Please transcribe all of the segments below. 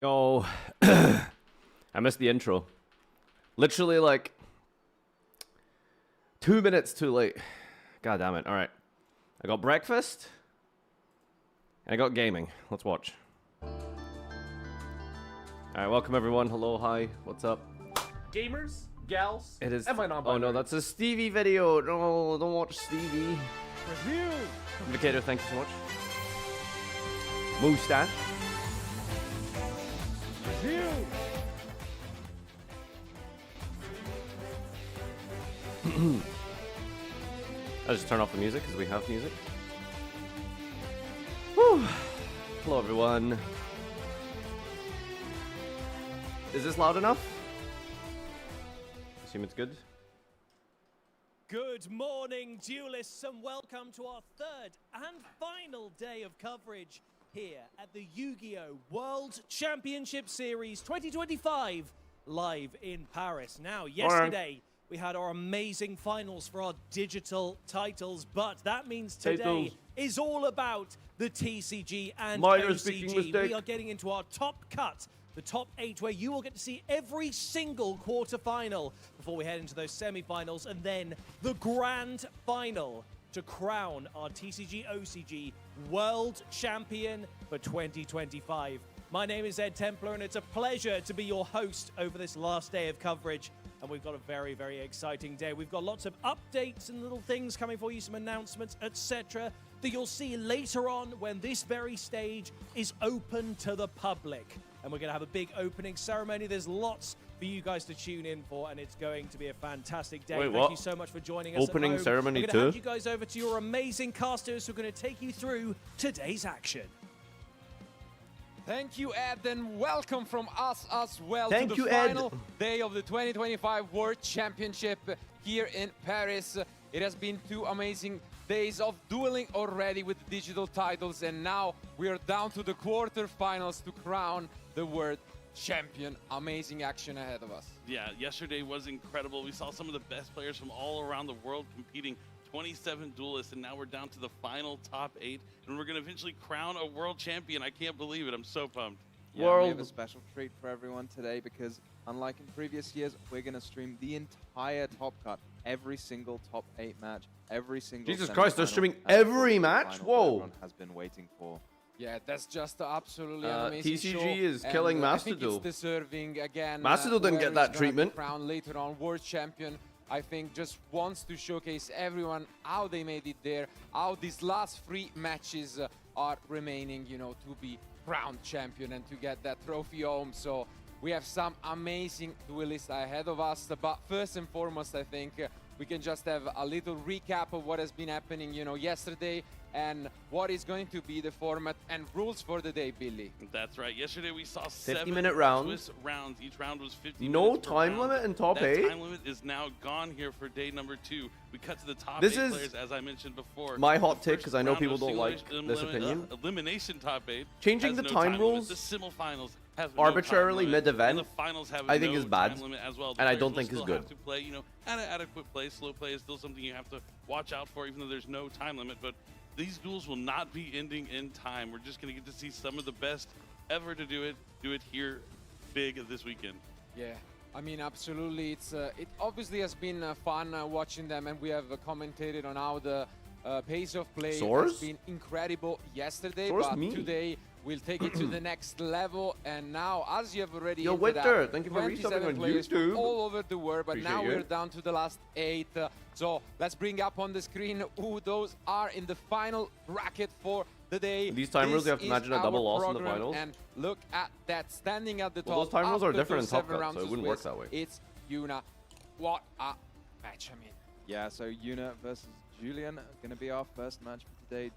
Oh, I missed the intro. Literally like 2 minutes too late. God damn it. All right. I got breakfast. And I got gaming. Let's watch. All right, welcome everyone. Hello, hi. What's up? Gamers, gals, It is. and my non-binary. Oh no, that's a Stevie video. No, don't watch Stevie. Review. Indicator, thank you so much. Moustache. Review. I'll just turn off the music because we have music. Whew. Hello everyone. Is this loud enough? Assume it's good. Good morning, duelists, and welcome to our third and final day of coverage here at the Yu-Gi-Oh! World Championship Series 2025 live in Paris. Now, yesterday we had our amazing finals for our digital titles, but that means today is all about the TCG and OCG. We are getting into our top cut, the top 8, where you will get to see every single quarterfinal before we head into those semi-finals, and then the grand final to crown our TCG OCG World Champion for 2025. My name is Ed Templar, and it's a pleasure to be your host over this last day of coverage. And we've got a very, very exciting day. We've got lots of updates and little things coming for you, some announcements, etc., that you'll see later on when this very stage is open to the public. And we're going to have a big opening ceremony. There's lots for you guys to tune in for, and it's going to be a fantastic day. Thank you so much for joining us. Opening ceremony too? I'm going to hand you guys over to your amazing casters who are going to take you through today's action. Thank you, Ed, and welcome from us as well Thank to you, the Ed. final day of the 2025 World Championship here in Paris. It has been 2 amazing days of dueling already with digital titles, and now we are down to the quarterfinals to crown the world champion. Amazing action ahead of us. Yeah, yesterday was incredible. We saw some of the best players from all around the world competing. 27 duelists, and now we're down to the final top 8, and we're going to eventually crown a world champion. I can't believe it. I'm so pumped. Yeah, we have a special treat for everyone today because, unlike in previous years, we're going to stream the entire Top Cut, every single top 8 match, every single Jesus Christ, they're semi-final, streaming and every the match? final Whoa. everyone has been waiting for. Yeah, that's just absolutely an amazing TCG show. is killing And, Master I think Duel. it's deserving again. Master Duel didn't whoever get that is gonna be treatment. crowned later on world champion. I think just wants to showcase everyone how they made it there, how these last 3 matches are remaining, you know, to be crowned champion and to get that trophy home. So we have some amazing duelists ahead of us. But first and foremost, I think we can just have a little recap of what has been happening, you know, yesterday, and what is going to be the format and rules for the day, Billy. That's right. Yesterday we saw 7 50-minute rounds. Swiss rounds. Each round was 50 No minutes per time round. limit in top that 8? time limit is now gone here for day number 2. We cut to the top This 8 is players, as I mentioned before. my hot The take, first 'cause I know round people of don't single like this opinion. Elimination top 8 Changing has the no time limit. rules The semifinals have no arbitrarily time limit, mid-event, and the finals have I think no is bad, time limit as well. The and I players don't will think is still good. have to play, you know, at an adequate play. Slow play is still something you have to watch out for, even though there's no time limit. But these duels will not be ending in time. We're just going to get to see some of the best ever to do it here big this weekend. Yeah, I mean, absolutely. It obviously has been fun watching them, and we have commentated on how the pace of play has been incredible yesterday, but today we'll take it to the next level. And now, as you have already Yo, hinted at, Winter, thank you for 27 resubbing on players from YouTube. all over the world, but now Appreciate we're you. down to the last 8. So let's bring up on the screen who those are in the final bracket for the day. These time rules, you have to This imagine is a double our loss in the program, finals. And look at that, standing at the top. Well, those time rules are after different those in Top 7 Cut, rounds so it of wouldn't work Swiss, that way. It's Yuna. What a match, I mean. Yeah, so Yuna versus Julian going to be our first match for today.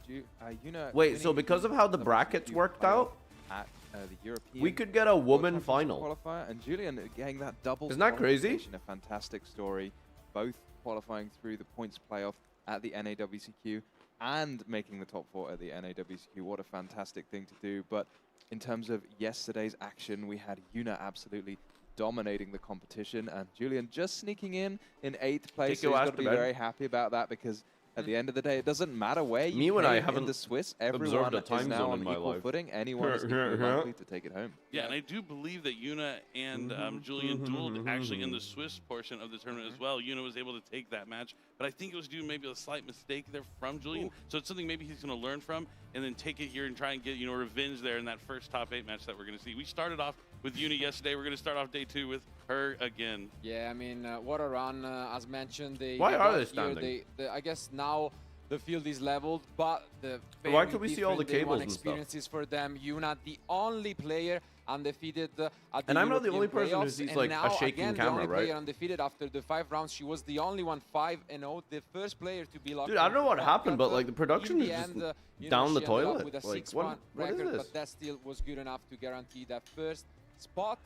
Yuna. Wait, so because of how the brackets worked out, at the European, we could get a woman World final. qualifier, and Julian getting that double. Isn't that crazy? qualification, A fantastic story. Both qualifying through the points playoff at the NAWCQ and making the top 4 at the NAWCQ. What a fantastic thing to do. But in terms of yesterday's action, we had Yuna absolutely dominating the competition, and Julian just sneaking in 8th place. So he's got to be very happy about that, because At the end of the day, it doesn't matter where you when I came in haven't the Swiss. observed Everyone a is time now zone on in my equal life. footing. Anyone is equally likely to take it home. Yeah, and I do believe that Yuna and Julian dueled actually in the Swiss portion of the tournament as well. Yuna was able to take that match, but I think it was due maybe a slight mistake there from Julian. So it's something maybe he's going to learn from and then take it here and try and get, revenge there in that first top 8 match that we're going to see. We started off with Yuna yesterday. We're going to start off day 2 with her again. Yeah, I mean, what a run, as mentioned. Why are they got standing? I guess now the field is leveled, but the Why can we see all the different day one cables and stuff? experiences for them. Yuna, the only player undefeated at the And I'm not the European only person who playoffs, sees, and like, a now, shaking again, camera, the only right? player undefeated after the 5 rounds. She was the only one 5-0, the first player to be locked. Dude, I don't know what in. happened, but But, like the production in is the just end, down the she ended up toilet. with a Like 6-1 what is record, this? but that still was good enough to guarantee that first spot.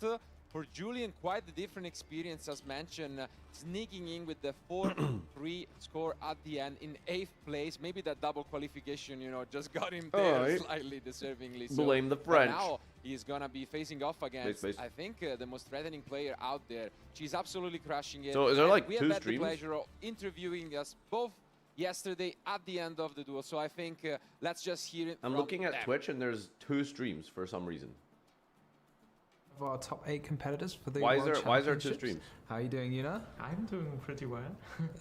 For Julian, quite a different experience, as mentioned, sneaking in with the 4-3 score at the end in 8th place. Maybe that double qualification, just got him there Alright. slightly deservingly. Blame the But French. now he's gonna be facing off against, Space. I think, the most threatening player out there. She's absolutely crushing it. So is there, And like, we 2 have had streams? the pleasure of interviewing us both yesterday at the end of the duel. So I think let's just hear it. I'm from looking at them. Twitch and there's 2 streams for some reason. Of our top 8 competitors for the Why is World there 2 Championships. streams? How are you doing, Yuna? I'm doing pretty well.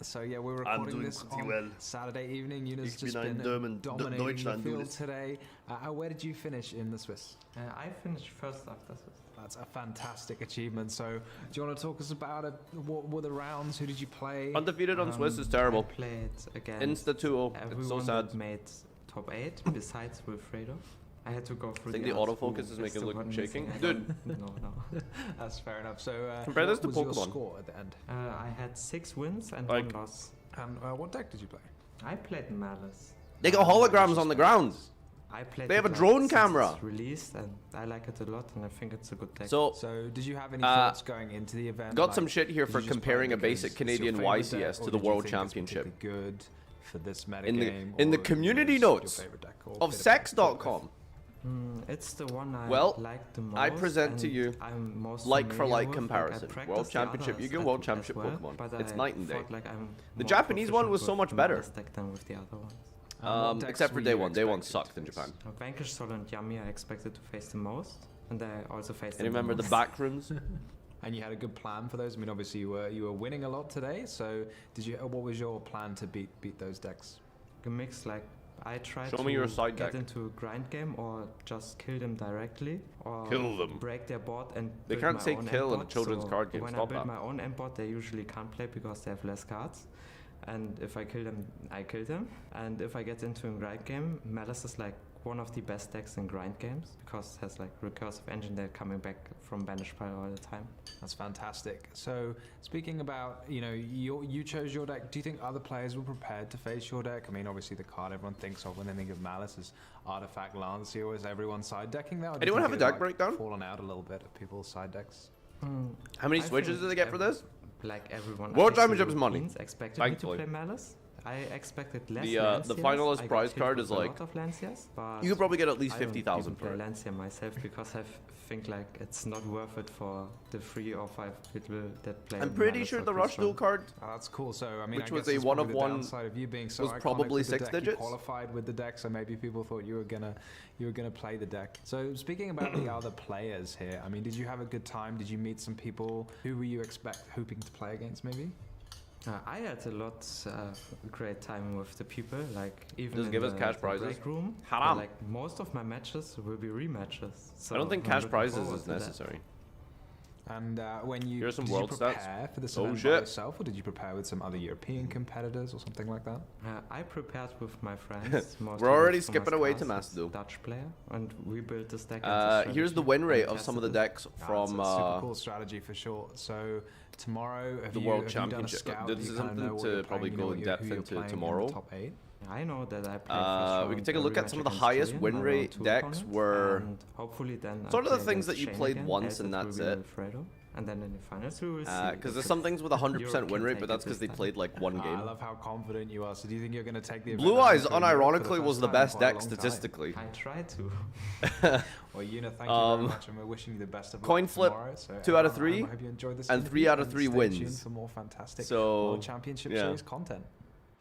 So yeah, we're recording doing this pretty on well. Saturday evening. Yuna's Ich just bin ein been German- dominating the Deutschland field duelist. today. Where did you finish in the Swiss? I finished first after Swiss. That's a fantastic achievement. So do you want to talk us about it? What were the rounds? Who did you play? Undefeated on Swiss is I terrible. played against Insta 2-0. everyone It's so that sad. made top 8 besides Wilfredo. I had to go through I think the the others autofocus who is making it still look weren't shaking. missing. Dude. No. That's fair enough. So Compare this what to was your Pokemon. score at the end? I had 6 wins and Like- 1 loss. And what deck did you play? I played Malice. They got holograms on the ground. I played They have it a like drone since camera. it's released, and I like it a lot, and I think it's a good deck. So So did you have any thoughts going into the event? got Like, some shit here did for you just play comparing a because basic it's your Canadian favorite YCS deck, to or the did you World think it's Championship. particularly good for this meta In the- game, in the or community is your notes favorite deck, or Of bit sex.com. It's the one I Well, like the most. I present to and you I'm most like for familiar like with. comparison. Like, I World practiced the Championship others Yugioh, as- World as Championship well, Pokemon. but It's I night and day. thought like I'm The more Japanese one was proficient so much with better. Malice deck than with the other ones. what decks Except for were day you 1. Day 1 expected sucked in to Japan. Vanquish Sol and Yami I expected to face the most, and I also faced And them remember the most. back rooms? And you had a good plan for those. I mean, obviously you were winning a lot today. So did you? What was your plan to beat those decks? A mix like I tried Show to me your side get deck. into a grind game or just kill them directly or Kill them. break their board and They build can't my say own kill end in a board. children's So card game. When Stop I build that. my own end board, they usually can't play because they have less cards. And if I kill them, I kill them. And if I get into a grind game, Malice is like one of the best decks in grind games because it has like recursive engine. They're coming back from banish pile all the time. That's fantastic. So speaking about, you chose your deck. Do you think other players were prepared to face your deck? I mean, obviously the card everyone thinks of when they think of Malice is Artifact Lancia. Was everyone side decking that? Or do you Anyone think have a it had, deck breakdown? Fallen out a little bit of people's side decks. How many I switches think did they get for this? Like everyone. World I think the Championship is money, Europeans expected me thankfully. to play Malice. I expected less. The Lancias. finalist I got prize hit card with is a like- lot of Lancias, but You could probably get at least I don't 50,000 even for play it. Lancia myself because I think like it's not worth it for the 3 or 5 people that play. I'm pretty Malice sure or the Rush Crystal. Duel card Oh, that's cool. So I mean, Which I was guess a it's one of probably the one, downside of you being so was iconic probably with the 6 deck. You digits. qualified with the deck, so maybe people thought you were gonna play the deck. So speaking about the other players here, I mean, did you have a good time? Did you meet some people? Who were you hoping to play against? Maybe. I had a lot great time with the people. Like even Just in give us the, cash the prizes. break room. Haram. Like most of my matches will be rematches. So I don't think I'm cash looking prizes forward is to that. necessary. And when you Here's some did world you stats. prepare for this Oh, event by shit. yourself, or did you prepare with some other European competitors or something like that? I prepared with my friends. mostly We're already with skipping Thomas away to Klaas, Masdu. Dutch player, and we built this deck. as a Here's the strategy win rate and of some of the tested it. decks That's from a super cool strategy for sure. So tomorrow, have the you, World have you done a Championship. scout? This Do you is kinda know something what to you're probably playing, you know go in who depth you're into playing in the tomorrow. top 8? I know that I played We can take a look at some of the highest win rate decks were hopefully then sort of I'll the play things that against you Shane played again, once else and it will that's be it. Alfredo. And then in the finals we will see. Because there's if some things with 100% Europe win can rate, take but it that's because this they time. played like one I game. love how confident you are. So do you think you're going to take the event Blue out Eyes, into Europe for the unironically, first was the time in best quite a deck long time? statistically. I try to. Well, Yuna, thank you very much, and we're wishing you the best of luck Coin flip, tomorrow. So 2 out of everyone, 3, I hope you enjoyed this and interview, 3 out of 3 stay wins. tuned for more fantastic So, World Championship yeah. Series content.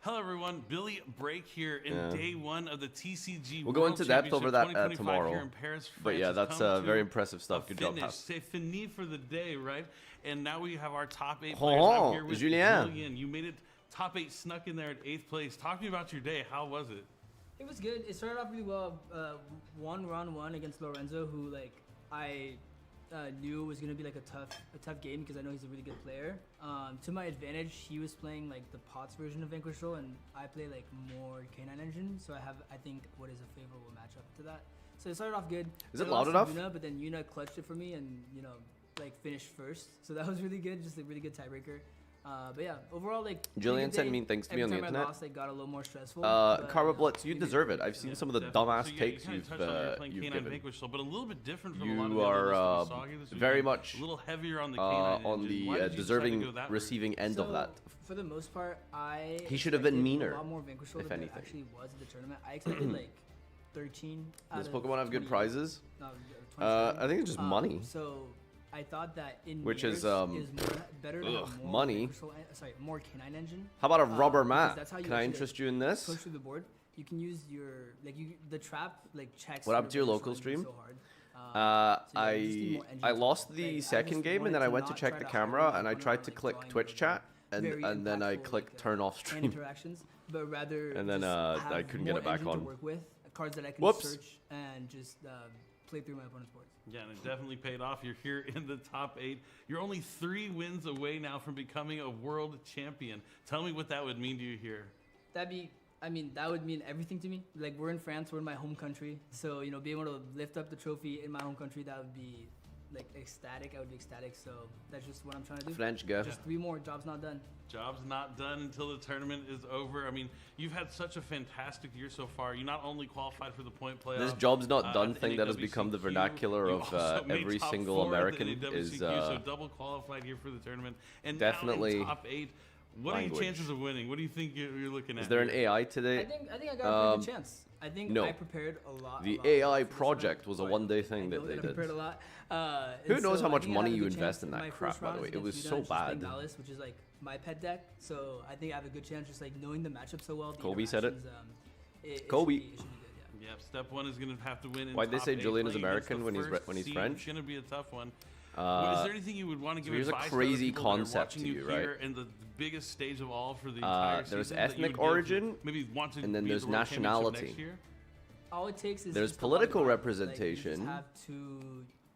Hello, everyone. Billy Break here in day one of the TCG We'll go World into depth over that Championship 2025 tomorrow. here in Paris, But France yeah, has that's come very to impressive stuff. a Good job, finish. Pat. C'est fini for the day, right? And now we have our top 8 Oh, players. I'm here with Julien. Julian. You made it top 8, snuck in there at 8th place. Talk to me about your day. How was it? It was good. It started off really well. Won round 1 against Lorenzo, who like I knew was gonna be like a tough game because I know he's a really good player. To my advantage, he was playing like the POTS version of Vanquish Roll, and I play like more K9 Engine, so I think what is a favorable matchup to that. So it started off good. Is it I lost loud to enough? Yuna, but then Yuna clutched it for me, and like finished first. So that was really good. Just a really good tiebreaker. But yeah, overall, like Julian sent mean things to me on the every time internet. I lost, it got a little more stressful. Karma Blitz, you we did deserve good. it. I've seen Yeah, some of the definitely. dumbass So, yeah, takes you you've kind of touched on you're playing you've K9 given. Vanquish, but a little bit different from a lot of You the other are lists that we saw here this very weekend. much a little heavier on the K9 on engine. the Why did you decide to deserving go that route? receiving end of So, that. For the most part, He should have been expected meaner, A lot more Vanquish Roll if than there anything. actually was at the tournament. I expected like 13. Does out of Pokemon have good 20 prizes? No, 27. I think it's just money. So I thought that in Which is, mirrors better to have ugh, more money. Vanquish Roll more K9 Engine. How about a rubber because mat? that's how you Can I actually, interest you in this? Push through the board. You can use your the trap checks. What happened to your Vanquish local Roll stream? So hard. So yeah, you just need more engine I to lost work. the Like, I second just game and then wanted I went to not check try the to camera hide my and I opponent tried or, to like, click drawing Twitch with, chat very and then I impactful, clicked like, turn off and stream. interactions, but rather And then, just I have couldn't get more it back engine on. to work with, cards that I can Whoops. search and just play through my opponent's boards. Yeah, and it definitely paid off. You're here in the top 8. You're only 3 wins away now from becoming a world champion. Tell me what that would mean to you here. That would mean everything to me. Like, we're in France, we're in my home country, so being able to lift up the trophy in my home country, that would be like ecstatic. I would be ecstatic. So that's just what I'm trying to do. French guy. Just 3 more, job's not done. Job's not done until the tournament is over. I mean, you've had such a fantastic year so far. You not only qualified for the point playoff. This job's not done at the thing that has become the NAWCQ, vernacular you of also made every top single 4 at the American NAWCQ, is so double qualified here for the tournament. And definitely now in top 8. What are language. your chances of winning? What do you think you're looking at? Is there an here? AI today? I think I got a pretty good chance. I think no. I prepared a lot. The a lot AI for this project event, was a but one-day I thing know that they I did. prepared a lot. Who And knows so how I much think I have money a you good invest chance. in that My crap, first by the round way. is It was against so Yuna, she's playing bad. Malice, which is like my pet deck. So I think I have a good chance, just like knowing the matchup so well. The Kobe said it. It Kobe. Should be good, yeah. Yep, step 1 is going to have to win. In Why'd they top say 8, Julian is playing against American the when he's first when he's seed. French? It's going to be a tough one. Is there anything you would want to give here's a advice crazy to other people that are concept watching to you, here right? in the biggest stage of all for the entire there's season that you ethnic would give to origin, maybe want to and then be at there's the World Championship nationality. next year? All it takes is There's just a lot of political grind. Like, you representation, just have to,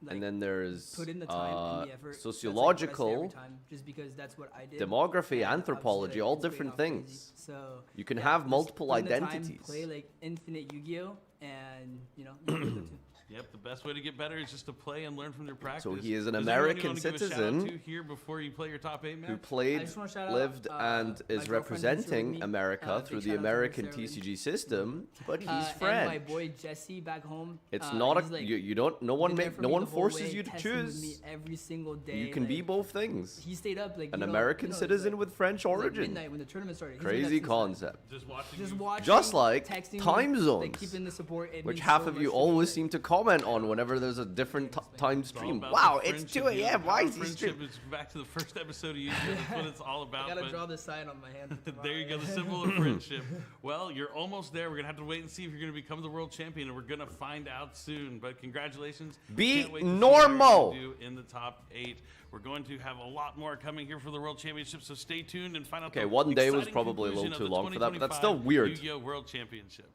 like, and then there's put in the time and the effort. That's, like, what I say every sociological, time, just because that's what I did. demography, And anthropology, obviously, all it's paid different off crazy. things. So You can yeah, have just multiple put in the time, identities. play like infinite Yu-Gi-Oh, and you can do it too. Yep, the best way to get better is just to play and learn from your practice. So he is an Is there anyone you American wanna give a shout out citizen to here before you play your top 8 match? who I played, just wanna shout out, lived, and my is girlfriend who's here with representing me. America Big through shout the out to her, American Sarah Lynn. TCG system, but he's And my French. boy Jesse back home. It's he's, not a like, you don't. No one been there make for no me one the whole forces way, you to testing with me choose. every single day. You can be like, both things. He stayed up like An you know, American it's citizen like- with French it was, like, origin. midnight when the tournament started. He's Crazy Netflix concept. Just watching Just you. watching, Just like texting me, time like, zones, keeping the support. It which means half so of much you to me, always like- seem to comment on whenever there's a different time It's all stream. about Wow, the it's 2 friendship, you know, a.m. Why our is he friendship streaming? is back to the first episode of Yugioh. That's what it's all I about. gotta but draw this sign on my hand. for there you go, tomorrow. the symbol of friendship. Well, you're almost there. We're gonna have to wait and see if you're gonna become the world champion, and we're gonna find out soon. But congratulations! Be Can't wait to see normal. what you're gonna do in the top 8. We're going to have a lot more coming here for the world championship, so stay tuned and find out. Okay, the one day was exciting probably a little conclusion of too the long for that, but that's still 2025 weird. Yu-Gi-Oh! World Championship.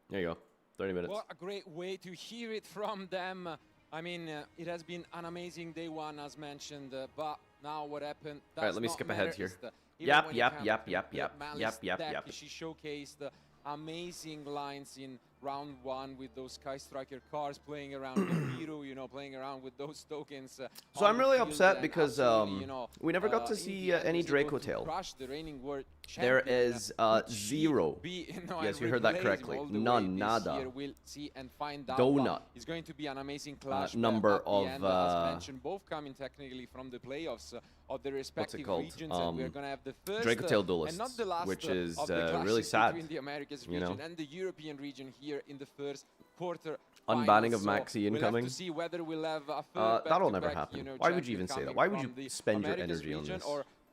There you go. 30 minutes. What a great way to hear it from them. I mean, it has been an amazing day 1, as mentioned, but now what happened? All right, does let me not skip ahead matter. here. It's the- even Yap, when it yap, comes yap, to yap, the yap, Malice yap, yap, deck, yap. She showcased amazing lines in round 1 with those Sky Striker cards, playing around with Hero, playing around with those tokens. So on I'm the really field, upset and because absolutely, we never got to in see the end any was able Draco to Tail. crush the reigning world There champion, is which she 0. be, Yes, I you heard that replayed correctly. all the way None, this nada. year. We'll see and find out. Donut. But it's going to be an amazing clash. but number at the of, end, as mentioned, both coming technically from the playoffs of the respective called? regions, and we're going to have the first Draco Tail and duelists, not the last, which is of the really clashes sad, between the Americas you know? region and the European region here in the first quarter. Unbanning of finals. Maxi So we'll incoming. have to see whether we'll have a That'll third never back-to-back, happen. Why would you champion even say that? coming Why would from you the spend your Americas energy on region, this? or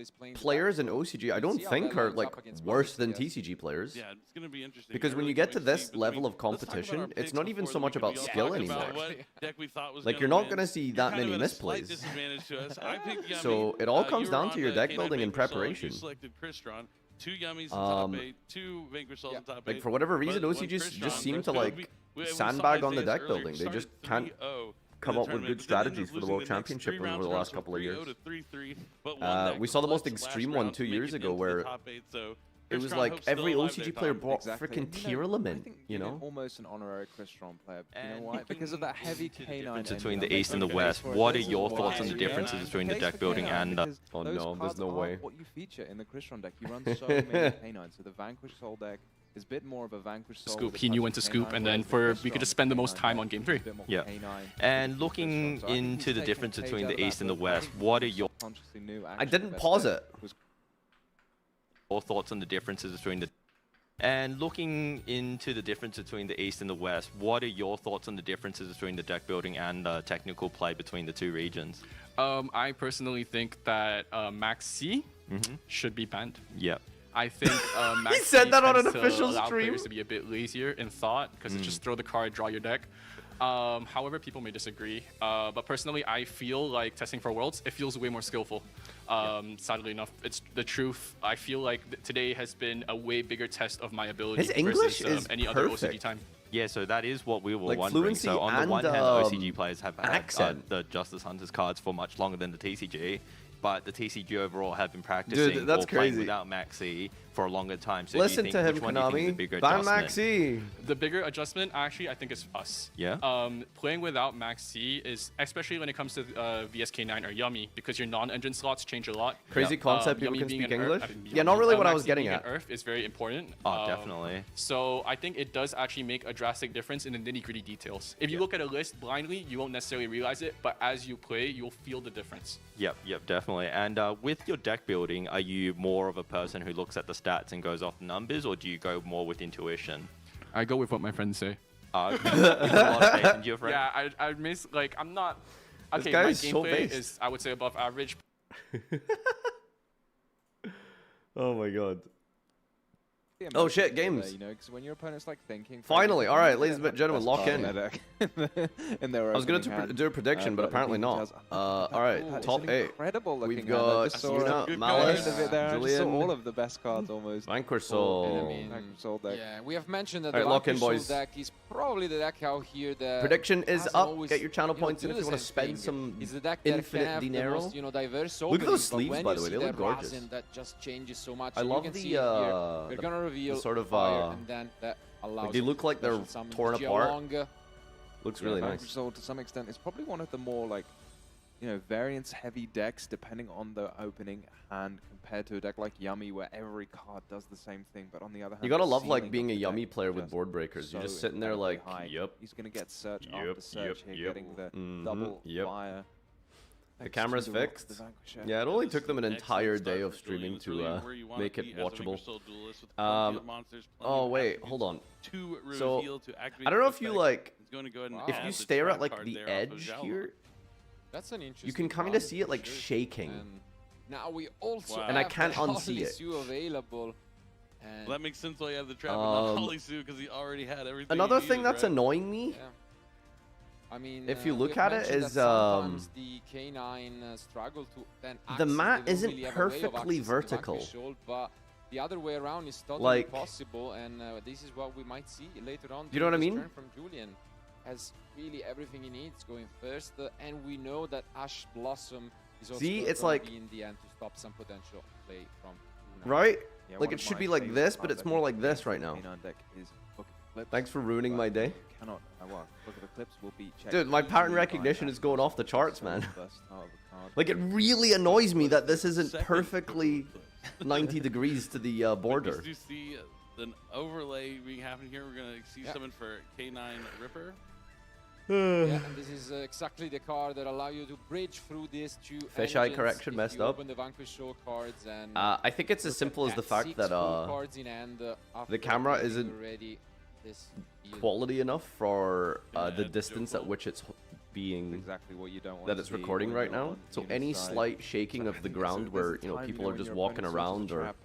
is playing the players in back row. OCG, I We'll don't see how think that are lines like up against worse both than players. TCG players. Yeah, it's going to be interesting. Because I when really you get can't to wait this see, but level I mean, of let's talk about competition, our it's picks not even before so the much weekend. about We all skill talked anymore. about what deck we thought was Like, gonna you're not win. going to see You're that kind many of at a slight misplays. disadvantage to us. I picked Yummy. So it all You comes were down on to your the deck K9 building and Vanquish Soul. preparation. You selected Crystron. 2 Yummies in top 8, 2 Vanquish Souls in top 8. Like, for whatever reason, But OCG when just Crystron- seem to, because like, we saw sandbag on the Isaiah's deck earlier, building. he They started just can't 3-0 come in the up with tournament, good but then ended strategies up for the losing World next Championship 3 over rounds the in a last row, couple of 3-0 years. to 3-3, but won that We saw the most clutch last extreme round one 2 to make years it ago into the where top 8, so it was Crystron like hope's still every alive OCG there, player Tom. brought Exactly. freaking And, tier I element, think you you're know? almost an honorary Crystron player. You know And why? you Because of can that heavy see the K9 difference engine between the that East and the makes West. for What are this your is thoughts why on the you differences get between the case deck for building K9 and because Oh those no, there's cards no are way. what you feature in the Crystron deck. You run so many K9s, so the Vanquish Soul deck is a bit more of a Vanquish Soul. Scoop. with a He knew touch when of to scoop, K9, and then whereas we could just Vanquish spend the on most time on K9 game is 3. a bit more Yeah. K9 And with looking Vanquish Soul. So I think into he's the taken difference a page between out of the that East and the book, but I West, think what are he your consciously knew I actually didn't the best pause deck it. was thoughts on the differences between the... And looking into the difference between the East and the West, what are your thoughts on the differences between the deck building and technical play between the two regions? I personally think that Max C should be banned. Yep. I think Max said C that on an tends to official allow stream. players to be a bit lazier in thought because it's just throw the card, draw your deck. However, people may disagree, but personally, I feel like testing for Worlds, it feels way more skillful. Sadly enough, it's the truth. I feel like today has been a way bigger test of my ability His English versus is any other OCG perfect. time. Yeah, so that is what we were Like wondering. fluency So on the and, one hand, OCG players have had accent. the Justice Hunters cards for much longer than the TCG, but the TCG overall have been practicing Dude, that's or playing crazy. without Maxi for a longer time. So Listen do you to think, him, which one do you think is the Konami. bigger Ban adjustment? Maxi. The bigger adjustment, actually, I think is us. Yeah? Playing without Max C is, especially when it comes to VSK9 or Yummy, because your non-engine slots change a lot. Crazy concept. People Yummy can being speak an English. Earth, Yeah, not really what I was Maxi getting being at. an Earth is very important. Oh, definitely. So I think it does actually make a drastic difference in the nitty-gritty details. If you look at a list blindly, you won't necessarily realize it, but as you play, you'll feel the difference. Yep, definitely. And with your deck building, are you more of a person who looks at the stats and goes off the numbers, or do you go more with intuition? I go with what my friends say. You have a lot of faith into your friends. Yeah, I miss, like, I'm not... Okay, guy my is so gameplay based. is, I would say, above average. Oh my god. the Oh, shit, emotions games. there, you know, because when your opponent's like thinking. Finally, all right, ladies and have the gentlemen, best lock card in. their deck in their I was going opening hand. to do a prediction, but I apparently think he not. does. All right, Ooh, it's top an 8. Incredible looking We've hand. I got just saw Yuna, the Malice, end of it there. I just saw all Julian, of the best cards almost. Vanquish I Soul. mean, Vanquish Soul deck. yeah, we have mentioned that All the right, lock in, Vanquish Soul boys. deck is probably the deck out here that Prediction is hasn't up. always, Get your channel you know, points in do if you the want to same spend thing. some It's the deck that infinite can have the dinero. most, you know, diverse Look at those openings, but sleeves, when by you the way. see They look that gorgeous. Rasen, that just changes so much. I And you love can the, see here, we're the- gonna reveal sort of, fire, and then that allows they look like they're special summon torn Yugioh apart. Long. Looks really Vanquish nice. Soul to some extent is probably one of the more like, you know, variance-heavy decks depending on the opening hand compared to a deck like Yummy where every card does the same thing, but on the other hand, You gotta the love like ceiling being a of the Yummy deck player is with just board breakers. You're so just sitting there incredibly like, high. yep. He's gonna get search Yep, after search yep, here, yep. getting the Mhm, double yep. fire. The Thanks camera's to the rock, fixed. the Vanquisher. Yeah, it only This took is them an an entire excellent day start of for streaming Julian. It's really to where you wanna make it be as a watchable. Vanquish Soul duelist with plenty of monsters, plenty Oh of wait, attributes hold on. to So reveal, to activate I don't know the if you effect. like, He's going to go ahead and Wow. if add you the stare trap at like card the there off of edge Yugioh. here, That's an interesting. you can kind card of see it for like sure. shaking. And now we also Wow. And I have can't the unsee Holly it. Sue available. And Well, that makes sense why you have the trap and not Um, Holly Sue because he already had everything. Another he thing needed, that's right? annoying me, yeah. I mean, if you we look have at it, mentioned is, that sometimes the K9 struggle to then the access, mat they don't isn't really have a way of perfectly accessing the vertical. Vanquish Soul, but the other way around is totally Like- possible, and this is what we might see later on. You know what I during mean? this turn from Julian. Has really everything he needs going first, and we know that Ash Blossom is also See, it's gonna like- be in the end to stop some potential play from Luna. right? Yeah, Like one it of should my be like favorite this, but cards, it's I more think, like in this the right now. K9 deck is Book of Clips, Thanks for ruining but my day. you Cannot. Well, Book of Eclipse will be checked Dude, my pattern easily by recognition Ash is going off the Blossom, charts, so man. versatile of a card. Like it really annoys me that this isn't Second perfectly Book of Clips. 90 degrees to the border. But you see an overlay being happening here. We're going to see Yeah. something for K9 Ripper. Yeah, and this is exactly the card that allow you to bridge through these two Fisheye engines correction if messed you up. Open the Vanquish Soul cards and I think it's as look simple as at the fact 6 that full cards in hand, after camera having isn't already this field. quality enough for Yeah, the it's distance Joe at which it's being exactly what you don't want that to it's see recording when right you're now. on So the any inside. slight shaking So I of the think ground there's where a you know time, people are when just your walking opponent around sets a or trap,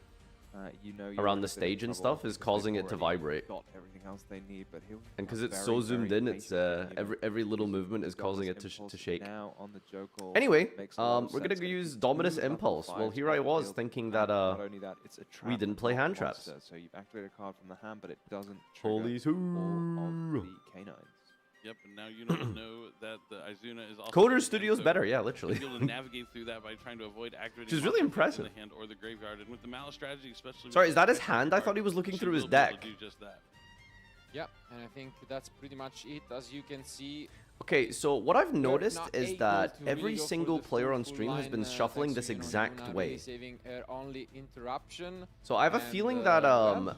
you know you're around in the a bit of stage and trouble stuff is because causing they've it to already vibrate. got everything else they need, but he'll And because have it's very, so zoomed very in, it's patiently, you know, every little he's movement is got causing this it to impulse shake. now on the Joker, Anyway, makes a lot of we're gonna sense, go and use he's Dominus moved up Impulse. five Well, to here I the was field, thinking and that not only that, it's a trap, didn't play not hand a traps. monster, so you've activated a card from the hand, but it doesn't trigger Holy all of hoo! the K9s. Yep, and now you don't know that the Izuna is also. Coder in Studio's hand, so better, yeah, you'll literally. be able to navigate through that by trying to avoid activating. Which is really monsters in impressive. the hand or the graveyard, and with the Malice strategy, especially. Sorry, with is that his the hand? I card, thought he was looking should through his be able to deck. do just that. Yeah, and I think that's pretty much it. As you can see, Okay, so what I've noticed not is able that to really every go for single the player on full stream has line, been shuffling thanks this to, you know, exact Luna way. really saving her only interruption. So I have a And, feeling that well,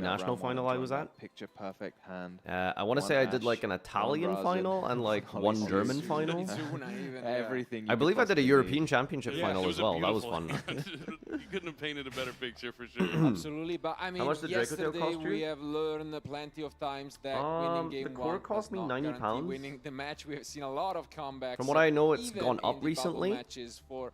that national round one final I enjoying was that at. Picture perfect hand. I want to One say I did Ashe, like an one Italian Rasen, final and like Holly one Sue, German final. Zuna even, Everything. I you believe could I did a possibly European need. Championship Yeah, final it as was a well. That was beautiful fun. hand. You couldn't have painted a better picture for sure. Absolutely, but I mean, much did Draco Tail yesterday cost you? we have learned plenty of times that winning The game core one cost does me not 90 guarantee pounds. winning the match. We have seen a lot of comebacks. From what I know, it's even gone up in the bubble recently. matches for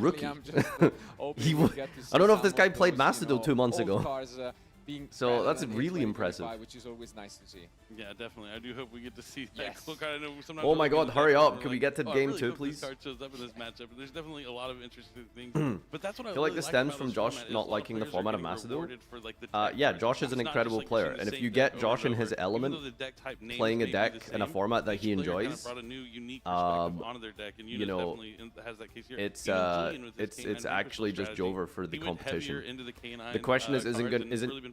rookie. I'm just, hoping He we w- get to see I don't know if some this guy of played those, Macedon 2 months old ago. cars, being So prevalent that's in really 2025, impressive. which is always nice to see. Yeah, definitely. I do hope we get to see that Yes. cool card. I know sometimes Oh my we'll God, get hurry that up. and Can we're we get to "Oh, I game really 2, hope please?" This card shows up in this matchup. But there's definitely a lot of interesting things. But that's what I I feel like really this like stems about from this Josh format is a not lot of liking the players are format of getting Macedon. rewarded for, like, the deck Yeah, cards. Josh is an It's not incredible just, like, player, using the and if same you deck get over Josh and in his over, element, even though the deck type names playing a may be deck the in a same, format that each he player kind of enjoys, brought a new, unique perspective onto their deck, and you Yunus know, definitely has that case here. it's Even Julian with his K9 it's Necrophil actually just strategy, Jover for the he went heavier competition. into the K9 The question is, cards and really been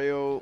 Mario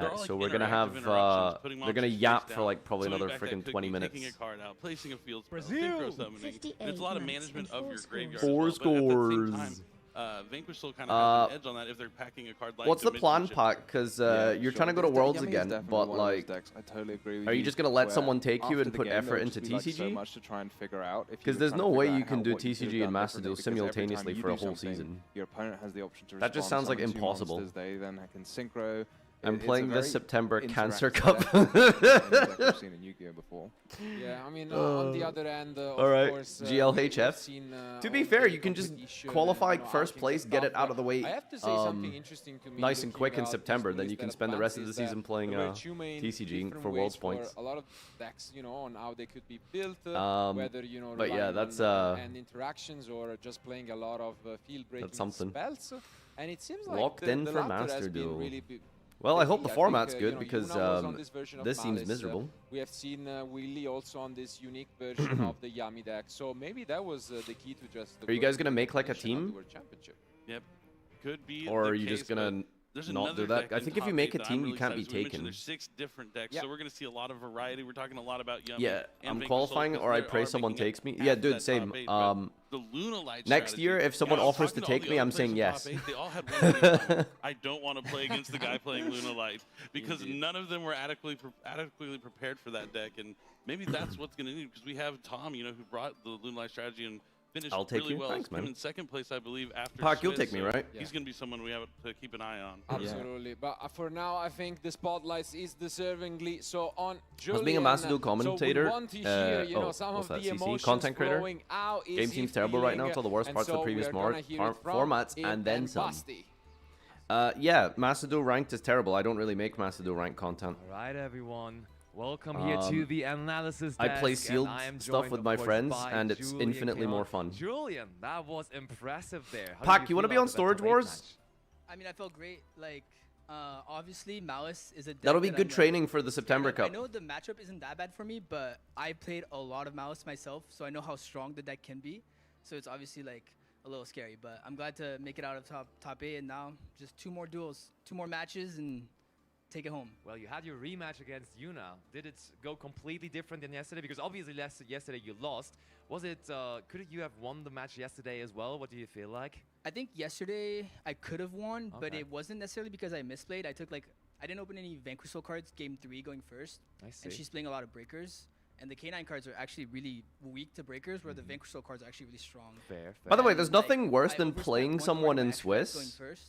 They're all, So like, we're gonna interactive have interruptions, putting they're gonna monsters face yap for down, like probably swimming another back that freaking cookie, 20 minutes. Taking a card out, placing a field spell, Brazil. synchro summoning. And it's a lot of 58 management months of and your 4 graveyard. Four as well, but at the same scores. time, Vanquish still kind of has an edge on that if they're packing a card like What's the plan, Dimension Pack? Because Yeah, you're sure. trying to go to Yummy Worlds is again, definitely but one of those like, decks. I totally agree with are you just gonna let where someone take you after and the put game, there effort would into just be, like, so TCG? much to try and figure out. If you Because were there's trying to no way figure out you can how- do what you could've TCG done and Master differently, Duel because every time simultaneously you for a do whole something, season. Your opponent has the option to That just respond sounds like summon two impossible. monsters, they then can synchro, I'm It's a playing this very September Cancer interactive Cup. deck that we've seen in Yu-Gi-Oh before. Yeah, I mean, on the other end, of all right, course, GLHF. we've seen, To be on fair, the you can just competition qualify and, first Arcane place, get it stuff, out of the way. I have to say something interesting to me. Nice and quick in looking at September, these then duels you can that spend the advance rest of the is that season playing there were two main TCG different for ways Worlds points. a lot of decks, you know, on how they could be built, whether, you know, but yeah, relying that's on and interactions or just playing a lot of field-breaking something. spells. And it seems like Locked in the for latter Master has been Duel. really Well, I hope busy. the think, format's you good know, because Yuna was on this version of this seems Malice, miserable. we have seen Willy also on this unique version of the Yami deck, so maybe that was the key to just. Are you guys gonna make like a domination on the team? World Championship. Yep, could be. Or the are you just case, gonna but there's not do another that? deck I in think if you top make 8 a that I'm team, you really can't be excited. We mentioned taken. There's 6 different decks, Yeah. so we're gonna see a lot of variety. We're talking a lot about Yami. Yeah, and I'm Vanquish qualifying Soul, or I because pray they are someone making it takes me. past Yeah, that dude, top same. 8, but the Luna Light Next strategy, year, if someone and I was offers to talking all take the me, other I'm players saying in yes. top 8, they all had one thing in common. I don't want to play against the guy playing Luna Light because Indeed. none of them were adequately prepared for that deck, and maybe that's what's going to need because we have Tom, you know, who brought the Luna Light strategy and finished I'll take really you. well. Thanks, Came man. in second place, I believe, after Park, you'll Swiss, take me, so right? He's going to be someone we have to keep an eye on. Absolutely, but for now, I think the spotlight is deservingly so on Julian. As being a Master Duel So commentator, we want to hear, you know, oh, some what's of that, the CC? emotions Content creator? flowing out. Game seems terrible right now. It's all the worst parts of the previous formats, and then some. Yeah, Master Duel ranked is terrible. I don't really make Master Duel ranked content. All right, everyone. Welcome here to the analysis desk. I play sealed and I am stuff joined, with of my course, friends, by and it's Julian infinitely Keon. more fun. Julian, that was impressive there. How Pak, did you want to feel be on after that Storage top 8 Wars? match? I mean, I felt great. Like, obviously, Malice is a deck That'll be that good I'm, training for the September scared of. Cup. I know the matchup isn't that bad for me, but I played a lot of Malice myself, so I know how strong the deck can be. So it's obviously like a little scary, but I'm glad to make it out of top 8, and now just 2 more duels, 2 more matches, and take it home. Well, you had your rematch against Yuna. Did it go completely different than yesterday? Because obviously yesterday you lost. Was it, could you have won the match yesterday as well? What do you feel like? I think yesterday I could have won, but Okay. it wasn't necessarily because I misplayed. I took I didn't open any Vanquish Soul cards game 3 going first. I see. And she's playing a lot of breakers. And the K9 cards are actually really weak to breakers, where the Vanquish Soul cards are actually really strong. Fair. By the way, And, there's nothing like, worse I than overspent playing 1 someone card in max going Swiss first.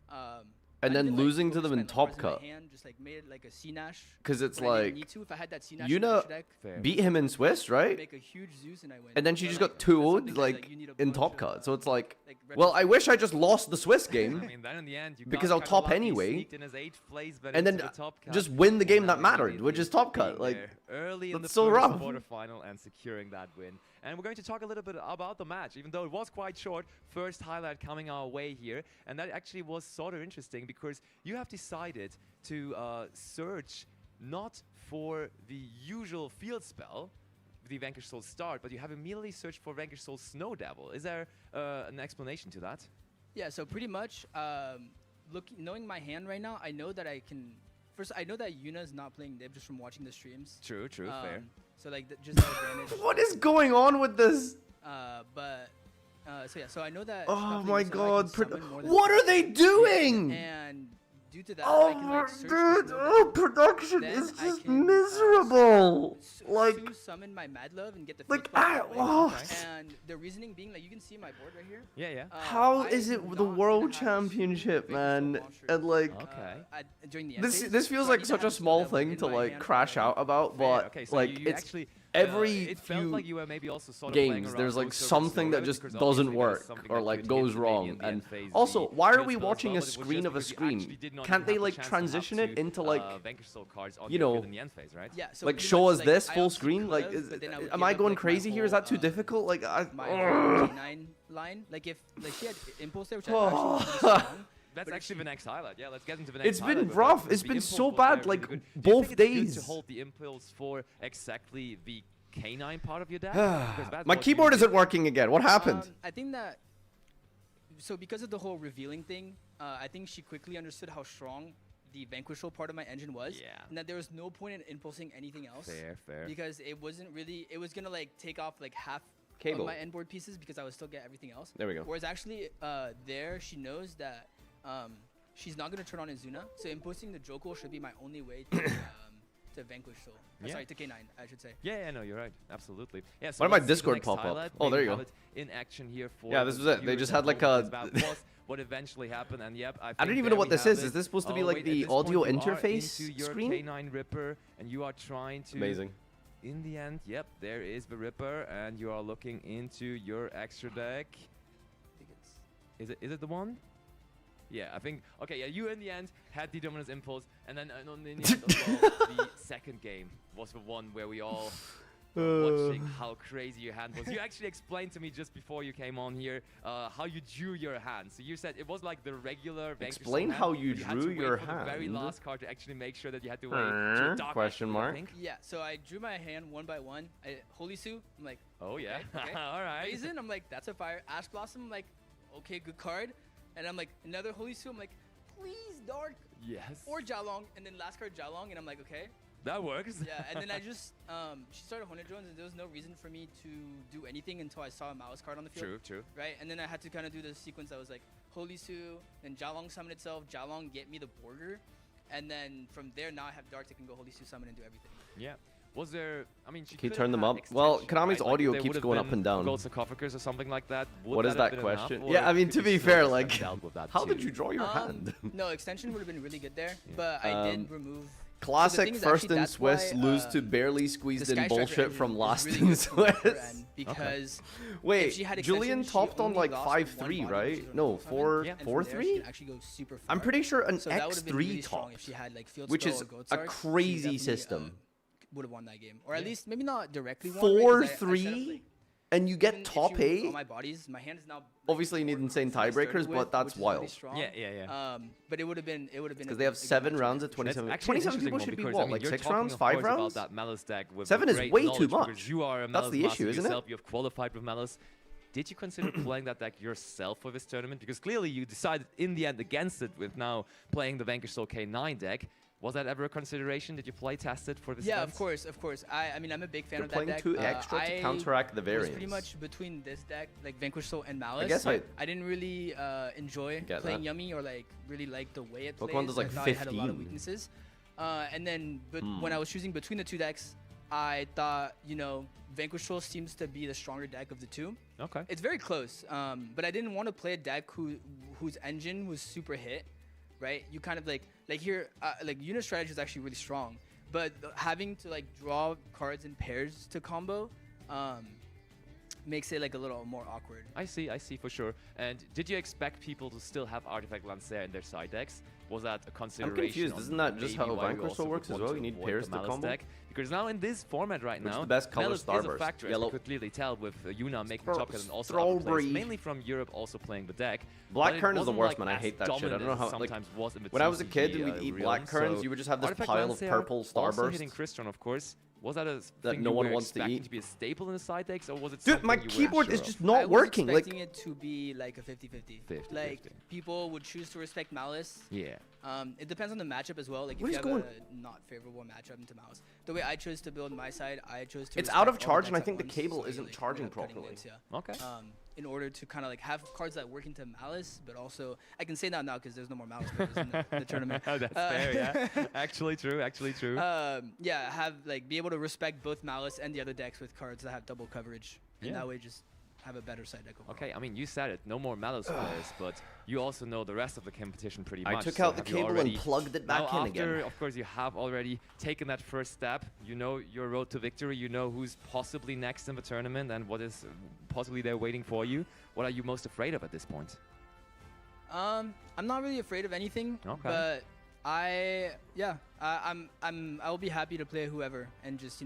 and I then did, losing to them in overspend the Top cards in my Cut. hand, just made like a C-Nash. Because it's when I didn't like, need to. If I had that C-Nash you in my know, extra deck, Fair. beat him in Swiss, right? make a huge Zeus and I win. And then she But, just like, got that's 2-0'd, something 'cause, like, you need a in bunch Top of, Cut. So it's like, like well, I retrospect. wish I just lost the Swiss I game mean, then in the end, you because got I'll kinda top lucky, anyway, sneaked in as 8th place, but and into then the top cut, just win the game and that now mattered, immediately which is Top Cut. being Like, there early in the that's so first rough. quarterfinal and securing that win. And we're going to talk a little bit about the match, even though it was quite short. First highlight coming our way here, and that actually was sort of interesting because you have decided to search not for the usual field spell, the Vanquish Soul start, but you have immediately searched for Vanquish Soul Snow Devil. Is there an explanation to that? Yeah, so pretty much, knowing my hand right now, I know that I can. First, I know that Yuna's not playing Nib just from watching the streams. True, fair. So like, just that advantage. what is going on with this? So yeah, so I know that. she's Oh not my playing, so I god, can summon more than what are one. they doing? And due to that, Oh I can my like search for dude, Snow oh, Devil. production Then is I just can, miserable. Like, summon my Mad Love and get the like, field spell that way. what? And the reasoning being, like, you can see my board right here. Yeah. How I is am it not the gonna World have Championship, Vanquish Soul man? monsters, And like, Okay. During the end this phase, this feels so I like need to such have a Snow small Devil thing in to my like hand crash already. out about, Fair. but Okay, so like you it's actually, every it felt few like you were maybe also sort of playing games around there's like closer with something Snow that Devil, just because doesn't obviously there is work something or that like could goes hit maybe wrong. in the And end phase also, the why are field we spell as watching well, a but it was just screen of a because you screen? actually did not Can't even they have the like chance to have transition it two, into like, Vanquish Soul cards on you your know, field in the end phase, right? Yeah, so like pretty show much, us like, this I full obviously screen? Like, could've, but then I would am give I up, going like, my crazy here? Is that too whole, difficult? Like, my K9 line. Like if she had impulse there, which I actually was pretty strong. That's But if actually she- the next highlight. Yeah, let's get into the next It's highlight. been but, rough. the It's been impulse so was there bad, really like, good. Do you both think it's good days. to hold the impulse for exactly the K9 part of your deck? Because that's my what keyboard you isn't working again. What happened? I think that. So because of the whole revealing thing, I think she quickly understood how strong the Vanquish Soul part of my engine was. Yeah. And that there was no point in impulsing anything else. Fair. Because it wasn't really. It was gonna like take off like half Cable. of my end board pieces because I would still get everything else. There we go. Whereas actually, she knows that she's not gonna turn on Izuna. So impulsing the Joko should be my only way to to Vanquish Soul. Yeah. Sorry, to K9, I should say. Yeah, no, you're right. Absolutely. Yeah, so Why did my let's see the Discord next pop up? highlight. Oh, there We you have go. it in action here for Yeah, this the was it. They viewers just at had like home. a... That was what eventually happened, and yep, I don't even know what this is. Is this supposed to be like wait, the at this point audio you are interface into your screen? K9 Ripper, and you are trying to... Amazing. In the end, yep, there is the Ripper, and you are looking into your extra deck. Is it the one? Yeah, I think. Okay, yeah, you in the end had the Dominus Impulse, and then in the end as well, the second game was the one where we all were watching how crazy your hand was. You actually explained to me just before you came on here how you drew your hand. So you said it was like the regular Vanquish Soul Explain hand, how you but had drew to wait your for the very hand. last card to actually make sure that you had to wait. to a dark Question Ash Blue, I mark. think. Yeah, so I drew my hand one by one. Holy Sue, I'm like, Oh yeah. okay. All right. Raisin, I'm like, that's a fire. Ash Blossom, I'm like, okay, good card. And I'm like, another Holy Sue, I'm like, please Dark. Yes. Or Jalong, and then last card Jalong, and I'm like, okay. That works. Yeah, and then I just, she started 100 drones, and there was no reason for me to do anything until I saw a Malice card on the field. True. Right, and then I had to kind of do the sequence that was like, Holy Sue, then Jalong summon itself, Jalong get me the border, and then from there, now I have Dark that can go Holy Sue summon and do everything. Yeah. Was there? I mean, she Can you could turn have them had up? Well, extension, Konami's right? Like, audio there keeps would've going up been and down. Gold sarcophagus or something like that. Would What is have that been enough, question? or Yeah, I mean, could to you be still fair, just have like, dealt with that how did too? you draw your hand? No, extension would have been really good there, but I did remove. Classic so the thing is, first actually, in that's Swiss, why, lose to barely squeezed the in Sky Striker bullshit engine from is last really in good for her Swiss. end because Wait, if she had Julian extension, she topped on only like lost one 5-3, body, right? which is a No, normal summon, and from there, she 4-3? can actually go super far. I'm pretty sure an So that would've been X3 really strong topped, if she had, like, Field which Spell is or Goat a Sark, she crazy definitely, system. would have won that game, or at least maybe not directly won. Right? 'Cause I set up, 4-3? like, And you get even if top you look 8? on my bodies, my hand is now. Obviously, you need insane tiebreakers, but that's wild. Yeah. But it would have been. Because they have 7 rounds at 27. 27 people should be what? Like 6 rounds? 5 rounds? About that Malice deck with 7 is great way too knowledge because much. You are a That's Malice the master issue, isn't yourself. it? You have qualified with Malice. Did you consider playing that deck yourself for this tournament? Because clearly you decided in the end against it with now playing the Vanquish Soul K9 deck. Was that ever a consideration? Did you play test it for this Yeah, event? of course. I mean, I'm a big fan You're of that playing deck. 2 extra to counteract the I was variance. pretty much between this deck, like Vanquish Soul and Malice. I guess I didn't really enjoy get playing that. Yummy or like really like the way it plays. Pokemon does like I thought it had a lot of 15. weaknesses. And then when I was choosing between the 2 decks, I thought, Vanquish Soul seems to be the stronger deck of the 2. Okay. It's very close, but I didn't want to play a deck whose engine was super hit, right? You kind of like here, like unit strategy is actually really strong, but having to like draw cards in pairs to combo makes it like a little more awkward. I see for sure. And did you expect people to still have Artifact Lancea in their side decks? Was that a consideration? I'm confused. Isn't that just maybe how why you Vanquish also Soul works would as want well? to You need avoid pairs the to Malice combo? deck? Because now in this format right Which is now, the best color? Malice is a Starburst. factor, as Yellow. you could clearly tell with Yuna making top cut and also upper Strawberry. plays, mainly from Europe, also playing the deck. Black But it Current is the wasn't, worst, like, man. I as hate that shit. I don't know dominant how. as Like, sometimes was in the when I was a kid and TCG, we'd eat realm. black currants, So you would just have this Artifact pile of Lancea purple also hitting starbursts. Crystron, of course. Was that a That thing no you one were wants to expecting eat? to be a staple in the side decks, or was it Dude, something my you weren't keyboard sure is of? just I not was working. Like, expecting it to be like a 50-50. 50-50. Like people would choose to respect Malice. Yeah. It depends on the matchup as well. Like What if is you have going- a not favorable matchup into Malice. The way I chose to build my side, I chose to. It's respect out of all the charge, and I decks at think the once, cable so isn't like, charging end up cutting properly. lanes, yeah. Okay. In order to kind of like have cards that work into Malice, but also I can say that now because there's no more Malice players in the tournament. That's fair, yeah. Actually true. Be able to respect both Malice and the other decks with cards that have double coverage, and Yeah. that way just have a better side deck overall. Okay, I mean, you said it, no more Malice players, but you also know the rest of the competition pretty much. I took so out the have you cable and already- plugged it now back in after, again. of course, you have already taken that first step. You know your road to victory. You know who's possibly next in the tournament and what is possibly there waiting for you. What are you most afraid of at this point? I'm not really afraid of anything, Okay. but I will be happy to play whoever and just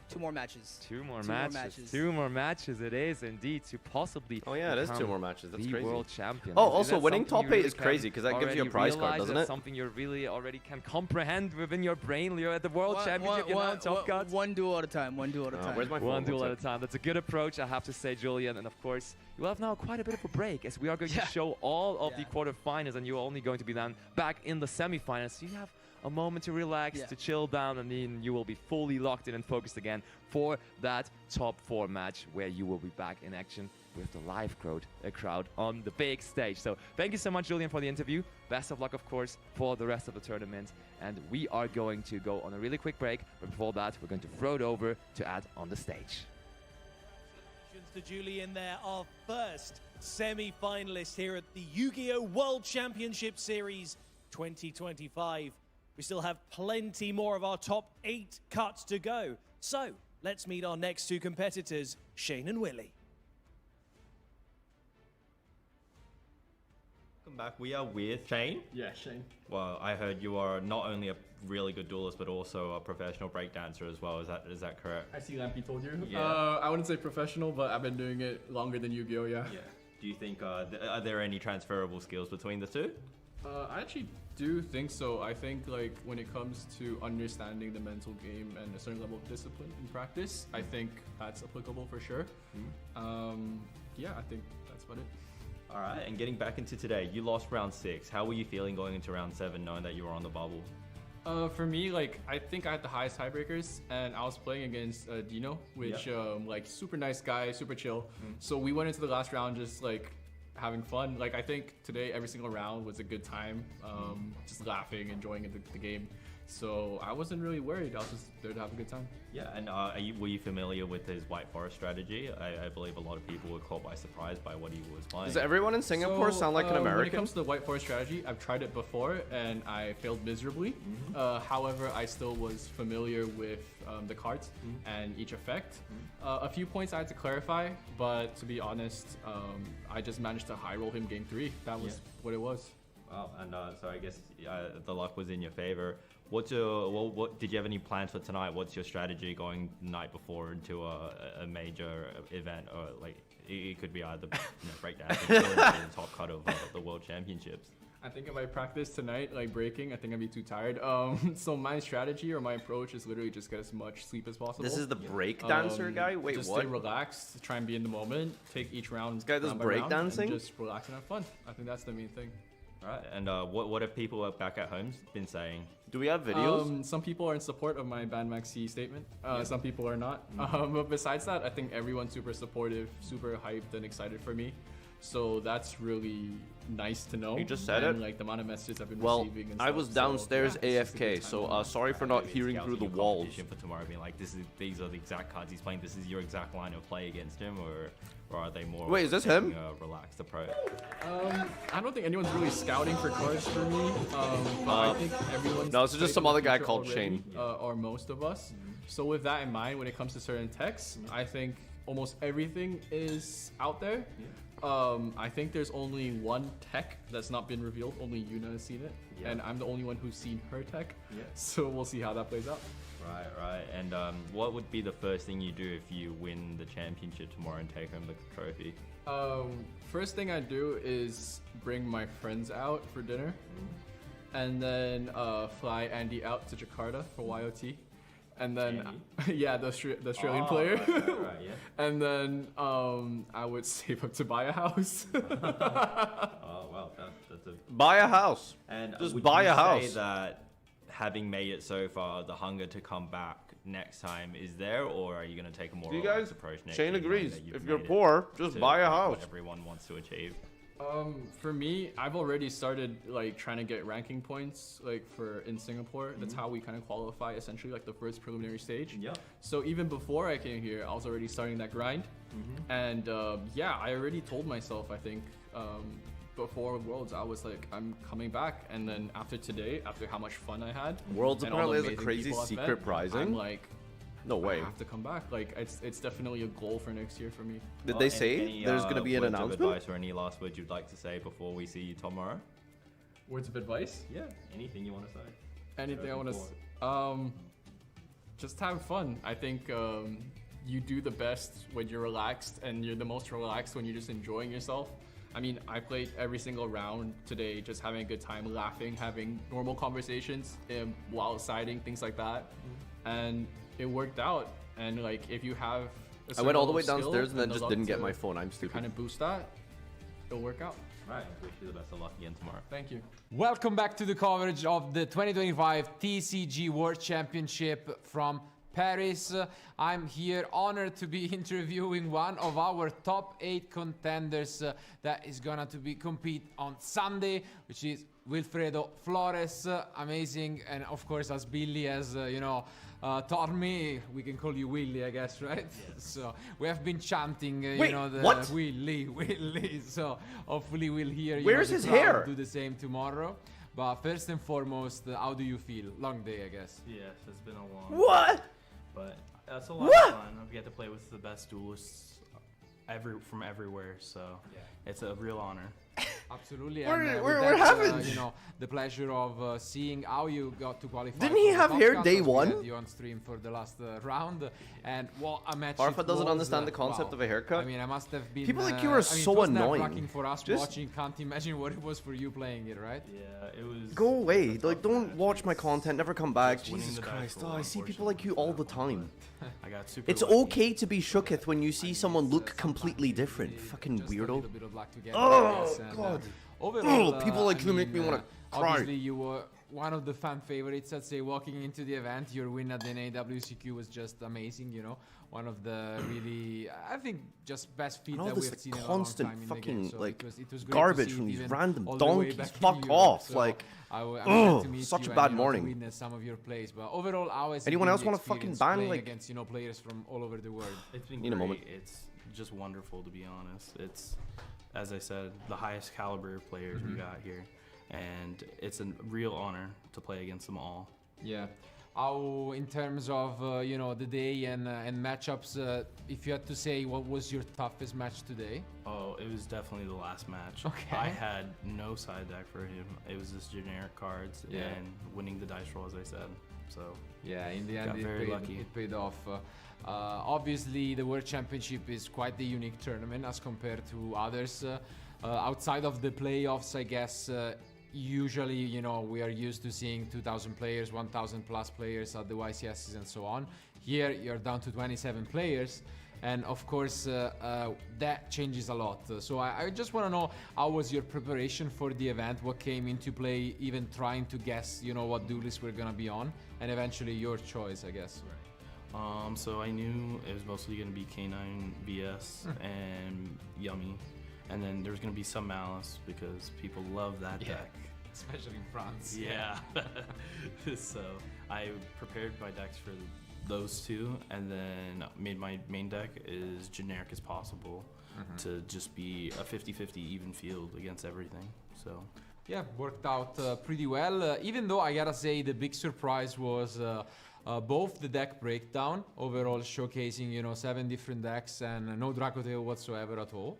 2 more matches. Two more matches it is indeed to possibly Oh yeah, it is 2 become more matches. That's the crazy. world champion. Oh, Is also that winning something top you 8 really is crazy because that gives you a already prize card, realize? doesn't That's it? something you really already can comprehend within your brain. You're at the world championship, you're now on top cards. One duel at a time. One duel at a time. Where's my phone? One duel What's at a time. That's a good approach, I have to say, Julian. And of course, you will have now quite a bit of a break as we are going to show all of the quarterfinals, and you're only going to be then back in the semifinals. So you have a moment to relax, to chill down, and then you will be fully locked in and focused again for that top 4 match where you will be back in action with the live crowd on the big stage. So thank you so much, Julian, for the interview. Best of luck, of course, for the rest of the tournament. And we are going to go on a really quick break. But before that, we're going to throw it over to Ad on the stage. Congratulations to Julian there, our first semi-finalist here at the Yu-Gi-Oh! World Championship Series 2025. We still have plenty more of our top 8 cuts to go. So let's meet our next 2 competitors, Shane and Willie. Welcome back. We are with Shane. Yeah, Shane. Well, I heard you are not only a really good duelist, but also a professional breakdancer as well. Is that correct? I see Lampy told you. Yeah. I wouldn't say professional, but I've been doing it longer than Yu-Gi-Oh! Yeah. Do you think are there any transferable skills between the two? I actually do think so. I think like when it comes to understanding the mental game and a certain level of discipline in practice, I think that's applicable for sure. Yeah, I think that's about it. All right, and getting back into today, you lost round 6. How were you feeling going into round 7, knowing that you were on the bubble? For me, like I think I had the highest tiebreakers, and I was playing against Dino, which like super nice guy, super chill. So we went into the last round just like having fun. Like I think today every single round was a good time, just laughing, enjoying the game. So I wasn't really worried. I was just there to have a good time. Yeah, and were you familiar with his White Forest strategy? I believe a lot of people were caught by surprise by what he was playing. Does everyone in Singapore sound like an American? When it comes to the White Forest strategy, I've tried it before and I failed miserably. However, I still was familiar with the cards and each effect. A few points I had to clarify, but to be honest, I just managed to high roll him game 3. That was what it was. Wow, and so I guess the luck was in your favor. What did you have any plans for tonight? What's your strategy going the night before into a major event, or like it could be either breakdancing or the top cut of the World Championships? I think if I practice tonight, like breaking, I think I'd be too tired. So my strategy or my approach is literally just get as much sleep as possible. This is the break dancer guy? Wait, just what? Stay relaxed, try and be in the moment, take each round. This guy does round by break round, dancing? and just relax and have fun. I think that's the main thing. Right, and what have people back at home been saying? Do we have videos? Some people are in support of my Ban Max C statement. Some people are not. But besides that, I think everyone's super supportive, super hyped and excited for me. So that's really nice to know. You just said and, it. like the amount of messages I've been well, receiving. And I was downstairs so, yeah, it's just a good AFK, time. so sorry for not hearing through the walls. For tomorrow, being like, these are the exact cards he's playing. This is your exact line of play against him, or are they more? Wait, is this him? A relaxed approach. I don't think anyone's really scouting for cards for me. But I think everyone's. No, this is just some other guy called already, Shane. Or most of us. So with that in mind, when it comes to certain techs, I think almost everything is out there. I think there's only one tech that's not been revealed. Only Yuna has seen it, and I'm the only one who's seen her tech. So we'll see how that plays out. Right. And what would be the first thing you do if you win the championship tomorrow and take home the trophy? First thing I do is bring my friends out for dinner, and then fly Andy out to Jakarta for YOT. And then, yeah, the Australian player. Right, yeah. And then I would save up to buy a house. Oh well, that's a buy a house. And just buy a house. Say that having made it so far, the hunger to come back next time is there, or are you going to take a more relaxed approach next Shane year, agrees. that you've If you're made it poor, just buy a house. What everyone wants to achieve. For me, I've already started like trying to get ranking points like in Singapore. That's how we kind of qualify essentially like the first preliminary stage. Yeah. So even before I came here, I was already starting that grind. And yeah, I already told myself, I think before Worlds, I was like, I'm coming back. And then after today, after how much fun I had, Worlds and all the apparently has a amazing crazy people I've secret met, prizing. I'm like, no way. I have to come back. Like it's definitely a goal for next year for me. Did they say there's going to be an words of announcement? advice or any last words you'd like to say before we see you tomorrow? Words of advice? Yeah, anything you want to say. Anything I want to just have fun. I think you do the best when you're relaxed, and you're the most relaxed when you're just enjoying yourself. I mean, I played every single round today, just having a good time, laughing, having normal conversations while siding, things like that. And it worked out. And like, if you have I went all the way downstairs and then just didn't get my phone. I'm to stupid. kind of boost that, it'll work out. Right. Wish you the best of luck again tomorrow. Thank you. Welcome back to the coverage of the 2025 TCG World Championship from Paris. I'm here honored to be interviewing one of our top 8 contenders that is gonna to be compete on Sunday, which is Wilfredo Flores. Amazing, and of course, as Billy has taught me, we can call you Willy, I guess, right? Yes. So we have been chanting, Wait, the what? Willy. So hopefully we'll hear. Where's his hair? Do the same tomorrow. But first and foremost, how do you feel? Long day, I guess. Yes, it's been a long. What? But that's a lot of fun. I get to play with the best duelists from everywhere, so it's a real honor. Absolutely. What happened? The pleasure of seeing how you got to qualify. Didn't he have hair day one? We had you on stream for the last round, and what a match! Farfa it doesn't was, understand the concept of a haircut. I mean, I must have been. People like you are so annoying. Nerve-wracking for us watching. Can't imagine what it was for you playing it, right? Yeah, it was. Go away! Like, don't watch my content. Never come back. Jesus Christ! I see people like you all the time. I got super. It's okay to be shooketh when you see someone look completely different. Fucking weirdo. Oh God. Overall, people like you make me want to cry. Obviously, you were one of the fan favorites. I'd say walking into the event, your win at the NAWCQ was just amazing. One of the really, I think, just best feat that we have seen in a long time in the game. So like it was great garbage to see from it these even random all the way donkeys. back in Fuck Europe. off! So Like, I'm glad to meet such you a bad and, morning. to witness some of your plays, but overall, how has Anyone it been else the want to fucking experience ban playing like against players from all over the world? It's been Need a great. moment. It's just wonderful, to be honest. It's, as I said, the highest caliber of players we got here, and it's a real honor to play against them all. Yeah. How, in terms of the day and matchups, if you had to say what was your toughest match today? Oh, it was definitely the last match. Okay. I had no side deck for him. It was just generic cards and winning the dice roll, as I said. So yeah, in the end, got very lucky. It paid off. Obviously, the World Championship is quite the unique tournament as compared to others. Outside of the playoffs, I guess. Usually, we are used to seeing 2,000 players, 1,000 plus players at the YCSs and so on. Here, you're down to 27 players. And of course, that changes a lot. So I just want to know, how was your preparation for the event? What came into play, even trying to guess, what duelists we're going to be on? And eventually your choice, I guess. Right. So I knew it was mostly going to be K9 VS and Yummy. And then there's going to be some Malice because people love that deck. Especially in France. Yeah. So I prepared my decks for those two, and then made my main deck as generic as possible to just be a 50-50 even field against everything. So yeah, worked out pretty well. Even though I gotta say the big surprise was both the deck breakdown, overall showcasing 7 different decks and no Dracotail whatsoever at all.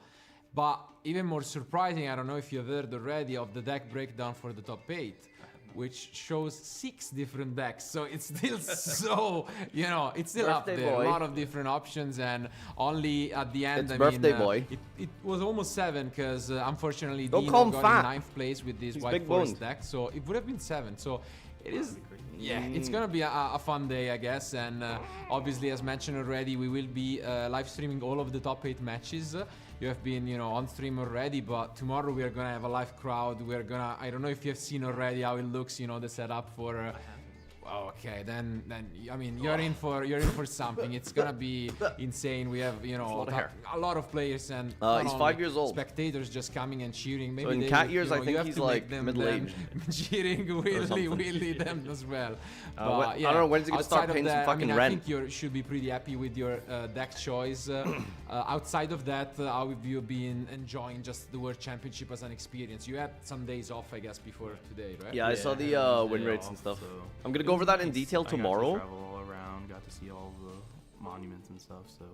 But even more surprising, I don't know if you've heard already of the deck breakdown for the top 8, which shows 6 different decks. So it's still so, it's still up there. Boy. A lot of different options, and only at the end, It's birthday boy. It was almost 7 because unfortunately Don't Dino call him got fat. in 9th place with this He's White big Forest boned. deck. So it would have been 7. So it is. Yeah, it's gonna be a fun day, I guess, and obviously, as mentioned already, we will be live streaming all of the top 8 matches. You have been, on stream already, but tomorrow we are gonna have a live crowd. I don't know if you have seen already how it looks, the setup for. Okay, then I mean you're in for something. It's gonna be insane. We have a lot of players and he's 5 years old. Spectators just coming and cheering. Maybe So in they cat would, years, I think he's like middle-aged. Cheering Willy them as well. I don't know when's he gonna start paying some fucking I rent. think you should be pretty happy with your deck choice. Outside of that, how have you been enjoying just the World Championship as an experience? You had some days off, I guess, before today, right? Yeah, I saw the win rates and stuff. I'm gonna go over that in detail tomorrow. I got to travel all around, got to see all the monuments and stuff. So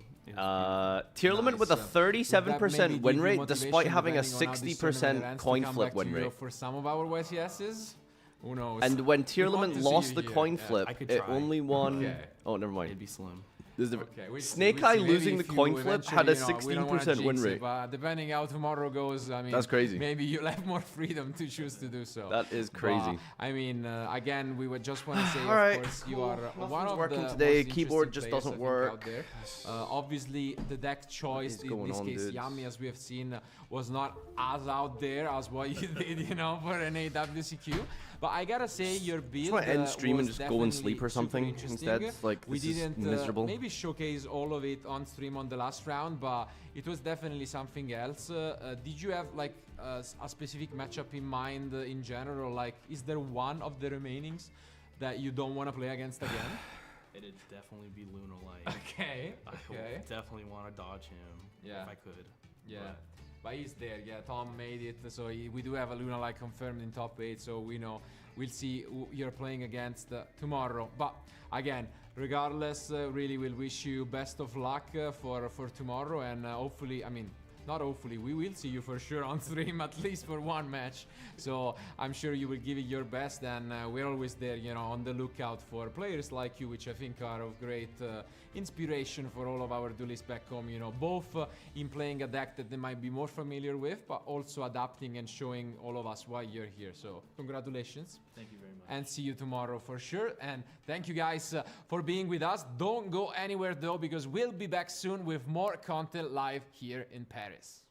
tier limit with a 37% win rate, despite having a 60% coin flip win rate. For some of our YCSs, who knows? And when tier limit lost the coin flip, I could it try. only won. Okay. Oh, never mind. It'd be slim. This is different. Okay, Snake Eye losing the coin flip had a 16% win rate. But depending how tomorrow goes, I mean, that's crazy. Maybe you'll have more freedom to choose to do so. That is crazy. But, I mean, again, we would just want to say, all right, of course, cool. you are one of working the today. most Keyboard just players, doesn't I think, work. out there. Obviously, the deck choice in this case, Yummy, as we have seen, was not as out there as what you did, you know, for an AWCQ. But I gotta say, your build just want to end stream and just go and sleep or something instead. Like, we this didn't is miserable. maybe showcase all of it on stream on the last round, but it was definitely something else. Did you have like a specific matchup in mind in general? Like, is there one of the remainings that you don't want to play against again? It'd definitely be Lunar Light. Okay. I would definitely want to dodge him if I could. Yeah. But he's there. Yeah, Tom made it. So we do have a Luna Light confirmed in top 8. So we know we'll see who you're playing against tomorrow. But again, regardless, really will wish you best of luck for tomorrow. And hopefully, I mean, not hopefully, we will see you for sure on stream, at least for one match. So I'm sure you will give it your best, and we're always there, you know, on the lookout for players like you, which I think are of great inspiration for all of our duelists back home, you know, both in playing a deck that they might be more familiar with, but also adapting and showing all of us why you're here. So congratulations. Thank you very much. And see you tomorrow for sure. And thank you guys for being with us. Don't go anywhere though, because we'll be back soon with more content live here in Paris.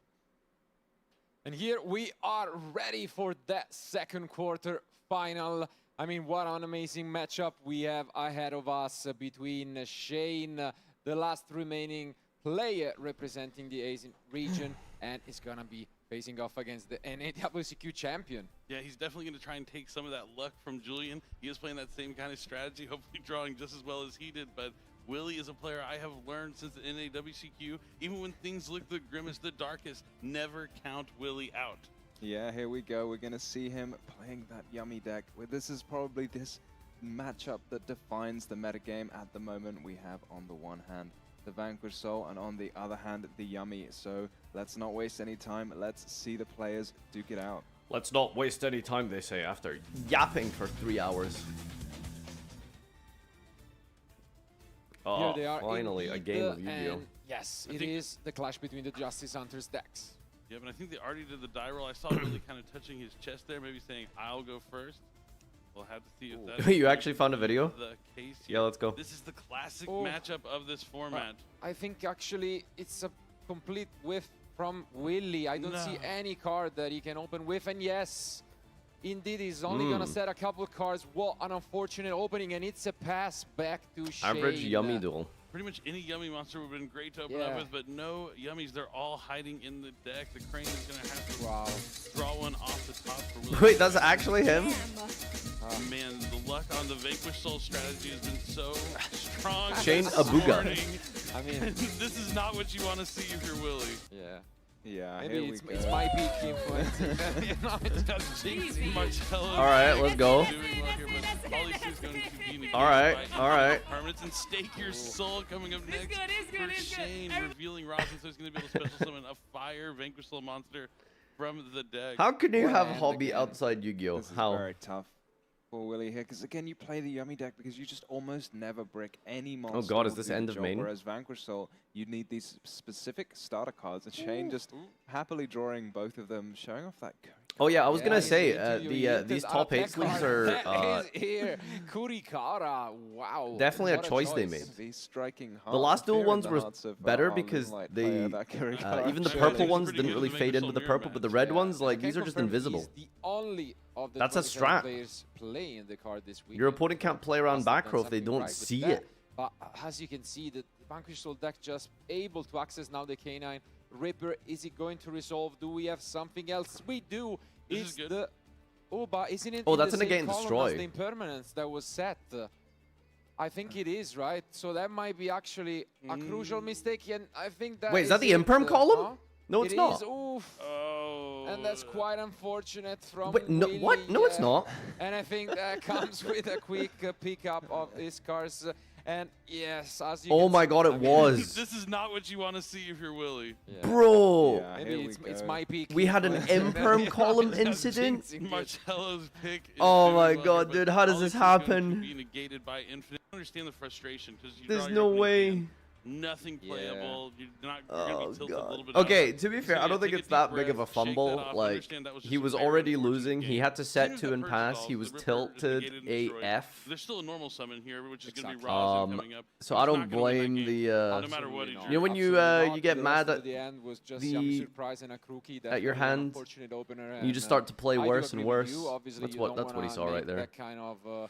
And here we are ready for that second quarter final. I mean, what an amazing matchup we have ahead of us between Shane, the last remaining player representing the Asian region, and is gonna be facing off against the NAWCQ champion. Yeah, he's definitely going to try and take some of that luck from Julian. He is playing that same kind of strategy, hopefully drawing just as well as he did, but Willie is a player I have learned since the NAWCQ. Even when things look the grimmest, the darkest, never count Willie out. Yeah, here we go. We're going to see him playing that Yummy deck. This is probably this matchup that defines the metagame at the moment. We have on the one hand the Vanquish Soul, and on the other hand the Yummy. So let's not waste any time. Let's see the players duke it out. Let's not waste any time, they say, after yapping for 3 hours. Oh, Here they are, finally, a game of Yugioh. Yes, it is the clash between the Justice Hunters decks. Yeah, but I think they already did the die roll. I saw Willie kind of touching his chest there, maybe saying, I'll go first. We'll have to see if that You actually found a video? The case yeah, let's go. This is the classic matchup of this format. I think actually it's a complete whiff from Willie. I don't see any card that he can open with, and yes, indeed he's only gonna set a couple cards. What an unfortunate opening, and it's a pass back to Shane. Average Yummy duel. Pretty much any Yummy monster would have been great to open up with, but no Yummies. They're all hiding in the deck. The Crane is going to have to draw one off the top for Willie. Wait, that's actually him? Man, the luck on the Vanquish Soul strategy has been so strong. Shane Abuga. I mean, this is not what you want to see if you're Willie. Yeah. Yeah, maybe it's my peak influence. All right, let's go. All right. Permanents and Stake Your Soul coming up next for Shane, revealing Robin, so he's going to be able to special summon a fire Vanquish Soul monster from the deck. How can you have hobby outside Yu-Gi-Oh? This is How? very tough for Willie here, because again, you play the Yummy deck because you just almost never brick any monster. Oh god, is this with end of Yugioh, main? Whereas Vanquish Soul, you need these specific starter cards, and Shane just happily drawing both of them, showing off that. Oh yeah, I was gonna say these top 8 sleeves are here. Kurikara, wow. Definitely a choice they made. He's striking hard. The last dual ones were better our because Moonlight they player, that even the purple ones didn't really fade into the purple, but the red ones, like, these are just invisible. The only of the That's a strat. players playing the card this week. Your opponent can't play around back row if they don't see it. But as you can see, the Vanquish Soul deck just able to access now the K9 Ripper. Is it going to resolve? Do we have something else? We do. It's the but isn't it? Oh, in that's the an again same column destroy. as the impermanence that was set. I think it is, right? So that might be actually a crucial mistake, and I think that. Wait, is that the imperm column? No, it's not. It is. Oof. Oh. And that's quite unfortunate from Wait, no, Willie, what? No, it's not. And I think that comes with a quick pickup of these cards. And yes, as you Oh can my see, god, it I mean, was. This is not what you want to see if you're Willie. Yeah. Bro. Yeah, Maybe here it's we my peak. We had an imperm column incident. Marcello's pick is Oh doing my well god, here, but dude, how does all this is going to happen? be negated by infinite. I understand the frustration because you There's draw your no opening way. hand, nothing playable. You're going to be tilted a little bit. Okay, out. to be So fair, yeah, I don't think take a it's deep that big of a breath, shake that fumble. off, Like, understand that was just he a was very already unfortunate losing. He game. had to As set soon as to that and purge pass. resolves, He was the Ripper is tilted negated and destroyed. AF. There's still a normal summon here, which is going to be Rosin coming up. So He's I not don't gonna win that blame game, the. no matter what he You know drew. when you get mad at at your hand, you just start to play worse and worse. That's what he saw right there. That kind of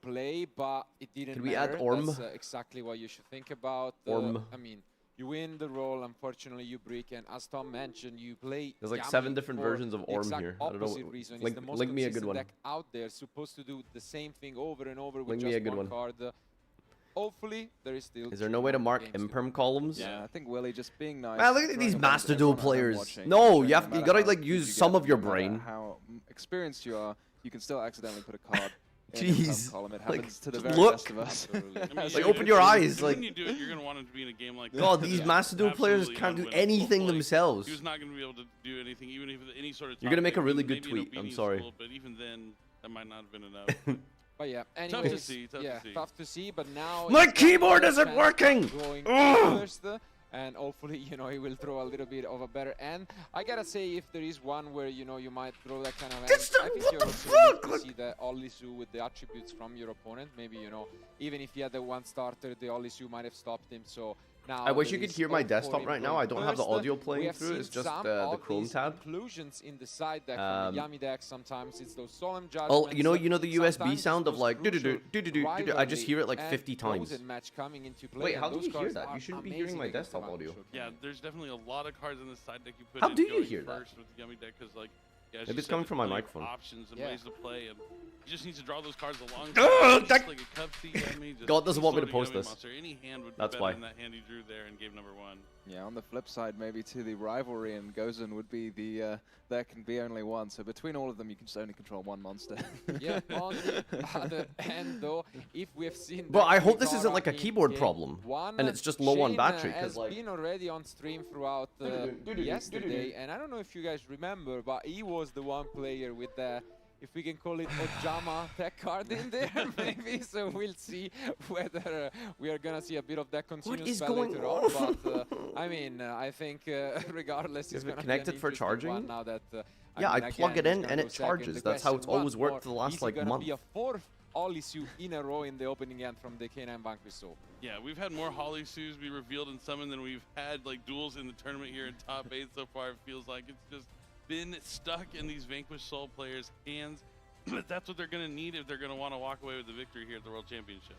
play, but it didn't Could we matter. add Orm? That's exactly what you should think about. Orm. I mean, you win the role, unfortunately you break, and as Tom mentioned, you play. There's like Yami 7 different for versions of the Orm exact here. I don't know. opposite reason. It's Link, the most link me a good consistent one. deck out there, supposed to do the same thing over and over with Link me just a good one. card. Hopefully, there is still. Is there no way to mark games imperm columns? Yeah, I think Willie just being nice. Man, look at throwing these a bunch Master of Duel everyone at home players. watching, No, showing you no gotta matter like how good use you some get, of your no matter brain. How experienced you are, you can still accidentally put a card in Jeez. the column. It Like, happens to the just very look. best of us. Like, open your eyes. Like, when you do it, you're going to want it to be in a game like God, this. these Yeah. Master Duel players Absolutely can't do unwinnable. anything Like, themselves. He was not going to be able to do anything, even if any sort of. You're gonna top make a pick, really good maybe an tweet. I'm obedience sorry. tool, but even then, that might not have been enough. But yeah, anyways, tough to see. Tough to see. But now My it's keyboard got a isn't chance working! of going Ugh! first, and hopefully, he will throw a little bit of a better end. I gotta say, if there is one where you might throw that kind of end, I think you're also need to see the Olisu with the attributes from your opponent. Maybe even if he had the one starter, the Olisu might have stopped him. So. Now I wish you there could is hear my hope for desktop him right now. going I don't have the first. audio We playing have through. seen It's just some the of Chrome these tab. inclusions in the side deck from the Yami deck. Sometimes it's those solemn judgments. Oh, you know the USB sometimes sound of those like crucial I just hear it like rivalry 50 and times. frozen match coming into play, Wait, and how do those you hear cards that? are You shouldn't be hearing amazing my against desktop the audio. matchup. Yeah, there's definitely a lot of cards in the side deck you put How in do you going hear that? first with the Yummy deck because like as Maybe you it's said, coming there's from my plenty of microphone. options and Yeah. ways to play, and you just need to draw those cards along. Ugh, Just like a cup tea Yummy, just God doesn't want me to floating post Yummy this. monster. Any hand would be That's better why. than that hand he drew there in game number 1. Yeah, on the flip side, maybe to the rivalry, and Gozen would be the there can be only one. So between all of them, you can just only control one monster. Yeah, on the other hand, though, if we have seen. But I that hope this isn't Kitara like a in keyboard game problem, one, and it's just low on Shane, battery. has Because like, been already on stream throughout yesterday, and I don't know if you guys remember, but he was the one player with the. If we can call it Ojama tech card in there, maybe. So we'll see whether we are gonna see a bit of that continuous spell later on. But I mean, I think regardless, it's gonna connected be an for interesting charging? one now that. yeah, I mean, plug it again, in it's and gonna it go second. charges. The That's how question, it's always what worked more? for the last Is it like gonna month. be a 4th Olisu in a row in the opening end from the K9 Vanquish Soul? Yeah, we've had more Holly Sues be revealed and summoned than we've had like duels in the tournament here in top 8 so far. It feels like it's just been stuck in these Vanquish Soul players' hands. But that's what they're going to need if they're going to want to walk away with the victory here at the World Championship.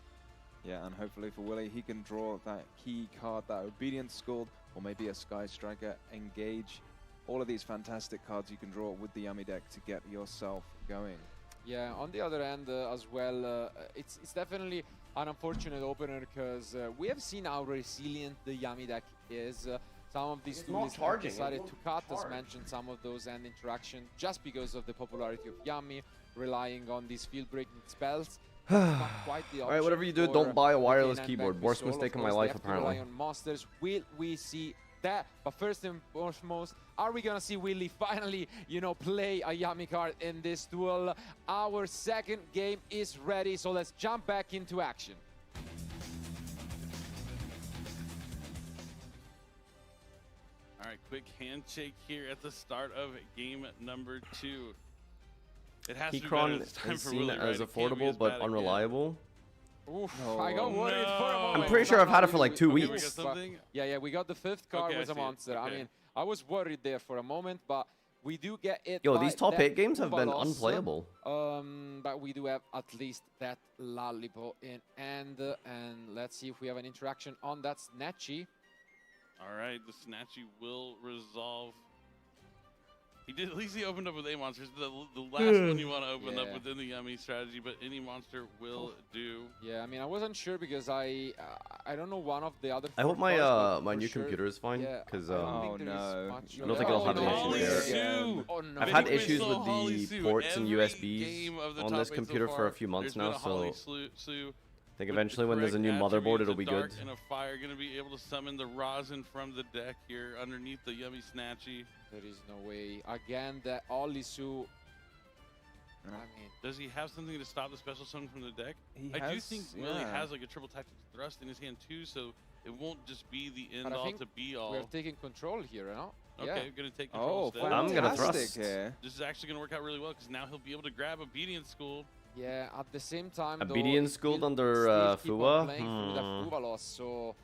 Yeah, and hopefully for Willie, he can draw that key card, that Obedience Scald, or maybe a Sky Striker, Engage. All of these fantastic cards you can draw with the Yummy deck to get yourself going. Yeah, on the other hand as well, it's definitely an unfortunate opener because we have seen how resilient the Yami deck is. Some of these duelists have decided to cut, as mentioned, some of those end interaction just because of the popularity of Yami, relying on these field-breaking spells. Not quite the Alright, whatever you do, don't buy a wireless keyboard. Worst Soul. mistake Of in my course, they life, have to rely apparently. on monsters. Will we see that? But first and foremost, are we gonna see Willie finally, play a Yami card in this duel? Our second game is ready, so let's jump back into action. All right, quick handshake here at the start of game number 2. It has to be better this Keychron time is for seen Willie, right? as It can't be affordable as but bad again. unreliable. Oof, I got worried for a moment. I'm pretty sure I've had it for like 2 Okay, we weeks. got something? Yeah, we got the 5th card Okay, with I a see it. monster. I Okay. mean, I was worried there for a moment, but we do get it. Yo, by these top that 8 games have been Ubalos. unplayable. But we do have at least that Lollipop in end, and let's see if we have an interaction on that Snatchy. All right, the Snatchy will resolve. He did. At least he opened up with A monsters. The last one you want to open up within the Yummy strategy, but any monster will do. Yeah, I mean, I wasn't sure because I don't know one of the other. I hope 4 my cards, but my for new sure, computer is fine yeah, because I don't think I'll have any issues there. Oh, no. I've had Vanquish issues Soul, with Holly the Sue. ports and Every USBs game of the on top this 8 so computer for far, a few months there's been now, a Holly so Sue. I think eventually when there's a new motherboard, it'll be good. And a fire going to be able to summon the rosin from the deck here underneath the Yummy Snatchy. There is no way. Again, that Olisu. I mean, does he have something to stop the special summon from the deck? I do think Willie has like a triple tactics thrust in his hand too, so it won't just be the end all to be all. We're taking control here, no? Okay, yeah. we're going to take control. I'm going to thrust. Here. This is actually going to work out really well because now he'll be able to grab Obedience School. Yeah, at the same time, Obedience Schooled under Fuwa. So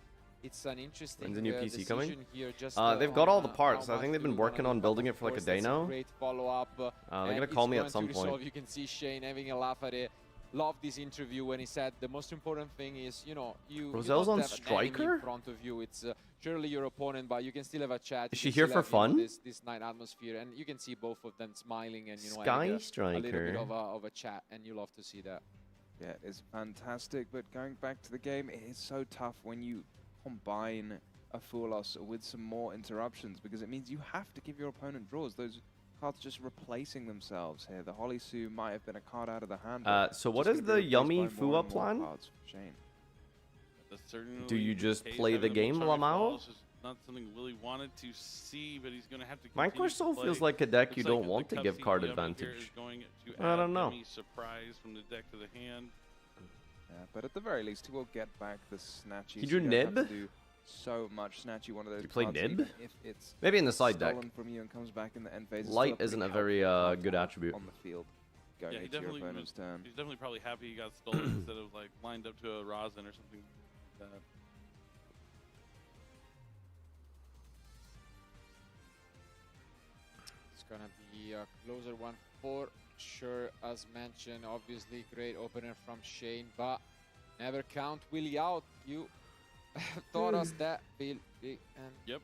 it's an interesting When's the new PC coming? Here, just, they've got all the parts. I think they've been working on building it for like a day now. Great follow-up. They're going to call me at some point. You can see Shane having a laugh at it. Love this interview when he said the most important thing is, you know, Roselle's don't on have an striker enemy in front of you. It's surely your opponent, but you can still have a chat. Is she here for fun? This night atmosphere, and you can see both of them smiling and Sky Striker. a little bit of a chat, and you love to see that. Yeah, it's fantastic. But going back to the game, it is so tough when you combine a full loss with some more interruptions because it means you have to give your opponent draws. Those cards just replacing themselves here. The Holisu might have been a card out of the hand. So what is the Yummy Fuwa plan? Do you just play the game, Lamau? Not something Willie wanted to see, but he's going to have to. Vanquish Soul feels like a deck you don't want to give card advantage. I don't know. Surprise from the deck to the hand. Yeah, but at the very least, he will get back the Snatchy. He drew Nib. So much Snatchy, one of those. You play Nib? If it's maybe in the side deck. From you and comes back in the end phase, Light isn't a very good attribute. On the field, going yeah, into your opponent's turn. He's definitely probably happy he got stolen instead of like lined up to a rosin or something like that. It's gonna be a closer one for sure, as mentioned. Obviously, great opener from Shane, but never count Willie out. You taught us that, Bill. Yep.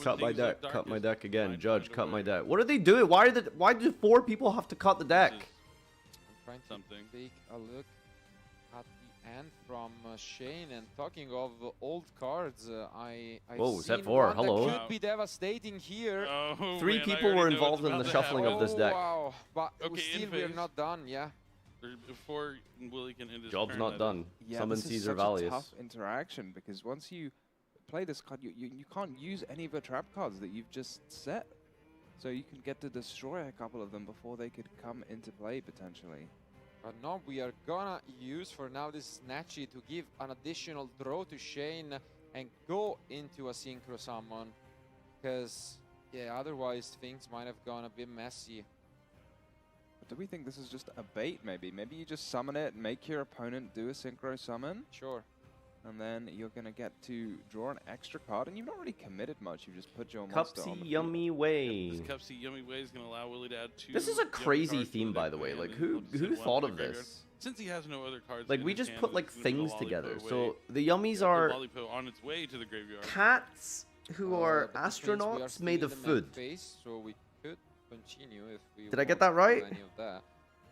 Cut my deck. Cut my deck again. Judge, cut my deck. What are they doing? Why do 4 people have to cut the deck? I'm trying to take a look at the end from Shane, and talking of old cards, Whoa, set 4. Hello. That could be devastating here. Oh, 3 people were involved in the shuffling of this deck. Wow, but still we're not done. Yeah. Before Willie can end his Job's turn, not done. Yeah, Summon this is Caesar such a Valius. tough interaction because once you play this card, you can't use any of the trap cards that you've just set. So you can get to destroy a couple of them before they could come into play potentially. But no, we are gonna use for now this Snatchy to give an additional draw to Shane and go into a synchro summon. Because, yeah, otherwise things might have gone a bit messy. But do we think this is just a bait maybe? Maybe you just summon it, make your opponent do a synchro summon. Sure. And then you're going to get to draw an extra card, and you've not really committed much. You just put your monster on the Yummy Way. This Cupsy Yummy Way is going to allow Willie to add 2. This is a crazy theme, by the way. Like, who thought of this? Since he has no other cards. Like, we just put like things together. So the Yummies the are on its way to the graveyard. Cats who are astronauts made of food. So we could continue if we Did I get that right? Any of that.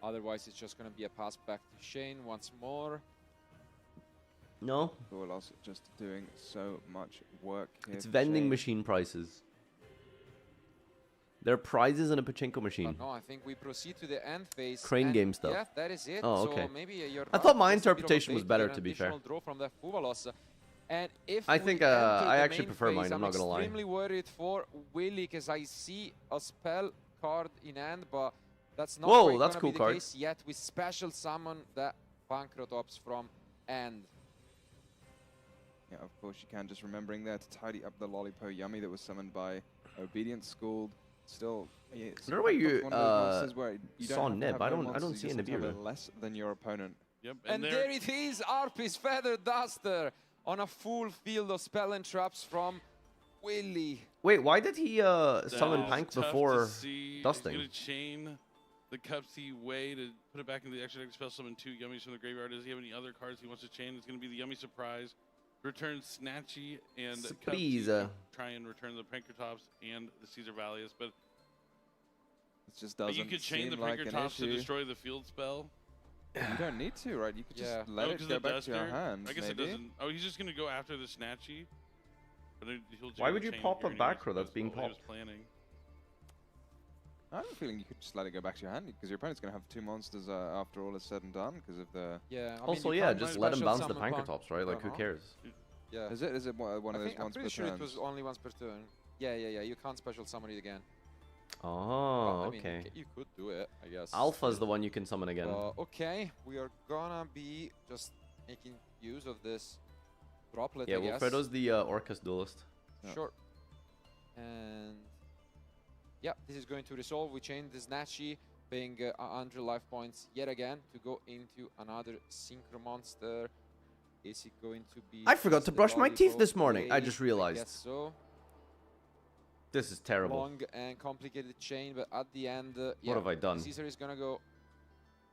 Otherwise, it's just going to be a pass back to Shane once more. No. Duelos just doing so much work here. It's vending machine prices. They're prizes in a pachinko machine. No, I think we proceed to the end phase. Crane game stuff. Yeah, that is it. Oh, okay. So maybe you're I thought my interpretation was better, to be fair. Draw from the Fuvalos. And if I think I actually prefer mine. I'm not gonna lie. I'm extremely worried for Willie because I see a spell card in hand, but that's not Whoa, quite that's gonna cool be card. the case yet. We special summon the Bankrotops from end. Yeah, of course you can. Just remembering there to tidy up the Lollipo Yummy that was summoned by Obedient Schooled. Still, yeah, it's I don't know where you saw Nib. I don't see a Nib here. Less than your opponent. Yep. And there it is, Arpy's Feather Duster on a full field of spell and traps from Willie. Wait, why did he summon Pank before dusting? He's going to chain the Cupsy Way to put it back into the extra deck spell, summon 2 Yummies from the graveyard. Does he have any other cards he wants to chain? It's going to be the Yummy Surprise. Return Snatchy and Surprise. Cupsy. Try and return the Pankratops and the Caesar Valius, but it just doesn't you could chain the like Pankratops to destroy the field spell. You don't need to, right? You could just let it go back to your hand. I guess it doesn't. Oh, he's just going to go after the Snatchy. But Why would you pop a back row that's being popped? Planning. I have a feeling you could just let it go back to your hand because your opponent's going to have 2 monsters after all is said and done because of the. Yeah. Also, yeah, just let him bounce the Pankratops, right? Like, who cares? Yeah. Is it one of those I'm once per pretty sure turn? it was only once per turn. Yeah. You can't special summon it again. Oh, I mean, okay. you could do it, I guess. Alpha's the one you can summon again. Okay, we are gonna be just making use of this droplet, Yeah, I guess. Wilfredo's the Orcus duelist. Sure. And yeah, this is going to resolve. We chain the Snatchy, paying 100 life points yet again to go into another Synchro Monster. Is it going to be... I forgot to brush my teeth this Lollipop morning. I play? just realized. I guess so. This is terrible. Long and complicated chain, but at the end, What have I done? Caesar is gonna go,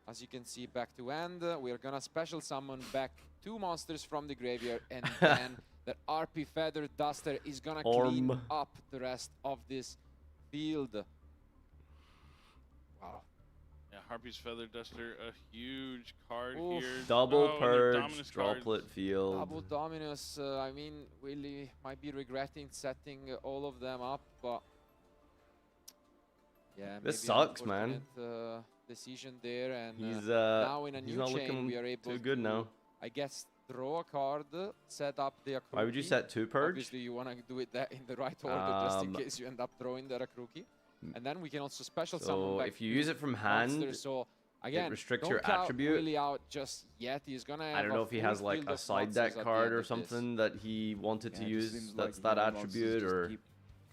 as you can see, back to end. We are gonna special summon back 2 monsters from the graveyard, and then the RP Feather Duster is gonna clean up the rest of this field. Wow. Yeah, Harpy's Feather Duster, a huge card Oof. here. Double and purge, Dominus cards. droplet field. Double Dominus, I mean, really might be regretting setting all of them up, but yeah, This maybe an sucks, man. unfortunate, decision there, and He's now in a he's new not chain looking we are able too good to, now. I guess, draw a card, set up the Akruki. Why would you set 2 purge? Obviously, you want to do it that in the right order, just in case you end up drawing the Akruki. And then we can also special summon So back if you use it from hand, monsters. So again, it restricts don't your count attribute. Willy out just yet. He's gonna have I don't know if he has like a side deck card or something something that he wanted to Yeah, it just use seems that's like that the monsters attribute, just or keep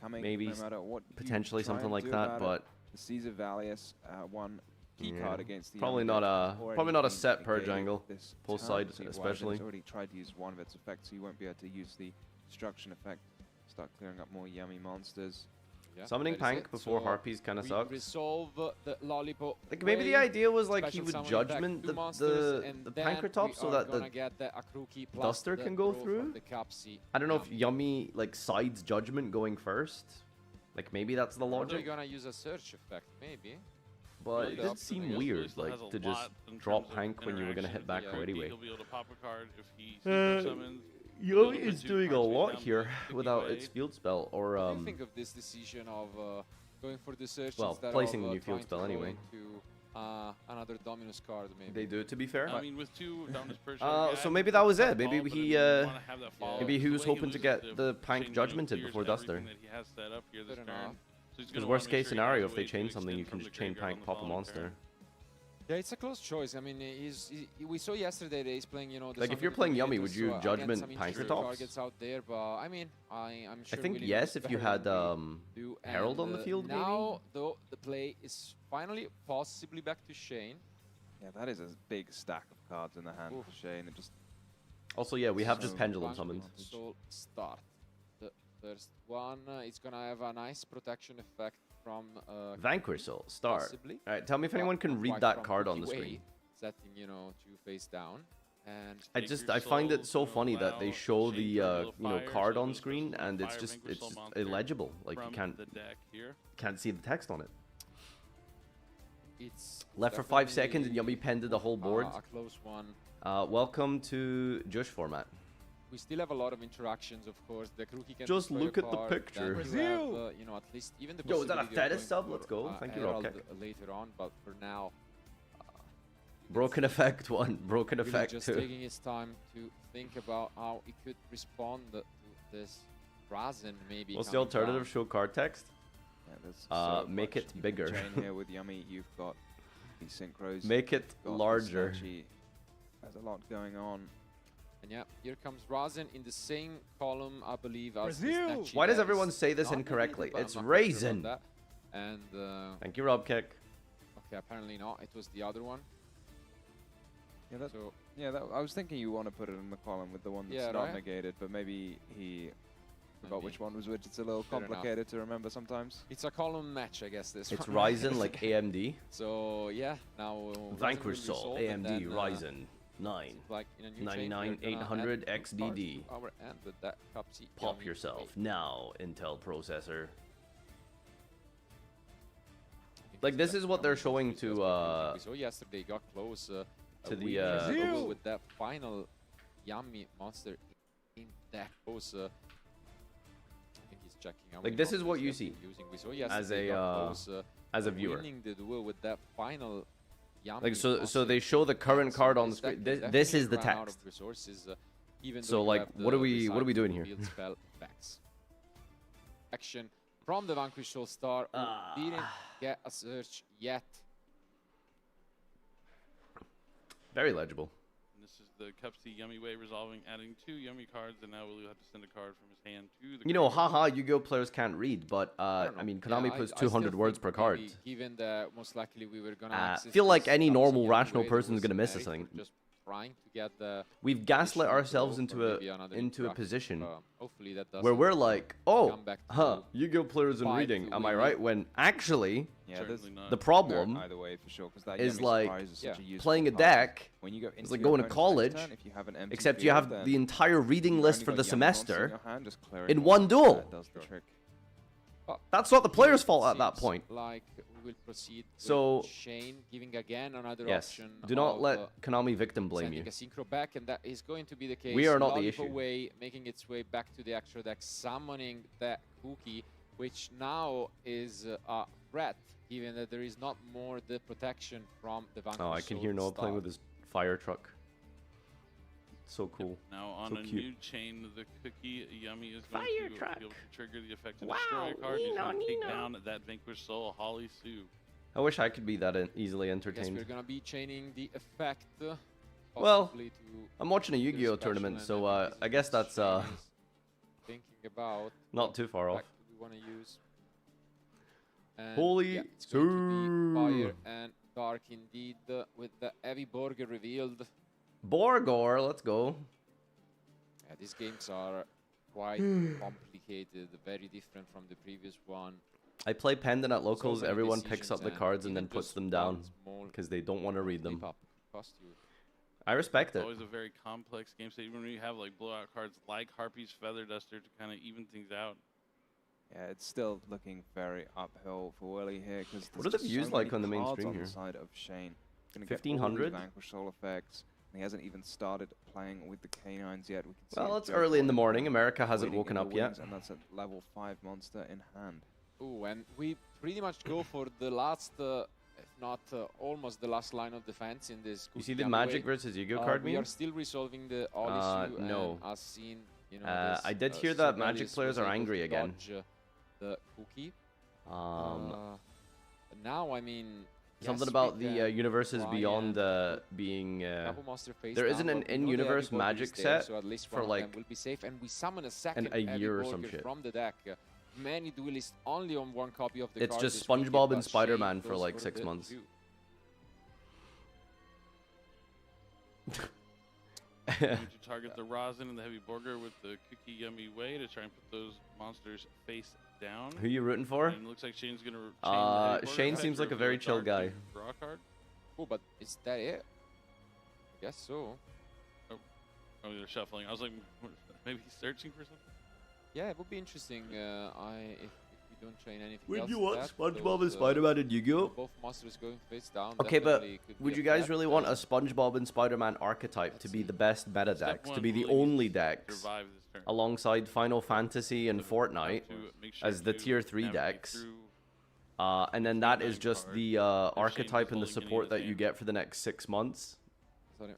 coming maybe no matter what you potentially try something and like do that. about it. But The Caesar Valius one key yeah, card against the probably Yami not deck a already probably not a been set purge negated angle, this post turn, side so it's especially. already tried to use one of its effects, so you won't be able to use the destruction effect. Start clearing up more Yummy monsters. Yeah, Summoning that is Pank it. before So Harpies kind of we sucks. Resolve the Lollipop. Like maybe the play, idea was like he special would summoning back judgment 2 the monsters, and the then Pankratops we so are that gonna the get the Akruki plus Duster the can go draw through. from the Capsi. I don't know if Yummy like sides judgment going first. Like maybe that's the Are they logic. gonna use a search effect? Maybe. But Really it did up to seem them. weird, Still like has a to just lot in drop terms of Pank when you were gonna hit interaction back with row the anyway. He'll be able to pop a card if he Uh, summons. Yummy is doing a lot here without away. its field spell, or What do you think of this decision of going for the search well, instead placing of the new field trying to spell roll anyway. into, another Dominus card, maybe? They do it, to be fair. I mean, with 2 Dominus Purge. So maybe that was it. Maybe he maybe he was hoping to get the Pank judgmented before Duster. Because worst case scenario, if they chain something, you can just chain Pank, pop a monster. Yeah, it's a close choice. I mean, we saw yesterday that he's playing, you know, the Like if Song you're of playing the Yummy, Creators, would you so judgment again, some interesting Pankratops? targets out there, but I mean, I'm sure I think Willy yes, knows if you better had than we do. Herald on the And, field, maybe. now, though, the play is finally possibly back to Shane. Yeah, that is a big stack of cards in the hand for Shane. It just Also, yeah, we have just So pendulum Pank summoned. Soul start. The first one, it's gonna have a nice protection effect from Vanquish Soul, start. possibly. All right, tell me if Well, anyone can not read quite that from card on the Cookie screen. Way, setting, you know, 2 face down. And I find it so funny that they show the you know card on screen and it's just illegible. Like you can't see the text on it. It's Left for 5 seconds and Yummy pended the whole board. a close one. Welcome to Jush format. We still have a lot of interactions, of course. The Kruki can Just destroy look a at the card, picture. then you have, you know, at least even the Yo, is that a possibility of Thetis going sub? for, Let's go. Thank you, Herald Rockek. later on, but for now, Broken effect 1, broken really effect just 2. taking his time to think about how he could respond to this Razen maybe. What's the coming alternative? down. Show card text? yeah, there's so make much it you can bigger. chain here with Yummy. You've got the synchros. Make it you've got the larger. Snatchy. There's a lot going on. And yeah, here comes Razen in the same column, I believe, as the Brazil! Snatchy. Why does That everyone is say this not incorrectly? negated, but I'm It's not quite sure Raisin. about that. And Thank you, Robkick. okay, apparently not. It was the other one. Yeah, that, So yeah. I was thinking you want to put it in the column with the one that's Yeah, not right? negated, but maybe he forgot Maybe. which one was which. It's a little Fair enough. complicated to remember sometimes. it's a column match, I guess. This It's one. Ryzen like AMD. So yeah, now Razen Vanquish will Soul, resolve, and AMD, then, Ryzen 9. like in a new 99 chain, we're gonna 800 add two cards XDD. to our end with that Cupsy Pop Yummy yourself Wave. now, Intel processor. I think Like it's this back is what from they're the showing previous to one. We saw yesterday got close to the, Brazil with that final Yummy monster in that pose. I think he's checking. Like, this is what you see as a viewer. Winning the duel with that final like, so they show the current card on the screen. This is the text. So like, what are we doing here? Action from the Vanquish Soul Star, who didn't get a search yet. Very legible. And this is the Cupsy Yummy way resolving, adding 2 Yummy cards, and now we'll have to send a card from his hand to the. You know, haha, Yu-Gi-Oh players can't read, but I mean, Konami puts 200 words per card. Given that most likely we were gonna feel like any normal, rational person is gonna miss this thing. Just trying to get the. We've gaslit ourselves into a position hopefully that where we're like, oh, Yu-Gi-Oh players in reading. Am I right? When actually, the problem is like playing a deck. It's like going to college, except you have the entire reading list for the semester in one duel. That's not the player's fault at that point. Like we will proceed so, with Shane giving again another yes, option. Do not let Konami victim blame you. A synchro back, and that is going to be the case. We are not the issue. Way, making its way back to the actual deck, summoning that cookie, which now is a threat, given that there is not more the protection from the Vanquish. Oh, I can hear Noah playing with his fire truck. So cool. Now on so a cute. new chain, the Cookie Yummy is going to be able to trigger the effect to destroy a card. He's going to take down that Vanquish Soul, Holly Sue. I wish I could be that easily entertained. Yes, we're going to be chaining the effect. Well, I'm watching a Yu-Gi-Oh tournament, so I guess that's thinking about not too far off. We want to use. And Holy it's going to be fire and dark indeed, with the heavy burger revealed. Borgor, let's go. Yeah, these games are quite complicated, very different from the previous one. I play Pendant at locals, everyone picks up the cards and then puts them down because they don't want to read them. I respect it. It's always a very complex game state, even when you have like blowout cards like Harpy's Feather Duster to kind of even things out. Yeah, it's still looking very uphill for Willie here because what are the views like on the main stream here? Side of Shane. 1500. Vanquish Soul effects. He hasn't even started playing with the Canines yet. Well, it's early in the morning. America hasn't woken up yet. And that's a level 5 monster in hand. Ooh, and we pretty much go for the last, if not almost the last line of defense in this. You see the Magic versus Yu-Gi-Oh card meme? We are still resolving the all issue. No. As seen, you know, I did hear that Magic players are angry again. The cookie. Now, I mean. Something about the universes beyond being. There isn't an in-universe Magic set so at least for like will be safe, and we summon a second a year or some shit. From the deck. Many duelists only on one copy of the it's card. Just SpongeBob and Spider-Man for like 6 months. Going to target the Rosin and the Heavy Burger with the Cookie Yummy way to try and put those monsters face down. Who you rooting for? And it looks like Shane's gonna. Shane seems like a very chill guy. Draw card. Oh, but is that it? I guess so. Oh, they're shuffling. I was like, maybe he's searching for something. Yeah, it would be interesting. If we don't train anything Would else. you want SpongeBob and Spider-Man and Yu-Gi-Oh? Both monsters going face down. Okay, but would you guys really want a SpongeBob and Spider-Man archetype to be the best meta decks, to be the only decks, alongside Final Fantasy and Fortnite as the tier 3 decks? And then that is just the archetype and the support that you get for the next 6 months.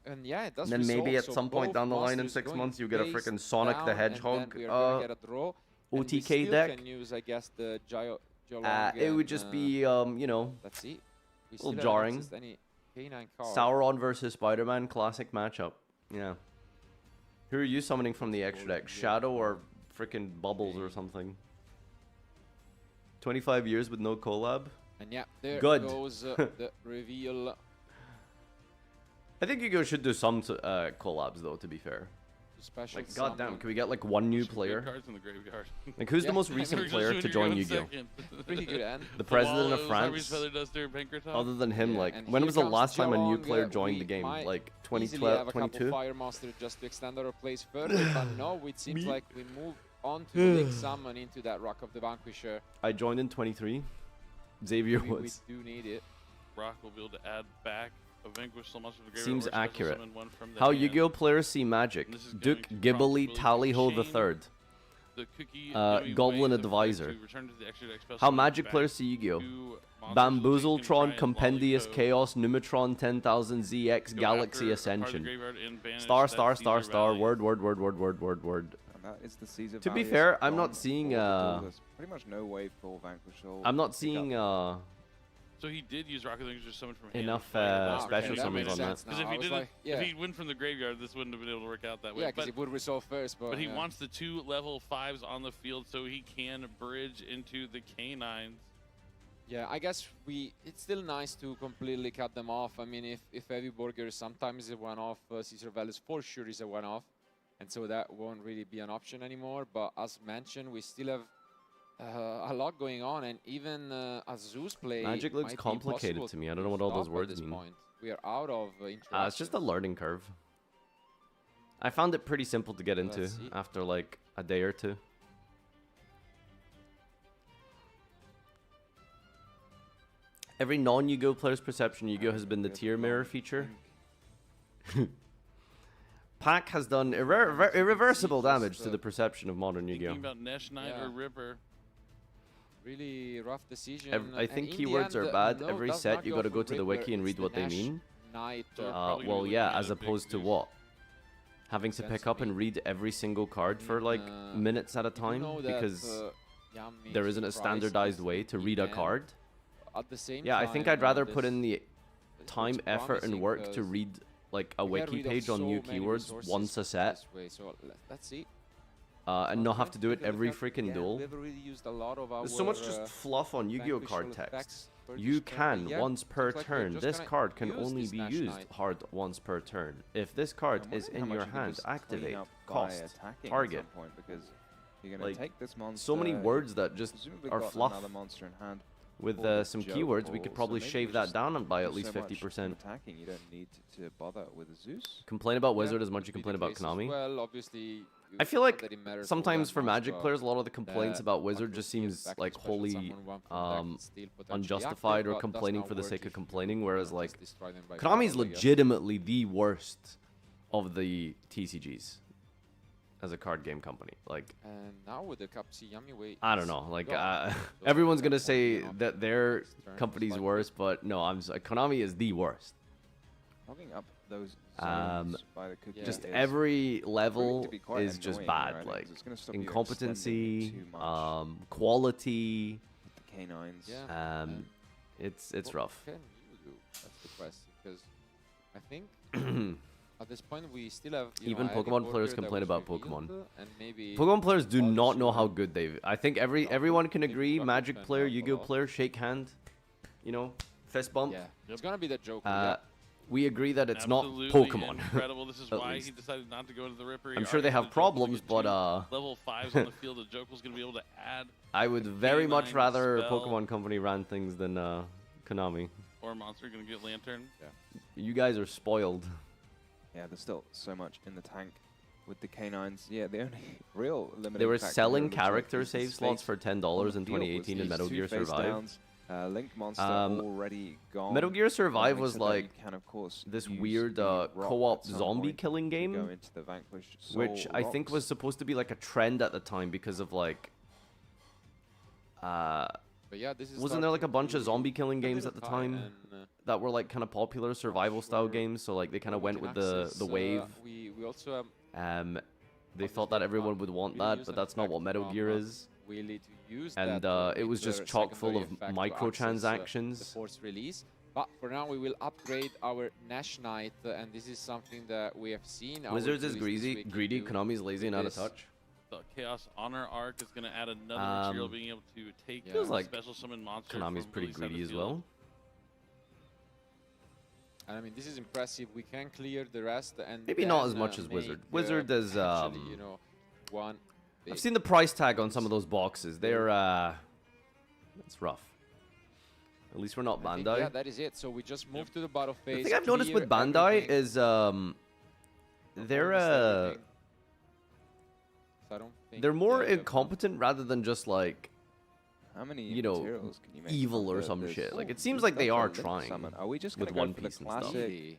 And yeah, it does. And then maybe at some point down the line in 6 months, you get a freaking Sonic the Hedgehog OTK deck. Can use, I guess, the it would just be, you know, let's see. A little jarring. Sauron versus Spider-Man, classic matchup. Yeah. Who are you summoning from the extra deck? Shadow or freaking Bubbles or something? 25 years with no collab? And yeah, there Good. goes the reveal. I think Yugioh should do some collabs though, to be fair. Special like, goddamn, can we get like one new player? Cards in the graveyard. Like, who's the most recent player to join Yu-Gi-Oh? Pretty good, and the president of France. Other than him, like, when was the last time a new player joined the game? Like 2012, 22? Fire Master just to extend our place further, but no, it seems like we move on to the Link Summon into that Rock of the Vanquisher. I joined in 23. Xavier was. We do need it. Rock will be able to add back. Seems accurate. How Yu-Gi-Oh players see Magic. Duke Ghibli Tallyho III. the cookie Goblin Advisor. How Magic players see Yugioh. Bamboozletron, Compendious, Chaos, Numitron, 10,000, ZX, Galaxy Ascension. Star, star, star, star, word, word, word, word, word, word, word. That is the Caesar To be Valley fair, is I'm gone not seeing, for Duelist. Pretty much no way for Vanquish or I'm not pick seeing, up. So he did use Rocket League just summon from hand. enough special summons on that. Because if he didn't, if he went from the graveyard, this wouldn't have been able to work out that way. Yeah, because it would resolve first. But he wants the 2 level 5s on the field so he can bridge into the K9s. Yeah, I guess it's still nice to completely cut them off. I mean, if Heavy Burger sometimes is a one-off, Caesar Valles for sure is a one-off. And so that won't really be an option anymore. But as mentioned, we still have a lot going on, and even a Zeus play. Magic looks complicated to me. I don't know what all those words mean. We are out of interaction. It's just a learning curve. I found it pretty simple to get into after like a day or two. Every non-Yugioh player's perception Yugioh has been the tier mirror feature. Pack has done irreversible damage to the perception of modern Yu-Gi-Oh. Thinking about Nesh Knight or Ripper. Really rough decision. I think keywords are bad. Every set you gotta go to the wiki and read what they mean. Well, yeah, as opposed to what? Having to pick up and read every single card for like minutes at a time because there isn't a standardized way to read a card. Yeah, I think I'd rather put in the time, effort, and work to read like a wiki page on new keywords once a set. And not have to do it every freaking duel. There's so much just fluff on Yu-Gi-Oh card text. You can once per turn. This card can only be used hard once per turn. If this card is in your hand, activate, cost, target. Like, so many words that just are fluff. With some keywords, we could probably shave that down by at least 50%. You don't need to bother with Zeus. Complain about Wizard as much as you complain about Konami. Well, obviously, I feel like sometimes for Magic players, a lot of the complaints about Wizard just seems like wholly unjustified or complaining for the sake of complaining, whereas like Konami is legitimately the worst of the TCGs as a card game company. Like, and now with the Yummy way, I don't know, like everyone's gonna say that their company's worse, but no, Konami is the worst. Logging up those zones by the cookie just every level is just bad, like incompetency, quality. The K9s. It's rough. What can you do? That's the question, because I think at this point we still have even Pokemon players complain about Pokemon. And maybe Pokemon players do not know how good they've. I think everyone can agree. Magic player, Yu-Gi-Oh player, shake hand, you know, fist bump. Yeah, it's gonna be the Joker. We agree that it's Absolutely not Pokemon. Incredible. This is why he decided not to go to the Ripper. I'm sure they have problems, but level 5s on the field, the Joker's gonna be able to add. I would very much rather Pokemon Company ran things than Konami. Or Monster gonna get Lantern. Yeah. You guys are spoiled. Yeah, there's still so much in the tank with the K9s. Yeah, the only real limiting They were factor selling here looks like character is the save slots space for $10 in on the field 2018 in with Metal these Gear two face Survive. downs. Link Monster already gone. Metal Gear Survive That was makes it that you like can, of course, this use weird the rock co-op at some zombie point killing to game, go into the Vanquish which Soul I think rocks. was supposed to be like a trend at the time because of like But yeah, this is wasn't there like a bunch of zombie killing games at the time that were like kind of popular survival style games, so like they kind of went with the wave. We also have they thought that everyone would want that, but that's not what Metal Gear is. And it was just chock full of microtransactions. The force release. But for now, we will upgrade our Nash Knight, and this is something that we have seen. Wizards is greedy, Konami's lazy and out of touch. The Chaos Honor arc is going to add another material, being able to take feels like special summon monster. Konami's pretty greedy as well. And I mean, this is impressive. We can clear the rest, and maybe not as much as Wizard. Wizard is actually, you know, one. I've seen the price tag on some of those boxes. They're it's rough. At least we're not Bandai. Yeah, that is it. So we just moved to the battle phase. The thing I've noticed with Bandai is they're more incompetent rather than just like how many materials can you make evil or some shit. Like it seems like they are trying Are we just with gonna One go for the Piece and stuff. classic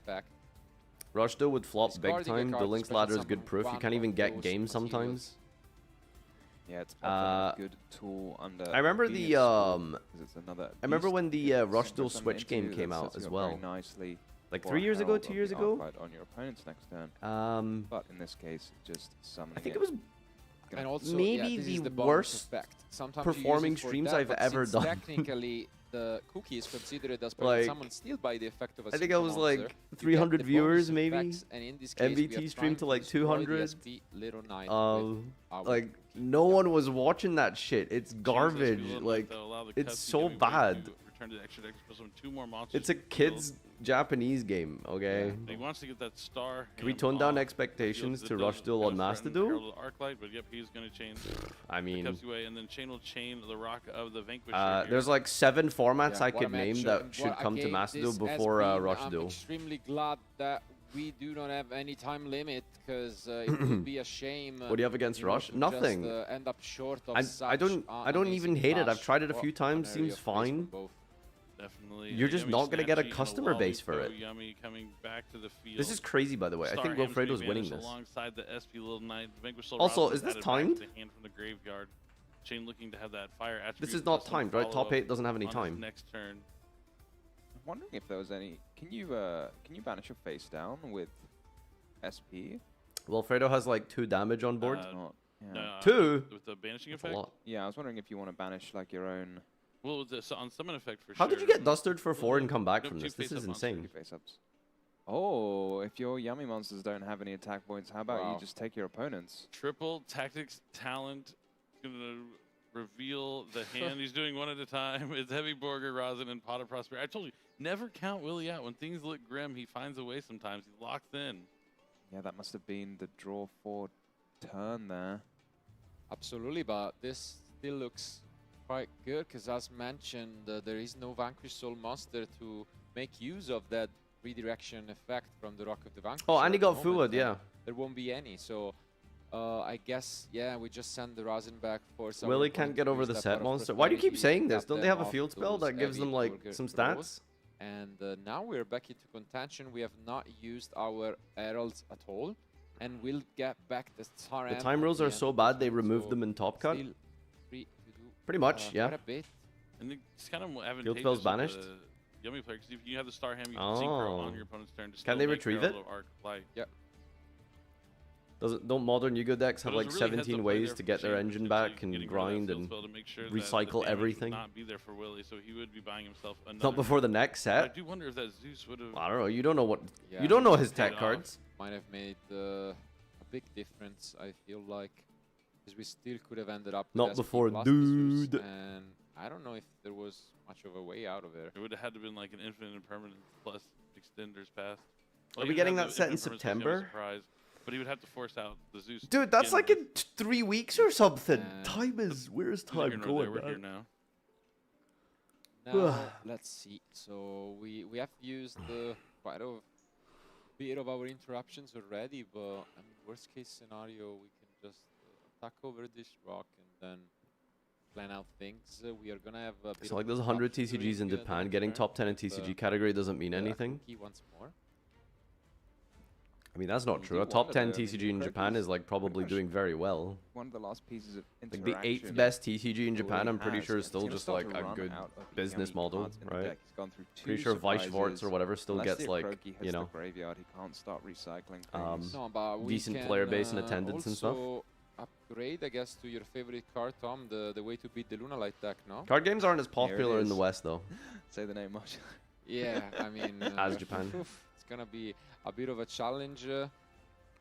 back. Rush Duel would flop big Discarding a time. card The to Link's special Ladder is summon good proof. You one can't of even get those game materials. sometimes. Yeah, it's often a good tool under. I remember the it's another I remember when the Rush Duel Synchro Switch game into came that out sets as you up very well. nicely Like for 3 years ago, Herald 2 of years the ago. Arclight on your opponent's next turn. But in this case, just summoning. I think it was And also, maybe yeah, this is the bonus worst effect. Sometimes you use performing it for streams that, I've but ever since done. Technically, the cookie is considered as Like, someone still by the effect of a I think I synchro was monster. like You get 300 the bonus viewers maybe. effects, and in this case, we MVT have streamed to time like destroy the 200. SP Little Knight with our Like no one was watching that shit. It's garbage. Like it's so bad. It's a kid's Japanese game, okay? He wants to get that star. Can we tone down expectations to Rush Duel on Master Duel? Arclight, but yep, he's going to chain. I mean, and then Chain will chain the Rock of the Vanquisher. there's like 7 formats I what could a match, name that and should what a come to game Master this Duel has before been. Rush I'm Duel. extremely glad that we do not have any time limit, because it would be a shame. What do you have against Rush? to Nothing. Just, end up short of I don't even hate it. I've tried it a few times. Seems fine. Definitely. You're just not gonna get a Snatchy and customer base for Lollipop. it. Yummy coming back to the field. This is crazy, by the way. I think Star Ham's Wilfredo's being winning banished this. Alongside the SP Little Knight. Vanquish Soul Also, Ross is this added back timed? to the hand from the graveyard. Chain looking to have that fire attribute. This is not plus some timed, right? Top follow-up 8 doesn't have any on his time. Next turn. I'm wondering if there was any. Can you banish your face down with SP? Wilfredo has like 2 damage on board. No, 2? With the banishing That's a effect? lot. Yeah, I was wondering if you want to banish like your own. Well, with the, on summon effect for How sure. did you get dusted for 4 and come back Nope, from two this? This is face-up monsters. insane. Face-ups. Oh, if your yummy monsters don't have any attack points, how about Wow. you just take your opponents? Triple tactics talent. Gonna reveal the hand. He's doing one at a time. It's Heavy Borger, Rosin, and Pot of Prosperity. I told you, never count Willie out. When things look grim, he finds a way sometimes. He locks in. Yeah, that must have been the draw 4 turn there. Absolutely, but this still looks quite good, because as mentioned, there is no Vanquish Soul Monster to make use of that redirection effect from the Rock of the Vanquisher. Oh, and he at the got moment, Fuad, and yeah. There won't be any, so I guess, yeah, we just send the Rosin back for some. Willie can't get over the set monster. Why do you keep saying this? Don't they have a field spell that gives them like some stats? And now we're back into contention. We have not used our Heralds at all, and we'll get back the Star The Amp time at rules the are end so of bad the they turn, removed so them in Top Cut. still free to do, Pretty much, yeah. quite a bit. And it's kind of advantageous. Field spells with banished? the Yummy player, because if you have the Star Ham, you can synchro on your opponent's turn. To Can still they make retrieve Herald it? of Arc play. Yep. Don't modern Yugioh decks have But it like was a really 17 heads-up play ways there to for get their Shane, engine potentially back and getting rid of that grind field and spell to make sure that the recycle damage would everything? Not be there for Willie, so he would be buying himself another. Not before the next But I set. do wonder if that Zeus would have. I don't know. You don't know what. Yeah, You don't know it his paid tech off. cards. Might have made a big difference, I feel like, because we still could have ended up with Not SP before, plus the Zeus, dude. and I don't know if there was much of a way out of there. It would have had to been like an infinite impermanence plus extenders past. Are he we would getting have that the set in infinite impermanence plus Yummy September? Surprise, but he would have to force out the Zeus. Dude, that's again. like in 3 weeks or something. And Time is. Where's Neither here time nor going, there, we're here man? now. Now, let's see. So we have used quite a bit of our interruptions already, but I mean, worst case scenario, we can just attack over this rock and then plan out things. We are gonna have a bit So of like there's 100 disruption TCGs in during, the Japan. Getting turn, top 10 in but, TCG category doesn't mean anything. Cookie once more. I mean, that's not You true. do A top wonder 10 though, I mean, TCG in Ukraine Japan is is like probably much doing very well. One of the last pieces of Like the interaction 8th best TCG in Willie Japan, I'm pretty has, sure is and still he's gonna just start like to a run good out of the business yummy model, cards in the right? deck. He's gone through 2 Pretty sure Vice Vorts surprises. or whatever still Unless gets the like, Kroki hits you the know, graveyard, he can't start recycling things. No, but we decent can, player base and attendance and stuff. also upgrade, I guess, to your favorite card, Tom, the way to beat the Luna Light deck, no? Card games aren't as Here it popular in the is. West though. Say the name much. Yeah, I mean, As Japan. it's gonna be a bit of a challenge.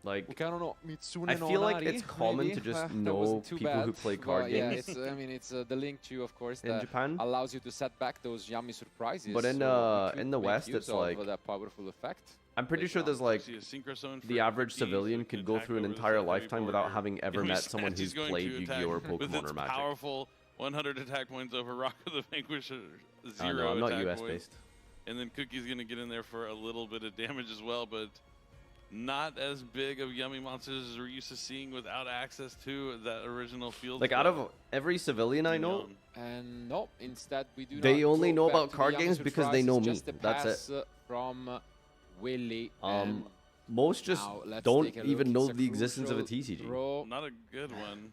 Like, Mitsune I no feel like Nari, it's common maybe. to just That know wasn't too people who bad, play card but games. Yeah, it's, I mean, it's the link to, of course, In that Japan? allows you to set back those yummy surprises. But in, so we could in the make West, use it's of like- that powerful effect. I'm pretty Later sure on. there's like See a synchro summon the for average Cookies, civilian who could can go attack through an over the entire Heavy lifetime without Borger. having ever Yummy met someone Snatch is who's going played to Yu-Gi-Oh or attack with Pokemon its or Magic. powerful 100 attack points over Rock of the Vanquisher. I know, Zero I'm not attack US points. based. And then Cookie's going to get in there for a little bit of damage as well, but not as big of yummy monsters as we're used to seeing without access to that original field. Like out of every civilian I know, And no, instead we do They not only go know back about to the card yummy games because they know surprises, me. just a That's pass, it. From Willie. and most just now let's don't take a even look. know It's a the existence of a crucial TCG. draw. Not a good one.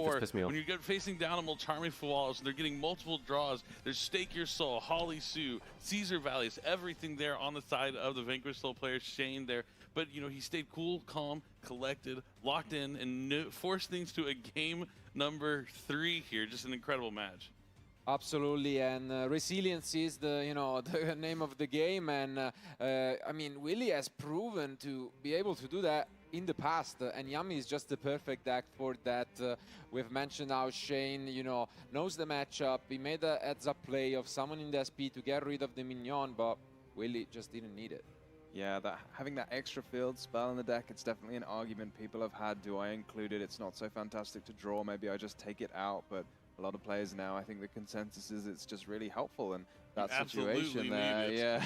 Tifa's pissed me off. when you're facing down a Mulcharmy Fawals and they're getting multiple draws, there's Stake Your Soul, Holly Sue, Caesar Valleys, everything there on the side of the Vanquish Soul players. Shane there but you know, he stayed cool, calm, collected, locked in, and forced things to a game number 3 here. Just an incredible match. Absolutely, and resilience is the the name of the game, and I mean, Willie has proven to be able to do that in the past, and Yami is just the perfect deck for that. We've mentioned how Shane, knows the matchup. He made a heads-up play of someone in the SP to get rid of the minion, but Willie just didn't need it. Yeah, having that extra field spell in the deck, it's definitely an argument people have had. Do I include it? It's not so fantastic to draw. Maybe I just take it out, but a lot of players now, I think the consensus is it's just really helpful in that situation there. Yeah.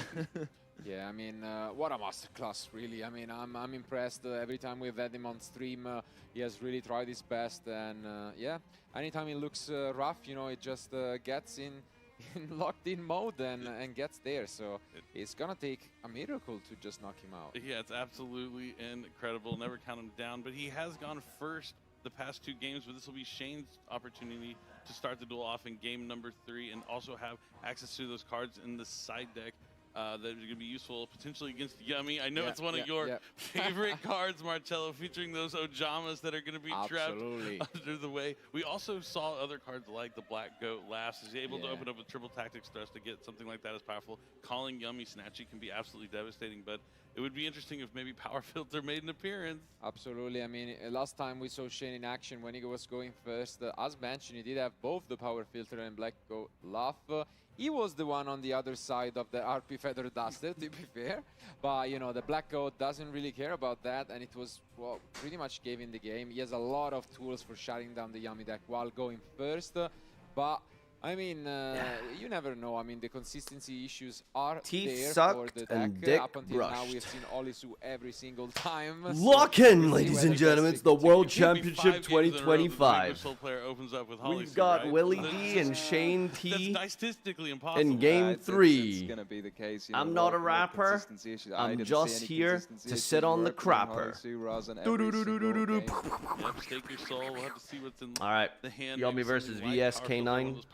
Yeah, I mean, what a masterclass, really. I mean, I'm impressed. Every time we've had him on stream, he has really tried his best. And yeah, anytime he looks rough, it just gets in locked in mode and gets there. So it's going to take a miracle to just knock him out. Yeah, it's absolutely incredible. Never count him down. But he has gone first the past 2 games, but this will be Shane's opportunity to start the duel off in game number 3 and also have access to those cards in the side deck that are going to be useful potentially against Yummy. I know it's one of your favorite cards, Marcello, featuring those Ojamas that are going to be trapped under the way. We also saw other cards like the Black Goat last. Is able to open up with triple tactics thrust to get something like that as powerful. Calling Yummy Snatchy can be absolutely devastating, but it would be interesting if maybe Power Filter made an appearance. Absolutely. I mean, last time we saw Shane in action when he was going first, as mentioned, he did have both the Power Filter and Black Goat Laugh. He was the one on the other side of the RP Feather Duster, to be fair. But, the Black Goat doesn't really care about that, and it was, well, pretty much gave him the game. He has a lot of tools for shutting down the Yami deck while going first. But I mean, you never know. I mean, the consistency issues are there for the deck. Up until now, we've seen Olisu every single time. Lock in, ladies and gentlemen. It's the World Championship 2025. We've got Willie D and Shane T in game 3. I'm not a rapper. I'm just here to sit on the crapper. All right, Yummy versus VS K9.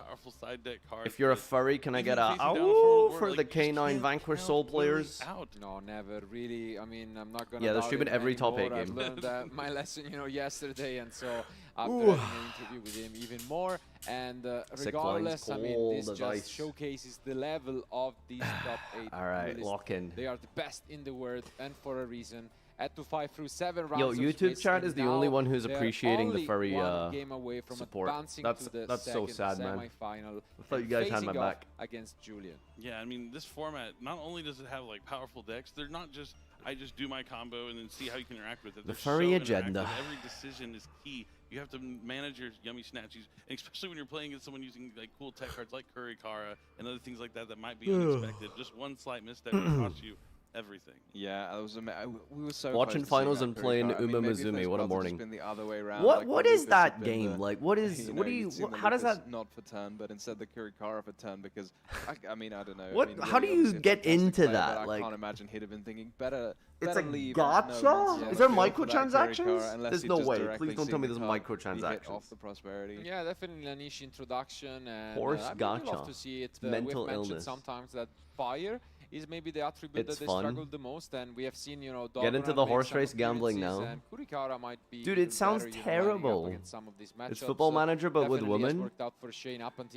If you're a furry, can I get a ow for the K9 Vanquish Soul players? No, never really. I mean, I'm not gonna. Yeah, they're streaming every top 8 game. I've learned my lesson, yesterday, and so after having an interview with him even more. And regardless, I mean, this just showcases the level of these top 8. All right, lock in. They are the best in the world, and for a reason. Had to fight through 7 rounds. Yo, YouTube chat is the only one who's appreciating the furry support. That's so sad, man. I thought you guys had my back. Against Julian. Yeah, I mean, this format, not only does it have like powerful decks, they're not just I just do my combo and then see how you can interact with it. The furry agenda. Every decision is key. You have to manage your Yummy Snatchies, and especially when you're playing against someone using like cool tech cards like Kurikara and other things like that that might be unexpected. Just one slight misstep can cost you everything. Yeah, that was we were so watching finals and playing Uma Mizumi. What a morning! Been the other way around. What is that game like? What is how does that not for turn, but instead the Kurikara for turn because I mean I don't know. What? I mean, how do you get into that? Like, I can't imagine he'd have been thinking better. It's a gacha? Is there microtransactions? There's no way. Please don't tell me there's microtransactions. Off the prosperity. Yeah, definitely a niche introduction. And, Horse gacha. Love to see it. Mental we've illness. Sometimes that fire is maybe the attribute that they struggled the most, and we have seen, get into the horse race gambling now. And Kurikara might be dude, it sounds terrible. It's Football Manager, but with women.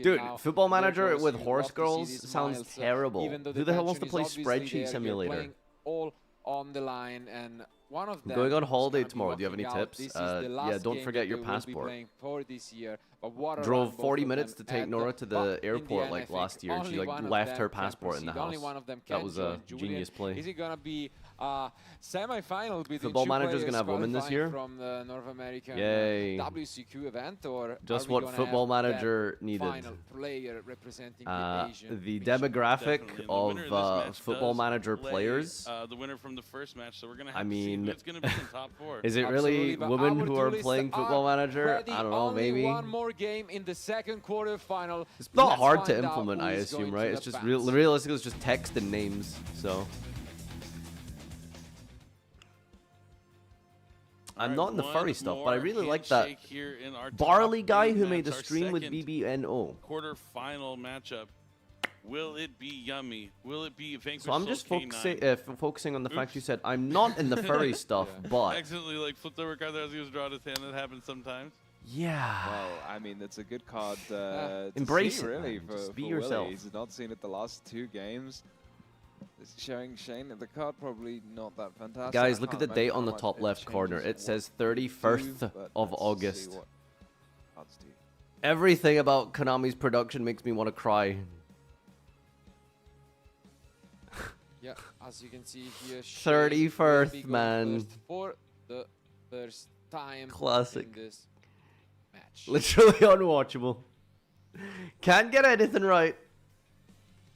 Dude, Football Manager with horse girls sounds terrible. Who the hell wants to play Spreadsheet Simulator? All on the line, and one of them. I'm going on holiday tomorrow. Do you have any tips? Yeah, don't forget your passport. For this year. Drove 40 minutes to take Nora to the airport like last year. She like left her passport in the house. That was a genius play. Is it gonna be semi-final between Football Manager's gonna have women this year? From the North American WCQ event, or just what Football Manager needed. Final player representing the Asian demographic of Football Manager players. The winner from the first match, so we're gonna have I mean, to see who's gonna be in top 4. Is it really women who are playing Football Manager? I don't know, maybe. One more game in the second quarterfinal. It's not hard to implement, I assume, right? It's just realistically, it's just text and names. So I'm not in the furry stuff, but I really like that Barley guy who made the stream with BBNO. Quarterfinal matchup. Will it be yummy? Will it be Vanquish So I'm Soul just K9? focusing on the fact you said I'm not in the furry stuff, but Accidentally like flipped over a card that as he was drawing his hand. That happens sometimes. yeah. Well, I mean, that's a good card to Embrace see, it, really, man. for, Just be for yourself. Willie. He's not seen it the last 2 games. It's showing Shane that the card probably not that fantastic. Guys, I look at can't the date imagine on how the much top it left corner. changes It says what they 31st do, but of let's see August. what cards do. Everything about Konami's production makes me want to cry. Yeah, as you can see here, 31st, man. For the first time Classic. in this match. Literally unwatchable. Can't get anything right.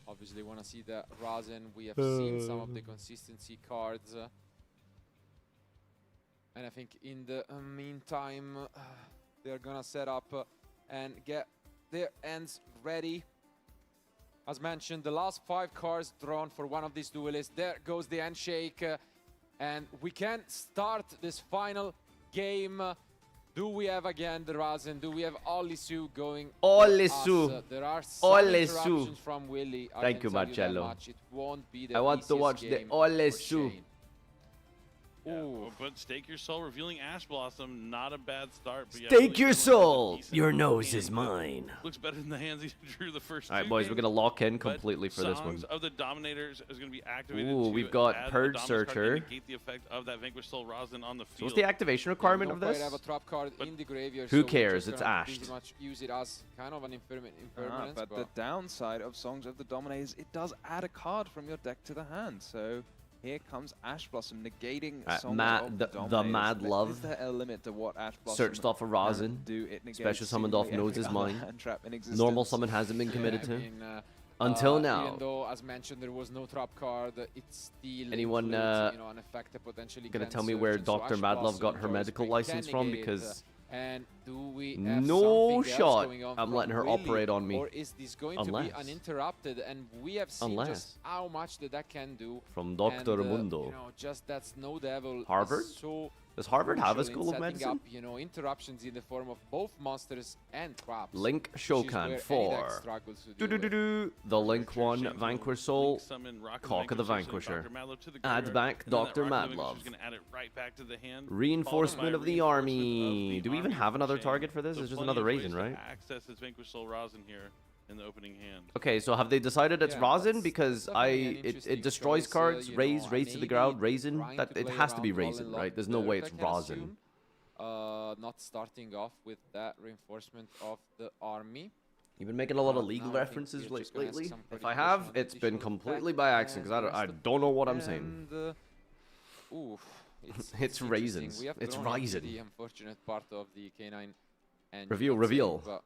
Obviously, want to see the Razen. We have seen some of the consistency cards. And I think in the meantime, they're going to set up and get their ends ready. As mentioned, the last 5 cards drawn for one of these duelists. There goes the handshake. And we can start this final game. Do we have again the Razen? Do we have Olisu going? Olisu. There are some Olisu. interruptions from Willie. I Thank can you, tell that Marcello. much. It won't be the I want to easiest watch the game for Olisu. Shane. Yeah, but Stake Your Soul revealing Ash Blossom, not a bad start. But yeah, Stake your really soul. decent Your hand. nose is mine. Looks better than the hands he drew the first. All right, 2 boys, we're games, gonna lock in but completely for this one. Songs of the Dominators is going to be activated. Ooh, to we've got add a Purge Dominus card to Searcher. negate the effect of that Vanquish Soul Rosin on the field. So what's the activation requirement of Don't quite this? have a trap card in the graveyard. Who so we're cares? just It's gonna ashed. pretty much use it as kind of an impermanence. But the downside of Songs of the Dominators, it does add a card from your deck to the hand. So here comes Ash Blossom negating Songs of the Dominators. the Mad Love. Is there a limit to what Ash Blossom Searched off a can Rosin. do? It negates Special summoned off seemingly Nose is every other mine. hand trap in existence. Normal summon hasn't been committed I to. mean, Until now. Even though, as mentioned, there was no trap card, it's still Anyone includes, you know, an effect that potentially gonna can tell me search where into Dr. Ash Madlove Blossom, got her Joy medical Spring license can from? negate, Because and do we have no something else shot going on I'm from letting her Willie, operate on me. Or is this going to be Unless. uninterrupted? And we have seen just how much the deck can do. From Dr. And, Mundo. you know, just that Snow Devil. Harvard? Is so Does Harvard have a crucial in School of setting Medicine? Up, you know, interruptions in the form of both monsters and traps. Link which is Shokan where any deck 4. struggles to deal with. The Link 1 Vanquish Soul. Summon Rock Cock of the Vanquisher, Vanquisher. Dr. Madlove to the Add graveyard, back and then that Dr. Rock of the Madlove. Vanquisher's gonna add it right back to the hand, Reinforcement followed of by the reinforcement army. of Do the we even army have another Shane. target for this? So It's just plenty another of ways Raisin, to right? Access this Vanquish Soul Rosin here in the opening hand. Okay, so have they decided it's Yeah, Rosin? that's Because definitely an it interesting destroys choice, cards, you know, raise to the maybe ground, Raisin. trying That to it play has to be around Raisin, Roll and right? Lock There's no there, way I it's can Rosin. assume. Not starting off with that reinforcement of the army. You've been making a lot of Now legal I think references we're just gonna ask lately. some If I clarification have, on the it's been additional completely effect by accident and because I the don't know what I'm saying. and, oof, It's interesting. raisins. We have It's drawn into Raisin. the unfortunate part of the K9 and Reveal. but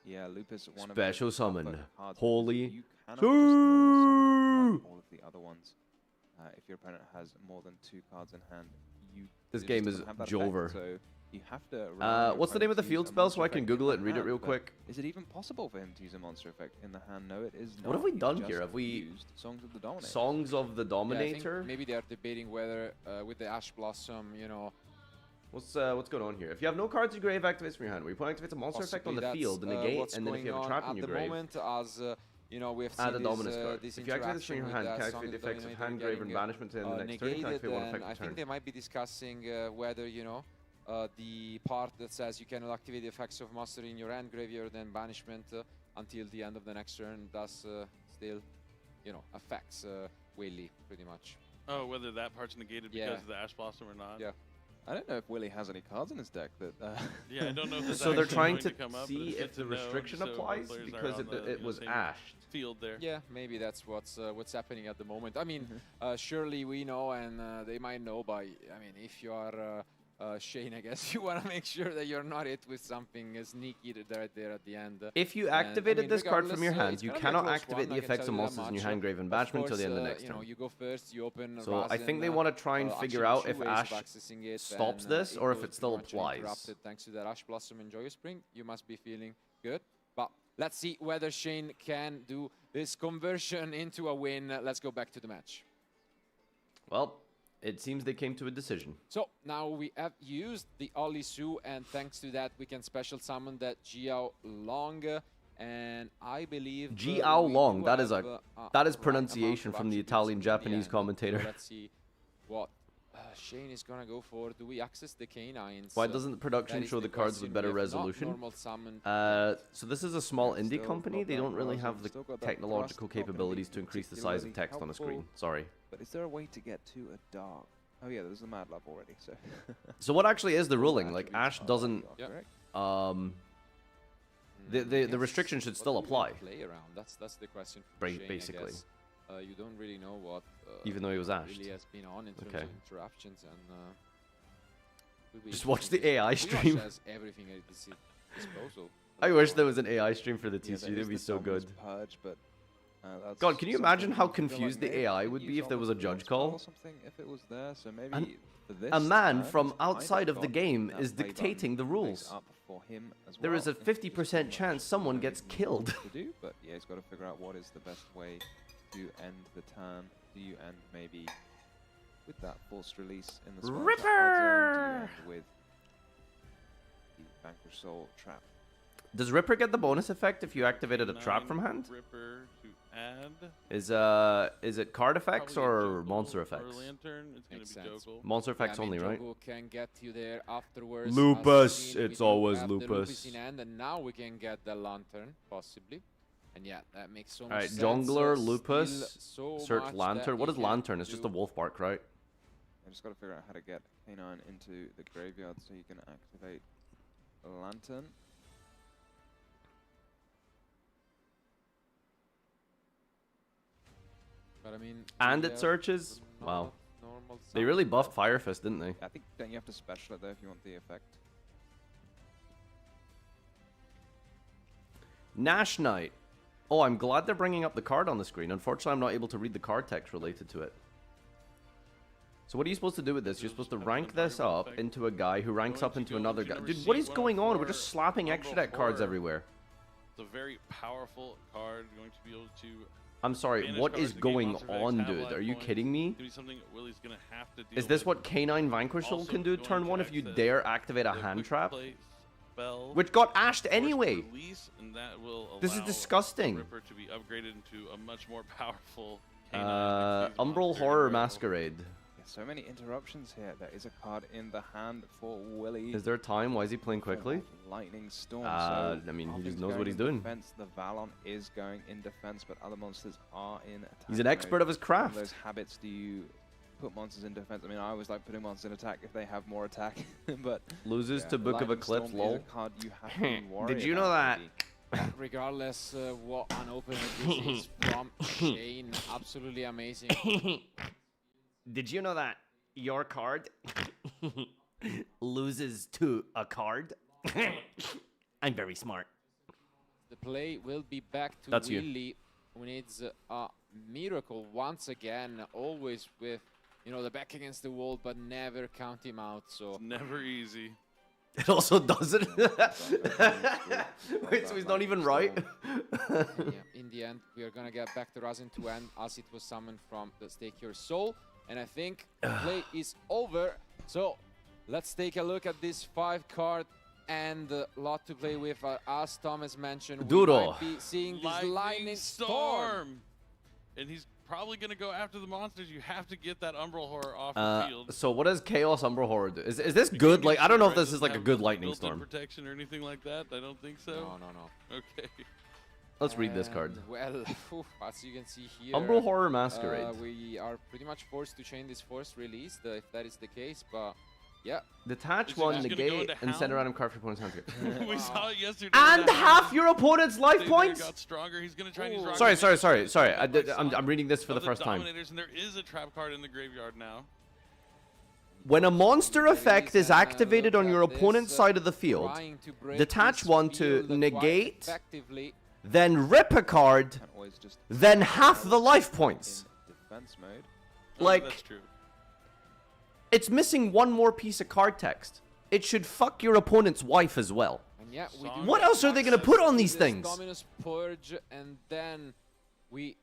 Yeah, Lupus, one Special of the summon. tougher cards because Holy you cannot just normal summon all of the other ones. If your opponent has more than 2 cards in hand, This it game just is doesn't have that effect, Jover. So you have to rely on your What's the name of the opponent to field use a spell monster so I can effect Google in it and read it hand, real but quick? Is it even possible for him to use a monster effect in the hand? No, it is not. What have we He's done just here? Have we used Songs of the Dominator? Songs of the yeah, I think Dominator? maybe they are debating whether with the Ash Blossom, you know, What's going on here? If you have no cards in your grave, activates from your hand. Where you put activates a monster effect on possibly the that's, field, and negate, what's and then if you have a going trap on in your at the grave, moment, as you know, we have add a seen Dominus card. this If you activate this from interaction your with hand, that can Song activate the of the effects of Dominator hand grave and getting, banishment in the next turn. Can negated, activate one and effect I per turn. think they might be discussing whether, you know, the part that says you cannot activate the effects of monster in your hand graveyard and banishment until the end of the next turn, thus still, you know, affects Willie pretty much. Oh, whether that part's negated because of the Ash Blossom or not? Yeah. I don't know if Willie has any cards in his deck that. Yeah, I don't know if that's So they're actually trying going to come up, but see it's good if the to know, restriction so both applies players are because on the, it was same ashed. field there. Yeah, maybe that's what's happening at the moment. I mean, surely we know, and they might know by. I mean, if you are Shane, I guess you want to make sure that you're not hit with something sneaky right there at the end. If you And, activated I mean, this card from your regardless, hand, you it's gonna be a cannot close activate one, the I can effects tell of you that monsters in your much. hand grave and Of banishment until the end of the course, next you turn. know, you go first, you open. So I think they Razen, want to try and actually figure out two if ways Ash of accessing it, stops and, this or if goes it still pretty much applies. uninterrupted thanks to that Ash Blossom and Yugioh Spring. You must be feeling good. But let's see whether Shane can do this conversion into a win. Let's go back to the match. Well, it seems they came to a decision. So now we have used the Olisu, and thanks to that we can special summon that Yugioh Long, And I believe Jiao we Long, do that is have, that is right pronunciation amount of from the attributes Italian in the Japanese end. commentator. So let's see what Shane is gonna go for. Do we access the canines? Why doesn't the production That is show the cards with question. better We have not resolution? normal summon. So this is a small indie Still company. got They that don't really Rosin, have the still got that technological Rust, not gonna be capabilities to increase the size of particularly text on the screen. helpful. Sorry. But is there a way to get to a dark? Oh yeah, there's the Mad Lab already. So. So what actually is the All ruling? Like attributes Ash are doesn't. correct. The restriction should still apply. Play around. That's the question. For Shane, I Basically. guess. You don't really know what. Even though he was ashed. Really has been on in terms Okay. of interruptions and. Will be Just watch interesting the to see. AI Pretty much stream. has everything at his disposal. I wish there was an AI stream for the Yeah, TCG. there That'd is be the so Dominus good. Purge, but, that's God, can you imagine something how I feel like confused the maybe AI you would could be use if there on was the a judge Duel call? or something if it was there. So maybe And for this a man turn, from he's kind outside of the got game that is play button dictating the makes rules. up for him as There is well. a 50% chance someone gets killed. To do, but yeah, he's got to figure out what is the best way to end the turn. Do you end maybe with that forced release in the small Ripper! zone? Do you end with the Vanquish Soul trap? Does Ripper get the bonus effect if you activated a trap from hand? Ripper to add. Is it card effects Probably or Joggle monster or effects? Lantern. It's gonna Makes be sense. Joggle. Monster effects Yeah, I mean, only, right? Joggle can get you there afterwards. Lupus, As seen, we it's do always have the Lupus. in hand, and now we can get the lantern possibly. And yeah, that makes so much Alright, sense. Jungler, Still Lupus, so search much Lantern. that What he is can Lantern? It's just a do. wolf bark, right? I just got to figure out how to get K9 into the graveyard so you can activate a Lantern. But I mean, And we it have searches? normal- Wow. normal They summon. really buffed Fire Fist, didn't they? I think then you have to special it though if you want the effect. Nash Knight. Oh, I'm glad they're bringing up the card on the screen. Unfortunately, I'm not able to read the card text related to it. So what are you supposed to do with this? You're supposed to rank this up into a guy who ranks up into another guy. Dude, what is going on? We're just slapping extra deck cards everywhere. It's a very powerful card. Going to be able to. I'm sorry, banish what cards, is negate going monster effects, on, have dude? life Are you points. kidding me? It's gonna be something Willie's gonna have to deal Is this with. what K9 Vanquishal Also can do going turn to 1 if you access dare activate a the hand quick trap? play spell, Which got ashed force anyway. Release, and that will This is allow disgusting. Ripper to be upgraded into a much more powerful K9 Umbral monster Horror in a row. Masquerade. Yeah, so many interruptions here. There is a card in the hand for Willie. Is there time? Why is he playing quickly? Lightning Storm. I so mean, he Alvin's just knows going what he's in doing. Defense. The Valon is going in defense, but other monsters are in attack. He's an mode. expert of his One craft. those habits do you put monsters in defense? I mean, I always like putting monsters in attack if they have more attack, but Loses yeah, to Book of Lightning Eclipse, Storm is lol. a card you have to worry Did you know about, that? maybe. Regardless what an opener this is from Shane, absolutely amazing. Did you know that your card loses to a card? I'm very smart. The play will be back to That's you. Willie, who needs a miracle once again, always with, you know, the back against the wall, but never count him out. So Never easy. It also doesn't. Wait, so he's not even right? yeah, in the end, we are gonna get back to Razin to end as it was summoned from the Stake Your Soul, and I think the play is over. So let's take a look at this 5-card and a lot to play with. As Thomas mentioned, we Duro. might be seeing this Lightning Storm. And he's probably going to go after the monsters. You have to get that Umbral Horror off the field. So what does Chaos Umbral Horror do? Is this good? Like, I don't know if this is like a good lightning built-in storm. protection or anything like that. I don't think so. No. Okay. Let's read this card. And, well, as you can see here, Umbral Horror Masquerade. We are pretty much forced to chain this forced release, if that is the case, but yeah. Detach Is he one, just gonna go negate, into and send a Hound? random card for your opponent's hand. We saw it yesterday. And The half Hound your opponent's life Stay there, points? got stronger. He's going to try and use rock Sorry. damage. I'm reading this for Of the first time. Dominators, and there is a trap card in the graveyard now. When a monster effect is activated on your opponent's side of the field, Trying to break detach this one to field quite negate, effectively. then rip a card, Can't always just then half the life points. in defense mode. Like, That's true. it's missing one more piece of card text. It should fuck your opponent's wife as well. And yeah, we do What else are they gonna put on these this things? Dominus Purge, and then we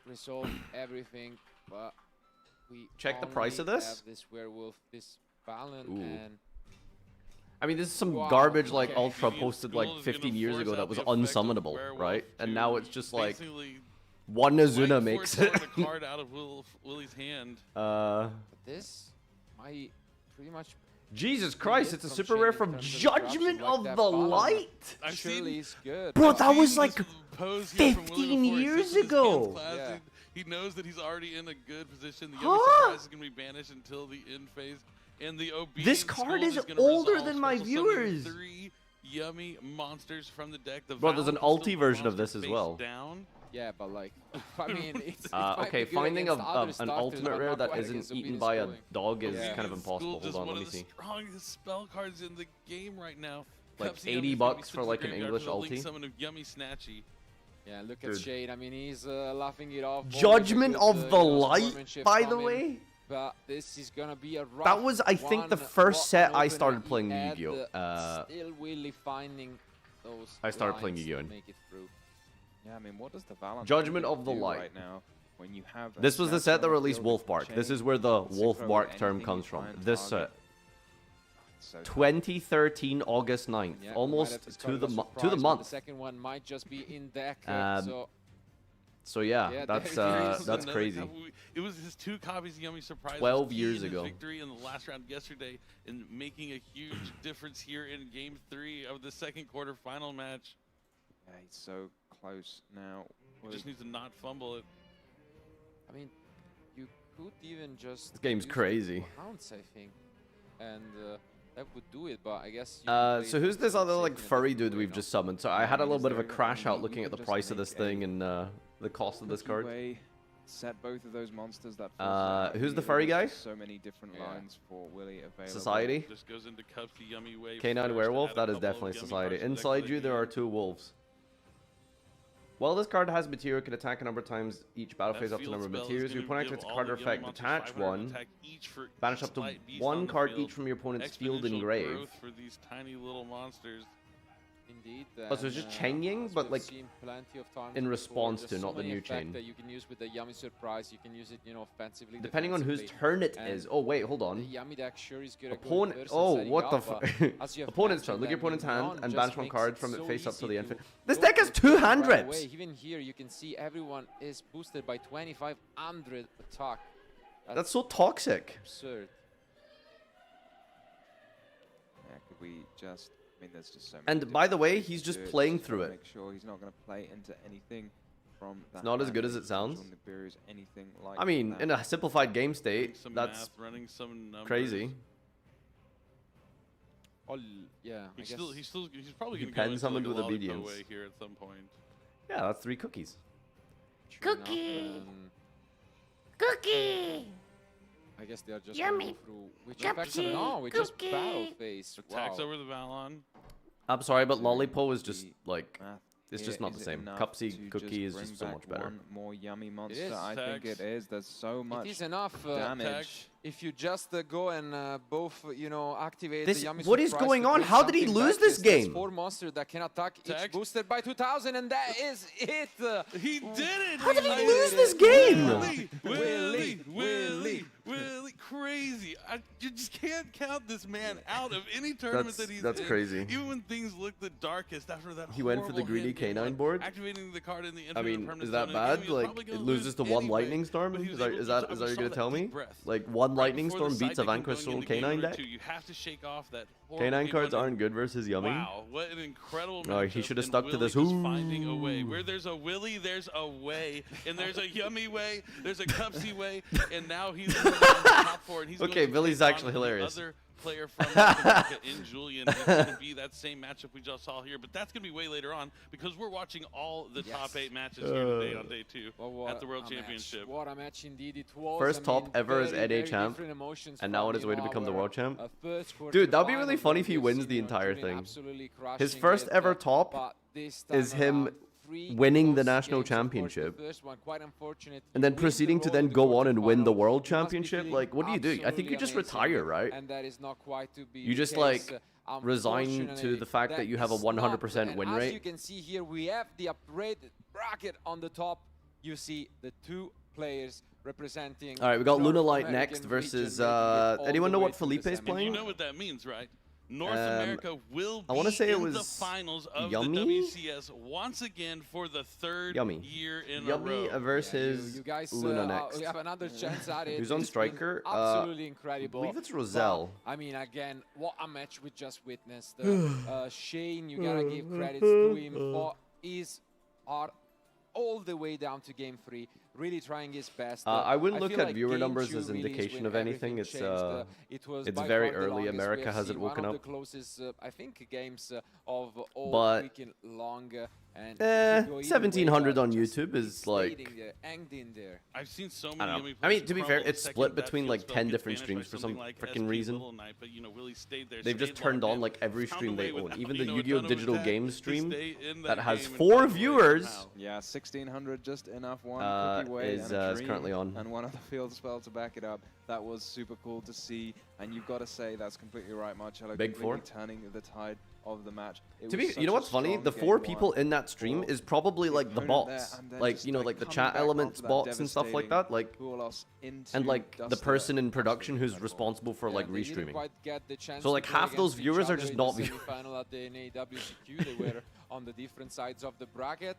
resolve everything, but we Check the price of only this. have this werewolf, this Balin, Ooh. and I mean, this is some Wow, garbage like okay. Ultra posted like 15 years ago that was unsummonable, right? And now it's just like one Azuna makes it. a card out of Willie's hand. This might pretty much. Jesus Christ, it's a super rare from Judgment of the Light. He's good. Bro, that was like Pose here from Willie 15 before he years sits with his ago. hands clasped. Yeah. He knows that he's already in a good position. The Huh? Yummy Surprise is going to be banished until the end phase. And the Obedience This card Gold is gonna older resolve than my special summoning viewers. 3 Yummy monsters from the deck. The Bro, there's an Valor ulti Crystal version of monster this as face well. Down. Yeah, but like, I mean, it's, it might Okay, be good finding against other an starters, ultimate but rare not that quite isn't against eaten Obedience by a Schooling. dog is Yeah. kind of impossible. Just Hold on, one let me of the see. strongest spell cards in the game right now. Like Cupsy Yummy's 80 gonna be bucks sent for to like the an graveyard English for the link ulti. summon of Yummy Snatchy. Yeah, look Dude. at Shade. I mean, he's laughing it off. Judgment Always a of good, the you know, Light, sportsmanship by the coming, way. But this is gonna be a rough That was, I think, the one. first What set an I opener started he playing had, Yu-Gi-Oh. Still really finding those I started playing lines Yu-Gi-Oh! to make it through. Yeah, I mean, what does the Valentine Judgment of the do Light. right now when you have This was the set that released Wolf Bark. Chain, This is where the Wolf Synchro, Bark term anything comes you from. try and This target. set. So tough. 2013 August 9th. Yeah, Almost might have to the discovered a to the surprise, but month. The second one might just be in deck. So yeah, Yeah, that's there it is. that's Another crazy. It was his 2 copies of Yummy Surprise. 12 was key years in his ago. Victory in the last round yesterday, and making a huge difference here in Game 3 of the second quarterfinal match. Yeah, he's so close now. Just needs to not fumble it. I mean, you could even just. This game's use crazy. Pounce, I think, and that would do it. But I guess. So who's this other like furry dude we've just summoned? So I had a little bit of a crash out looking at the price of this thing and the cost of this card. Set both of those monsters that who's the furry guy? So many different lines for Willie available. Society? Just goes into Cupsy Yummy way. Canine Werewolf? That is definitely Society. Inside you, there are 2 wolves. Well, this card has material, can attack a number of times each battle phase up to a number of materials. Your opponent activates a card or effect, detach 1, banish up to 1 card each from your opponent's field and grave. For these tiny little monsters. Indeed. Oh, so it's just chaining, but like in response to, not the new chain. That you can use with the Yummy Surprise. You can use it, you know, offensively. Depending on whose turn it is. Oh wait, hold on. The Yummy deck sure is good. Opponent. Oh, what the fuck? Opponent's turn. Look at your opponent's hand and banish 1 card from it face up to the end. This deck has 2 hand reps. Even here, you can see everyone is boosted by 2500 attack. That's so toxic. Absurd. Yeah, could we just? I mean, there's just so many. And by the way, different he's ways just to do it. playing Just through gotta it. Make sure he's not going to play into anything from that. It's not as hand, good as it control sounds. Nibiru's, anything like I mean, that. in a simplified game state, Some that's math, running some numbers. crazy. Yeah, He's probably He going to go pen into summoned like a with Lollipop obedience. way here at some point. Yeah, that's 3 cookies. Cookie. Cookie. I guess they are just Yummy. going through which effects are no, we just battle phase. Attacks Wow. over the Valon. I'm sorry, but Lollipo is just like Math it's here, just not is the it same. enough Cupsy to cookie is bring just so back much better. One more Yummy monster. is. I think it is. There's so much It is enough damage. if you just go and both, you know, activate This- the Yummy what is Surprise going to on? bring How did he something lose back. this There's game? 4 monsters that can attack, Attack. each boosted by 2000, and that is it. He did it! How did he Willie lose did this it. game? Willie, crazy. You just can't count this man out of any tournament that he's That's in. crazy. Even when things look the darkest after that He went for the horrible greedy hand game, canine like board. Activating the card in the I infinite mean, permanent is that zone bad? game, he was Like probably it gonna loses to 1 anyway, lightning storm? but he Is was that able is to- that I is mean, that we you're gonna saw tell that me? deep breath. Like 1 lightning before storm the beats a side deck vanquish going into soul game canine number deck? 2. You have to shake off that horrible Canine game cards one. aren't good versus Yummy. Wow, what an incredible Oh, he matchup, should have and stuck to Willie this. just finding a way. Where there's a Willie, there's a way, and there's a Yummy way, there's a Cupsy way, and now he's in the top 4. And he's Okay, going to Billy's take on actually the hilarious. Other player from North America in Julian. It's going to be that same matchup we just saw here, but that's going to be way later on because we're watching all the top 8 matches here today on day 2 at the World Championship. What a match indeed it was. First top ever as NA champ, and now on his way to become the world champ. Dude, that'd be really funny if he wins the entire thing. His first ever top is him winning the national championship, and then proceeding to then go on and win the world championship. Like, what do? I think you just retire, right? And that is not quite to be You just the like case, resign to the fact that you have a is not. 100% win And as you rate. can see here, we have the upgraded bracket on the top. You see the 2 players representing. All right, we got North Luna Light American next region versus. making it all anyone the know way what to the Felipe is semis. playing? You know what that means, right? North America will be I want to say it in was the finals of Yummy? the WCS once again for the third Yummy. year in Yummy a row. versus You guys Luna next. we have another chance at it. Who's on It's been striker? Absolutely I incredible. believe it's Roselle. But, I mean, again, what a match we just witnessed. Shane, you gotta give credits to him for his art all the way down to game 3, really trying his best. I wouldn't look feel at like viewer game numbers 2 as really is indication when of anything. everything It's changed. It was it's by very far the early. longest we America have hasn't seen, woken one up. of the closest, I think, games of all But weekend long. And 1700 on YouTube is like. Hanged in there. I've seen so I many don't Yummy know. I mean, players to be fair, crumble it's second split that between field like spell 10 gets different banished by streams for some something like freaking SP reason. Little Knight, but, Willie stayed there, They've just stayed turned logged on in, like every found stream a they way own. without, Even the a Yugioh ton of Digital attack Games to stream stay in that has game and 4 find a way viewers. somehow. Yeah, 1600 just enough. One cookie way Is and a currently dream, on. and one of the field spell to back it up. That was super cool to see, and you've got to say that's completely right, Marcello. Big completely 4. turning the tide of the match. To be, you know what's funny? The 4 people in that stream is probably like the bots, like like the chat elements bots and stuff like that, like, and like the person in production who's responsible for like restreaming. So like half those viewers are just not viewers. At the NAWCQ, they were on the different sides of the bracket,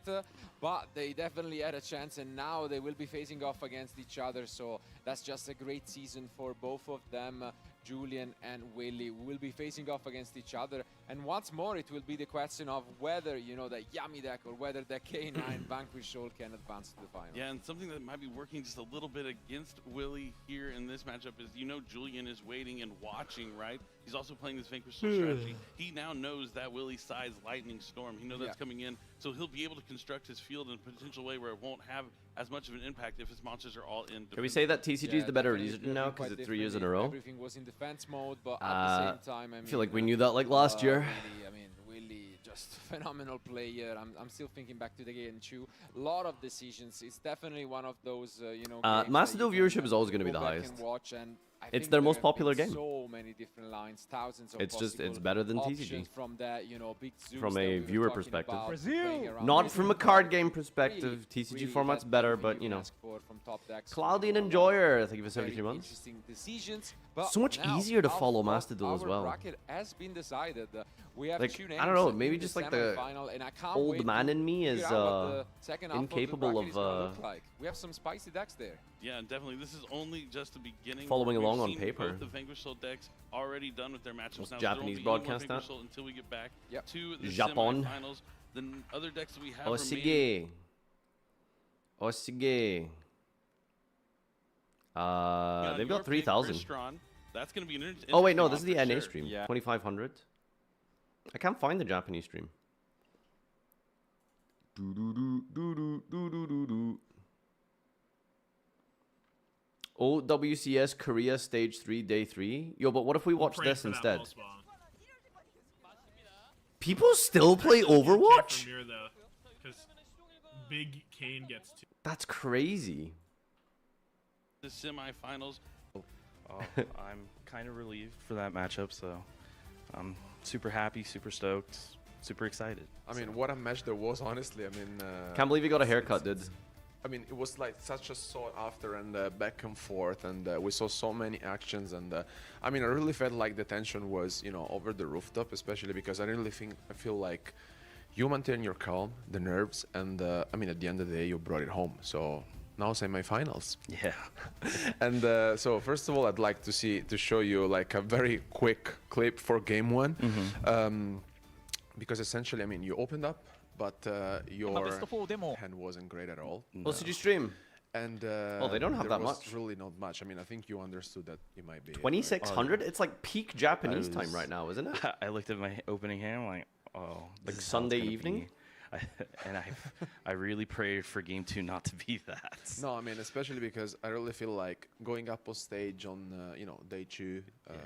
but they definitely had a chance, and now they will be facing off against each other. So that's just a great season for both of them. Julian and Willie will be facing off against each other, and once more it will be the question of whether, you know, the Yummy deck or whether the K9 Vanquish Soul can advance to the final. Yeah, and something that might be working just a little bit against Willie here in this matchup is, Julian is waiting and watching, right? He's also playing this Vanquish Soul strategy. He now knows that Willie size Lightning Storm. He knows that's coming in, so he'll be able to construct his field in a potential way where it won't have as much of an impact if his monsters are all in. Can we say that TCG is the better region now because it's 3 years in a row? Everything was in defense mode, but at the same time, I feel like we knew that like last year. Willie, just phenomenal player. I'm still thinking back to the game too. A lot of decisions. It's definitely one of those, Master Duel viewership is always going to be the highest. It's their most popular game. So many different lines, thousands of it's better than TCG. From that, big from a viewer perspective. Brazil. Not from a card game perspective. TCG format's better, but Cloudy and Enjoyer, thank you for 73 months. So much easier to follow Master Duel as well. Bracket has been decided. We have like, two names I don't know, in maybe the just like the semifinal, and I can't old wait man to in me is figure out what the second half incapable of the bracket is gonna of look like. We have some spicy decks there. Yeah, and definitely this is only just the beginning. Following We've along on seen paper. Both the Vanquish Soul decks already done with their matchups What's now. Japanese so there won't be any more broadcast Vanquish that? Soul until we get back to the Japon. semifinals. The other decks that we have Osige. Osige. They've got 3,000. That's going to be an Oh wait, no, this is the NA sure. stream. 2,500. I can't find the Japanese stream. WCS Korea Stage 3 Day 3. Yo, but what if we watch this instead? People still play Overwatch? Because Big Kane gets 2. That's crazy. The semifinals. I'm kind of relieved for that matchup, so I'm super happy, super stoked, super excited. I mean, what a match there was, honestly. I mean, Can't believe you got a haircut, dude. I mean, it was like such a sought after and back and forth, and we saw so many actions. And I mean, I really felt like the tension was, over the rooftop, especially because I feel like you maintain your calm, the nerves, and I mean, at the end of the day, you brought it home. So now semifinals. Yeah. And so first of all, I'd like to show you like a very quick clip for game 1, because essentially, I mean, you opened up, but your hand wasn't great at all. What did you stream? And they don't have that much. Really not much. I mean, I think you understood that you might be 2,600. It's like peak Japanese time right now, isn't it? I looked at my opening hand, like, oh, like Sunday evening. And I really prayed for game 2 not to be that. No, I mean, especially because I really feel like going up on stage on day 2,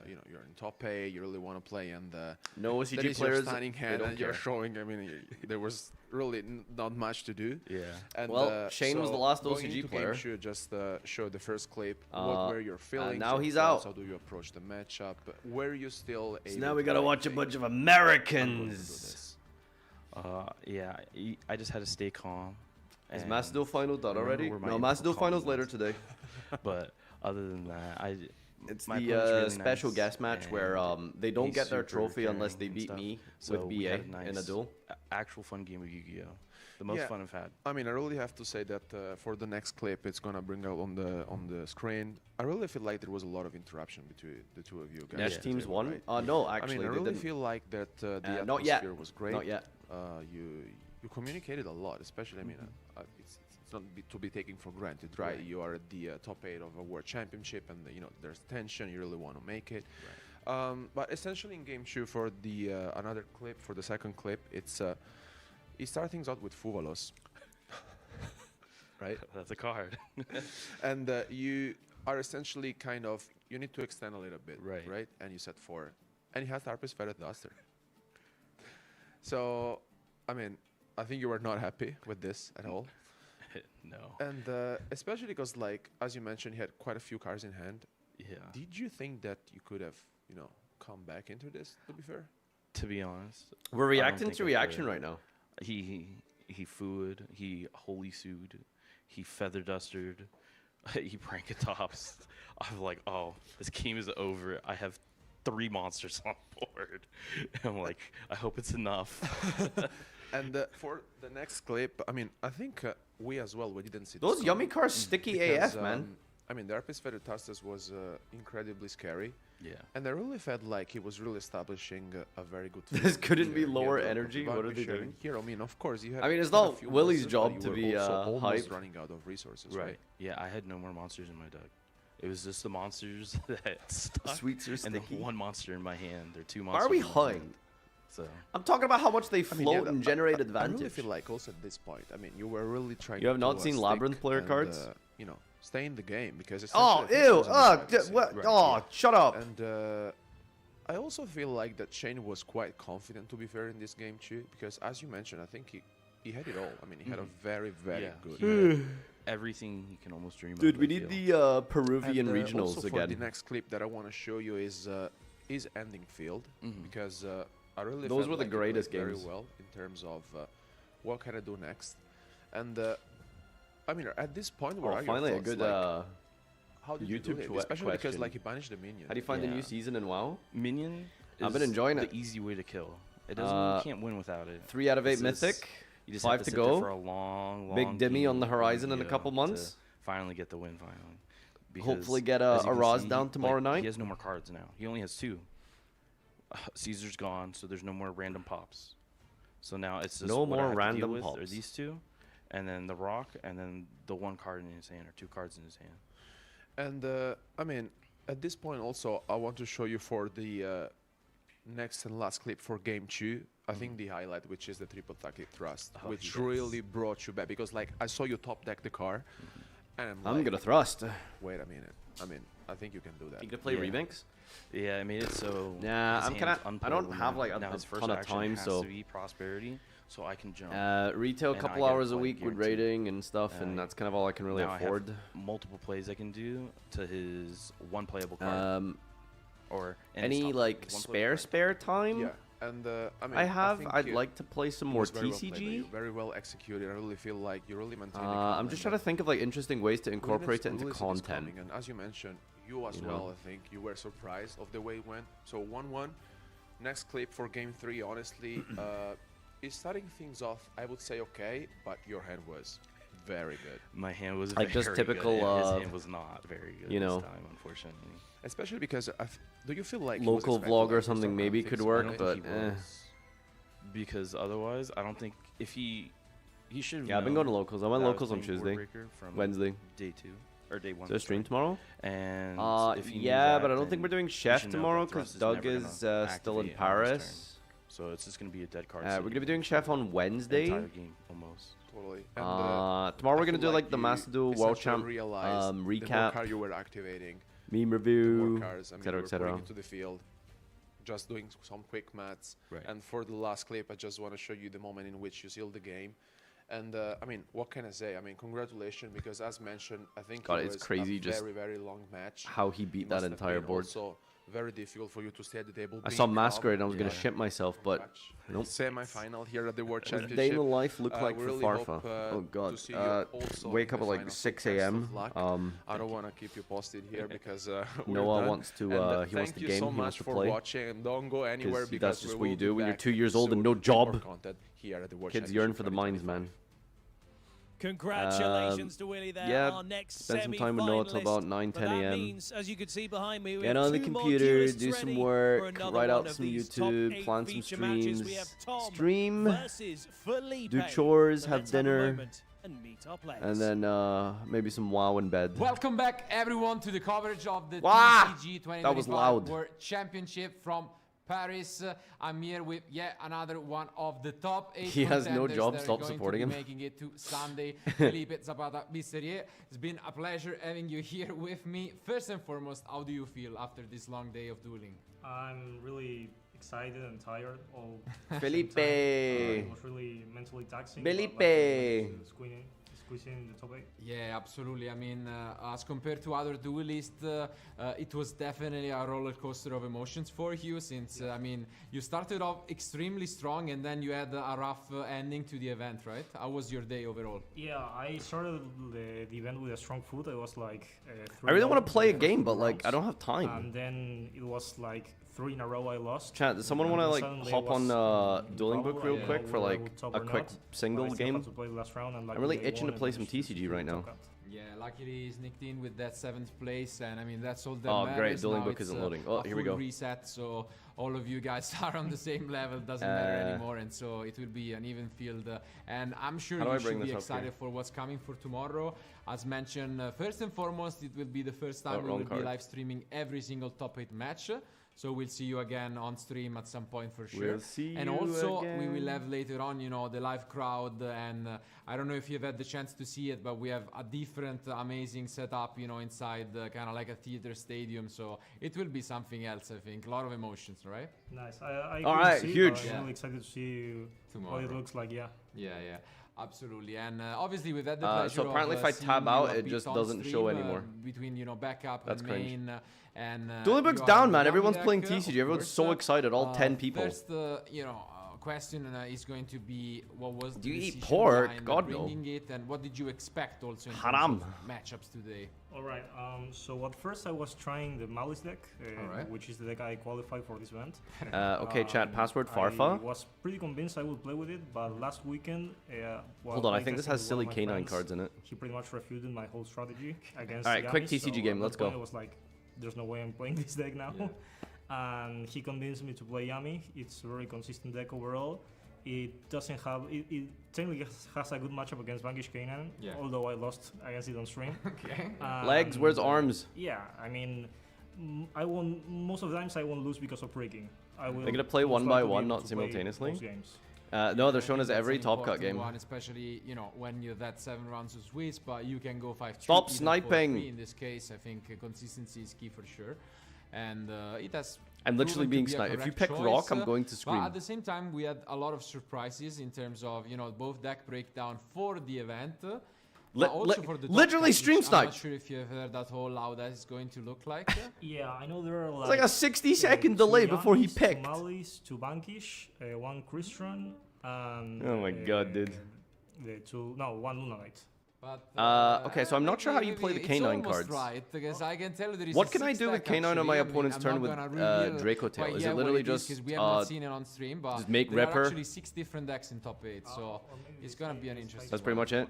you're in top A, you really want to play, and no OCG that is players, your standing hand, and you're care. showing. I mean, there was really not much to do. Yeah. And, well, Shane was the last going OCG into player. Game 2, just show the first clip, where you're feeling. Now he's out. How do you approach the matchup? Where you still? So now we gotta watch a bunch of Americans. Yeah, I just had to stay calm. Is Master Duel final done already? where my No, Master Duel calm finals was. later today. But other than that, It's my the opponent's really special nice, guest match where and they don't he's get their super trophy unless caring they and beat stuff. me So with we BA had in a duel. actual fun game of Yu-Gi-Oh! The most fun I've had. I mean, I really have to say that for the next clip, it's gonna bring out on the screen. I really feel like there was a lot of interruption between the two of you guys. Nash teams too, won? right? No, actually, I mean, I they really didn't. feel like that the Not yet. atmosphere was great. Not yet. You communicated a lot, especially. I mean, it's not to be taken for granted, right? Right. You are at the top 8 of a world championship, and you know there's tension. You really want to make it. But essentially, in game 2, for the another clip, for the second clip, it's you start things out with Fuvalos. Right? That's a card. And you are essentially kind of, you need to extend a little bit, Right. And you set 4. And he has Tarpus Feather Duster. So, I mean, I think you were not happy with this at all. No. And especially because, like, as you mentioned, he had quite a few cards in hand. Yeah. Did you think that you could have, you know, come back into this, to be fair? To be honest, We're I don't reacting think to I reaction could. right now. He food, he holy sued, he feather dustered, he prankatops. I'm like, oh, this game is over. I have 3 monsters on board. I'm like, I hope it's enough. And for the next clip, I mean, I think we as well, we didn't see Those this yummy coming. cards sticky AF, man. I mean, the Arpis Feather Tustus was incredibly scary. Yeah. And I really felt like he was really establishing a very good. This field. couldn't be He had lower the energy. What are they Vanquisher doing? Here, I mean, of course, you had. I mean, it's quite a not few Willie's monsters, job but to you be were also almost hype. running out of resources, right? Yeah, I had no more monsters in my deck. It was just the monsters that stuck. Sweets are and the sticky. 1 monster in my hand. There are 2 Why monsters. are we in my hung? hand. So I'm talking about how much they I mean, float yeah, and generate I really advantage. feel like also at this point, I mean, you were really trying. You have to not seen stick Labyrinth player and, cards? You know, stay in the game because. Oh, essentially I think ew! it was only 5 to 6. What? Oh, shut up! And I also feel like that Shane was quite confident, to be fair, in this game too, because as you mentioned, I think he had it all. I mean, he had a very, very good. he had everything you can almost dream of. Dude, we I need feel. the Peruvian And, regionals also again. For the next clip that I want to show you is ending field, because I really Those felt were the like he played greatest very games. well in terms of what can I do next, and I mean at this point, what Oh, are your finally a thoughts? good Like, how did you do YouTube it? question. Especially because like he banished the minion. How do you find the new season in WoW? Minion. I've been is enjoying the it. easy way to kill. It doesn't. You can't win without it. 3 out of 8 It's just- mythic. You just 5 have to sit there go. for a long, Big long Dimmy on game the of horizon in a Yu-Gi-Oh! couple to months. Finally get the win. Finally. Hopefully Because, get as you a can Roz see, down tomorrow night. He has no more cards now. He only has 2. Caesar's gone, so there's no more random pops. So now it's just No what I more have to deal random with pops. are these 2, and then the rock, and then the 1 card in his hand, or 2 cards in his hand. And I mean, at this point also, I want to show you for the next and last clip for game 2. I think the highlight, which is the triple tactic thrust, Oh, which yes. really brought you back, because like I saw you top deck the car, and I'm like, gonna thrust. Wait a minute. I mean, I think you can do that. You gonna play Rebanks? Yeah, I made it so. Nah, his I'm hand's kinda. I don't unplayable have now. like a Now his first ton of action time, has so. to be prosperity, so I can jump. Retail a and couple I get hours a play week with guaranteed. rating and stuff, and that's kind of all I can really now afford. I have multiple plays I can do to his 1 playable card. Or in his Any top like 1 playable spare time? Yeah, and I mean, I'd think like to play some it more was very well played by TCG. you, very well executed. I really feel like you really maintained. I'm just trying to think of like interesting ways to incorporate it into content. And as you mentioned, you as You well, know? I think you were surprised of the way it went. So 1-1. Next clip for game 3, honestly, is starting things off, I would say okay, but your hand was very good. My hand was Like very just typical, good, and his hand was not very good you know, this time, unfortunately. Especially because do you feel like he was local expecting, vlog like, or this something sort of maybe things could to work, I don't but think he was, because otherwise, I don't think if he should. Yeah, I've been going to locals. I went locals on Tuesday, Wednesday. Day 2 or day 1. Is there a stream tomorrow? And if he knew yeah, that, but I don't then think we're doing he chef should know tomorrow that Thrust because Doug never is gonna still in activate on his turn. Paris. So it's just gonna be a dead card. We're gonna be doing chef on Wednesday. Entire game almost. Totally. Tomorrow we're gonna do like the Master Duel World Champ The more recap, card you were activating, meme the review, more cards, I mean, etc., you were putting etc. into the field, just doing some quick maths. Right. And for the last clip, I just want to show you the moment in which you sealed the game. And I mean, what can I say? I mean, congratulations, because as mentioned, I think God, it it's was crazy a just very, very long match. how he beat It that must have entire been board. Also very difficult for you to stay at the table. I saw being Masquerade and I calm. was gonna shit myself, but nope. Semi-final here at the World What does Championship. day in the life look like we for really Farfa? hope, Oh god. to see you also Wake in up the at like finals. 6 Best of a.m. luck. I don't want to keep you posted here because we're Noah done. wants to. And, He wants thank to you game. so He much wants to for play. watching, and don't go anywhere because That's just we what you will do be when you're back 2 years old and soon no with more job. content here at the World Kids Championship yearn for the mines, man. Congratulations to Willie there, yeah, our next spend some time with Noah till about 9, 10 a.m. means, as you can see behind me, we Get have on the 2 more computer, duelists do some ready work, for another write one out of some these top YouTube, 8 plan some feature matches. We have streams, Tom stream, versus Felipe. do chores, So have let's dinner, a moment and meet our players. and then maybe some WoW in bed. Welcome back, everyone, to the coverage of the Wah! TCG That was 2025 loud. World Championship from Paris. I'm here with yet another one of the top 8 He has no contenders job, that are stop going supporting to him. be making it to Sunday. Felipe Zapata Bisserier. It's been a pleasure having you here with me. First and foremost, how do you feel after this long day of dueling? I'm really excited and tired all Felipe. It was really mentally taxing. Felipe. Squeezing in the top 8. Yeah, absolutely. I mean, as compared to other duelists, it was definitely a roller coaster of emotions for you since, I mean, you started off extremely strong and then you had a rough ending to the event, right? How was your day overall? Yeah, I started the event with a strong foot. I was like I really want to play a the game, first but two like I rounds. don't have time. And then it was like 3 in a row I lost. Chat, does someone And want to then like suddenly hop it was on Dueling trouble. Book I real didn't quick know for whether I like would top a or quick not, but I single still game? had to play the last round, and I'm really luckily I itching to won play and some managed to TCG right get now. top cut. Yeah, luckily he sneaked in with that 7th place, and I mean that's all that Oh, matters. great, Dueling Now Book it's, isn't loading. Oh, a here we full go. reset, so all of you guys are on the same level. Doesn't matter anymore, and so it will be an even field. And I'm sure How do I you bring should be this up excited here? for what's coming for tomorrow. As mentioned, first and foremost, it will be the first time we wrong will be card. live streaming every single top 8 match. So we'll see you again on stream at some point for sure. We'll see And you also we will again. have later on, you know, the live crowd, and I don't know if you've had the chance to see it, but we have a different amazing setup, you know, inside kind of like a theater stadium. So it will be something else, I think. A lot of emotions, right? Nice. I All couldn't right, see, huge. but I'm Yeah. really excited to see what it Tomorrow. looks like. Yeah. Yeah, absolutely. And obviously we've had the So pleasure apparently of if I seeing tab you out, a it bit just on doesn't show stream, anymore. Between, you know, backup That's and cringe. main. And Dueling Book's you are down, on the man. Everyone's Yami playing deck, TCG. of Everyone's course. so excited. All 10 people. First, you know, question is going to be what was Do the you eat decision pork? behind God, no. bringing it, and what did you expect also in Haram. terms of matchups today? All right. So at first I was trying the Malice deck, Alright. which is the deck I qualified for this event. Okay, chat, password Farfa. I was pretty convinced I would play with it, but last weekend, while Hold on, I playing think this testing has with one silly of my canine friends, cards in it. He pretty much refuted my whole strategy against. All right, quick Yami, TCG so game, at let's that point go. I was like, "There's no way I'm playing this deck now," and he convinced me to play Yami. It's a very consistent deck overall. It doesn't have it technically has a good matchup against Vanquish Canaan, although I lost against it on stream. Okay. Legs, where's arms? Yeah, I mean, I won't. Most of the times I won't lose because of breaking. I will. They're gonna play most one by likely be one, able not to play simultaneously. most games. No, they're showing us That's every an top cut important game. one, especially, you know, when you've had 7 rounds of Swiss, but you can go 5-3. Stop even sniping. 4-3. In this case, I think consistency is key for sure. And it has. I'm literally proven to being be a sniped. If you correct pick rock, choice, I'm going to But scream. at the same time, we had a lot of surprises in terms of, you know, both deck breakdown for the event. But also for the top literally cut, stream which I'm not sniped. sure if you have heard that whole how that is going to look like. Yeah, I know there are It's like a 60-second delay before he picked. 2 Malice, 2 Vanquish, 1 Christian, and Oh my god, dude. one Luna Knight. But, Okay, so I'm not sure how you play the canine cards. Right, because I can tell you there is What a can I 6 do with deck canine on my actually. opponent's I'm turn not with gonna reveal Draco Tail? quite Is yet it what literally is, just 'cause we have not seen it on stream, but just make there Ripper? are actually 6 different decks in top 8, so it's gonna be an interesting. That's pretty much it.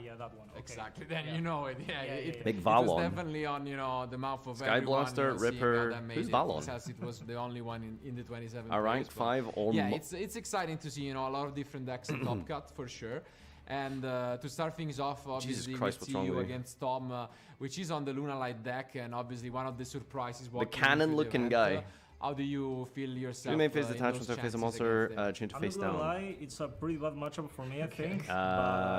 Yeah, that one. Okay. Exactly. Then you know it. Yeah, it Big was Valon. definitely on, you know, the mouth of Sky everyone. Blaster, you know, seeing how Ripper. that made Who's it, Valon? As it was the only one in the 27. A rank place, but 5 or yeah, more. it's exciting to see, you know, a lot of different decks in top cut for sure. And to start things off, obviously, Christ, we what's see wrong you with me? against Tom, which is on the Luna Light deck, and obviously one of the surprises. The cannon-looking guy. How do you feel yourself? You may face in detachments those or face a chances monster, against them? change to I'm face not gonna down. lie, it's a pretty bad matchup for me, I think. But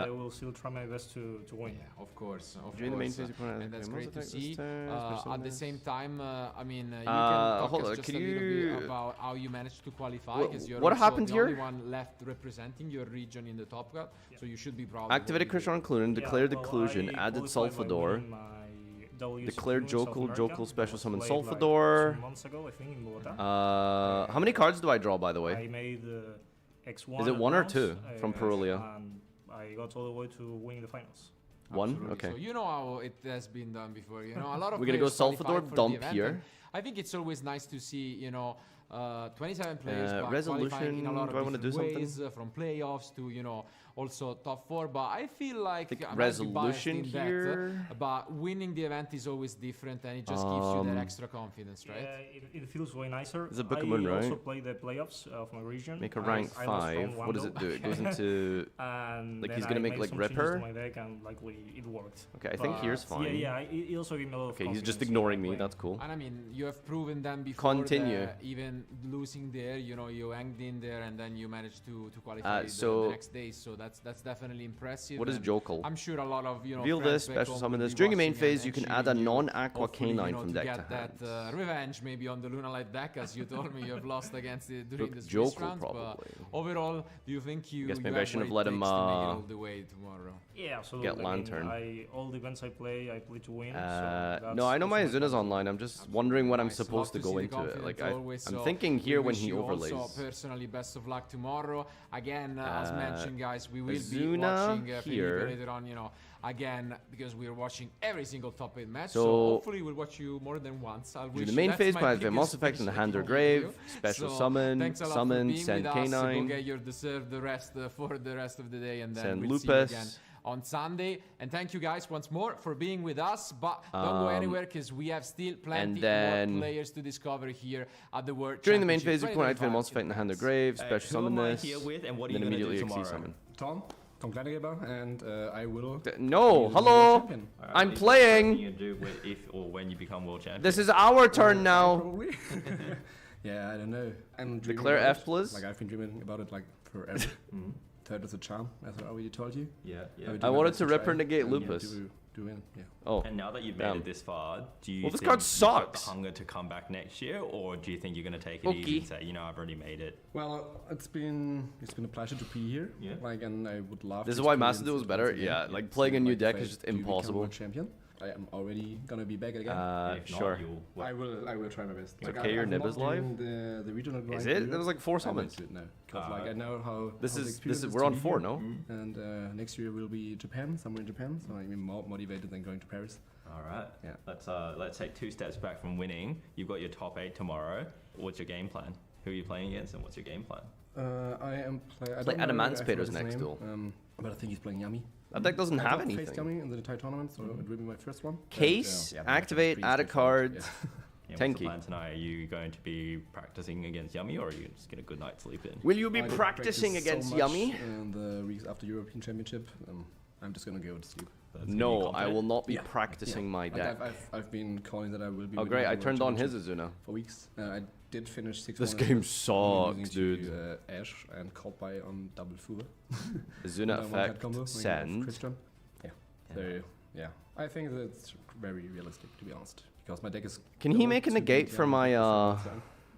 I will still try my best to win. Yeah, of course. During the main phase, And that's great to see. special At the events. same time, I mean, you can talk hold us on, just could a little you- bit about how you managed to qualify, because you're what also happened the here? only one left representing your region in the top cut, so you should be proud. Activated of what you Christian did. Clunin, declared well, Occlusion, I added qualified by Sulfador. winning Declare Jokul special summon Played, Solfador. 2 months ago, I think, in Bogota. How many cards do I draw, by the way? I made X1. Is it at 1 or once, 2 from Perulia? And I got all the way to winning the finals. 1? Absolutely. Okay. So you know how it has been done before. You know, a lot of We're gonna go players qualified Solfador, for the dump event, here. and I think it's always nice to see, you know, 27 players but Resolution, qualifying in a lot do I of wanna different do ways, from playoffs to, you know, also top 4. But I feel like Think I might be biased resolution in that, here. but winning the event is always different, and it just gives you that extra confidence, right? Yeah, it feels way nicer. It's a Book of Moon, I also right? play the playoffs of my region. Make a rank I lost from 5. What does it Wando. do? It goes into... And like then he's I gonna make made like some changes to Ripper? my deck and luckily it worked. Okay, I think But here's fine. Yeah, it also gave me a lot of Okay, he's just confidence in ignoring me. playing. That's cool. And I mean, you have proven them before. Continue. That even losing there, you know, you hanged in there, and then you managed to qualify the so next day. So that's definitely impressive. What is and Jokul? I'm sure a lot of, you know, Reveal friends this, back special home summon will this. be During your main watching phase, and you can cheering add a you, non-aqua hopefully, canine you know, from to deck get to hand. that revenge maybe on the Lunalight deck, as you told me you have lost against it during Look, the Swiss Jokul rounds. But probably. overall, do you think you? Guess you maybe I have shouldn't have what let it him takes to make it all the way tomorrow? Yeah, absolutely. Get Lantern. All the events I play to win. No, I know my Azuna's online. I'm just wondering what I'm supposed to go into it. Like I'm thinking here when he overlays. Also, personally, best of luck tomorrow. Again, as mentioned, guys, we will be Azuna watching here. later on. You know, again, because we are watching every single top 8 match. So, So hopefully, we'll watch you more than once. I'll do wish the main that's phase my by biggest Moss Effect and the wish Hand or for Grave, you. special So, summon, thanks a lot for summon, being send with us. Go Canine, get your dessert the rest for the rest of the day, and then send we'll see you again Lupus. on Sunday. And thank you guys once more for being with us. But don't go anywhere, because we have still plenty then more players to discover here at the World During the main Championship phase, you can activate Moss Effect and the Hand or Grave, special summon who am I this, here with and what are then you gonna do immediately tomorrow? XC summon. Tom Kleingeber, and I will. No, be the world hello! champion. I'm What are playing! you gonna do if or when you become world champion? This is our turn now! Probably. Yeah, I don't know. I'm dreaming Declare about F+. it. Like I've been dreaming about it like forever. Third is a charm, as I already told you. Yeah, yeah. I would do I my wanted best to try Ripper negate and Lupus. Do win, yeah. Oh. And now that you've made damn. it this far, do you Well, this think card you've got the sucks. hunger to come back next year, or do you think you're going to take it Okay. easy and say, you know, I've already made it? Well, it's been a pleasure to be here. Yeah. Like, and I would love. This to is why experience Master Duel is it better. once again. Yeah, Yeah, like playing a so, new like, deck if is I just do become impossible. world champion. I am already gonna be back again. If not, Sure. you'll- I will try my best. It's okay, your I've Nib not is live? done The regional grind Is it? period. There was like 4 I summons. won't do it now, 'cause, like I know how. This how the is experience we're on to be 4, here. no? And next year will be Japan, somewhere in Japan. So I'm more motivated than going to Paris. All right. Yeah. Let's take 2 steps back from winning. You've got your top 8 tomorrow. What's your game plan? Who are you playing against, and what's your game plan? I am I Play don't know, I forgot Adamantipator's his next name, duel. But I think he's playing Yami. That deck doesn't have I faced anything. Yami in the entire tournament, so it will be my first one. Case, But, activate, pretty add a straightforward, card. yeah. Yeah, what's the Tenki. plan tonight? Are you going to be practicing against Yummy, or are you just get a good night's sleep in? Will you be I did practicing practice against so much Yummy? in the weeks after European Championship. I'm just gonna go to sleep. No, I will not be Yeah. practicing my Like, deck. I've been calling that I will be. Oh winning great, the I World turned on his Championship Azuna. for weeks. I did finish 6. This game sucks, dude. Ash and caught by on double four. Azuna effect, send. Christian. Yeah. So yeah, I think that's very realistic, to be honest, because my deck is. Can he make a negate for my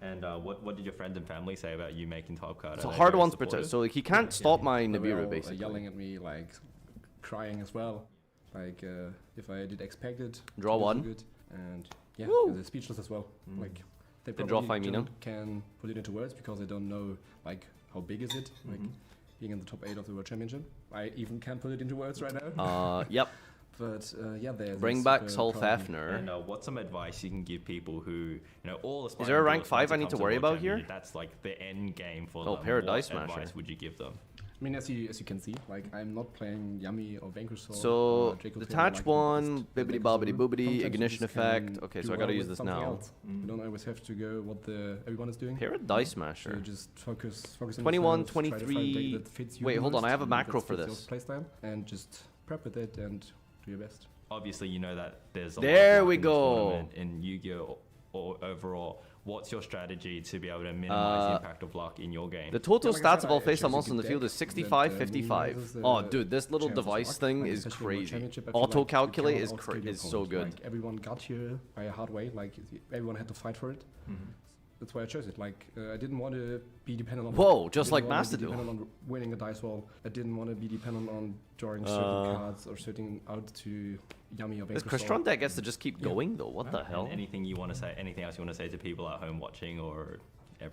And what did your friends and family say about you making top card? It's Are a they hard very one to supportive? protect, so he can't stop my They were Nibiru all, basically. yelling at me, like crying as well. Like if I did expect it. Draw to do so one. Good. And yeah, Woo! they're speechless as well. Like they They draw probably Faimina. can put it into words because they don't know like how big is it. Like being in the top 8 of the World Championship. I even can't put it into words right now. Yep. But yeah, they're Bring super back Sol proud of me. Fafner. And what's some advice you can give people who, you know, all the Is there a rank Spider-Man 5 I duels, need to once it worry comes to about here? World Championship, that's like the end game for Oh, them. Paradise What Smasher. advice would you give them? I mean, as you can see, like I'm not playing Yummy or Vanquish Sol. So, or Draco Tail detach like one, the bibbidi best. bobbidi boobity, Sometimes you ignition just can effect. Okay, do so I well gotta with use this something now. else. You don't always have to go what everyone is doing. Paradise So Smasher. you just focus on 21, yourself, try to find a deck 23. that fits you Wait, the hold on, I most have a and that macro for fits your this. playstyle, and just prep with it and do your best. Obviously, you know that there's a There lot of we luck in this go. tournament in Yu-Gi-Oh! Or overall. What's your strategy to be able to minimize the impact of luck in your game? The total Yeah, like I stats said, of all I face-up chose a monsters in good the field deck is 65, that, 55. minimizes the Oh, dude, this little chances of device luck, thing like is especially in World crazy. Championship, I feel like you Auto-calculate cannot is outscale your so opponent. good. Like everyone got here by a hard way. Like everyone had to fight for it. that's why I chose it. Like, I didn't want to be dependent on... Whoa, just I like didn't want to Master be Duel. dependent on winning a dice roll. I didn't want to be dependent on drawing certain cards or certain out to Yummy or This Banker Crystron deck gets to just keep going though. What the hell? Anything you want to say? Anything else you want to say to people at home watching or?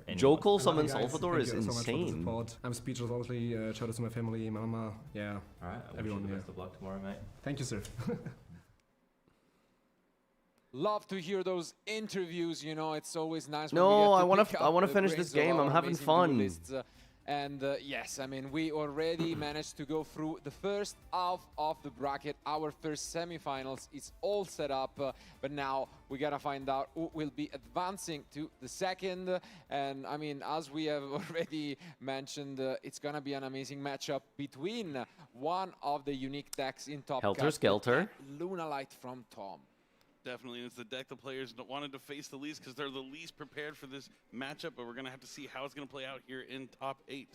Jokel I summon love you guys. Salvador Thank is you so much for the insane. support. I'm speechless, honestly. Shout out to my family, my mama. Yeah. All right. Everyone. Wish you the Yeah. best of luck tomorrow, mate. Thank you, sir. Love to hear those interviews. You know, it's always nice. When No, we I want wanna to finish this game. I'm having fun. And yes, I mean, we already managed to go through the first half of the bracket. Our first semifinals is all set up, but now we gotta find out who will be advancing to the second. And I mean, as we have already mentioned, it's gonna be an amazing matchup between one of the unique decks in Top Helter Cut, Skelter. Lunalight from Tom. Definitely, and it's the deck the players wanted to face the least because they're the least prepared for this matchup, but we're going to have to see how it's going to play out here in top 8.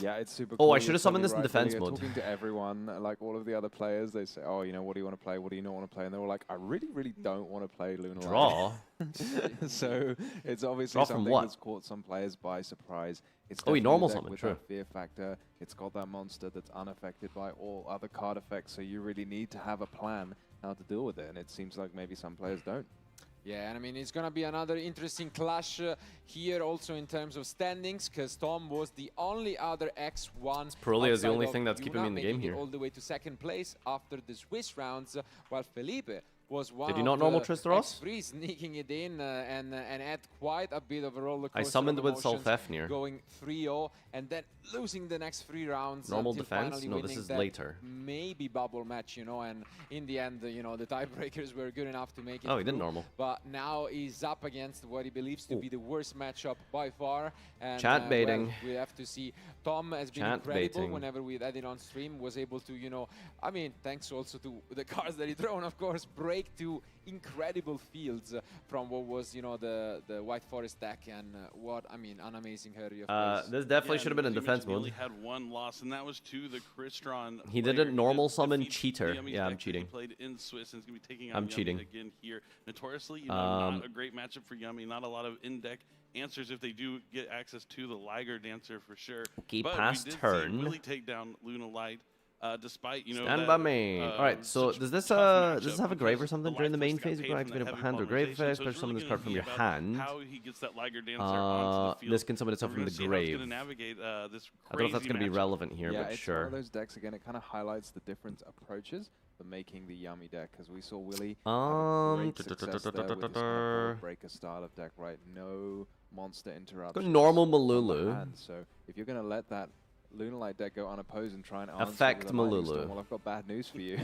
Yeah, it's super Oh, cool. I should have summoned this in You're defense totally mode. Talking to everyone, like all of the other players, they say, oh, you know, what do you want to play? What do you not want to play? And they're all like, I really, really don't want to play Luna. Draw? So it's obviously Draw from something what? that's caught some players by surprise. It's Oh, he definitely a normal deck summon, with true. that fear factor. It's got that monster that's unaffected by all other card effects, so you really need to have a plan how to deal with it, and it seems like maybe some players don't. Yeah, and I mean, it's going to be another interesting clash here also in terms of standings, because Tom was the only other X1. Perulia is the outside only of thing that's keeping me in the game making it here. all the way to second place after the Swiss rounds, while Felipe was one Did you of not normal the Tristeros? X3 sneaking it in and had quite a bit of a roller coaster. I summoned of with emotions, Self-Fafnir. going 3-0 and then losing the next 3 rounds. Normal until defense? finally No, this winning is that later. maybe bubble match, you know, and in the end, you know, the tiebreakers were good enough to make it. Oh, he did through. normal. But now he's up against what he believes to be the worst matchup by far. And Chat baiting. well, we have to see. Tom has been Chat incredible baiting. whenever we had it on stream, was able to, you know, I mean, thanks also to the cards that he thrown, of course, break to incredible fields from what was, you know, the White Forest deck, and what, I mean, an amazing hurry of plays. This definitely Yeah, should have been in as you defense mentioned, he mode. only had one loss, and that was to the Crystron. He player. didn't normal did summon defeat Cheater. Yummy's Yeah, I'm deck that he cheating. played in Swiss, and he's going to be taking I'm on Yummy cheating. again here. Notoriously, you know, not a great matchup for Yummy. Not a lot of in-deck answers if they do get access to the Liger Dancer for sure. Okay, but pass we did turn. see Willie take down Luna Light. Despite, you know, Stand that, by me. All right, so such does this tough does this matchup have a grave or because something the during the main White Force phase? got You can paid from activate the a heavy hand or grave polarization, effect, so or it's summon really this card from gonna your be about hand. How he gets that Liger Dancer onto the field. This can summon itself We're from the gonna see how he's grave. gonna navigate this I don't know if that's crazy going to be matchup. relevant here, Yeah, but it's sure. one of those decks, again, it kind of highlights the different approaches for making the Yummy deck, because we saw Willie have great success there with his kind of board breaker style of deck, right? No monster interruptions. normal on the Malulu. hand. So if you're going to let that Lunalight deck go unopposed and try and answer Effect with a Lightning Malulu. Storm, well, I've got bad news for you.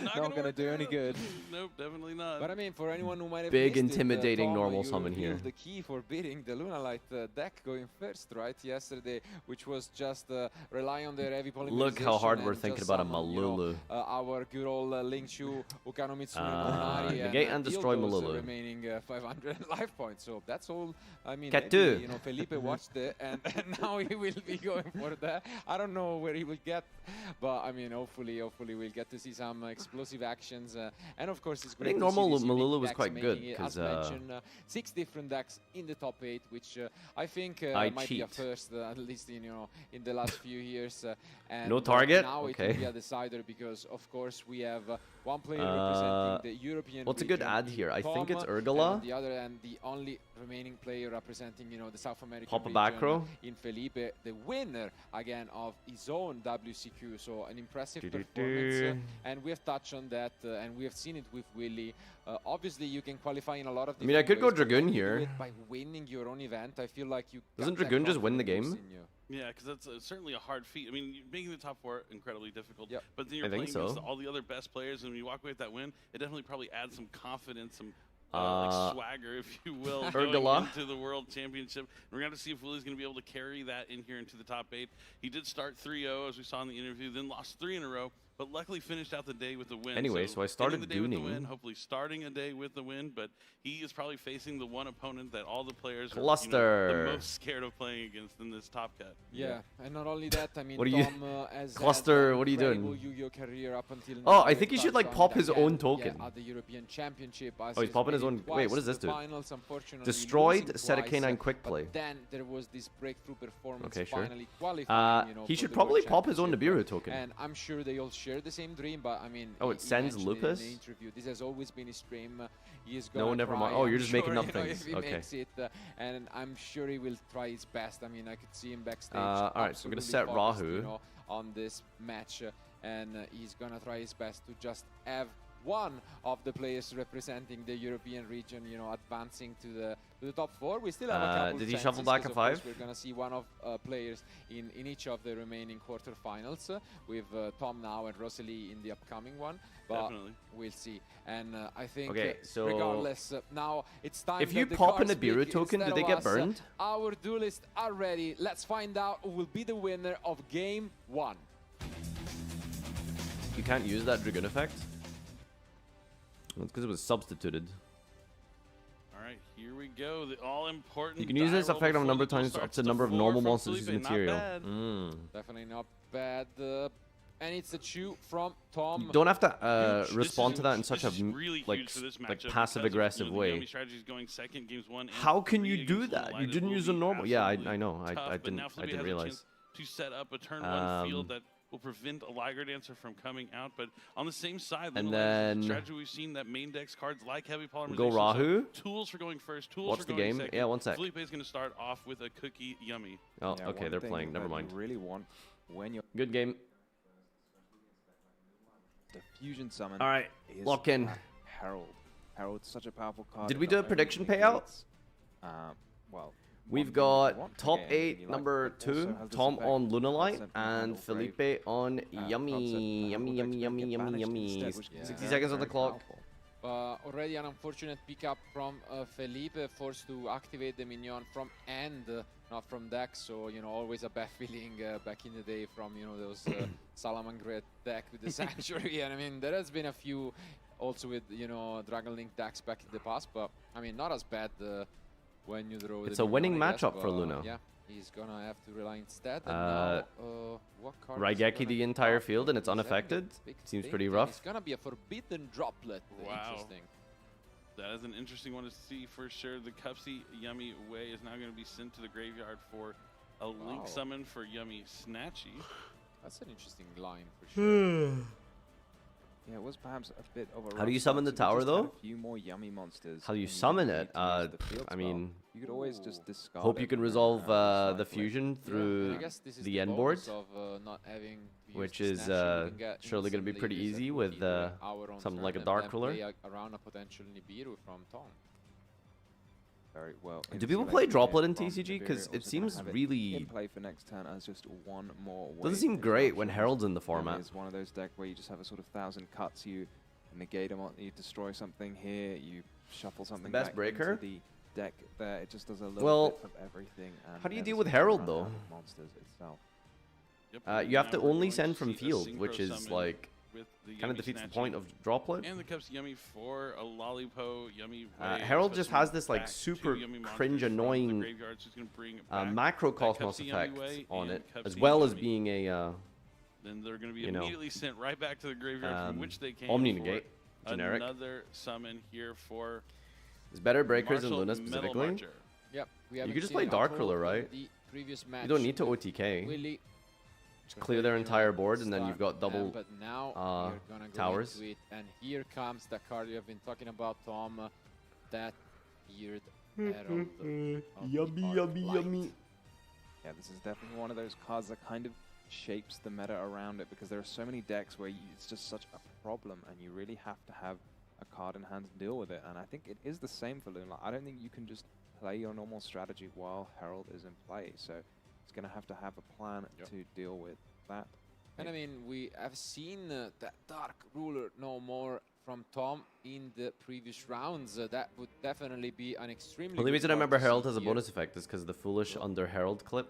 Not going to do any good. Nope, definitely not. But I mean, for anyone who might have Big missed intimidating it, Tom, normal you summon here. revealed the key for beating the Lunalight deck going first, right? Yesterday, which was just rely on their heavy polymerization. Look how hard we're and thinking just about a summon, you know, Malulu. our good old Link Shu, Ukano Mitsune, Monari, negate and deal destroy those, Malulu. remaining 500 life points. So that's all. I mean, Cat maybe, two. you know, Felipe watched it, and now he will be going for that. I don't know where he will get, but I mean, hopefully we'll get to see some explosive actions, and of course it's great. think to normal see these unique Malulu was decks quite good, making it, 'cause, as mentioned, 6 different decks in the top 8, which I think I might be a cheat. first, at least in the last few years. And No target? now it Okay. will be a decider, because of course we have one player representing the European. What's a good region ad in here? I think it's Tom, and Urgala. on the other end, the only remaining player representing, you know, the South American Pop a region back row. in Felipe, the winner again of his own WCQ. So an impressive performance, and we have touched on that, and we have seen it with Willie. Obviously, you can qualify in a lot of. I mean, I could different go ways, but Dragoon when you do here. it by winning your own event, I feel like you. Doesn't got that Dragoon just win the confidence game? in you. Yeah, because that's certainly a hard feat. I mean, making the top 4 incredibly difficult. Yep. But then you're I think playing against so. all the other best players, and when you walk away with that win, it definitely probably adds some confidence, some like swagger, if you will, going Urgala. into the World Championship. And we're going to see if Willie's going to be able to carry that in here into the top 8. He did start 3-0, as we saw in the interview, then lost 3 in a row. but luckily finished out the day with the win. Anyway, so I started ending the day with the gooning. win, hopefully starting a day with the win, but he is probably facing the one opponent that all the players are Cluster. the most scared of playing against in this top cut. Yeah, and not only that, I mean, What are you- Tom has Cluster, had what are you doing? incredible Yu-Gi-Oh career up until Oh, now. I think he We've should, like, touched pop on it his again, own token. Yeah, at the European Championship. Oh, he's popping his own. Wait, what does this do? Finals, unfortunately, Destroyed, losing set a twice, canine quick play. But then there was this breakthrough performance. Okay, sure. Finally qualifying, you know, he for should the probably World pop his own Championship. Nibiru token. And I'm sure they all share the same dream, but I mean, Oh, it he sends mentioned in Lupus? the interview, this has always been his dream. He is No, gonna never try, mind. Oh, I'm you're just making sure, up you know, things. if he Okay. makes it, and I'm sure he will try his best. I mean, I could see him backstage. All right, so I'm gonna absolutely set focused, Rahu. you know, on this match, and he's gonna try his best to just have one of the players representing the European region, you know, advancing to the top 4. We still have a couple did he chances, shuffle back 'cause a of course 5? we're gonna see one of players in each of the remaining quarterfinals with Tom now and Rosalie in the upcoming one. But Definitely. we'll see. And I think, Okay, so regardless, now it's time. if you that the pop a cards Nibiru speak token, instead do they of get us. burned? Our duelists are ready. Let's find out who will be the winner of Game 1. You can't use that Dragoon effect? Well, it's because it was substituted. All right, here we go. The all-important. You can use this die roll effect on a before number the of duel times up starts. to the The number of 4 normal from monsters using Felipe, not material. bad. Definitely not bad. And it's a chew from Tom. You don't have to Huge. respond This to that in is- such a this is really like huge for this like matchup passive because of, aggressive you know, the way. Yummy strategy's going second, games 1 and How can 3 you do against that? You Luna didn't Light. It use will a be normal. Yeah, I absolutely know. tough, I but didn't now I Felipe didn't has a realize. chance to set up a turn 1 field that will prevent a Liger Dancer from coming out. But on the same side, And Luna Light is then a strategy we've seen that main decks cards like heavy polymerization. Go Rahu. So tools for going first, tools Watch for the going game. second. Yeah, one sec. Felipe is going to start off with a cookie Yummy. Oh, Yeah, okay, one they're thing playing. Never that mind. You really want when you're Good game. the fusion summon. All right, is lock in. that Herald. Herald's such a powerful card. Did It we not do a only prediction negates, payout? Well, We've one thing that you got want from top the game, you 8, like, number but also 2, has this Tom effect on Luna Light, concept from and Handle Grave. Felipe on Concept Yummy. from Yummy, Handle yummy, Grave yummy, get yummy, banished yummy. instead, which is 60 very, seconds on the very clock. powerful. Already an unfortunate pickup from Felipe, forced to activate the minion from end, not from deck. So, you know, always a bad feeling back in the day from, you know, those Salamangreat deck with the Sanctuary. And I mean, there has been a few also with, you know, Dragon Link decks back in the past, but I mean, not as bad when you draw It's the a minion, winning I guess, matchup for but, Luna. Yeah, he's gonna have to rely instead. And now, what card is he Raigeki gonna the entire drop? field and it's Exactly. unaffected. Big Seems thing, pretty and rough. It's gonna be a forbidden droplet. Wow. Interesting. That is an interesting one to see for sure. The Cupsy Yummy Way is now going to be sent to the graveyard for a Link Wow. summon for Yummy Snatchy. That's an interesting line for sure. Yeah, it was perhaps a bit of a. How do you rough summon start, the so we tower, just had though? A few more yummy monsters. How do you and summon need it? to use the field I spell. mean, you could always just discard. hope you it can and resolve cycle the it. fusion I through guess this is the end board, bonus of not having to use which the is snatch, you can get surely going to be instantly pretty use a easy cookie with during our own something turn like a and Dark then Ruler. play around a potential Nibiru from Tom. Very well. Do people insulated play here Droplet in from TCG? Nibiru. Because Also it gonna seems have it really in play for next turn as just one more. doesn't wave seem great when interruption. Herald's in the Yummy format. is one of those decks where you just have a sort of 1,000 cuts. You negate them, you destroy something here, you shuffle something best back breaker? into the deck there. It just does a little Well, bit of everything. And how do you never deal with seems to Herald, run though? out of monsters itself. Yep, You have now to we're only going send to from see a field, synchro which is summon like with the kind of Yummy defeats the Snatchy. point of Droplet. And the Cups Yummy for a Lollipo Yummy Way. Herald puts just one has this like back to super Yummy cringe, monsters from the annoying graveyard, so it's gonna bring it back. macro That cosmos Cupsy effect Yummy Way on and it, as Cupsy well as Yummy. being a Then they're going to be you know, immediately sent right back to the graveyard from which they came. Omni for Negate, generic. Another summon here for There's better breakers than Marshall Luna Metal specifically. Marcher. Yep, we You haven't could just seen play it Dark at all Ruler, in right? the previous match. You don't need to OTK. Willy. Just clear their entire board, and then you've got Start, double but now we're gonna go towers. into it, and here comes the card you have been talking about, Tom. That weird Herald. Yummy, yummy, yummy. Yeah, this is definitely one of those cards that kind of shapes the meta around it, because there are so many decks where it's just such a problem, and you really have to have a card in hand to deal with it. And I think it is the same for Luna. I don't think you can just play your normal strategy while Herald is in play. So it's going to have a plan to deal with that. And I mean, we have seen that Dark Ruler no more from Tom in the previous rounds. That would definitely be an extremely The only good reason I card remember to Herald see has a here. bonus effect is because the foolish under Herald clip.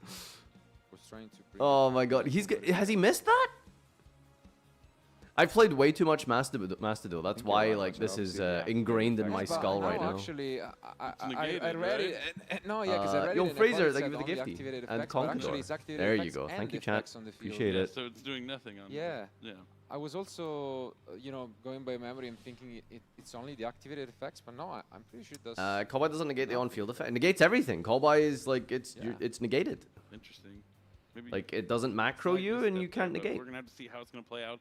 Was trying to Oh my god, has he missed that? I've played way too much Master Duel. That's why like this is ingrained in my skull right now. Actually, I read it. No, yeah, because I read Yo, it. Fraser, thank you for the gifty. And Conqueror. There you go. Thank you, chat. Appreciate it. So it's doing nothing on. Yeah. Yeah. I was also, going by memory and thinking it's only the activated effects, but no, I'm pretty sure it does. Call by doesn't negate the on-field effect. It negates everything. Call by is like it's negated. Interesting. Maybe like it doesn't macro you and you can't negate. We're gonna have to see how it's gonna play out.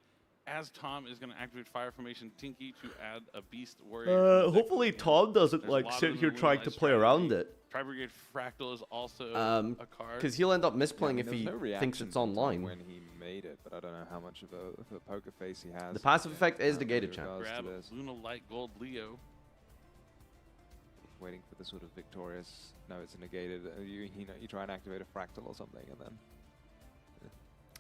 As Tom is gonna activate Fire Formation Tinky to add a Beast Warrior. Hopefully Tom doesn't like sit here trying to play around it. Tri-Brigade Fractal is also a card. Because he'll end up misplaying if he thinks it's online. When he made it, but I don't know how much of a poker face he has. The passive effect is negated, chat. Grab Luna Light Gold Leo. Waiting for the sort of victorious. No, it's negated. You try and activate a fractal or something, and then.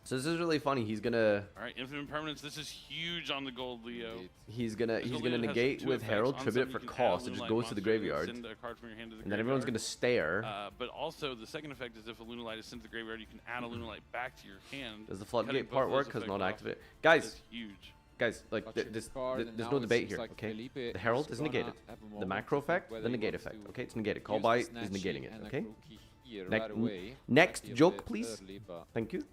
So this is really funny. He's gonna. All right, Infinite Permanence. This is huge on the Gold Leo. He's gonna negate with Herald, tribute it for cost. It just goes to the graveyard, and then everyone's gonna stare. But also the second effect is if a Luna Light is sent to the graveyard, you can add a Luna Light back to your hand. Does the floodgate part work? Because not activate. Guys, huge. Guys, like there's no debate here. Okay, the Herald is negated. The macro effect, the negate effect. Okay, it's negated. Call by is negating it. Okay. Next joke, please. Thank you.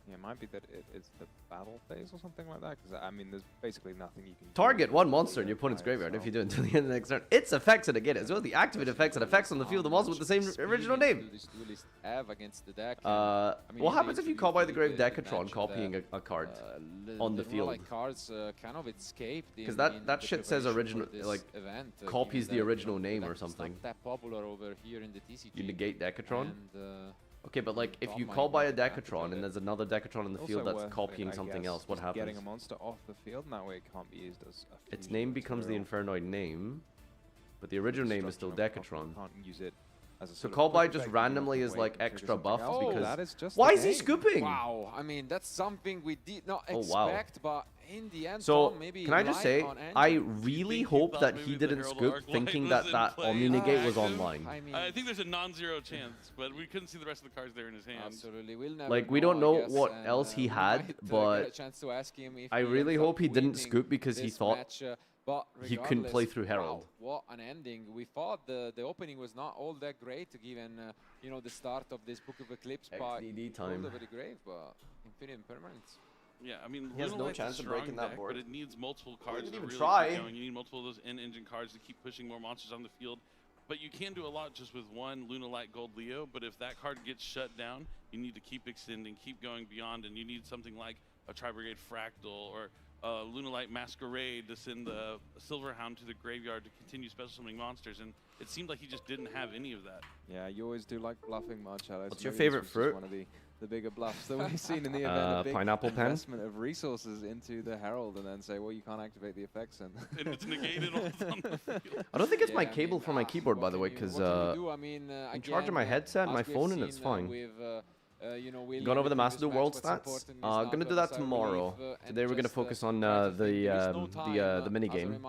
Yeah, it might be that it's the battle phase or something like that. Because I mean, there's basically nothing you can target one monster in your opponent's graveyard if you do it until the end of the next turn. Its effects and again as well the activate effects and effects on the field of monsters with the same original name. What happens if you call by the Grave Decatron copying a card on the field? Because that shit says original, like copies the original name or something. You negate Decatron. Okay, but like if you call by a Decatron and there's another Decatron in the field that's copying something else, what happens? Getting a monster off the field, and that way it can't be used as a its name becomes the Infernoid name, but the original name is still Decatron. Can't use it as a so call by just randomly is like extra buff because that is just why is he scooping? Wow, I mean that's something we did not expect, but in the end, so maybe can I just say I really hope that he didn't scoop thinking that Omni Negate was online. I think there's a non-zero chance, but we couldn't see the rest of the cards there in his hand. Absolutely, we'll never like we don't know what else he had, but I really hope he didn't scoop because he thought he couldn't play through Herald. Wow, what an ending. We thought the opening was not all that great given the start of this Book of Eclipse by time over the grave, but Infinite Impermanence. Yeah, I mean, he has no chance of breaking that board. But it needs multiple cards to really try. keep going. You need multiple of those in-engine cards to keep pushing more monsters on the field. But you can do a lot just with one Luna Light Gold Leo. But if that card gets shut down, you need to keep extending, keep going beyond, and you need something like a Tri-Brigade Fractal or Luna Light Masquerade to send the Silverhound to the graveyard to continue special summoning monsters. And it seemed like he just didn't have any of that. Yeah, you always do like bluffing, Marcello. What's your favorite fruit? One of the bigger bluffs that we've seen in the event. A big pineapple investment of resources into the Herald and then say, well, you can't activate the effects. And it's negated on the field. I don't think it's my cable for my keyboard, by the way, because I'm charging my headset and my phone and it's fine. Gone over the Master Duel World stats. Gonna do that tomorrow. Today we're gonna focus on the mini game.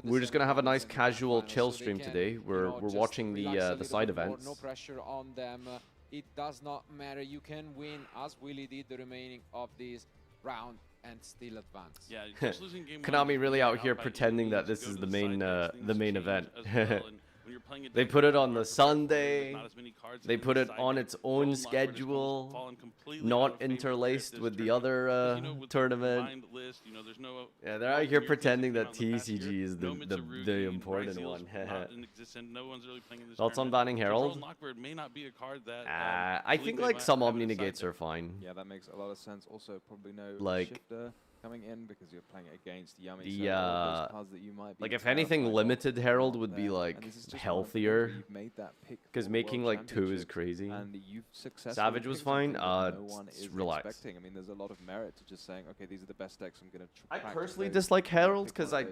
We're just gonna have a nice casual chill stream today. We're watching the side events. No pressure on them. It does not matter. You can win as Willie did the remaining of this round and still advance. Yeah, just losing game Konami really out here pretending that this is the main event. They put it on the Sunday. They put it on its own schedule, not interlaced with the other tournament. Yeah, they're out here pretending that TCG is the important one. Thoughts on banning Herald? I think like some Omni Negates are fine. Yeah, that makes a lot of sense. Also, probably no like shifter coming in because you're playing against Yummy. Like if anything, limited Herald would be like healthier. Because making like 2 is crazy. And you've Savage was fine. Relax. I mean, there's a lot of merit to just saying, okay, these are the best decks I'm gonna try. I personally dislike Herald because I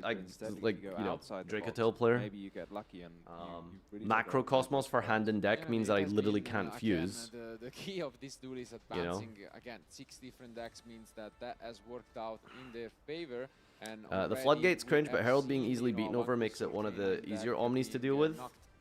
like Dracotil player. Maybe you get lucky and Macro Cosmos for hand and deck means that I literally can't fuse. The key of this duel is advancing. Again, 6 different decks means that has worked out in their favor. And the Floodgate's cringe, but Herald being easily beaten over makes it one of the easier Omnis to deal with.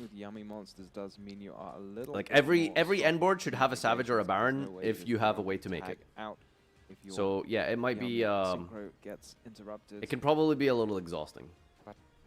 going with Yummy Monsters does mean you are a little Like bit every more end board should have a soft Savage or a because there's Baron no way if that you have a can way to make tag it. out if your So yeah, it might be Yummy synchro gets interrupted. it can probably be a little exhausting. But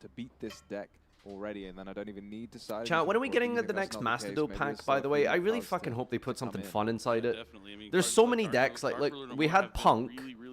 to beat this deck already, and then I don't even need to side. Chat, when are we getting the next Mastido pack, by the way? I really fucking hope they put something fun inside it. Definitely. I mean, There's cards so like many decks, like we had Punk,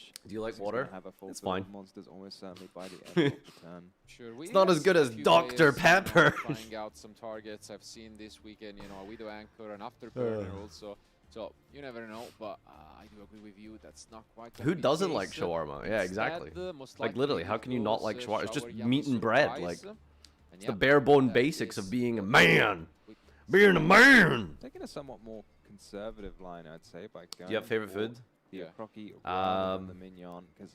damage. Do you like So he's gonna water? Have a full It's build fine. of monsters almost certainly by the end of the turn. Sure, It's not as good as Dr. Pepper. Trying out some targets I've seen this weekend, you know, a Widow Anchor and Afterburner also. So you never know, but I do agree with you. That's not quite. Who doesn't like shawarma? Yeah, exactly. Like literally, how can you not like shawarma? It's just meat and bread. Like it's the bare bone basics of being a man. Being a man. Taking a somewhat more conservative line, I'd say, by going. Do you have favorite food? The crocky rather than the mignon, because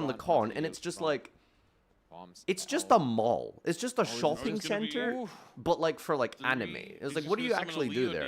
around the con, and it's just like, it's just a mall. It's just a shopping center, but like for like anime. It's like, what do you actually do there?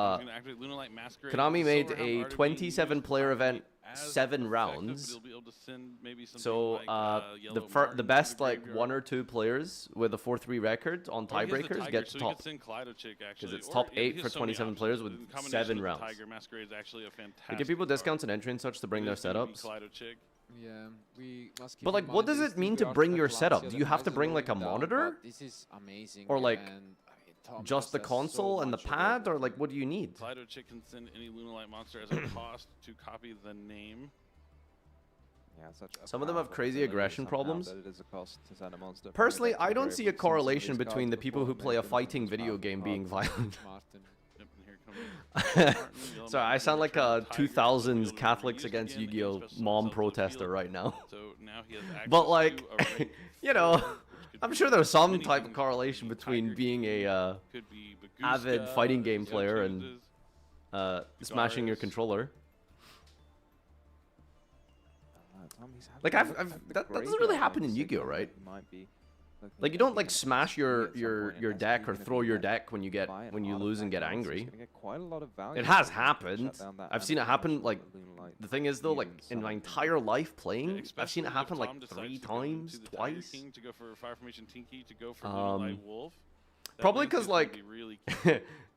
He's gonna activate Lunalight Masquerade. Konami made Silverhound a already being 27-player event 7 rounds. He'll be able to send maybe So like, the best like 1 or 2 players with a 4-3 record on tiebreakers get so top. Because it's top 8 for 27 players with 7 rounds. They give people discounts and entry and such to bring their setups. Yeah, we must keep But like, in what mind does this it mean to Duel bring your Artifact setup? Lancia Do you that have to has bring like a loading down, monitor? but This is amazing. Or like Tom just the has so console and the much pad? Or like, what do you need? Kaleido Chick can send any Lunalight monster as a cost to copy the name. Yeah, such a Some of them have powerful crazy ability aggression somehow problems. that it is a cost to send a monster. Personally, Maybe I that's don't very see a able to send some of correlation these between the cards people who before play a and make them fighting the most video powerful game being cards. violent. Yep, and here comes Sorry, I sound like a 2000s Catholics against Yu-Gi-Oh mom protester right now. So now he has access But like, to a rank you know, I'm sure there's some type of correlation between being a could be avid Baguska, fighting game player and Zeptuzes, smashing your Gars. controller. Tommy's having Like a I've look at the that doesn't graveyard really on happen the in Yu-Gi-Oh, signal right? that he might be looking Like you at don't being like an smash SP your at some point, and deck SP or gonna throw be your that deck when you get buy an when you lose and get artifact angry. monster, he's gonna get quite a lot of value It from has it. happened. Shut down that I've seen it happen animation like on the Lunalight the thing is though, like even in my some entire life playing, I've especially seen it if happen like Tom decides 3 to go times, into the Tiger twice. King to go for Fire Formation Tinky to go for Lunalight Wolf. That Probably link is because gonna like be really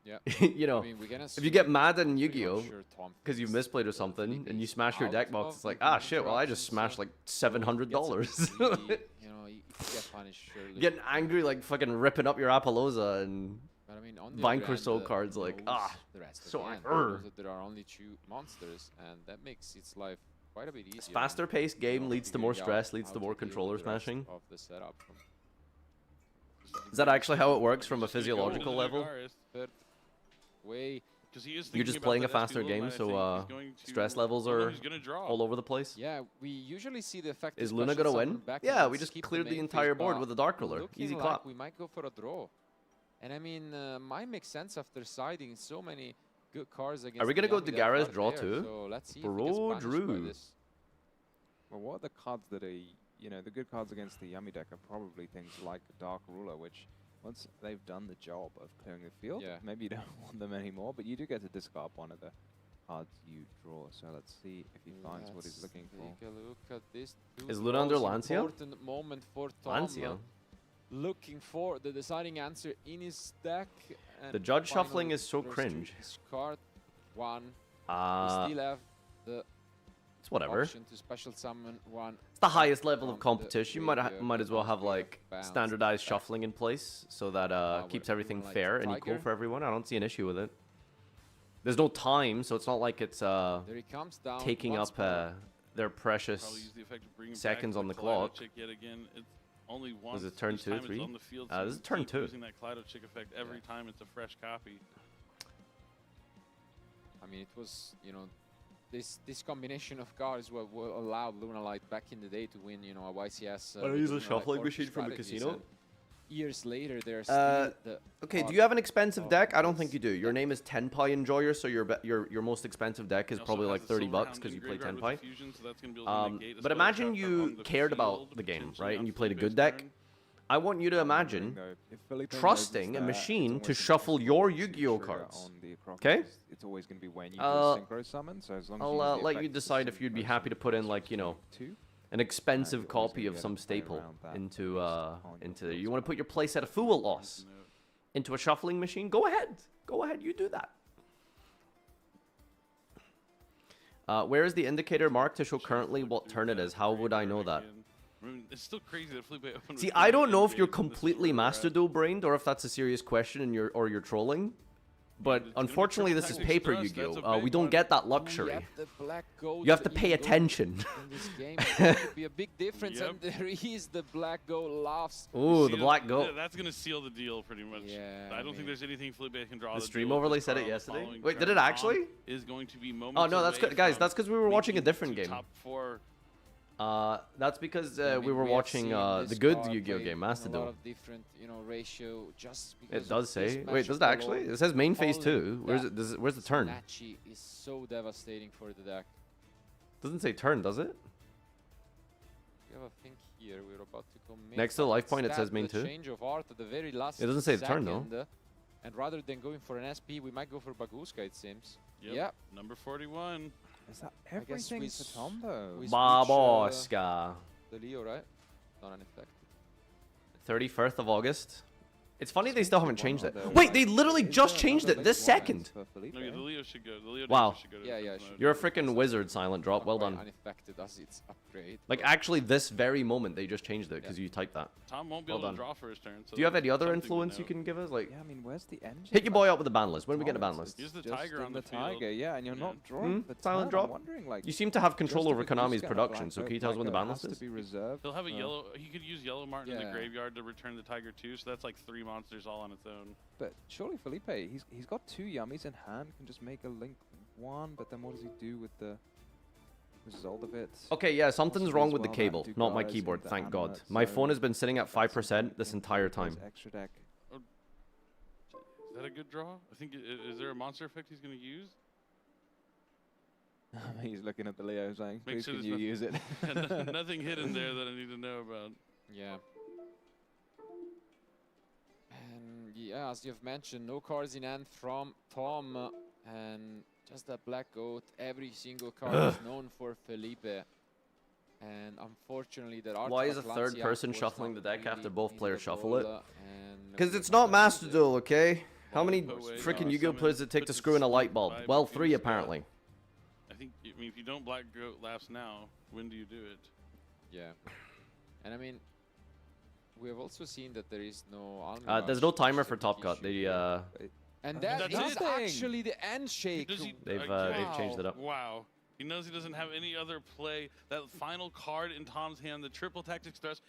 Yeah. you know, I mean, we can if you get mad in pretty Yu-Gi-Oh much sure Tom because you've fixed misplayed or the something and you Flippy smash your out deck box, of it's like, the ah shit, well I just interruptions, smashed like so $700. gets an easy, you know, you get punished surely. Getting angry, like fucking ripping up your Apollosa and But I mean, on the Vine other Crystal hand, cards, like, knows ah, the rest so of the hand, like, knows that there are only 2 monsters, and that makes its life quite a bit easier. faster paced game leads to more figuring stress, out leads how to more deal with controller the rest smashing. Of the setup Is that actually how it works from a physiological level? Third way. You're just playing a faster game, so stress levels are all over the place. Yeah, we usually see the effect. Is Luna gonna win? Yeah, we just cleared the entire board with a Dark Ruler. Easy clap. Like we might go for a draw, and I mean, might make sense after siding so many good cards against. Are we gonna go Yami that Dagares are draw there, too? So let's see. Bro, if he gets punished by Drew. this. Well, what are the cards that are, you know, the good cards against the Yummy deck are probably things like Dark Ruler, which once they've done the job of clearing the field, maybe you don't want them anymore, but you do get to discard one of the cards you draw. So let's see if he finds what he's looking for. Take a look at this. Is Luna under Most Lancia? Important moment for Tom. Lancia? Looking for the deciding answer in his deck. And The judge final shuffling is so draws cringe. Discard 1. We still have the it's whatever. option to special summon 1. It's the highest level of from the competition. You might as well have like bounce standardized shuffling in place so that keeps everything like fair and equal Tiger. for everyone. I don't see an issue with it. There's no time, so it's not like it's There he comes down taking once up more. their precious Probably use the effect of bringing seconds back on the Kaleido clock. Chick yet again. It's only once. Was it turn each 2, time it's 3? on the field, This so is you turn keep 2. Using that Kaleido Chick effect every time it's a fresh copy. I mean, it was, you know, this combination of cards will allow Lunalight back in the day to win, you know, a YCS. Wanna with use a Lunalight shuffling Orchid machine from a strategies, casino? and Years later, there's still the Okay, do odd you have an expensive of deck? I don't this think you do. Your name is 10 Pi Enjoyer, so your most expensive deck is probably like 30 bucks because you play 10 Pi. But imagine you cared about the game, right? And you played a good deck. I want you to imagine trusting a machine to shuffle your Yu-Gi-Oh cards. Okay? It's always going to be when you do a synchro summon, so as long as I'll you let you decide if you'd be happy to put in like, you know, an expensive copy of some staple into there. You want to put your place at a full loss into a shuffling machine? Go ahead. Go ahead, you do that. Where is the indicator marked to show currently what turn it is? How would I know that? I mean, it's still crazy that Felipe opened. See, I don't know if you're completely master duel brained or if that's a serious question and you're trolling. But unfortunately, this is paper Yu-Gi-Oh. We don't get that luxury. You have to pay attention. In this game, there could be a big difference, and there is the black goat laughs. Ooh, the black goat. Yeah, that's gonna seal the deal pretty much. Yeah, I don't think there's anything Felipe can draw. The the stream deal overlay with said it from yesterday. following Wait, did turn. it actually? Is going to be moments Oh no, that's away good, guys. from That's because we were watching a making different to game. top 4. That's because I we mean, were have watching seen the this good card Yu-Gi-Oh played game, Master in a lot Duel. of different, you know, ratio just because It does of this say. Wait, matchup does it actually? alone. It says main phase Only 2. Where's that it? Where's the turn? Nachi is so devastating for the deck. Doesn't say turn, does it? We have a thing here. We're about to go main. Next to the life point, it Stat says main the 2. change of art at the very last It doesn't say the turn, though. second, and rather than going for an SP, we might go for Baguska, it seems. Yep. Yeah. Number 41. Is that I guess everything we for Tom though? we switch, Baboska. the Leo, right? Not an effect. 31st of August. It's funny they still haven't changed it. other- Wait, they literally Is just there changed another it this link one second. for Felipe? No, yeah, the Leo should go. The Leo Wow. should go to Yeah, different yeah, mode. You're a freaking wizard, Silent Drop. Well Quite done. unaffected as its upgrade. Like, actually, this very moment, they just changed it because you typed that. Tom won't be Well able done. to draw for his turn. So Do you have any other something to influence you note. can give us? Like, Yeah, I mean, where's the engine? hit your boy up with the ban list. When do we get a ban Tom, list? Use the just tiger in on the the field. tiger, yeah, and you're not Hmm? drawing the Silent turn. I'm Drop? wondering, like, You seem to have control just over if you Konami's get a production, so black can you tell us when the Black ban Oak list has is? to be reserved. He'll have a for- yellow. He could use Yellow Martin in the Yeah. graveyard to return the tiger too. So that's like 3 monsters all on its own. But surely Felipe, he's got 2 yummies in hand, can just make a link 1, but then what does he do with the result of it? Okay, yeah, something's Possibly wrong as with the well that cable, not my Dugar's keyboard, into thank God. Animate, My so phone has been sitting at that's 5% this something entire for his time. Extra deck. Is that a good draw? I think. Is there a monster effect he's going to use? He's looking at the Leo saying, Make please sure can there's you use it? Nothing hidden there that I need to know about. Yeah. And yeah, as you've mentioned, no cards in hand from Tom, and just a black goat. Every single card is known for Felipe. And unfortunately, there are. Why is a third person shuffling the deck after both players shuffle it? and Because it's not Master Duel, okay? How many freaking Yu-Gi-Oh players does it take to screw in a light bulb? Well, 3 apparently. I think. I mean, if you don't black goat laughs now, when do you do it? Yeah. And I mean, we have also seen that there is no. There's no timer for Top Cut. They And that That's is it. actually the handshake. they've changed it up. Wow. He knows he doesn't have any other play. That final card in Tom's hand, the triple tactics thrust,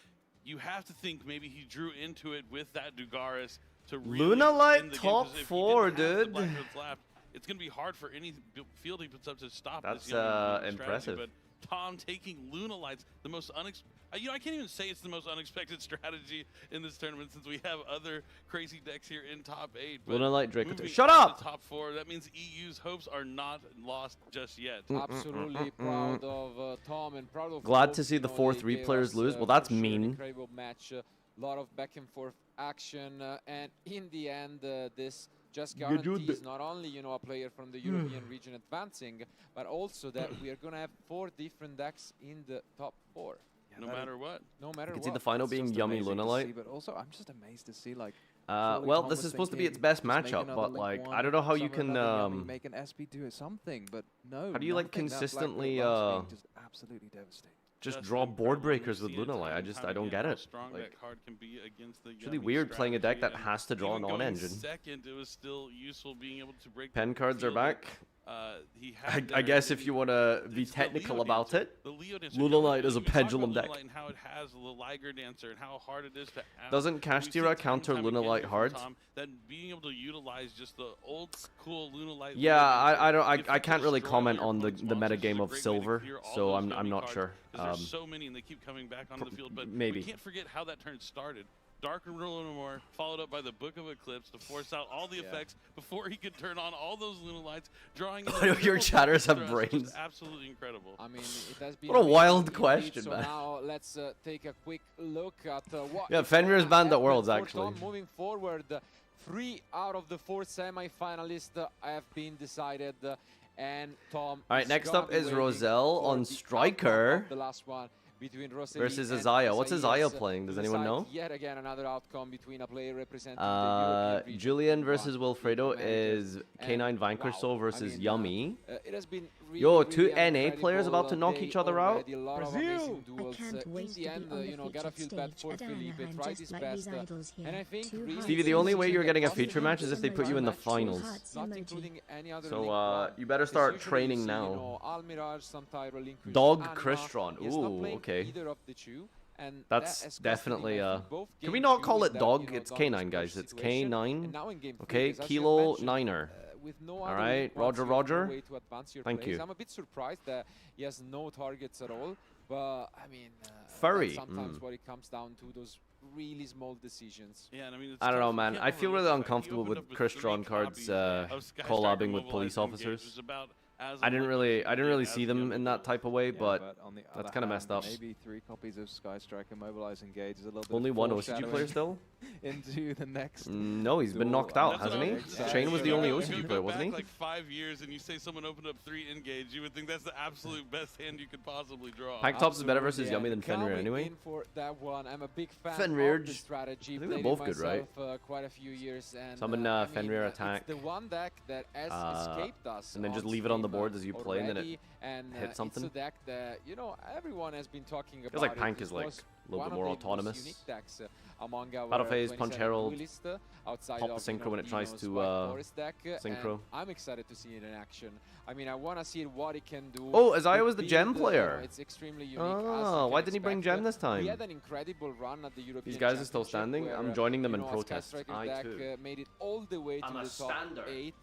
you have to think maybe he drew into it with that Dugaris to really Luna Light end the game, top 'cause if he 4, didn't have the dude. Black Goats left, it's going to be hard for any field he puts up to stop That's this young strategy. impressive. But Tom taking Luna Lights, the most you know, I can't even say it's the most unexpected strategy in this tournament since we have other crazy decks here in top 8. But Luna Light Draco. moving Shut on to up! top 4. That means EU's hopes are not lost just yet. Absolutely proud of Tom and proud of. Glad both, to see you the know, 4-3 they gave players us, lose. Well, for that's sure an mean. Incredible match. A lot of back and forth action, and in the end, this just guarantees not only a player from the European region advancing, but also that we are gonna have 4 different decks in the top 4. No matter what. No matter You can what. see the final It's being just Yummy amazing Luna to Light. see, but also, I'm just amazed to see, like, Well, Tom this is was supposed to be its thinking, best just make matchup, another but link like, one, I don't know how you summon can another Yummy, make an SP do something, but no. How do you like nothing. That Black consistently Goat Lance being just absolutely devastating. just That's draw incredible. board You breakers with see it Luna Light? time and I don't time get again how it. strong Like, that card can be against the it's really Yummy weird playing a deck that strategy, has to draw even an going on-engine. Second, it was still useful being able to break. Pen the cards are field. back. He had I there guess the- if you want to be it's the technical Leo about dancer. it, The Leo dancer. Luna Light is a We talk about pendulum Luna deck. Light and how it has the Liger dancer and how hard it is to. Doesn't We've Cash seen Tira time counter and time Luna again Light from hard? Tom that being able to utilize just the old school Luna Light. Yeah, I I can't really comment on the meta game of Silver, so I'm not sure. There's so many and they keep coming back onto the field, but maybe. we can't forget how that turn started. Dark and Luna More, followed up by the Book of Eclipse to force out all the effects before he could turn on all those Luna Lights, drawing. Your chatters have thrust, brains. just absolutely incredible. I mean, it has been What a amazing wild indeed. question, so man. Now let's take a quick look at what. Yeah, is Fenrir's gonna banned at happen Worlds, for actually. Tom moving forward, 3 out of the 4 semi-finalists have been decided, and Tom. All right, next up is Roselle on Striker The last one. Between Roseli versus and Isaiah. What's Isaias, Isaiah playing? Does to anyone decide know? Yet again, another outcome between a player representing the European region Julian and versus one Wilfredo managers. is And K9 Vanquish wow, Soul versus I mean, Yummy. it has been really, Yo, really 2 NA players incredible. about to knock They each other out. already a lot of amazing duels. can't In wait to the be end, on the you know, gotta feel featured bad for stage. I don't Felipe, know, I'm tried just his like best, these idols here. and I think Too really hard Stevie, the to only way see you're the getting a possible feature match is if they put you in the emoji. finals. not Emoji. including any other So link you better Because start usually you training see, now. You know, Almiraj, Santai, Relinquish, Dog Anima. Crystron. He is not Ooh, playing okay. either of the two, and That's that has costed him, definitely I think, both Can we game not two call in it that, dog? you know, It's Dom K9, Smash guys. It's situation. K9. And now in game three, Okay, because as Kilo you've mentioned, Niner. With no All other right, link, Roger, once you have no Roger. way to advance your Thank plays. you. I'm a bit surprised that he has no targets at all, but I mean, Furry. that's sometimes what it comes down to, those really small decisions. Yeah, and I mean, it's I don't tough. know, You man. can't I feel really overlook the fact he uncomfortable opened with up with Crystron 3 cards copies of Sky collabing Striker with police Mobilized Engage, officers. which is about as I didn't unlucky really, as I didn't really as see the them other in that duel. type of way, Yeah, but on the that's other kind of messed hand, up. Maybe 3 copies of Sky Striker Mobilize Engage is a little bit Only of one OCG foreshadowing. player still? into the next. No, he's been duel. knocked out, That's hasn't what he? I would say. Chain was the only If you OCG go player, wasn't back he? like 5 years and you say someone opened up 3 engage, you would think that's the absolute best hand you could possibly draw. Hank Tops is better versus Absolutely, Yummy than and Fenrir coming anyway. in for that one. I'm a big fan Fenrir, of the strategy. I think they're Played both it good, right? myself, quite a few years. And, Summon I mean, Fenrir it's attack. the one deck that has escaped us. And then just on leave it on the stream, board as you play, and then it already, and, hits something. It's a deck that, you know, everyone has been talking about. Feels like it. Pank It is like was a little one bit of more the most autonomous. unique decks, among our Battle phase, 27 Punch Herald, duelists, outside pop the of, synchro when it tries Dino's to White Forest deck, synchro. and I'm excited to see it in action. I mean, I want to see what it can do. Oh, Isaiah was the build, gem you know, player. it's extremely unique. Oh, why didn't he bring Gem this time? We had an incredible run at the European These guys are still Championship standing. where, I'm joining them you in know, protest. Sky Striker I deck, too. made it all the way to I'm the a top stander. 8.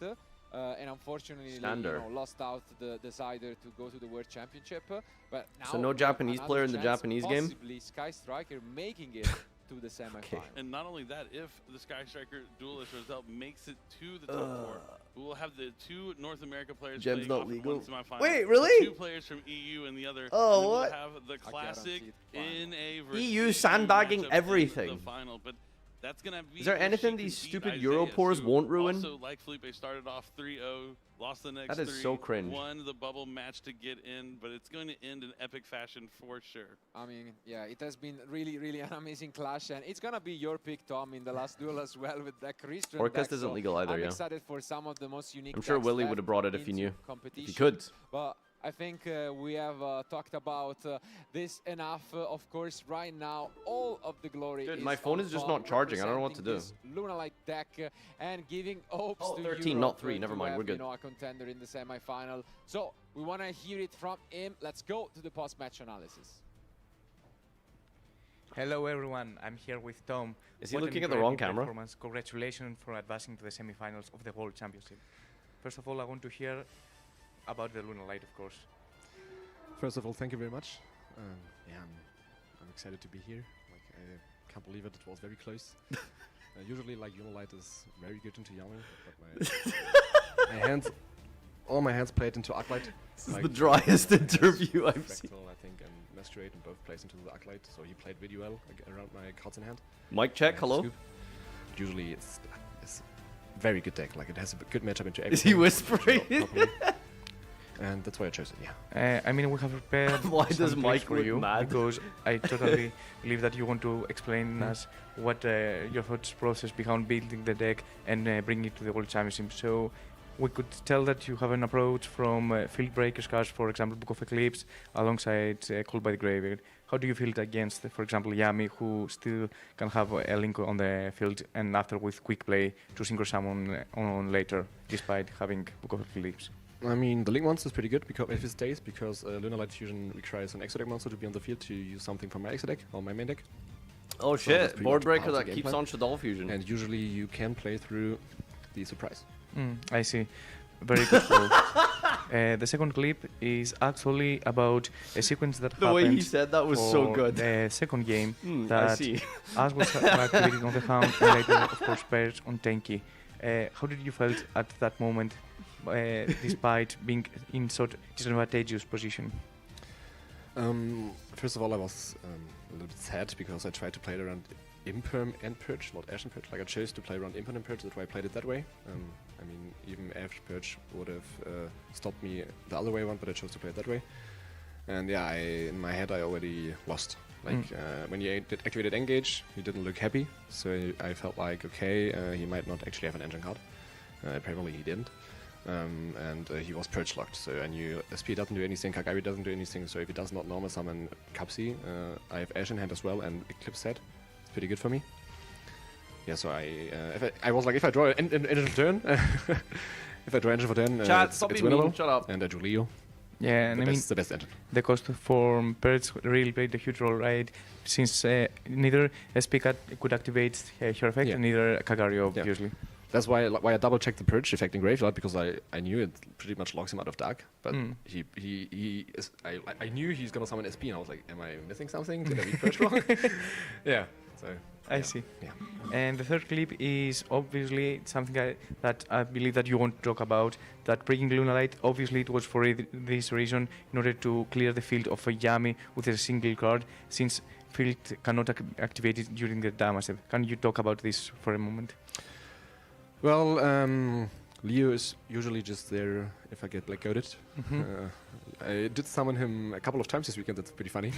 And unfortunately, Stander. you know, lost out the decider to go to the World Championship. But now So no Japanese another player in the chance, Japanese game? possibly Sky Striker making it to the semifinal. And not only that, if the Sky Striker duelist result makes it to the top 4, we will have the 2 North America players Gem's playing not off in legal. one semifinal. Wait, really? 2 players from EU and the other. Oh, and what? We'll have the classic NA versus EU sandbagging matchup in everything. The final, but that's gonna be Is there if anything she these can beat stupid Isaiah, Europors who won't ruin? Also, like Felipe, started off 3-0, lost the next That is 3, so cringe. won the bubble match to get in, but it's going to end in epic fashion for sure. I mean, yeah, it has been really an amazing clash, and it's gonna be your pick, Tom, in the last duel as well with that Christian Orcust deck, isn't so legal either, I'm yeah. excited for some of the most unique I'm sure decks Willie left would have brought it if he into knew. If he competition. could. But I think we have talked about this enough. Of course, right now, all of the glory Dude, is my phone on is just Tom not charging. I don't know what to do. representing this Lunalite deck and giving hopes Oh, to 13, Europe not 3. to Never mind, have, we're good. You know, a contender in the semi-final. So we want to hear it from him. Let's go to the post-match analysis. Hello everyone, I'm here with Tom. Is he What an looking at the wrong incredible camera? performance. Congratulations for advancing to the semi-finals of the World Championship. First of all, I want to hear about the Lunalite, of course. First of all, thank you very much. Yeah, I'm excited to be here. Like, I can't believe it. It was very close. Usually, like, Unilight is very good into Yami, but my hands, all my hands played into Arclight. This is the driest interview I've seen. Fractal, I think, and Masterate, and both plays into the Arclight. So he played really well around my cards in hand. Mic check, And hello? Scoop. Usually, it's a very good deck. Like, it has a good matchup into everything. Is he whispering? And that's why I chose it, yeah. I mean, we have prepared Why some does tricks Mike for look you mad? because I totally believe that you want to explain us what your thoughts process behind building the deck and bringing it to the World Championship. So we could tell that you have an approach from Field Breakers cards, for example, Book of Eclipse, alongside Called by the Graveyard. How do you feel it against, for example, Yami, who still can have a link on the field and after with quick play to synchro summon on later, despite having Book of Eclipse? I mean, the Link monster is pretty good because if it stays, because Lunalite Fusion requires an extra deck monster to be on the field to use something from my extra deck or my main deck. Oh So that's shit, pretty board much breaker part of that the keeps game on plan. Shadal Fusion. And usually you can play through the surprise. I see. Very good call. The second clip is actually about a sequence that The happened way he said that was so for good. the second game I that see. as was activated on the Hound and later, of course, pairs on Tenki. How did you felt at that moment, despite being in sort of disadvantageous position? First of all, I was a little bit sad because I tried to play it around Imperm and Purge, not Ashen Purge. Like, I chose to play around Imperm and Purge, that's why I played it that way. I mean, even Ashen Purge would have stopped me the other way around, but I chose to play it that way. And yeah, in my head I already lost. Like, when you activated Engage, he didn't look happy, so I felt like, okay, he might not actually have an engine card. Apparently he didn't. And he was purge locked, so I knew SP doesn't do anything, Kagari doesn't do anything, so if he does not normal summon Capsi, I have Ash in hand as well and Eclipse set. It's pretty good for me. Yeah, so I was like, if I draw an engine for turn, if I draw engine for turn, Chat, it's stop being winnable. mean, shut up. And I drew Leo. Yeah, and I mean, the best engine. The cost for Purge really played a huge role, right? Since neither SP could activate her effect, and neither Kagari, obviously. That's why I double checked the Purge effect in Graveyard, because I knew it pretty much locks him out of Dark. But I knew he's gonna summon SP, and I was like, am I missing something? Did I read Purge wrong? Yeah. So I see. Yeah. And the third clip is obviously something that I believe that you want to talk about. That bringing Lunalite, obviously it was for this reason, in order to clear the field of a Yami with a single card, since field cannot activate it during the damage. Can you talk about this for a moment? Well, Leo is usually just there if I get black goaded. I did summon him a couple of times this weekend. That's pretty funny.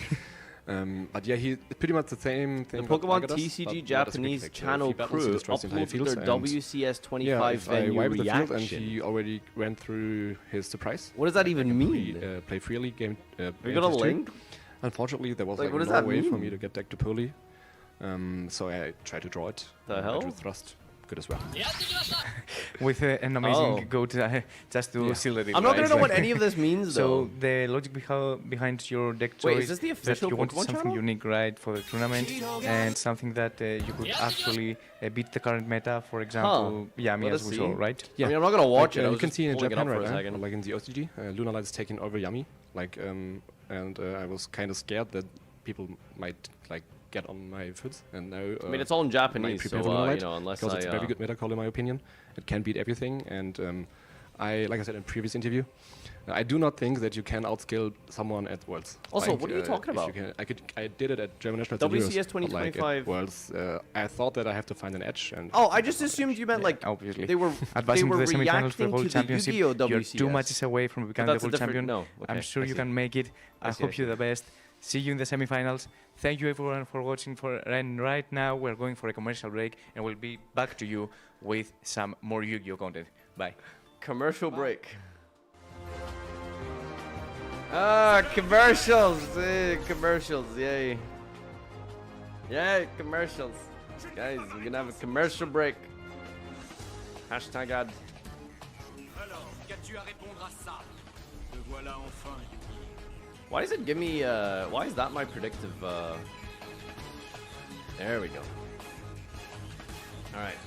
But yeah, he pretty much the same thing. The Pokemon TCG Japanese channel crew uploaded their WCS 25 venue I wiped reaction. the field and he already went through his surprise. What does that even mean? Play freely game. We got a link? Unfortunately, there was Like, what does no that way for mean? me to get deck to poorly. So I tried to draw it. The I hell? drew thrust. Good as well. With an amazing goat just to seal it. I'm not gonna know what any of this means, though. So the logic behind your deck choice. Wait, is this the that official you wanted Pokemon something channel? unique, right, for the tournament, and something that you could actually beat the current meta. For example, Yami, Let as us we see. saw, right? Yeah, I mean, I'm not gonna watch it. I You was can just see in pulling it Japan up for right a now, second. like in the OCG, Lunalight is taking over Yami. Like, and I was kind of scared that people might like get on my foot. And now I mean, it's all in Japanese, prepare so, for Lunalight, you know, unless because it's I, a very good meta call in my opinion. It can beat everything, and like I said in previous interview, I do not think that you can outscale someone at Worlds. Also, Like, what are you talking if you about? can, I did it at German National WCS Team, but, like, 2025. at Worlds, I thought that I have to find an edge. And Oh, I just assumed you meant like obviously they were advancing to the semifinals for reacting the World to the Championship. Yu-Gi-Oh You're WCS. 2 matches away from becoming the that's a world different- champion. no, I'm okay, sure I you see. can make it. I see, I hope see. you're the best. See you in the semifinals. Thank you everyone for watching. And right now we're going for a commercial break, and we'll be back to you with some more Yu-Gi-Oh content. Bye. Commercial break. Ah, commercials! Commercials, yay. Yay, commercials. Guys, we're gonna have a commercial break. Hashtag ad. Alors, qu'as-tu à répondre à ça? Te voilà enfin, Yugioh. Why does it give me, why is that my predictive, There we go. Alright.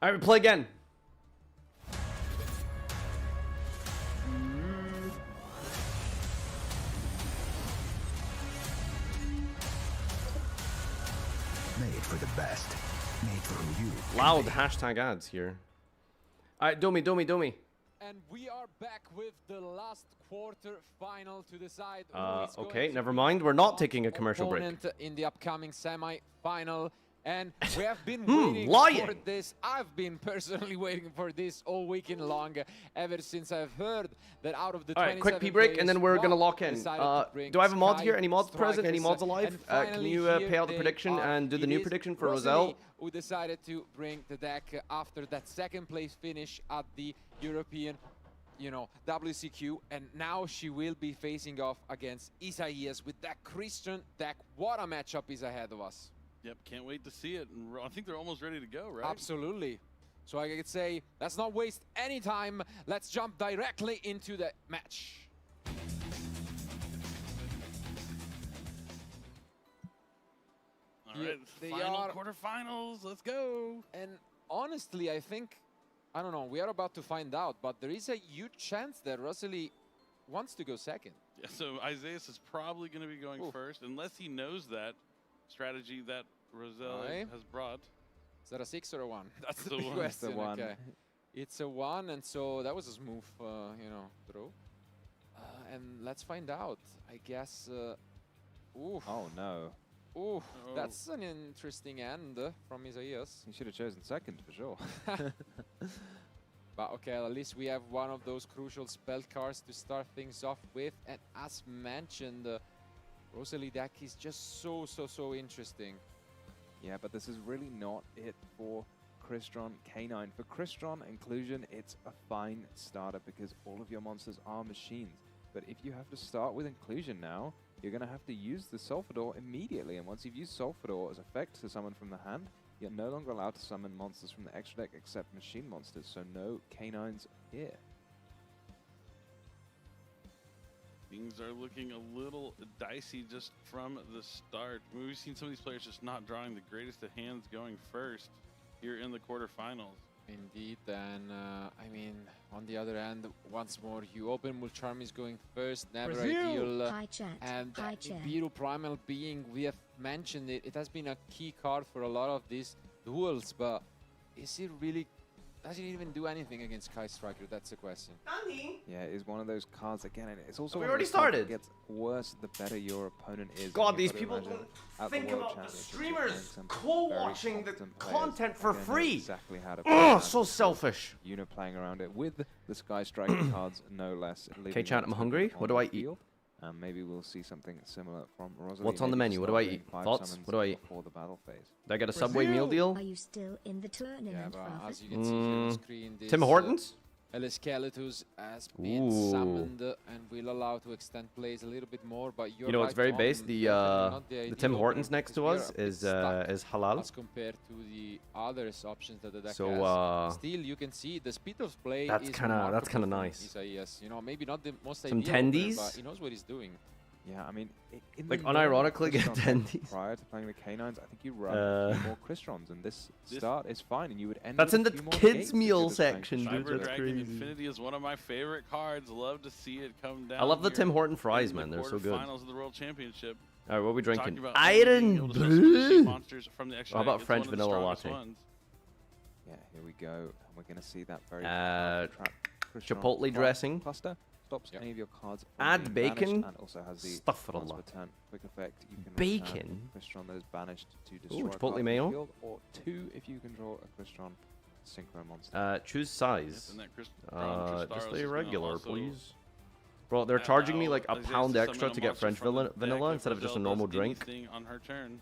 Alright, play again. Made for the best. Made for you. Loud hashtag ads here. Alright, Domi. And we are back with the last quarter final to decide Okay, never mind. We're not taking a commercial break. opponent in the upcoming semi-final. And we have been waiting lying. for this. I've been personally waiting for this all weekend long, ever since I've heard that out of the All right, quick pee break, and then we're gonna lock in. Do I have a mod here? Any mods present? Any mods alive? Can you pay out the prediction and do the new prediction for Roselle? Who decided to bring the deck after that second place finish at the European, WCQ, and now she will be facing off against Isaias with that Christian deck. What a matchup is ahead of us. Yep, can't wait to see it. And I think they're almost ready to go, right? Absolutely. So I could say, let's not waste any time. Let's jump directly into the match. All right, final quarterfinals. Let's go. And honestly, I think, I don't know, we are about to find out, but there is a huge chance that Rosalie wants to go second. Yeah, so Isaias is probably going to be going first, unless he knows that strategy that Roselle has brought. Is that a 6 or a 1? That's the It's a big 1. question. It's a 1. Okay. It's a 1, and so that was a smooth, throw. And let's find out. I guess. Oof. Oh no. Oof. That's an interesting end from Isaias. You should have chosen second for sure. But okay, at least we have one of those crucial spell cards to start things off with. And as mentioned, Rosalie deck is just so interesting. Yeah, but this is really not it for Crystron K9. For Crystron Inclusion, it's a fine starter because all of your monsters are machines. But if you have to start with Inclusion now, you're going to have to use the Sulfador immediately. And once you've used Sulfador as effect to summon from the hand, you're no longer allowed to summon monsters from the extra deck except machine monsters. So no K9s here. Things are looking a little dicey just from the start. I mean, we've seen some of these players just not drawing the greatest of hands going first here in the quarterfinals. Indeed, and I mean, on the other hand, once more, you open Mulcharm is going first, never ideal. Hi, chat. And Hi, that chat. Nibiru Primal being, we have mentioned it, it has been a key card for a lot of these duels, but is it really does he even do anything against Sky Striker? That's the question. Yeah, it's one of those cards again. And it's also We one of already those cards that started. gets worse the better your opponent is. God, And these you've got to people imagine don't at think the World about the Championships, you're streamers playing some co-watching very the competent players content for are gonna know free. Exactly how to play Oh, that. so selfish. You know, playing around it with the Sky Striker cards, no less. Okay, chat, I'm hungry. What do I eat? And maybe we'll see something similar from Rosalie. What's on the maybe menu? What do I start eat? doing 5 Thoughts? summons What do I eat? before the battle phase. Did I get a Subway meal deal? Are you still in the tournament? Yeah, but as you can see here on screen, this, Tim Hortons? Skeletus has been Ooh. summoned and will allow to extend plays a little bit more, but you're You know, it's right very on, base. The definitely not the ideal Tim opener Hortons next to because we us are a bit is stuck halal. as compared to the other options that the deck So, has. Still, you can see the speed of play that's is kinda remarkable kinda from nice. Isaias. You know, maybe not the most Some ideal opener, tendies? but he knows what he's doing. Yeah, I mean, in Like, the normal unironically get Crystron deck tendies. Prior to playing the Canines, I think you run a few more Crystrons, and this start is fine, and you would end That's with in a the few more kids' gates if meal you're just playing section, dude. Crystron. That's Cyber crazy. Dragon Infinity is one of my favorite cards. Love to see it come down. I love the here Tim Horton fries, in the man. They're so good. quarterfinals of the World Championship. All right, what are we Talking drinking? about only being able Iron to substitute Brew. monsters from the extra How deck. about It's French one of the vanilla strongest latte? ones. Yeah, here we go, and we're going to see that very Crystron Chipotle card dressing. cluster. Stops any of your cards from Add being banished, bacon. and also has the Astaghfirullah. once per turn quick effect. You can Bacon? Crystron that is banished to Ooh, destroy a Chipotle card from the mayo. field, or 2 if you control a Crystron synchro monster. Choose size. and that Just Cristaros the is gonna regular, also please. Bro, they're charging me like a Isaias pound to extra summon to a get monster French from the vanilla deck instead of if just a Roselle normal does drink. anything on her turn.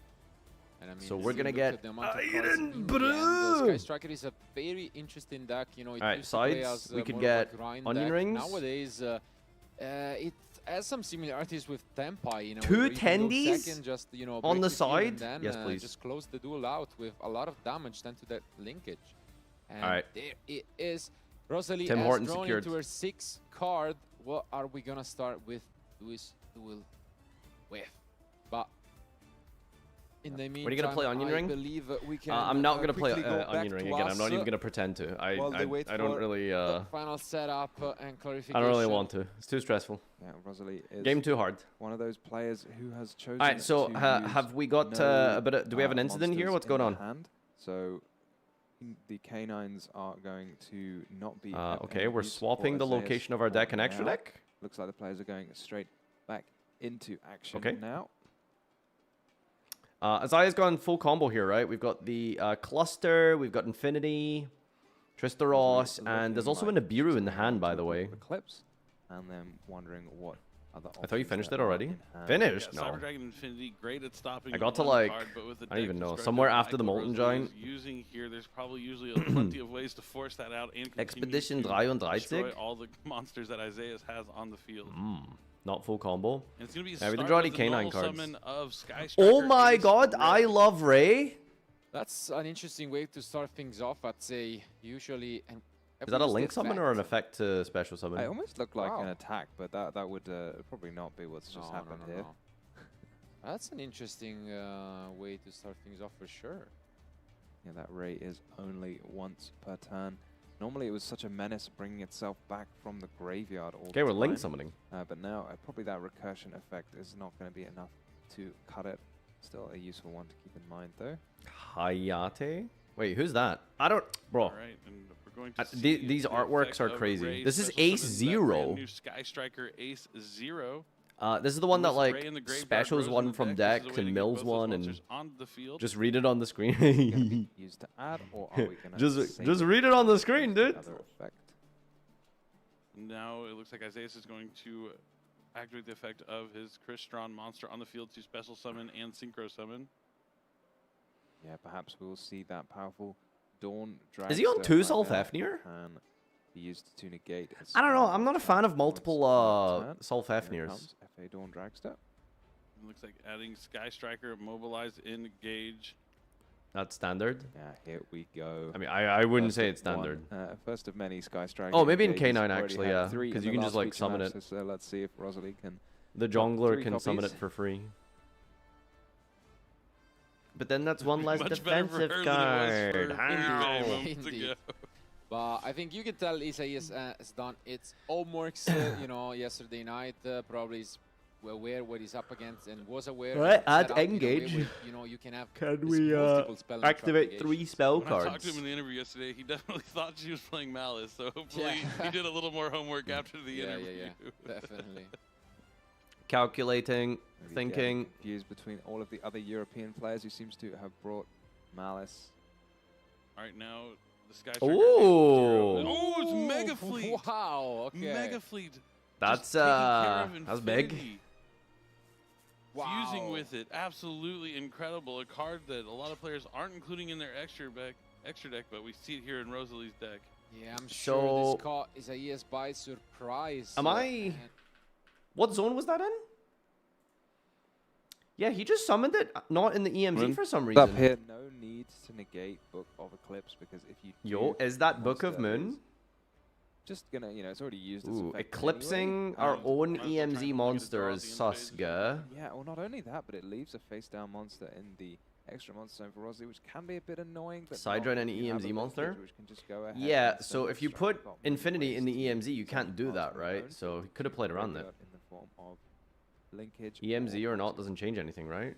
And I mean, So if we're you gonna look get at the amount of cards Iron in the end, Brew. Sky Striker is a very interesting deck. You know, it Alright, used to play sides, as, we could more of a get grind onion deck. rings. Nowadays, it has some similarities with Tempai. You know, Two where you can go tendies second, just, you know, on break the field side? and then, Yes, please. Just close the duel out with a lot of damage then to that linkage. And Alright. there it is. Rosalie Tim has Horton drawn secured. into her 6th card. What are we gonna start with this duel with? But in the meantime, What are you gonna play, Onion I Ring? believe we can. I'm not gonna play quickly go back Onion Ring to again. us, I'm not even gonna pretend to. while they wait I don't for really the final setup and clarification. I don't really want to. It's too stressful. Yeah, Rosalie is Game too hard. one of those players who has chosen. All right, so to have use we got no, a bit of, do we have an incident here? monsters What's in going their on? hand. So the Canines are going to not be. Okay, of we're use for swapping the Isaias location of our deck and extra now. deck. Looks like the players are going straight back into action Okay. now. Isaiah's gone full combo here, right? We've got the cluster, we've got Infinity, Tristaros, and there's also a Nibiru in the hand, by the way. Clips, and then wondering what other. I thought you options finished there it are already. in hand. Finished? Yeah, No. Cyber Dragon Infinity, great at stopping. I got to one like, card, but with the I don't even deck know, constructed somewhere like after the what Molten Rosalie is Giant. Using here, there's probably usually plenty of ways to force that out and continue Expedition to 33. destroy all the monsters that Isaias has on the field. Not full combo. And it's gonna be Yeah, we did start draw any with the canine normal cards. summon of Sky Oh Striker my Ace god, Red. I love Ray. That's an interesting way to start things off. I'd say usually. And Is that a link summon or an effect to special summon? It almost looked like Wow. an attack, but that would probably not be what's just happened here. That's an interesting way to start things off for sure. Yeah, that Ray is only once per turn. Normally it was such a menace bringing itself back from the graveyard all Okay, the we're time. link summoning. But now probably that recursion effect is not going to be enough to cut it. Still a useful one to keep in mind though. Hayate? Wait, who's that? I don't... Bro. All right, and we're going to see These the artworks effect are of crazy. Ray This is special Ace summons that brand Zero. New Sky Striker Ace Zero. This is the one that With Ray like in the graveyard, specials Rose in one the from deck. This is decks a way and to get mills both those one and monsters on the field. just read it on the screen. Used to add, or are we going to just read it on the screen, dude. Another effect. Now it looks like Isaias is going to activate the effect of his Crystron monster on the field to special summon and synchro summon. Yeah, perhaps we'll see that powerful Dawn Dragster. Is he on 2 right Solve there Hefnir? Can be used to negate. its I don't know. spell I'm not a fan of multiple Solve Here it Hefnirs. comes, FA Dawn Dragster. It looks like adding Sky Striker, mobilize, engage. That's standard. Yeah, here we go. I mean, I wouldn't First say of it's standard. one, first of many Sky Striker. Oh, maybe in engages. K9 Already actually, had yeah, 3 because in you the can just last like feature summon match, it. So let's see if Rosalie can. The drop jungler 3 can summon it copies. for free. But then that's one less Much better for defensive her card. than it was for Ow. eBay moments Indeed. ago. But I think you can tell Isaias has done its homeworks, you know, yesterday night. Probably is aware what he's up against and was aware. Right, and add set up in a way engage. where, you know, you can have Can this we multiple spell activate 3 spell When I talked cards? to him in the interview yesterday, he definitely thought she was playing Malice, so hopefully he did a little more homework after the interview. Definitely. Calculating, Maybe thinking. getting confused between all of the other European players who seems to have brought Malice. All right, now the Sky Ooh. Oh, it's Mega Fleet. Wow, okay. Mega Fleet. That's taking care of that's big. Infinity. Fusing with it, absolutely incredible. A card that a lot of players aren't including in their extra deck, but we see it here in Rosalie's deck. Yeah, I'm So- sure this caught Isaias by surprise. Am I? What zone was that in? Yeah, he just summoned it, not in the EMZ for some reason. Up here, no need to negate Book of Eclipse because if you Yo, do, is that Book of monster Moon? is just gonna, you know, it's already used its Ooh, effect eclipsing anyway. our And- own EMZ monster is sus, guh. Yeah, well, not only that, but it leaves a face-down monster in the extra monster zone for Rosalie, which can be a bit annoying. But Side not run if any you have EMZ a monster? linkage which can just go ahead Yeah, and so send if you strike put top Infinity in the waste EMZ, you can't do that, right? So he could have played around that. in the form of linkage. EMZ or not doesn't change anything, right?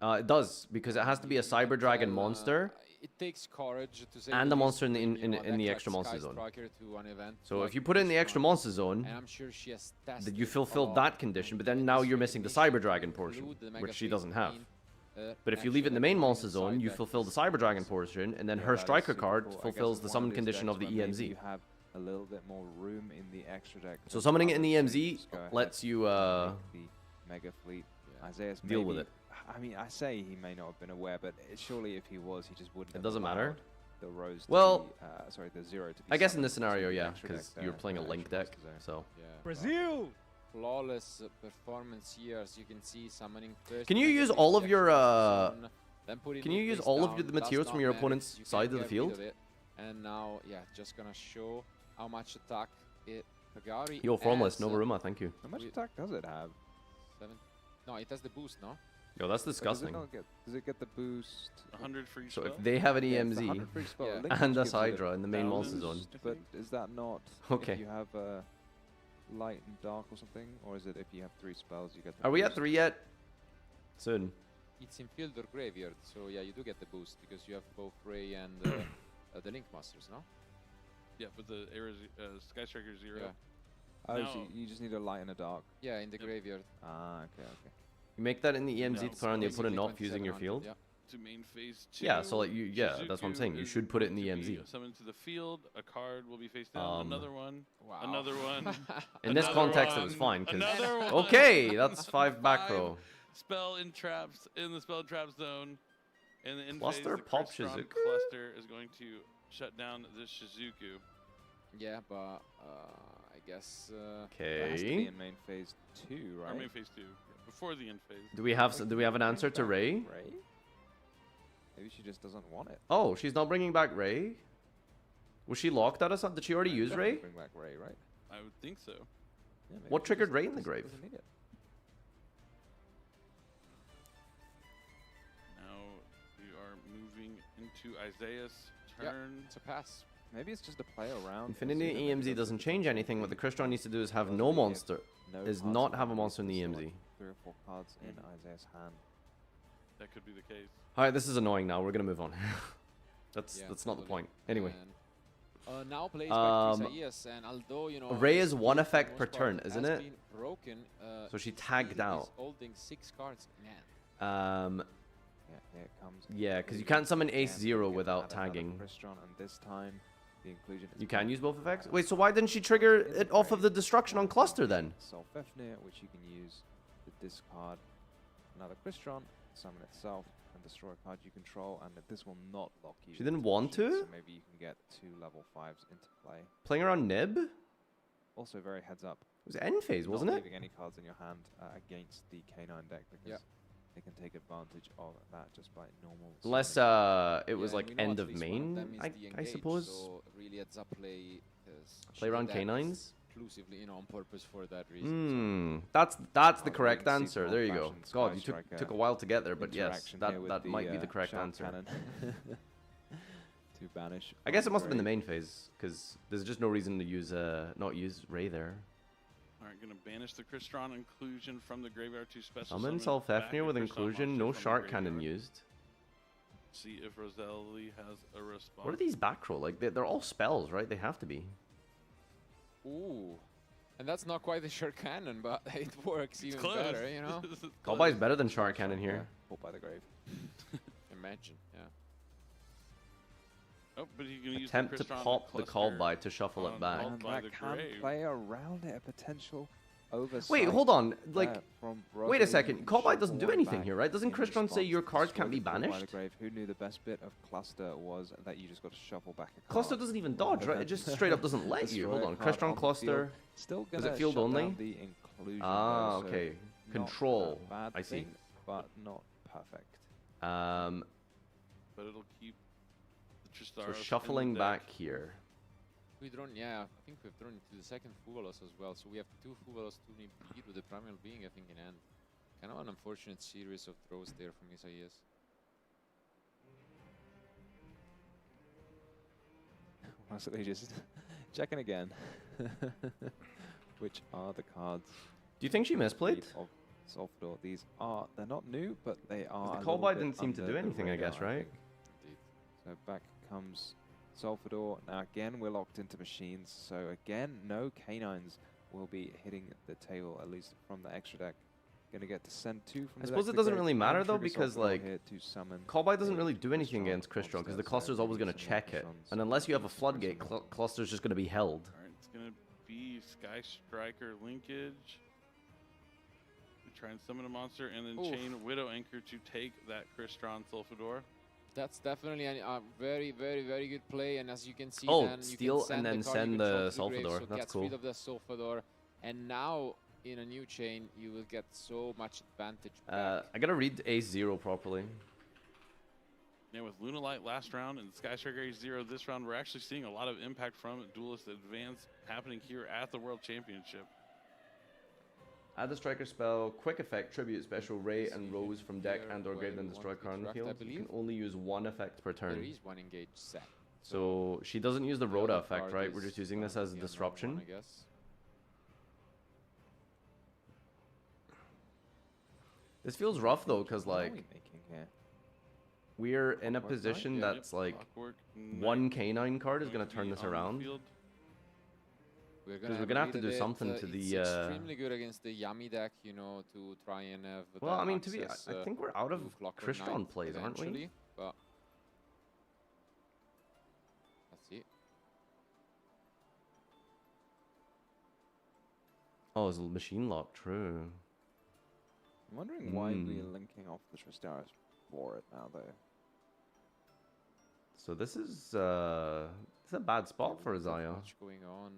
It does, because it has to be a Cyber Dragon monster It takes courage to say and the a least monster in the to bring, you know, a in the deck extra like monster Sky zone. Striker to an event So like if you put it in the this extra one, monster zone, and I'm sure she has that tested you fulfilled all that condition, but then now you're missing the Cyber Dragon portion, include the Mega which she Fleet doesn't have. in, But if you leave it in the main monster zone, you fulfill the Cyber Dragon portion, and then her Striker card fulfills the summon condition of the EMZ. You have a little bit more room in the extra deck. So to summoning it in the cover, EMZ just go ahead lets you and make the Mega Fleet. Isaiah's deal with maybe- it. I mean, I say he may not have been aware, but surely if he was, he just wouldn't. It have doesn't matter. allowed The Rose. To Well, be, sorry, the Zero to be. I guess in summoned this scenario, into the yeah, extra because deck you're there, playing a the Link extra deck, monster zone. so. Brazil! Flawless performance here, as you can see, summoning first. Can you Mega use Fleet all of extra your zone, then put it Can in you use face all of down, the does materials not from your matter, opponent's you can side of the get rid field? of it. And now, yeah, just gonna show how much attack it Pagari Yo, Formless, has, Novaruma, thank you. How much attack does it have? 7. No, it has the boost, no? Yo, that's Does disgusting. it get the boost? 100 free So spell. if they have an Yeah, it's the EMZ 100 free spell. Yeah. Linkage and a gives it Hydra in the main monster zone, boost, but is that not Okay. if you have light and dark or something, or is it if you have 3 spells you get? The are we at boost? 3 yet? Soon. It's in field or graveyard, so yeah, you do get the boost because you have both Ray and the Link Masters, no? Yeah, but the Sky Striker 0. Yeah. Oh, Now- so you just need a light and a dark. Yeah, in the graveyard. Ah, okay. You make that in the EMZ No. to put on the Basically opponent not fusing your 2700, field? yeah. To main phase 2. Yeah, so like that's what I'm saying. You should put it in the EMZ. Summoned to the field, a card will be face down, another one, Wow. another one. In this another context, it one, was fine, 'cause- another one, Okay, that's 5 back row. Spell in traps in the spell trap zone. And the in Cluster phase, the pop Crystron Shizuku? cluster is going to shut down the Shizuku. Yeah, but I guess. It has to be Okay. in main phase 2, right? Or main phase 2, before the end phase. Do we have an answer to Ray? Ray? Maybe she just doesn't want it. Oh, she's not bringing back Ray? Was she locked out of something? Did she already use Definitely Ray? Bring back Ray, right? I would think so. Yeah, maybe What she triggered just Ray in the doesn't- grave? doesn't need it. Now we are moving into Isaiah's Yep, turn. it's a pass. Maybe it's just a play around. Infinity EMZ doesn't change anything. What the Crystron needs to do is have no monster. Is not have a monster in the EMZ. 3 or 4 cards in Isaiah's hand. That could be the case. Alright, this is annoying now. We're gonna move on. that's Yeah, not the totally. point. Anyway. And, now plays back to Um, Isaias, and although you know. Ray his is one field for the effect per most part turn, isn't has it? been broken, So she he tagged is out. holding 6 cards, man. Yeah, here it comes. Yeah, because you can't summon Ace Again, Zero we get without another tagging. Crystron, and this time the inclusion is You can back use both to effects? Isaiah. Wait, so why didn't she trigger it off of the destruction on cluster then? Self-Fefnir, which you can use to discard another Crystron, summon itself, and destroy a card you control, and that this will not lock you. She didn't into want machines, to? So maybe you can get 2 level 5s into play. Playing around Nib? It Also, very heads up. was end phase, not wasn't it? leaving any cards in your hand against the K9 deck because they can take advantage of that just by normal. Unless summoning. it was Yeah, like we know end at of least one main, them is I the engage, suppose. So really heads up play. Play around K9s? Exclusively, you know, on purpose for that reason. That's the Well, correct we can see answer. some There you go. old-fashioned God, Sky you Striker took a while to get there, but yes, interaction that here with that might be the correct Sharp answer. Cannon to banish. I guess it one must have been the Ray. main phase because there's just no reason to use not use Ray there. All right, going to banish the Crystron inclusion from the graveyard to special Summon back Selfhafnir a with Crystron inclusion, monster no from the Shark Cannon graveyard. used. See if Roselli has a response. What are these back row? Like, they're all spells, right? They have to be. Ooh. And that's not quite the Shark Cannon, but it works even close. better, you know? Callby is better than Shark Cannon here. Pulled by the grave. Imagine, yeah. Oh, but he can use Attempt the to Crystron pop the cluster Callby to shuffle it back. on by the That can grave. play around it, a potential oversight. Wait, hold on. Like, from wait a Rosalie. second. Callby doesn't do Shuffle anything back here, right? Doesn't in Crystron say response your to cards can't be Pulled by the banished? grave. Who knew the best bit of cluster was that you just got to shuffle back a card? Cluster doesn't even dodge, right? It just straight up doesn't let you. Destroy Hold a on. card Crystron on the cluster. field. Still Is gonna it field shut only? down the inclusion, Ah, though, so okay. not Control. a bad I see. thing, but not perfect. But it'll keep the So Tristaros shuffling in the deck. back here. We've drawn, yeah, I think we've drawn into the second Fuvalos as well. So we have 2 Fuvalos to lead with the Primal Being, I think, in hand. Kind of an unfortunate series of throws there from Isaias. Honestly, just checking again. Which are the cards? Do you think she misplayed? Of Salvador. These are, they're not new, but they are. The a little Callby bit didn't seem to under do the anything, I radar, guess, right? think. Indeed. So back comes Salvador. Now again, we're locked into machines. So again, no canines will be hitting the table, at least from the extra deck. Gonna get to send 2 from I the suppose deck it to doesn't grave really and matter though, trigger because Salvador like here to summon Callby doesn't a really do anything Crystron against Crystron because the monster, cluster's so always going to maybe some check it, Crystron's and unless you have a used for floodgate, summon. cluster's just going to be held. All right, it's going to be Sky Striker linkage. We try and summon a monster and then Oof. chain Widow Anchor to take that Crystron Sulfador. That's definitely a very, very, very good play. And as you can see, Oh, then you steal can send and then the card you send control the to grave, Sulfador. so That's gets cool. rid of the Sulfador. And now, in a new chain, you will get so much advantage back. I got to read A0 properly. Yeah, with Luna Light last round and Sky Striker A0 this round, we're actually seeing a lot of impact from Duelist Advance happening here at the World Championship. Add the striker spell, quick effect, tribute, special, Ray and Rose from deck here and or grave where then we destroy want to card on the interact, I field. You can believe. only use 1 effect per turn. There is 1 engage set. So she doesn't use the the Rhoda other effect, card right? We're is, just using this as a the unknown disruption. one, I guess. This feels rough though, because What are like we making here? we're in a Clockwork position Knight? that's Yep, like Clockwork 1 Knight canine card is going going to turn be this on the around. field. We're Because we're gonna have to read do it. something to It's the. extremely good against the Yami deck, you know, to try and have. Well, that I mean, to be, access, I think we're out of to Clockwork Crystron Knight plays, aren't we? eventually, But let's see. Oh, it's a machine lock, true. I'm wondering why we're linking off the Tristaros for it now, though. So this is a bad spot for Isaiah. Much going on.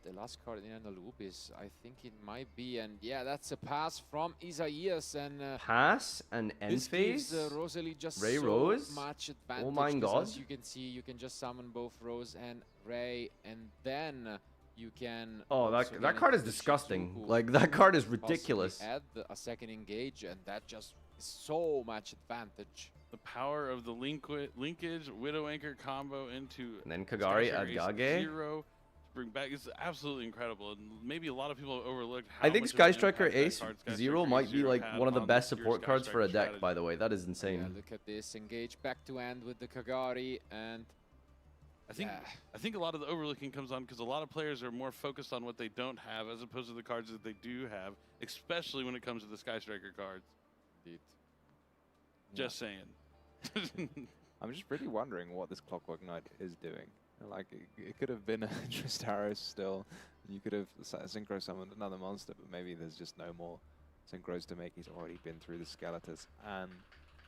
The last card in the loop is, I think it might be, and yeah, that's a pass from Isaias, and Pass and end this gives phase. Rosalie just Ray so Rose. much advantage. Oh my 'cause god. As you can see, you can just summon both Rose and Ray, and then you can. Oh, also that get card is into the disgusting. Shizuku, Like that card is possibly ridiculous. Add a second engage, and that just is so much advantage. The power of the linkage Widow Anchor combo into And then Kagari Sky at Striker Gage. Ace 0 to bring back is absolutely incredible, and maybe a lot of people have overlooked. How I think much of Sky an Striker impact that Ace card, Sky 0 Striker might Ace be 0 like had one of the on best pure support Sky cards for a Striker deck, strategy. by the way. That is insane. Yeah, look at this engage back to end with the Kagari, and I think a lot of the overlooking comes on because a lot of players are more focused on what they don't have as opposed to the cards that they do have, especially when it comes to the Sky Striker cards. Indeed. Just saying. I'm just really wondering what this Clockwork Knight is doing. Like, it could have been a Tristaros still. You could have synchro summoned another monster, but maybe there's just no more synchros to make. He's already been through the Skeletas and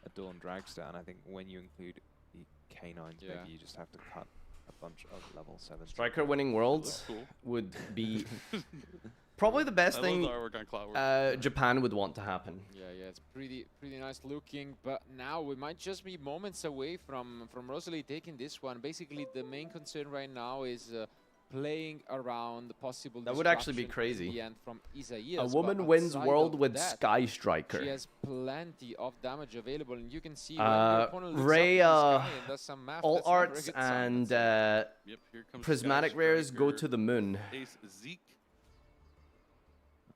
a Dawn Dragster, and I think when you include the canines, maybe you just have to cut a bunch of level 7. Striker winning worlds would be probably the best I love thing the artwork on Clockwork. Japan would want to happen. yeah, it's pretty nice looking. But now we might just be moments away from Rosalie taking this one. Basically, the main concern right now is playing around the possible. That would actually be disruption crazy. in the end from A Isaias, woman but wins outside world of with that, Sky Striker. She has plenty of damage available, and you can see when your opponent looks Ray, up to the sky and does some math, all that's never a arts good sign. and Yep, here comes prismatic Sky rares go Striker, to the moon. Ace Zeke.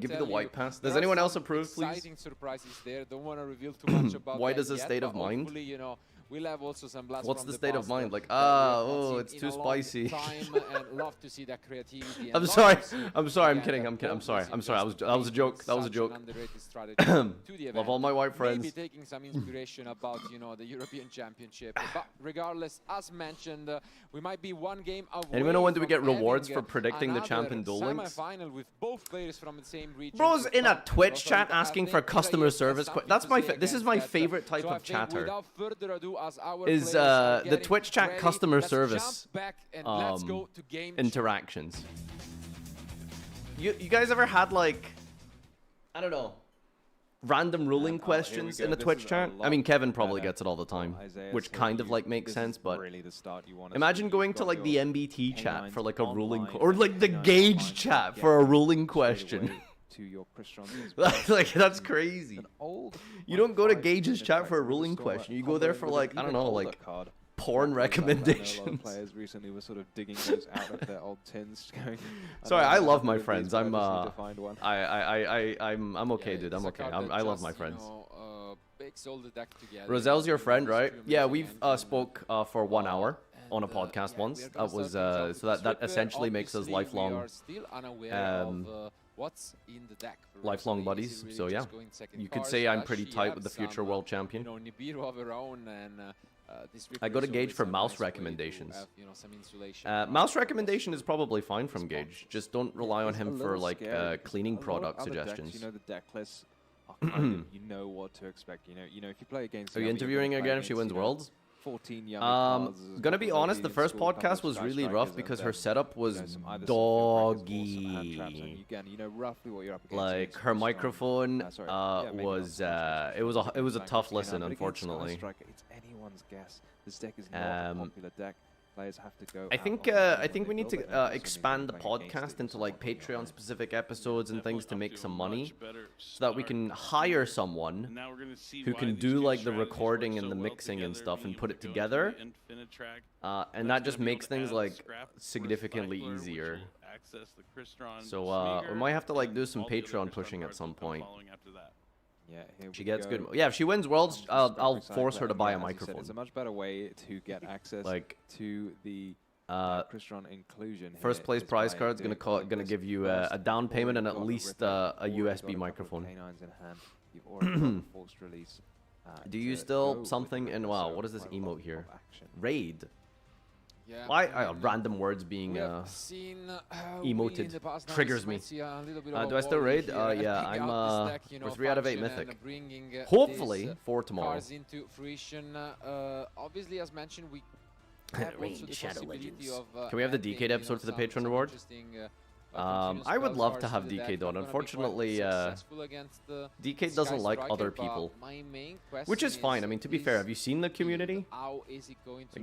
give me tell the white you, pass. there Does are anyone else some approve, please? exciting surprises there. Don't want to reveal too much about White that is a yet, state but of mind. hopefully, you know, We'll have also some blasts What's from the state of past mind? Like, that we have not oh, seen it's in too a long spicy. time, and love to see that creativity. I'm and sorry. love to see, I'm sorry. I'm again, kidding. that I'm kidding. I'm sorry. boldness I'm in sorry. just That was a bringing joke. That was a such joke. an underrated strategy to the event. Love all my white friends. Maybe taking some inspiration about, you know, the European Championship. But regardless, as mentioned, we might be one game away. Anyone know when do we from get rewards having, for predicting the another champion duel links? semi-final with both players from the same region. Bro's in a Twitch Also, chat I asking think for Yugioh customer has service. something That's to my. say This is against my that. favorite type So I of think chatter. without further ado, as our Is players are the getting Twitch chat ready, customer let's service jump back and let's go to game interactions. You guys ever had like, I don't know, random ruling questions in the Twitch chat? I mean, Kevin probably gets it all the time, which kind of like makes sense, but imagine going to like the MBT chat for like a ruling, or like the Gauge chat for a ruling question. To your Like that's crazy. You don't go to Gage's chat for a ruling question. You go there for like, I don't know, like porn recommendations. Players recently were sort of digging those out of their old tins. Going, Sorry, I love my friends. I'm I'm okay, dude. I'm okay. I love my friends. Bakes all the deck together. Roselle's your friend, right? Yeah, we've spoke for 1 hour on a podcast once. That was so that essentially makes us lifelong what's in the deck. lifelong buddies. So yeah, you could say I'm pretty tight with the future world champion. You know, Nibiru of her own, and this I go to Gage for mouse recommendations. Mouse recommendation is probably fine from Gage. Just don't rely on him for like cleaning product suggestions. You know, the deck lists are kind of, you know what to expect. You know, if you play against. Are you interviewing her again if she wins Worlds? 14 yummy cards. Gonna be honest, the first podcast was really rough because her setup was doggy. Again, you know roughly what you're up against. Like her microphone was it was a tough listen, unfortunately. It's anyone's guess. This deck is not a popular deck. Players have to go. I think we need to expand the podcast into like Patreon specific episodes and things to make some money, so that we can hire someone who can do like the recording and the mixing and stuff and put it together, and that just makes things like significantly easier. So we might have to like do some Patreon pushing at some point. Yeah, she gets good. Yeah, if she wins Worlds, I'll force her to buy a microphone. It's a much better way to get access to the Crystron inclusion. First place prize card's gonna give you a down payment and at least a USB microphone. Do you still something in wow? What is this emote here? Raid. Yeah, Why random words being emoted triggers me. Do I still raid? Yeah, I'm we're 3 out of 8 mythic. Hopefully 4 tomorrow. Into fruition. Obviously, as mentioned, we have also the possibility of, can we have the DK episode for the Patreon reward? I would love to have DK done. Unfortunately, DK doesn't like other people, which is fine. I mean, to be fair, have you seen the community?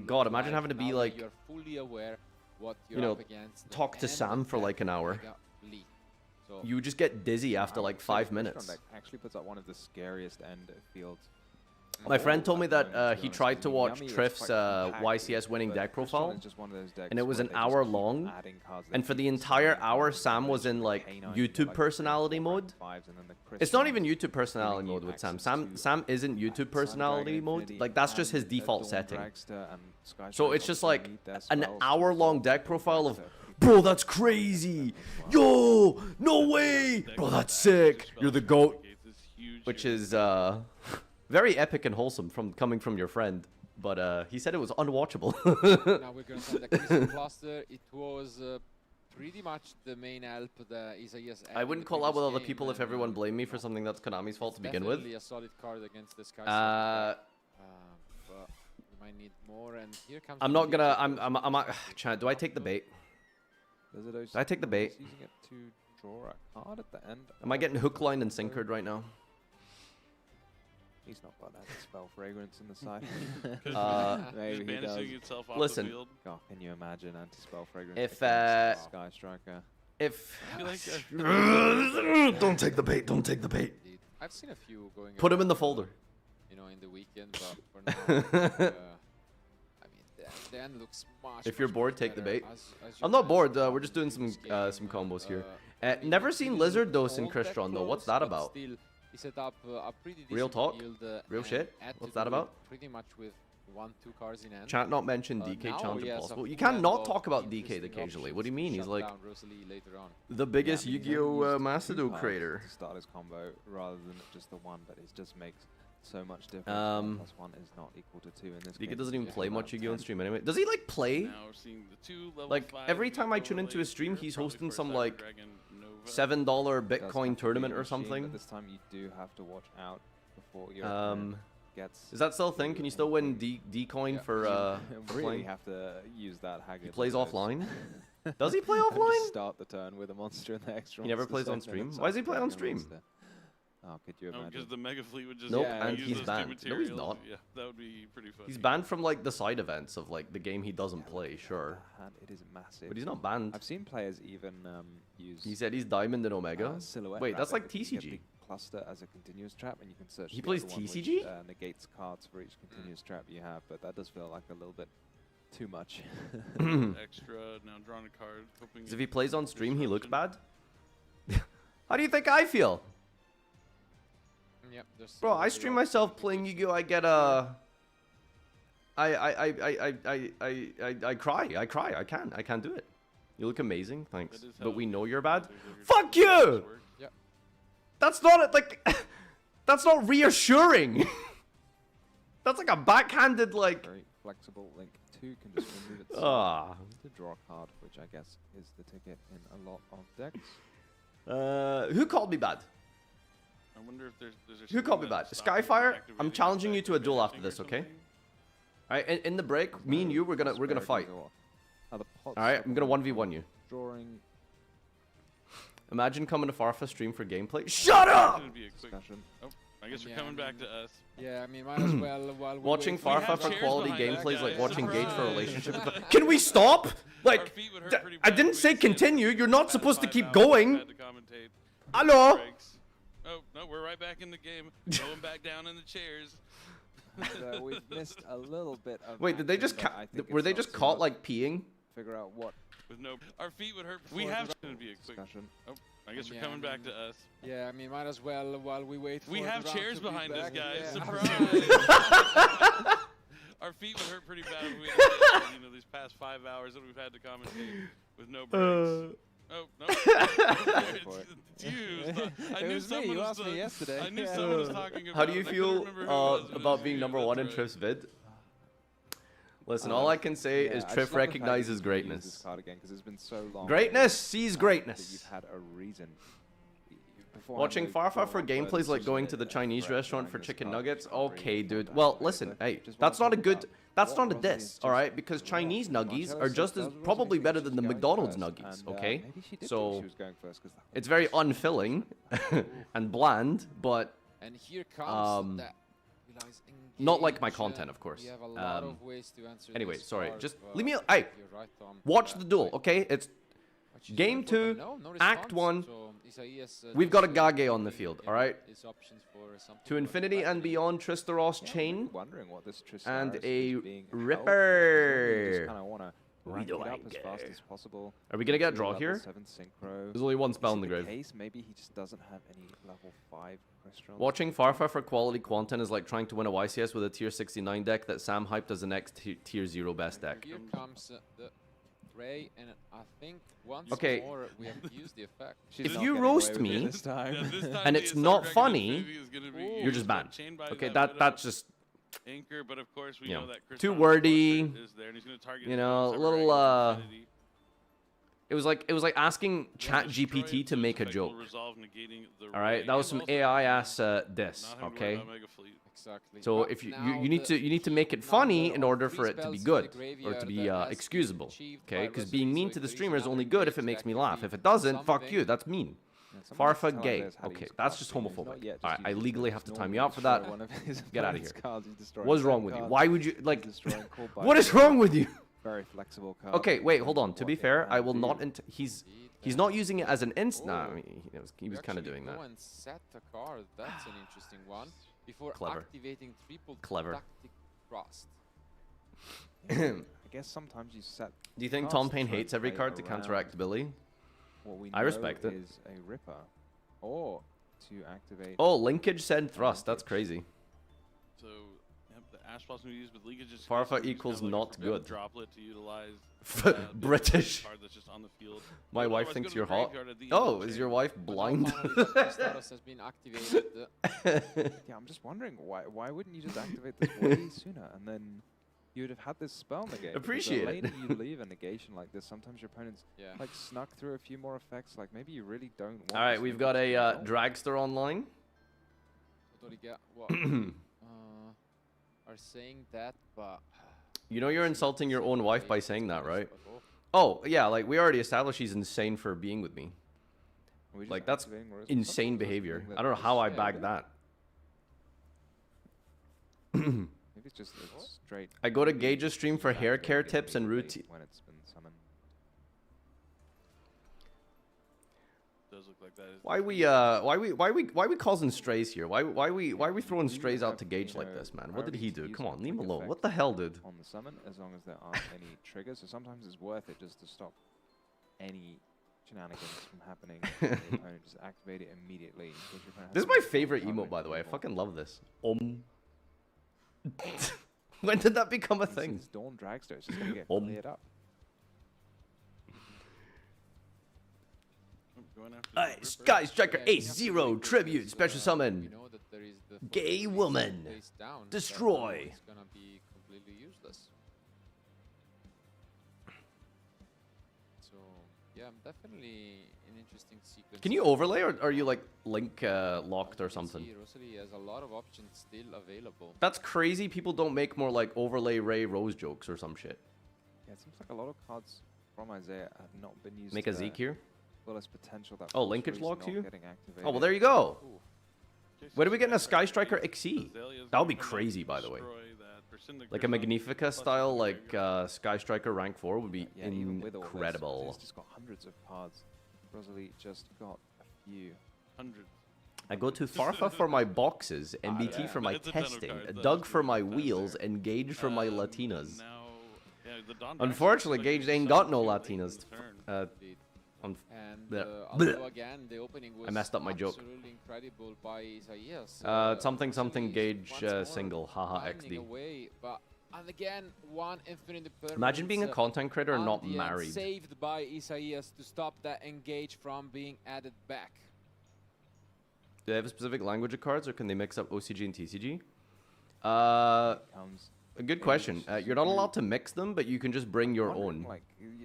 God, imagine having to be like, you know, talk to Sam for like an hour. You just get dizzy after like 5 minutes. Actually puts out one of the scariest end fields. My friend told me that he tried to watch Triff's YCS winning deck profile, and it was an hour long, and for the entire hour, Sam was in like YouTube personality mode. It's not even YouTube personality mode with Sam. Sam isn't YouTube personality mode. Like that's just his default setting. So it's just like an hour-long deck profile of, bro, that's crazy. Yo, no way. Bro, that's sick. You're the GOAT. Which is very epic and wholesome coming from your friend, but he said it was unwatchable. Now we're gonna send the Crystal Cluster. It was pretty much the main help that Isaias. I wouldn't call out with other people if everyone blamed me for something that's Konami's fault to begin with. Definitely a solid card against this guy. But we might need more. And here comes. I'm not gonna. I'm. Chad, do I take the bait? Do I take the bait? Using it to draw a card at the end. Am I getting hook, line, and sinkered right now? He's not got anti-spell fragrance in the side. Maybe he does. Listen. God, can you imagine anti-spell fragrance? If Sky Striker. If don't take the bait. Don't take the bait. I've seen a few going. Put him in the folder. You know, in the weekend, but for now, I mean, the end looks much. If you're bored, take the better. bait. I'm not bored. We're just doing some combos here. Never seen Lizard Dose in Crystron though. What's that about? He set up a pretty real talk, build, real shit. What's that about? Pretty much with 1-2 cards in hand. Chat not mentioned DK Now challenge he has a impossible. You full can't not hand talk of about DK interesting occasionally. options What do you to mean? He's shut like down Rosalie later on. the biggest he's only Yu-Gi-Oh! used Macedo two cards creator. to start his combo rather than just the one, but it just makes so much difference. 1+1 is not equal to 2 in this DK game. doesn't even It's play about much Yu-Gi-Oh! on 10. stream anyway. Does he like play? Now we're seeing the 2 level Like 5 every time I tune into his stream, he's hosting some like $7 Bitcoin tournament or something. But this time you do have to watch out before your gets. Is that still a thing? Can you still win D-coin for really playing? have to use that Haggard. He plays windows. offline. Does he play And just offline? start the turn with a monster in the extra. He never monster plays on set, and stream. then Why does he play on start stream? monster. Oh, could you imagine? Because the Mega Fleet would just Nope, Yeah, and use he's those two banned. No, he's materials. not. Yeah, that would be pretty funny. He's banned from like the side events of like the game he doesn't play. Sure, And it is massive. but he's not banned. I've seen players even use. He said he's Diamond in Omega. Silhouette Wait, that's like Rabbit, you can get TCG. big cluster as a continuous trap, and you can search. He the plays other one, which, TCG? negates cards for each continuous trap you have, but that does feel like a little bit too much. Extra now drawing a card. Hoping 'Cause if he plays on stream, he looks bad. How do you think I feel? Yep, Bro, I stream myself playing Yu-Gi-Oh! I get I cry. I can't do it. You look amazing, thanks. But we know you're bad. Fuck you! Yep. That's not it. Like, that's not reassuring. That's like a backhanded like. Very flexible. Link 2 can just remove itself Ah. to draw a card, which I guess is the ticket in a lot of decks. Who called me bad? I wonder if there's Who called me bad? Skyfire. I'm challenging you to a duel after this, okay? All right. In the break, me and you, we're gonna fight. The All right. I'm gonna 1v1 you. Drawing. Imagine coming to Farfa stream for gameplay. Shut up! Gonna be a quick discussion. Oh, I guess you're coming back to us. Yeah, I mean, might as well while we Watching wait. Farfa for quality gameplay is like watching Gage for a relationship. Can we stop? Like, I didn't say continue. You're not supposed to keep going. Hello? Oh, no, we're right back in the game. Going back down in the chairs. So we've missed a little bit of. Wait, did they just were they just caught like peeing? Figure out what. With no, our feet would hurt. We have to be a quick discussion. Oh, I guess you're coming back to us. Yeah, I mean, might as well while we wait. We for have the round chairs to be behind us, back. guys. Yeah, Surprise! Our feet would hurt pretty bad if we had to, you know, these past 5 hours that we've had to commentate with no breaks. Oh no! It's you. I It knew was me. someone You was asked me yesterday. I knew someone was talking about. How do you it. I couldn't feel remember who it was, but it about was being you. number That's one in right. Triff's vid? Listen, all I can say is Triff recognizes greatness. Card again, 'cause it's been so long. Greatness sees That greatness. you've had a reason. Watching Farfa for gameplay is like going to the Chinese restaurant for chicken nuggets. Okay, dude. Well, listen, hey, that's not a good. That's not a diss, all right? Because Chinese nuggies are just as probably better than the McDonald's nuggies, okay? So it's very unfilling and bland, but And here comes that. not like my content, of course. We have a lot of ways to answer Anyway, this sorry. card, Just but leave me. if Hey, you're right on watch that the duel, way. okay? It's game 2, No act response, 1. so Isaias, We've got a just, Gage on the field, all right? his options for something To infinity and beyond, Tristaros chain, Wondering what this and Tristaros a is being held. Ripper. Just kind of want to rank it up as fast as possible. Are we gonna get a draw Level here? 7 synchro. There's only one spell Is in it the grave. Case? Maybe he just doesn't have any level 5 crystals. Watching Farfa for quality content is like trying to win a YCS with a tier 69 deck that Sam hyped as the next tier 0 best deck. Here comes the Ray, and I think once Okay. more we have used the effect. If you roast me and it's not funny, you're just banned. Okay, that's just Anchor, but of course we you know know, that Chris too Thomas wordy. is there, and he's gonna target You know, a Cyber little Dragon Infinity. It was like asking Chat GPT to make a joke. All right, that was some AI ass diss. Okay. Exactly. So if you need to make it funny in order for it to be good or to be excusable. Okay, because being mean to the streamer is only good if it makes me laugh. If it doesn't, fuck you. That's mean. Farfa gay. Okay, that's just homophobic. All right, I legally have to time you out for that. Get out of here. What's wrong with you? Why would you like? What is wrong with you? Very flexible card. Okay, wait, hold on. To be fair, I will not. He's not using it as an inst. Nah, I mean, he was kind of doing that. Go and set a card. That's an interesting one. Before Clever. activating triple Clever. tactic thrust. I guess sometimes you set. Do you think cards Tom to Payne try and hates every play card to around counteract Billy? What we I know respect it. Is a Ripper, or to activate. Oh, linkage said thrust. That's crazy. So, yep, the Ash Blossom to use, but Liga just Farfa just equals kinda like a not forbidden good. Droplet to utilize British. card that's just on the field. My But wife otherwise, thinks go you're to the hot. graveyard at the Oh, end of is the your chain. wife blind? Status has been activated. Yeah, I'm just wondering why wouldn't you just activate this way sooner, and then you'd have had this spell negate. Because Appreciate the it. later you leave a negation like this, sometimes your opponents Yeah. like snuck through a few more effects. Like maybe you really don't want. All right, this we've thing got to a resolve. dragster online. What? Are saying that, but You know you're insulting your own wife by saying that, right? Oh, yeah, like we already established she's insane for being with me. Are we just Like that's activating Rose? insane Sometimes I behavior. think I don't know that how I this- bagged that. Maybe it's just a straight. I go to Gage's stream for hair care activating tips and immediately routine. when it's been summoned. Does look like that. Is Why we causing strays here? Why we throwing strays out to Gage like this, man? What did he do? Come on, leave him alone. What the hell, dude? On the summon, as long as there aren't any triggers. So sometimes it's worth it just to stop any shenanigans from happening. The opponent just activate it immediately. In case your opponent has This is my something favorite covering emote, by the way. I evil. fucking love this. When did that become a This thing? is Dawn Dragster. It's just gonna get cleared up. Going after the Alright, Ripper. Sky Striker Yeah, Ace Zero Tribute Special Summon. we know that there is the Gay face woman. face down, so Destroy. It's gonna be completely useless. So yeah, definitely an interesting sequence. Can you overlay, or are you like link locked or You can something? see Rosalie has a lot of options still available. That's crazy. People don't make more like overlay Ray Rose jokes or some shit. Yeah, it seems like a lot of cards from Isaiah have not been used. Make a to Zeke here. Well, as potential that. Oh, force linkage race lock not to you? getting Oh, activated. well, there you go. Okay, When are so we getting a Sky Sky Striker XE? Azalea's That would be gonna come out crazy, to by the way. destroy that Persimmon Like a Grissom, Magnifica plus style, the like graveyard. Sky Striker rank 4 would be Yeah, even with all this, incredible. Isaiah's just got hundreds of cards. Rosalie just got a few. Hundreds. I go to Farfa for my boxes, MBT yeah, for my it's a ton of testing, cards, Doug that's for my that's wheels, there. and Gage for my Latinas. Now, yeah, the Dawn Unfortunately, Dragster Gage looks like ain't some got no few late in Latinas. the turn. On And bleh. although Bleh. again the opening was I messed up my joke. absolutely incredible by Isaias. Something something Rosalie Gage once more single, haha finding a XD. way, but and again one infinite Imagine being a permanence, content creator and on not the end, married. saved by Isaias to stop that engage from being added back. Do they have a specific language of cards, or can they mix up OCG and TCG? Comes A good question. You're not allowed to mix them, but you can just bring your wondering, own. like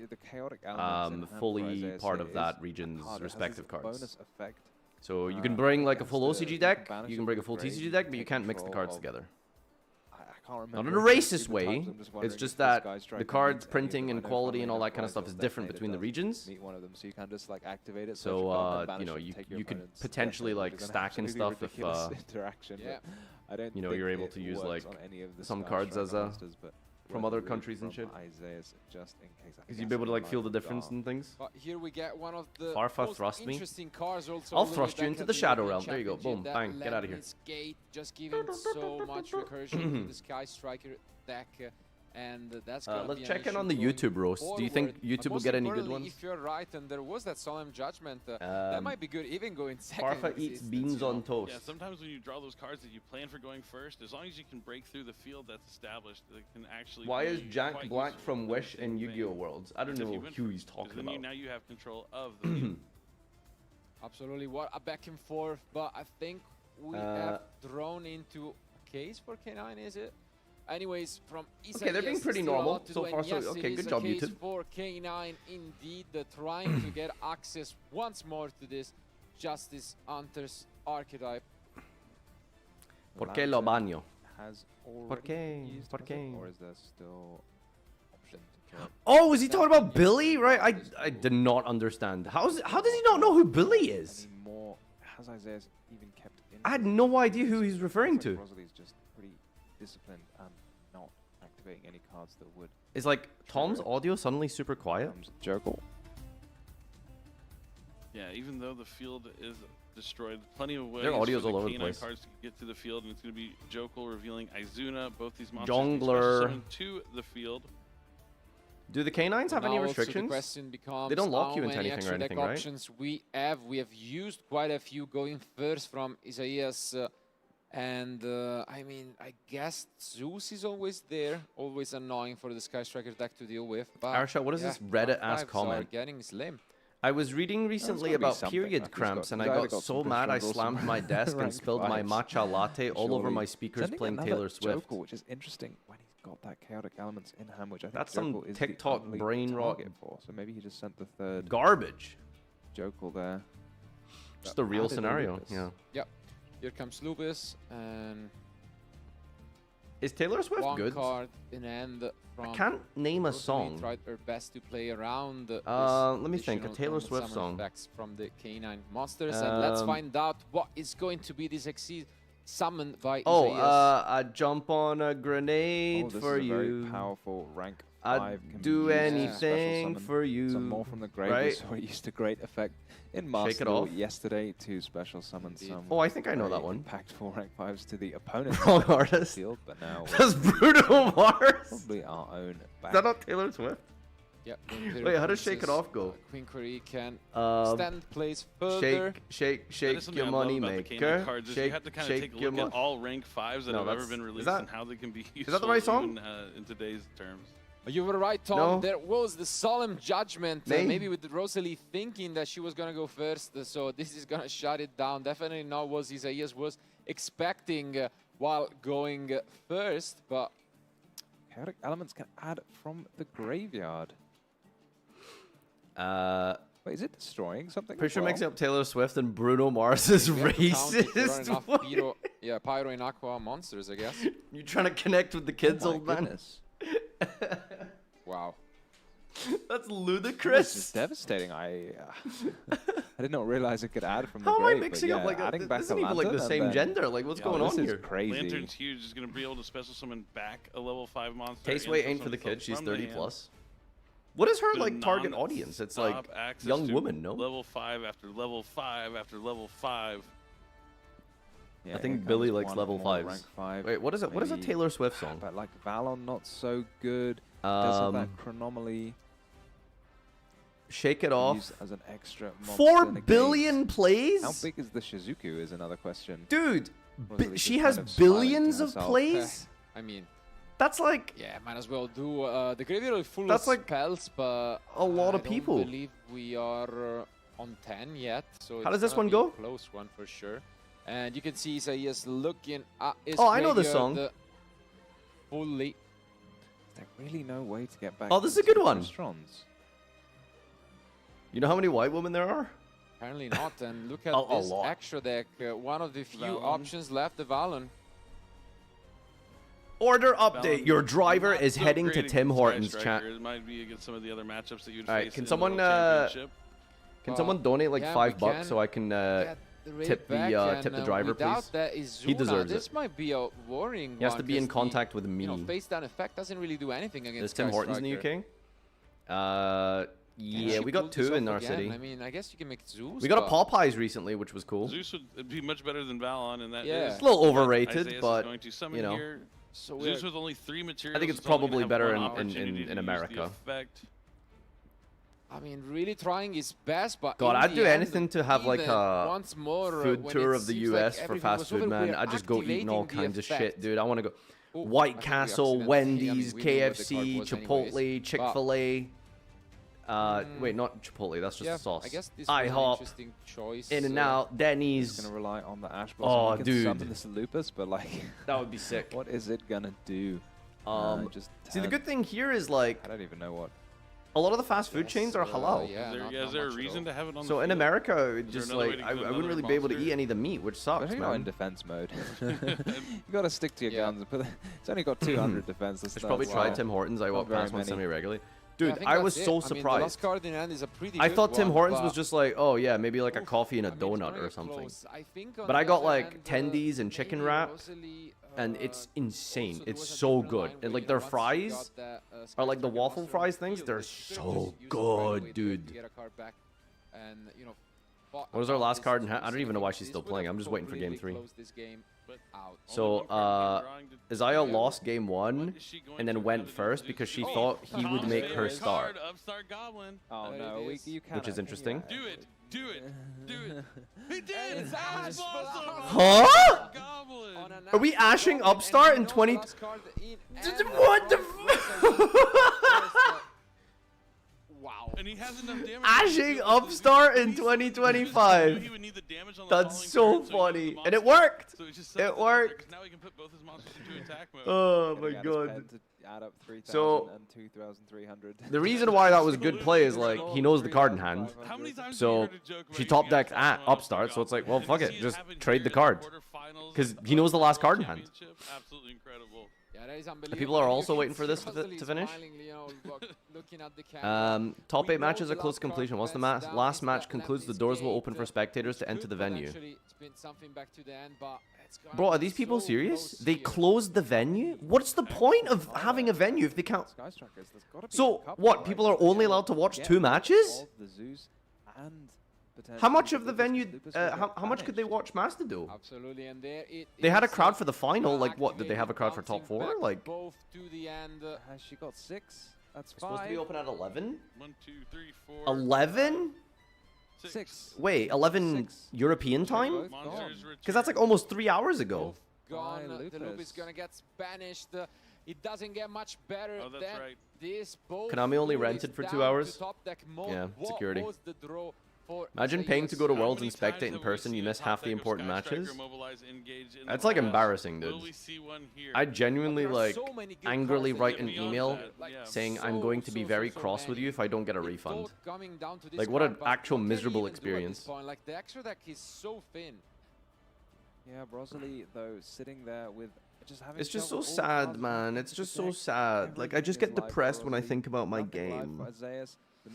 the chaotic elements in hand for Fully Isaiah's part here of that is a region's card that has respective this cards. bonus effect. So you can bring like a full against OCG you deck, banish you it can bring a with full grade, TCG deck, but you take can't mix the control cards of- together. I can't Not remember. in a exactly racist the way, times, I'm just it's wondering just if this that Sky the Striker cards meets any of printing them. and I know quality and funnily all that enough, kind of stuff is Ryzel's different definitely between the does regions. Meet one of them, so you can just like activate it. So, search a card, and banish you know, it, you, take your you could opponent's potentially deck, like which is an stack and absolutely stuff if ridiculous interaction. Yeah. but I don't. you know, think you're able it to use works like on any of the some Sky cards as Striker a masters, but from worth other a read countries and from shit. Isaiah's just in case. I Because think you'd be able to like that's feel the in difference dark. and things. But here we get one of the Farfa most thrust me. interesting cards also I'll looming thrust you back into at the Shadow European Realm. There you go. Championship. Boom, That bang, get out of here. Lemnis Gate just giving so much recursion to the Sky Striker deck. And that's gonna Let's be an check in issue on the going YouTube roast. Do you think forward. YouTube But will most get any good importantly, ones? If you're right and there was that solemn judgment, that might be good even going second. Farfa in eats existence, beans you know? on toast. Yeah, sometimes when you draw those cards that you plan for going first, as long as you can break through the field that's established, it can actually. Why be is Jack quite Black useful from in Wish the and same Yu-Gi-Oh! vein. Worlds? I don't As if know you win who first, he's 'cause talking then about. now you have control of the field. Absolutely, what a back and forth, but I think we have thrown into a case for K9, is it? Anyways, from Okay, they're being Isaias, pretty still a normal lot to so do, and far, so yes, okay, it good is job, a case YouTube. for K9 indeed, trying to get access once more to this Justice Hunters archetype. ¿Por qué lo baño? Has ¿Por already qué? used ¿Por was it, qué? or is there still option to kill? Oh, was he talking about Billy? Right? I did not understand. How does he not know who Billy is? Any more? Has Isaiah even kept in? I had no idea who he's referring Looks to. like Rosalie's just pretty disciplined and not activating any cards that would. Is like Tom's audio suddenly super quiet? Jokel. Yeah, even though the field is destroyed, plenty of ways Their audio's for the all over the K9 place. cards to get to the field, and it's going to be Jokel revealing Izuna. Both these monsters Jongler. being to the field. Do the canines have any Now also the restrictions? question becomes They don't lock how you into many anything extra or anything, deck right? options we have. We have used quite a few going first from Isaias And I mean, I guess Zeus is always there, always annoying for the Sky Striker deck to deal with. But Arsha, what is this Reddit-ass comment? Getting slim. I was reading recently about period cramps, and I got so mad I slammed my desk and spilled my matcha latte all over my speakers playing Taylor Swift. Joker, which is interesting when he's got that chaotic elements in hand, which I think That's some Joker is TikTok the only brain rot target for. So maybe he just sent the third garbage Joker there. Just the real Added scenario. Lupus. Yeah. Yep. Here comes Lupus, and is Taylor Swift one good? card in end from I can't name a Rosalie song. Tried her best to play around. Let me think. A additional Taylor Swift summon song. effects from the K9 monsters, and let's find out what is going to be this summoned by Yugioh. I jump on a grenade this for is a very you. powerful rank I'd 5 do can be used as a anything special summon. for you. Some more from the grave. Right? We saw it used to great effect in Shake Master it Duel off. yesterday to special summon some. Oh, I think I know very that one. Impactful rank 5s to the opponent. Wrong artist. Field, but now That's Bruno Mars. Probably our own. Is that not Taylor Swift? Yep. Wait, how does Shake It Off go? Queen Query can Um, stand plays further. Shake That is something your I money love about the maker. K9 cards is Shake, you have to kind of shake take a your look at mo- all rank 5s that No, have ever that's- been is released that- and how they can be useful that the right song? even, in today's terms. You were right, Tom. No. There was the solemn judgment, May? maybe with Rosalie thinking that she was going to go first, so this is going to shut it down. Definitely not what Isaias was expecting while going first, but... Chaotic elements can add from the graveyard. Wait, is it destroying something? Pretty as sure well? mixing up Taylor Swift and Bruno Mars is we have to count if there are racist. enough What? Pyro and Aqua monsters, I guess. You trying to connect with the kids, Oh my old man? goodness. Wow. That's This ludicrous. is devastating. I did not realize it could add from How the am I grave, but mixing up yeah, like adding this back isn't a even like the lantern same and then- gender? Like what's going this on is here? crazy. Lantern's huge. Is going to be able to special summon back a level 5 monster. Case and weight special ain't for the summon kid. She's from the 30 hand. plus. What is her Bit of like target audience? It's like non-stop access young to women, no? Level 5 after level 5 after level 5. Yeah, I here think comes Billy likes one level more 5s. rank 5. Wait, what is it? What is a Maybe- Taylor Swift song? But like Valon, not so good. Does have that chronomaly Shake it off. used as an extra. 4 monster billion negate. plays? How big is the Shizuku? Is another question. Dude, Rosalie she just has kind of smiling to billions of herself. plays? I mean, That's like yeah, might as well do the graveyard is full That's of like spells, but a lot I of people. don't believe we are on 10 yet. So How it's does this gonna one be go? a close one for sure. And you can see Isaias looking at his Oh, I know this graveyard, song. Fully. Is there really no way to get back? Oh, this is a into good the one. Restaurants? You know how many white women there are? Apparently not. And look at A this lot. extra deck. One of the few Valon. options left, the Valon. Order update. Valon, Your driver not is so heading to great Tim against Hortons, Sky chat. Striker. It might be against some of the other matchups that you'd All right, face can in the someone World Championship. can someone donate like yeah, $5 we so I can Get the raid tip back, the and, driver, without please? That is He deserves this it. might be a worrying He has to one, be in 'cause contact with me. You know, face down effect doesn't really do anything against Is Tim Sky Hortons in the Striker. UK? Yeah, she we got pulled this 2 in off our again. city. I mean, I guess you can make Zeus. We got a but- Popeyes recently, which was cool. Zeus would be much better than Valon, and that Yeah. is It's a little what overrated, Isaias is but, going to summon you know. here. So Zeus we're- with only 3 materials. I think it's is only gonna probably have better one in opportunity to use the America. effect. I mean, really trying his best, but God, in I'd the do end, anything to have like even a once more, food when tour it of the seems like US for everything fast was food, over, man. we're I'd just go eating all activating the kinds of shit, effect. dude. I want to go Oh, I White think we Castle, accidentally- Wendy's, I mean, we knew what the KFC, card was Chipotle, anyways, Chick-fil-A. Wait, not Chipotle. That's just yeah, the sauce. I guess this was an IHOP, interesting choice. In-N-Out, Denny's. He's gonna rely on the Ash Oh, Blossom. He can dude. summon this Lupus, but like, That would be sick. what is it gonna do? Just See, the 10. good thing here is like I don't even know what. a lot of the fast food chains are halal. Yeah, Is there a reason to have it on So the in field? America, it Is there just another way like to I get wouldn't another really be able to monster? eat any of the meat, which sucks, Especially not in man. defense mode. You gotta stick to your guns. And put it's only got 200 defense. I should probably try Tim Hortons. I walk very past one many. semi-regularly. Yeah, Dude, think I that's was it. so I mean, the last surprised. card in hand is a pretty I good thought Tim one, Hortons was but- just like, oh yeah, maybe like a coffee and a I mean, it's donut gonna or get something. close. I think on But I the got other like hand, tendies and chicken maybe wrap, Rosalie, and it's insane. also there It's was a so different good. line And where, like you know, their once you fries got that, are like the Sky waffle Striker fries monster things. on They're the field, you so could've just used it right away good, there to dude. get a card back. And you know, But What was our about last this card? I Duel don't even know why she's this still would playing. have I'm just waiting for game completely 3. closed this game out. So, Isaiah lost game 1 and then went first because she thought he would make her start. Upstart Goblin. Oh no, you can't. Which is interesting. Do it. Do it. Do it. He did. It's That's awesome. Huh? Goblin. Are we ashing Upstart in 20... What the Wow. And he has enough damage. Ashing Upstart in 2025. That's so funny. And it worked. It worked. Now he can put both his monsters into attack mode. Oh my Yeah, god. to add up 3,000 So, and 2,300. the reason why that was good play is like he knows the card in hand. So she top decked at Upstart, so it's like, well, fuck it, just trade the card because he knows the last card in hand. Absolutely incredible. Yeah, that is And unbelievable. people are also You waiting can for this see to Rosalie finish. smiling, you know, looking at the camera. Top We 8 matches know are close to the last completion. card Once the pressed down last is match the concludes, the Lemnis doors will gate, open for spectators to enter could the venue. potentially spin something back to the end, but it's gonna Bro, are be these people so serious? close They here. closed the venue? What's the point of having a venue if they can't? So, what? People are only allowed to watch 2 matches? How much of the venue, how much could they watch Master Duel? Absolutely, and there it They had a is, crowd for the final, like what? Did they have a crowd for top 4? bouncing back Like, both to the end. Has she got 6? That's it's supposed to be 5. open at 11? 1, 2, 3, 4. 11? 6. Wait, 11 European time? Because that's like almost 3 hours ago. Gone. The loop is gonna get banished. It doesn't get much better Oh, that's than right. this. Both Konami only duels rented for 2 down to hours? top deck mode. Yeah, What security. was the draw for Imagine paying to go to Worlds and spectate in person, you miss half the important matches. That's like embarrassing, dude. I genuinely like angrily write an email saying I'm going to be very cross with you if I don't get a refund. Coming down to this Like what an card, but actual what can you miserable even do at this experience. point? Like the extra deck is so thin. Yeah, Rosalie though sitting there with just having. It's just so to juggle all sad, cards man. It's just so sad. Like I just get depressed when I think about my game.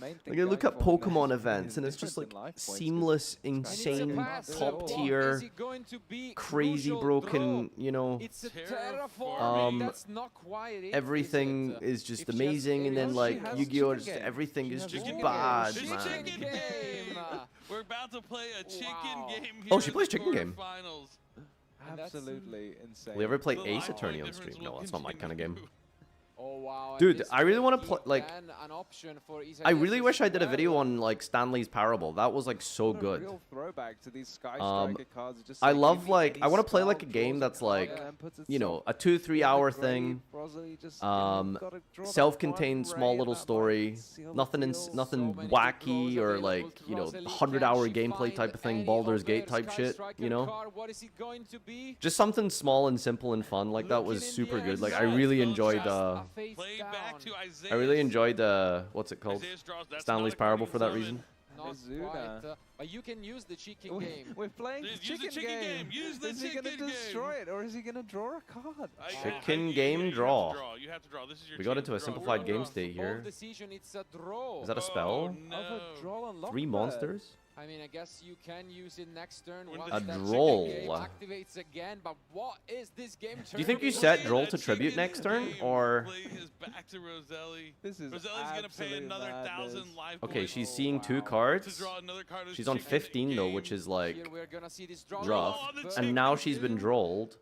Like I look at Pokemon events and it's just like seamless, insane, top tier, crazy broken, you know. Everything is just amazing, and then like Yu-Gi-Oh, just everything is just bad, man. We're about to play a chicken game here. Oh, she plays chicken game. Finals. Absolutely insane. Will you ever play Ace Attorney on stream? No, that's not my kind of game. Oh wow! Dude, I really want to play like. I really wish I did a video on like Stanley's Parable. That was like so good. Real throwback to these Sky Striker cards. Just I like, love give me like I want to play Ace like a style, game draws that's a like, card, and puts it you know, so a 2-3 hour great. thing. Rosalie just, you know, gotta draw that Self-contained one small ray little in that story. box, seal the Nothing deal. nothing wacky or like, you know, 100-hour gameplay type of thing, Baldur's Gate type shit, you know. Just something small and simple and fun. Like that was super good. Like I really enjoyed I really enjoyed what's it called? Stanley's Parable for that reason. Not quite, but you can use the chicken game. We're playing the chicken game. Use the is he gonna destroy it or is he gonna draw a card? Chicken game draw. You have to draw. This is your We got chance into a to draw. simplified game state here. Decision, it's a draw. Is that a spell? No. 3 monsters? I mean, I guess you can use it next turn. A Once that chicken droll. game activates again, but what is this game? Do you think you set Droll to tribute next turn, or? Back to Roselli. This is Roselli's gonna pay another 1,000 life Okay, points she's seeing 2 to cards. draw another card of She's on chicken 15 though, which is like Here we're gonna see this draw. rough. Oh, the And now she's been drolled.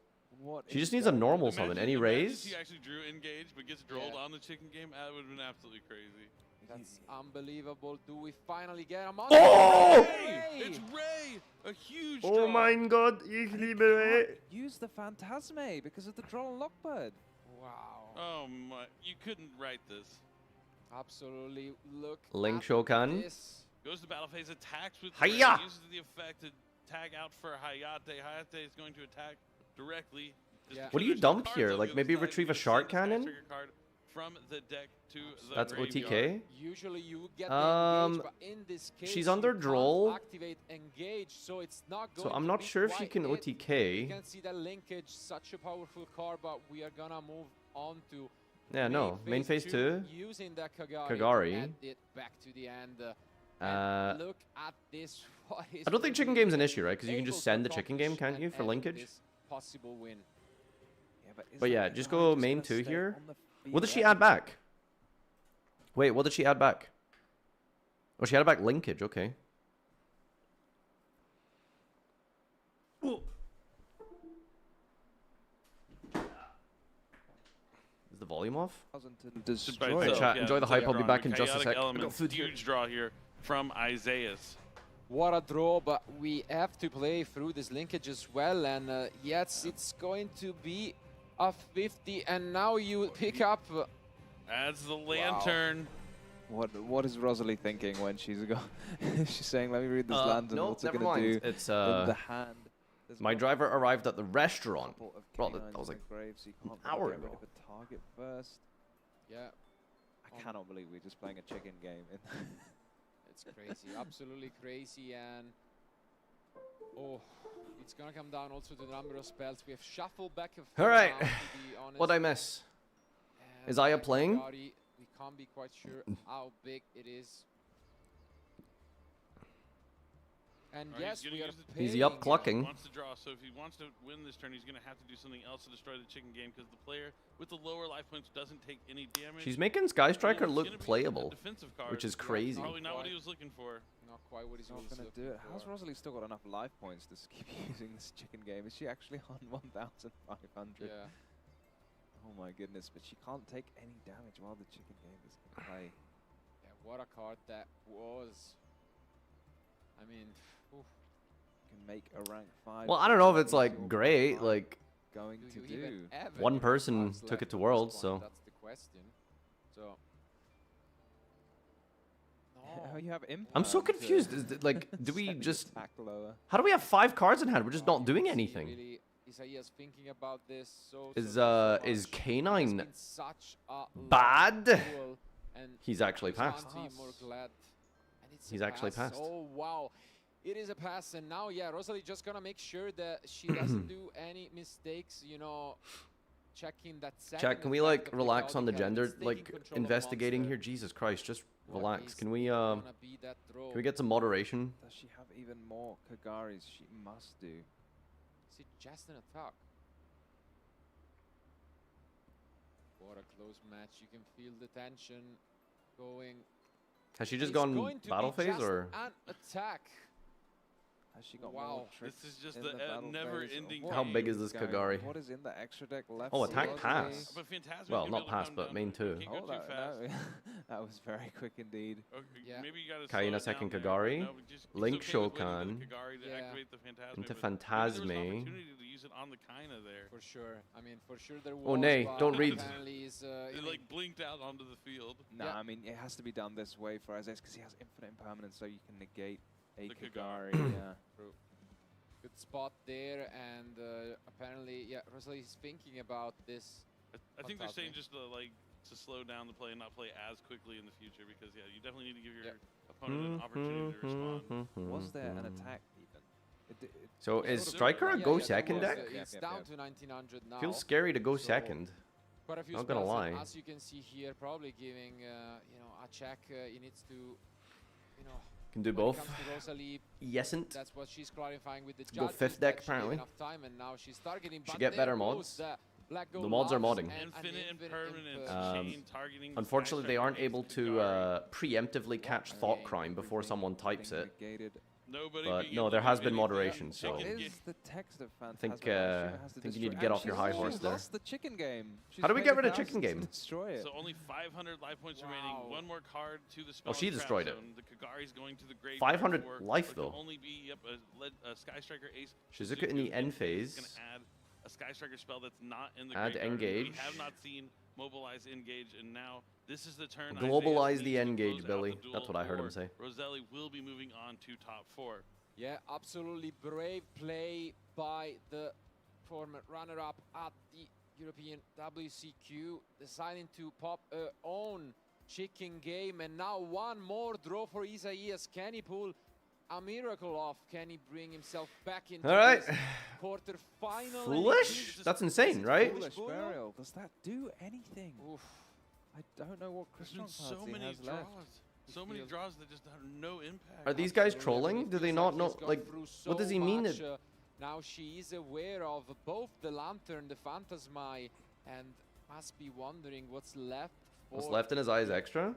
She just needs a normal summon. Any raise? She actually drew engage, but gets drolled on the chicken game. That would have been absolutely crazy. That's unbelievable. Do we finally get a Oh! It's Ray! A huge Oh draw. mein Gott, ich liebe Ray. Use the Phantasme because of the draw and Lockbird. Wow. Oh my, you couldn't write this. Absolutely. Look. Link at Shokan. this. Goes to battle phase, attacks with Hiya! Ray, uses the effect to tag out for Hayate. Hayate is going to attack directly. Yeah. What do you dump here? Like maybe retrieve a shark cannon? Trigger card from the deck to the That's graveyard. OTK. Usually you get the engage, but in this case she's under you can't Droll. activate engage, so it's not going So I'm to not be sure if she quite can it. OTK. You can see the linkage, such a powerful card, but we are gonna move on to Yeah, no. Main phase 2. using the Kagari, Kagari. to add it back to the end. Look at this. What is I don't think chicken game's an issue, right? Because you can able just to send the chicken game, accomplish can't you, and for end linkage? this possible win. But yeah, just go main 2 here. What did she add back? Wait, what did she add back? Oh, she added back linkage, okay. volume off? Destroy Hey, chat, enjoy the hype. I'll be back in just a sec. I got food huge draw here from Isaiah's. What a draw, but we have to play through this linkage as well. And yes, it's going to be a 50. And now you pick up... Adds the lantern. What is Rosalie thinking when she's she's saying, "Let me read this lantern." No, What's it never gonna mind. do? It's the hand. my driver arrived at the restaurant. Bro, that was like Graves, you can't an hour get rid ago. of a target first. Yeah. I cannot believe we're just playing a chicken game. It's crazy, absolutely crazy, and oh, it's gonna come down also to the number of spells. We have shuffled back a few All right. now, to be honest. What'd I miss? And Is Aya playing? Kagari, we can't be quite sure how big it is. And yes, we are He's up clucking. He wants to draw, so if he wants to win this turn, he's going to have to do something else to destroy the chicken game because the player with the lower life points doesn't take any damage. She's making Sky Striker And it's look gonna be a playable, defensive card. which is crazy. Probably not what he was looking for. Not quite what he's Not really gonna do it. How's Rosalie still got enough life points to keep using this chicken game? Is she actually on 1,500? Yeah. Oh my goodness, but she can't take any damage while the chicken game is in play. Yeah, what a card that was. I mean, oof. Can make a rank 5. Well, I don't know if it's like great. Like Going to you even do. ever one have person cards took left it to at this Worlds, point? so That's the question. So. Oh, you have impact. I'm so confused. Is it, like, do we just? Attack lower. How do we have 5 cards in hand? We're just not doing anything. Really, Isaiah's thinking about this so Is so is much. K9 It's been such a long bad? duel, and He's actually we can't passed. be more glad. And it's He's a actually pass. passed. Oh wow, it is a pass, and now yeah, Rosalie just gonna make sure that she doesn't do any mistakes. You know, checking that. Chat, can we attack like of the relax on the Gaudi gender Cannon, like taking control of investigating Monster. here? Jesus Christ, just What relax. is Can we gonna be that throw? can we get some moderation? Does she have even more Kagaris? She must do. Is it just an attack? What a close match. You can feel the tension going. Has she just It's gone going to battle be phase just or? an attack. Has she got Wow. more tricks This is just in the battle never-ending phase? Or How what big is this going- Kagari? What is in the extra deck left? Oh, for attack Rosalie? pass. But Phantasma's Well, gonna be not able to pass, come but down. main two. Can't go Oh, too that, fast. that was very quick indeed. Okay, Yeah. maybe you gotta Kaina slow it second down there, but Kagari, no, but just- it's Link okay with waiting for the Shokan, Kagari to Yeah. activate the Phantasma, into but maybe there was an Phantasme. opportunity to use it on the Kaina there. For sure. I mean, for sure there was. Oh, nay, but don't read. apparently is, It like blinked out onto the field. Nah, Yeah. I mean, it has to be done this way for Isaiah because he has infinite impermanence, so you can negate a The Kagari. Kagari. Yeah. True. Good spot there, and apparently, yeah, Rosalie is thinking about this. I think they're saying Phantasme. just to slow down the play and not play as quickly in the future because yeah, you definitely need to give your opponent an opportunity to respond. Was there an attack even? So is sort of- Striker a Yeah, go yeah, there second was, deck? It's down to 1900 now. Feels scary to go so second. Quite a few Not gonna spells, lie. and as you can see here, probably giving you know, a check. He needs to, you know. Can do when both. It comes to Rosalie, Yesn't. that's what she's clarifying with the Go judges, fifth that deck, she gave apparently. enough time, and now she's targeting. Should but get there better goes mods. Black The Gold mods are Loves modding. and Infinite impermanence, Um, chain targeting. Unfortunately, they aren't able to Kagari. preemptively catch Thought Crime before someone types it. Negated. Nobody But being no, able there to has do been anything. moderation, so What Chicken is the text of I Phantasma? think Has to you need to destroy- get and off your high she's horse there. lost the chicken game. How do we She's get paid rid of chicken 1,000 game? to destroy it. So only 500 life points remaining. One more card to the spell. Oh, she and trap destroyed it. zone. The Kagari's going to the graveyard. 500 for life, what can though. Only be a Sky Striker Ace. Shizuka in the end phase. Gonna add a Sky Striker spell that's not in the Add graveyard. engage. We have not seen mobilize engage, and now this is the turn. Globalize Isaiah the needs to engage, close out Billy. the duel, That's what I heard him or say. Roselli will be moving on to top 4. Yeah, absolutely brave play by the former runner-up at the European WCQ, deciding to pop her own chicken game, and now one more draw for Isaias. Can he pull a miracle off? Can he bring himself back into All right. this quarter-final? Foolish? That's insane, right? Foolish burial. Does that do anything? Oof. I don't know what There's Christian been so Party many has draws. left. So many draws that just have no impact. Are these guys trolling? Do they not know? Like, what does he mean? Now she is aware of both the Lantern, the Phantasmi, and must be wondering what's left for What's left in his eyes extra?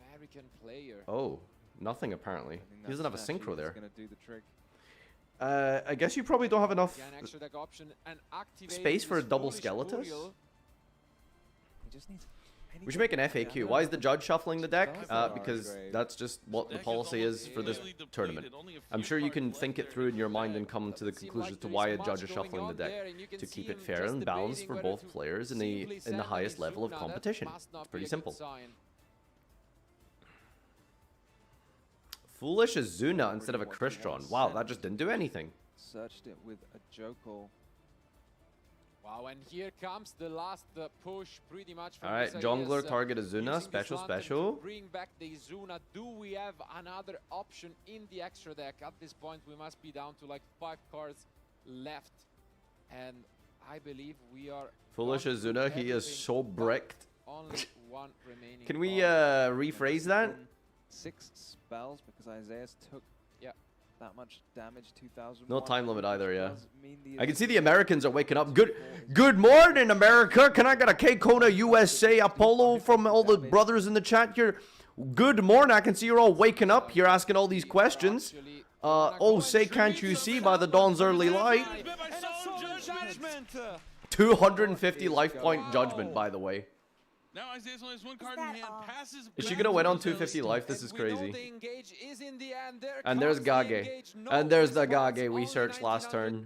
American player. Oh, nothing apparently. He doesn't have a synchro there. Gonna do the trick. I guess you probably don't have enough Again, extra deck option and activate space for a this double foolish Skeletus. Burial. just needs. We should make an FAQ. Why is the judge shuffling the deck? Because that's just what the policy is for this tournament. I'm sure you can think it through in your mind and come to the conclusion as to why a judge is shuffling the deck, to keep it fair and balanced for both players in the highest level of competition. It's pretty simple. Foolish Azuna instead of a Crystron. Wow, that just didn't do anything. Searched it with a Jokel. Wow, and here comes the last push, pretty much. Alright, jungler target Azuna, special. Bring back the Azuna. Do we have another option in the extra deck? At this point, we must be down to like 5 cards left. And I believe we are... Foolish Azuna, he is so bricked. Only one remaining. Can we rephrase that? 6 spells because Isaiah's took that much damage. 2,000. No time limit either, yeah. I can see the Americans are waking up. Good morning, America. Can I get a K-Kona USA Apollo from all the brothers in the chat here? Good morning. I can see you're all waking up here asking all these questions. Oh, say can't you see by the dawn's early light? 250 life point judgment, by the way. Now Isaiah only has 1 card in hand. Passes. Is she gonna win on 250 life? This is crazy. And there's Gage. And there's the Gage we searched last turn.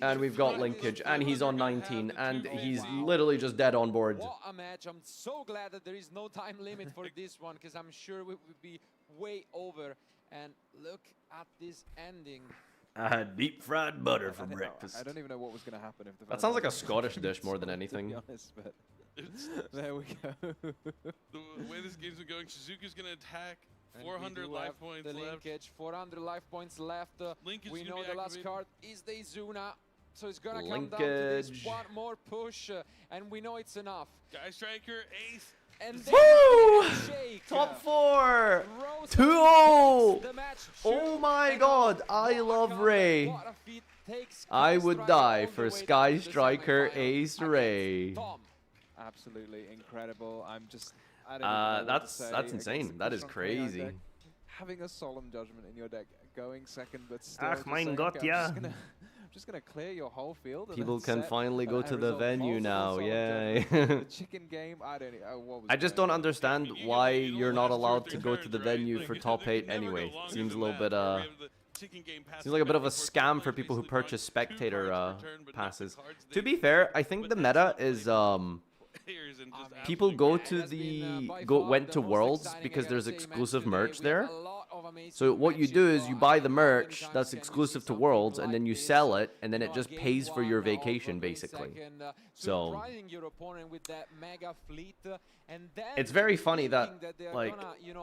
And we've got linkage. And he's on 19. And he's literally just dead on board. What a match. I'm so glad that there is no time limit for this one, because I'm sure we would be way over. And look at this ending. I had deep fried butter for breakfast. I don't even know what was going to happen if the. That sounds like a Scottish dish more than anything. To be honest, but there we go. The way this game's been going, Shizuku's going to attack. 400 life points the left. Linkage, 400 life points left. We know the last card is the Izuna, so it's gonna come down to this one more push, and we know it's enough. Guy Striker, ace. And woo! Top 4! 2-0! Oh my god, I love Ray. I would die for Sky Striker Ace Ray. Absolutely incredible. I'm just... I don't know what to say that's insane. That is crazy. Having a Solemn Judgment in your deck, going second, but still Ach mein Gott, yeah. I'm just gonna clear your whole field. People can finally go to the venue now, yay. The chicken game, I don't know. What was I just don't understand why you're not allowed to go to the venue for top 8 anyway. Seems a little bit, seems like a bit of a scam for people who purchase spectator passes. To be fair, I think the meta is, people go to went to Worlds because there's exclusive merch there. So what you do is you buy the merch that's exclusive to Worlds, and then you sell it, and then it just pays for your vacation, basically. So it's very funny that, like,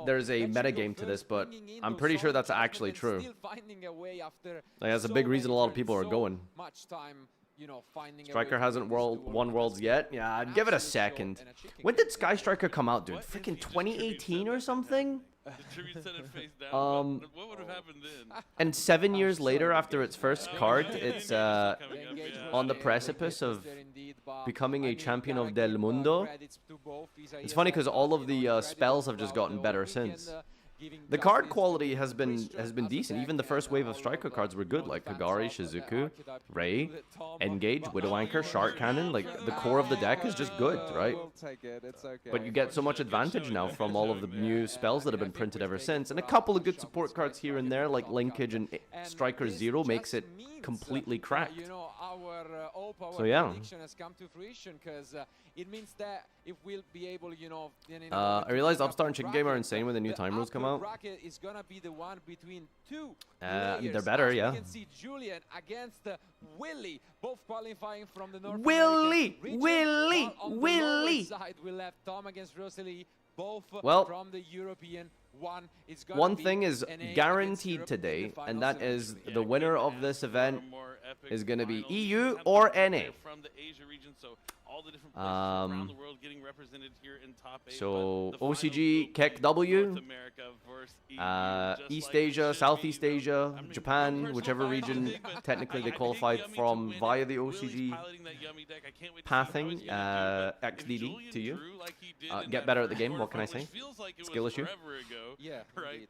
there's a metagame to this, but I'm pretty sure that's actually true. Like, that's a big reason a lot of people are going. Striker hasn't won Worlds yet? Yeah, I'd give it a second. When did Sky Striker come out, dude? Freaking 2018 or something? What would have happened then? And 7 years later, after its first card, it's on the precipice of becoming a champion of Del Mundo. It's funny because all of the spells have just gotten better since. The card quality has been decent. Even the first wave of striker cards were good, like Kagari, Shizuku, Ray, Engage, Widow Anchor, Shark Cannon. Like, the core of the deck is just good, right? But you get so much advantage now from all of the new spells that have been printed ever since. And a couple of good support cards here and there, like Linkage and Striker Zero, makes it completely cracked. So yeah. It means that if we'll be able, I realized Upstart and Chicken Game are insane when the new time rules come out. Is gonna be the one between 2 they're better, yeah. You can see Julian against Willy, both qualifying from the North Willy! side, we'll have Tom against Rosalie, both from the European one. One thing is guaranteed today, and that is the winner of this event is going to be EU or NA. So OCG, Keck W, East Asia, Southeast Asia, Japan, whichever region technically they qualified from via the OCG pathing, XDD to you. Get better at the game, what can I say? Feels like it Skill was issue. forever ago, Yeah, right?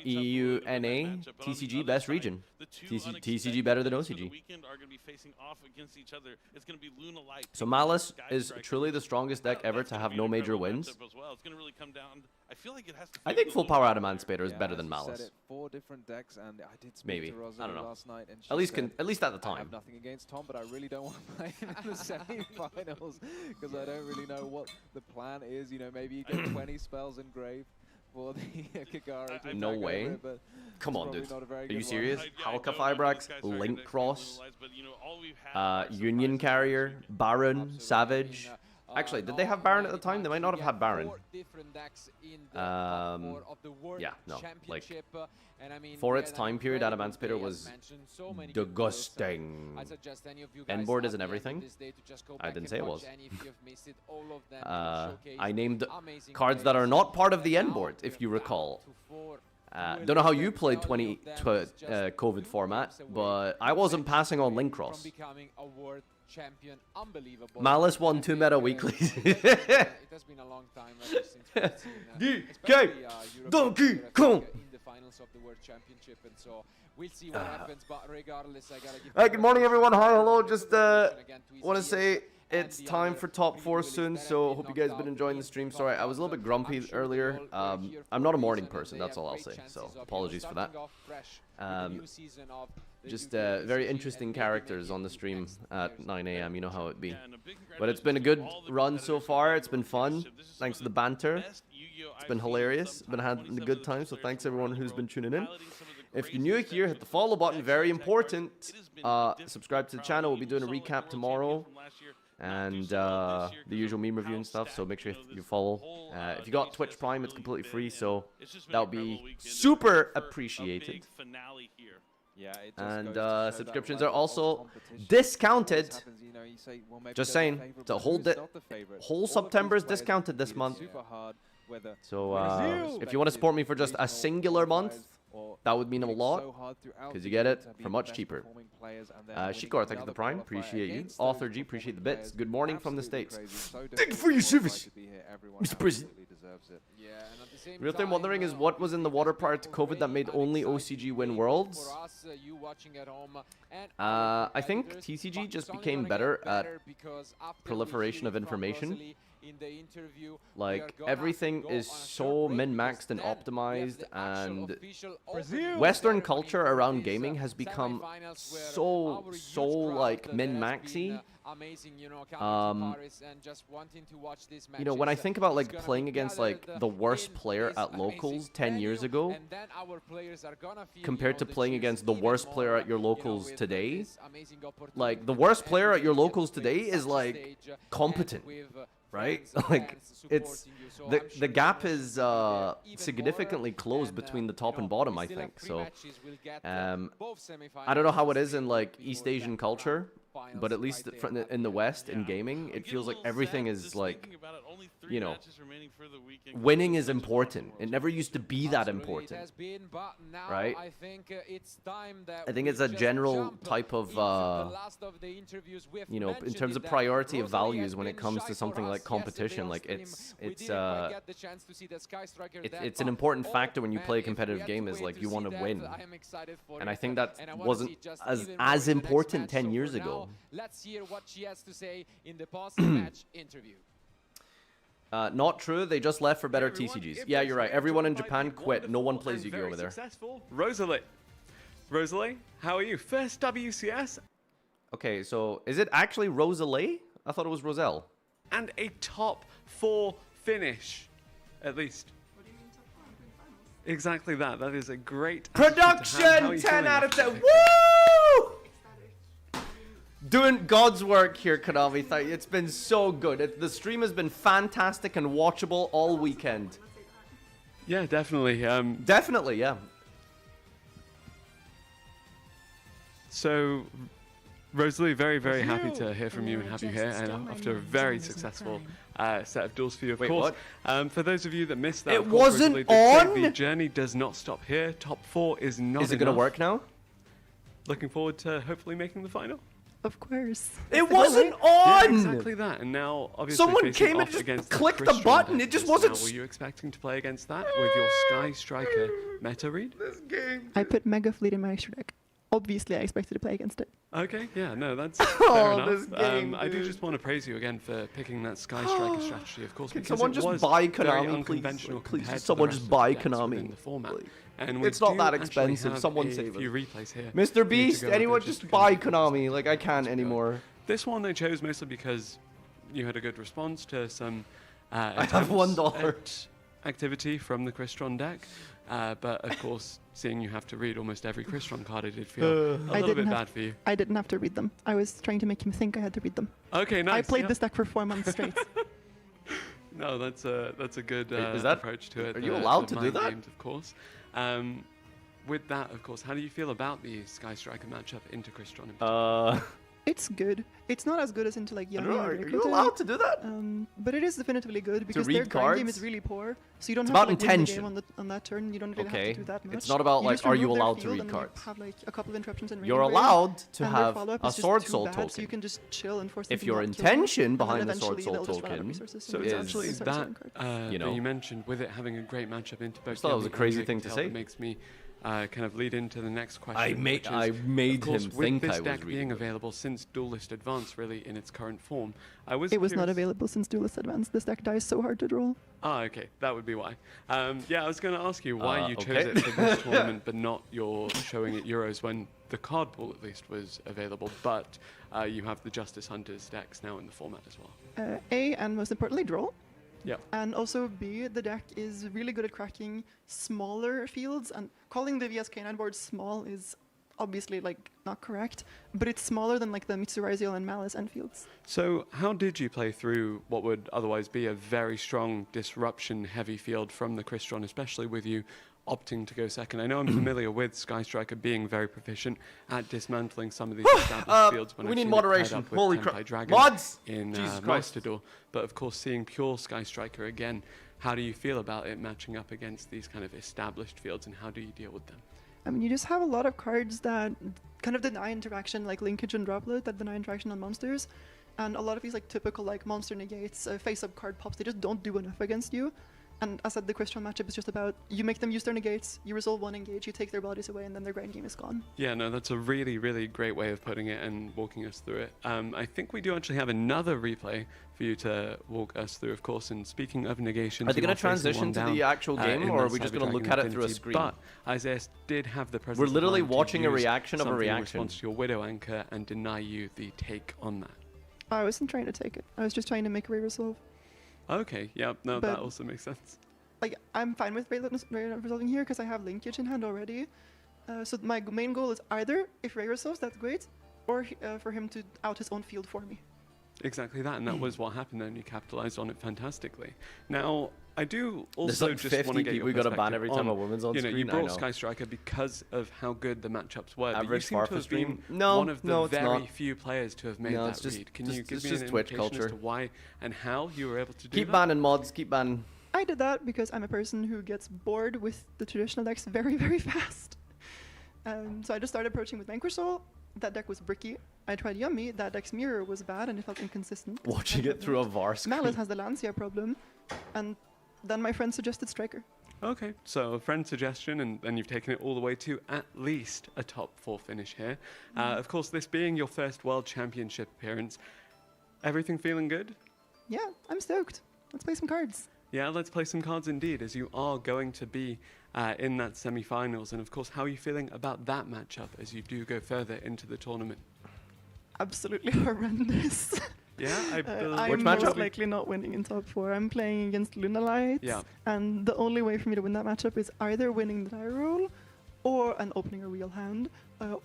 EU, NA, TCG, best region. TCG better than OCG. Weekend are going to be facing off against each other. It's going to be Luna Light. So Malice is truly the strongest deck ever to have no major wins. As well. It's going to really come down. I feel like it has to. I think full power Adamant Spader is better than Said Malice. it, 4 different decks, and I did speak Maybe. to Rosa I don't know. last night, and she At least said, at least at the I have time. nothing against Tom, but I really don't want to play him in the semi-finals because I don't really know what the plan is. You know, maybe you get 20 spells in grave for the Kagari. To No attack way. over it, but Come it's on, dude. probably not a very Are you good serious? one. Halka Fibrax, Link Cross, Union Carrier, Baron, Savage. Actually, did they have Baron at the time? They might not have had Baron. Yeah, no. Like, for its time period, Adamant Spitter was disgusting. End board isn't everything. I didn't say it was. I named cards that are not part of the end board, if you recall. Don't know how you played COVID format, but I wasn't passing on Link Cross. Malice won 2 meta weeklies. It has been a long time ever since we've seen, Donkey Kong in the finals of the World Championship, and so we'll see what happens. But regardless, I gotta give. Good morning, everyone. Hi, hello. Just want to say it's time for top 4 soon, so hope you guys have been enjoying the stream. Sorry, I was a little bit grumpy earlier. I'm not a morning person, that's all I'll say, so apologies for that. Just very interesting characters on the stream at 9 a.m. You know how it be. But it's been a good run so far. It's been fun. Thanks to the banter. It's been hilarious. It's been having a good time. So thanks everyone who's been tuning in. If you're new here, hit the follow button. Very important. Subscribe to the channel. We'll be doing a recap tomorrow. And the usual meme review and stuff. So make sure you follow. If you got Twitch Prime, it's completely free. So that would be super appreciated. Yeah, and subscriptions are also discounted. Just saying, the whole September is discounted this month. So if you want to support me for just a singular month, that would mean a lot, because you get it for much cheaper. Shikor, thanks for the Prime. Appreciate you. Author G, appreciate the bits. Good morning from the States. Thank you for your service, Mr. President. Real thing wondering is what was in the water prior to COVID that made only OCG win Worlds? I think TCG just became better at proliferation of information. Like, everything is so min-maxed and optimized, and Western culture around gaming has become so like min-maxy. You know, when I think about like playing against like the worst player at locals 10 years ago compared to playing against the worst player at your locals today, like the worst player at your locals today is like competent, right? Like it's the gap is significantly closed between the top and bottom, I think. So I don't know how it is in like East Asian culture, but at least in the West, in gaming, it feels like everything is like, you know, winning is important. It never used to be that important, right? I think it's a general type of, you know, in terms of priority of values when it comes to something like competition. Like it's an important factor when you play a competitive game, is like you want to win, and I think that wasn't as important 10 years ago. Let's hear what she has to say in the post-match interview. Not true. They just left for better TCGs. Yeah, you're right. Everyone in Japan quit. No one plays Yu-Gi-Oh over there. Successful Rosalie. Rosalie, how are you? First WCS. Okay, so is it actually Rosalie? I thought it was Roselle. And a top 4 finish, at least. What do you mean top 4? I'm playing finals. Exactly that. That is a great production. 10 out of 10. Woo! Doing God's work here, Konami. It's been so good. The stream has been fantastic and watchable all weekend. Yeah, definitely. Definitely, yeah. So, Rosalie, very, very happy to hear from you and have you here, and after a very successful set of duels for you, of course. For those of you that missed that, it wasn't on. The journey does not stop here. Top 4 is not. Is it going to work now? Looking forward to hopefully making the final. Of course. It wasn't on! Yeah, exactly that. And now, obviously, Someone facing came and off just against clicked the Crystron button. deck It just now. wasn't Were you expecting to play against that with your Sky Striker meta read? This game. I put Mega Fleet in my extra deck. Obviously, I expected to play against it. Okay, yeah, no, that's Oh, fair enough. this game, I do dude. just want to praise you again for picking that Sky Striker strategy, of course, Can because someone it just was buy very Konami, please? unconventional Please, compared just to the someone rest just of buy the decks within Konami. the format. Like, And we it's not do that actually expensive. have Someone a save few us. replays here Mr. for you to Beast, go over anyone just just to buy kind of Konami? Like, I can't anymore. This one I chose mostly because you had a good response to some I have $1. at activity from the Crystron deck. But of course, seeing you have to read almost every Crystron card, it did feel a little bit bad for you. I didn't have to read them. I was trying to make him think I had to read them. Okay, nice. I played yeah. this deck for 4 months straight. No, that's a good Wait, is that- approach to it. are you allowed to do mind that? games, of course. With that, of course, how do you feel about the Sky Striker matchup into Crystron? In particular? It's good. It's not as good as into like I don't Yummy know, or are you Rikuta, allowed to do that? But it is definitively good because their read grind game cards? is really poor. So you don't It's have about to like, win the game intention. on that turn. You don't really Okay. have to do that much. It's not about, You like, just are you remove their allowed to field read and cards? You have like a couple of interruptions and You're Rainbow, allowed to and their have follow-up a is just Sword too Soul bad, token. So you can just chill and force them If to your not kill them, intention and then behind the Sword eventually Soul they'll just run out of token resources So and it's just actually start that selling cards. You that know. you mentioned with it having a great matchup into both. thought that was a Yummy and crazy thing to Rikuta say. that makes me kind of lead into the next question. I made- which is, I made of course, him with think this I was deck reading being it. available since Duelist Advance, really in its current form, I was. It was not curious- available since Duelist Advance. This deck dies so hard to draw. Ah, okay, that would be why. Yeah, I was going to ask you why you chose okay. it for this tournament, but not your showing at Euros when the card pool at least was available. But you have the Justice Hunters decks now in the format as well. A, and most importantly, draw. Yeah. And also B, the deck is really good at cracking smaller fields, and calling the VSK9 board small is obviously like not correct, but it's smaller than like the Mitsurizio and Malice end fields. So how did you play through what would otherwise be a very strong disruption-heavy field from the Crystron, especially with you opting to go second? I know I'm familiar with Sky Striker being very proficient at dismantling some of these established fields. When we I've need seen it paired moderation. up with Holy Tenpai crap. Dragon Mods! in Jesus Christ. Master Duel. But of course, seeing pure Sky Striker again, how do you feel about it matching up against these kind of established fields, and how do you deal with them? I mean, you just have a lot of cards that kind of deny interaction, like Linkage and Droplet, that deny interaction on monsters. And a lot of these like typical like monster negates, face-up card pops, they just don't do enough against you. And as I said, the Crystron matchup is just about you make them use their negates, you resolve one engage, you take their bodies away, and then their grind game is gone. Yeah, no, that's a really, really great way of putting it and walking us through it. I think we do actually have another replay for you to walk us through, of course. And speaking of negations, Are they you going are to facing transition one to down, the actual game, in or that are we just going to Cyber look Dragon at it through a Infinity. screen? But Isaiah did have the presence We're of literally mind to watching a use reaction of a something in reaction. response to your Widow Anchor and deny you the take on that. I wasn't trying to take it. I was just trying to make Ray resolve. Okay, yeah, no, But- that also makes sense. Like, I'm fine with Ray resolving here because I have Linkage in hand already. So my main goal is either, if Ray resolves, that's great, or for him to out his own field for me. Exactly that, and that was what happened, and you capitalized on it fantastically. Now, I do There's also like just 50 want to get your people we gotta ban perspective every time on, a woman's on you know, screen, you I brought know. Sky Striker because of how good the matchups were, but you Average seem to Farfa have stream? been No, one of the no, it's very not. few players to have made No, that it's just- read. Can just- you give it's me just an Twitch indication culture. as to why and how you were able to do Keep that? banning mods, keep banning. I did that because I'm a person who gets bored with the traditional decks very, very fast. So I just started approaching with Vanquish Soul. That deck was bricky. I tried Yummy. That deck's mirror was bad and it felt inconsistent. Watching it through a VAR screen. Malice has the Lancia problem. And then my friend suggested Striker. Okay, so a friend suggestion, and then you've taken it all the way to at least a top 4 finish here. Of course, this being your first World Championship appearance, everything feeling good? Yeah, I'm stoked. Let's play some cards. Yeah, let's play some cards indeed, as you are going to be in that semi-finals. And of course, how are you feeling about that matchup as you do go further into the tournament? Absolutely horrendous. Yeah, I'm most likely not winning in top 4. I'm playing against Lunalight. Yeah. And the only way for me to win that matchup is either winning the die roll, or an opening a real hand,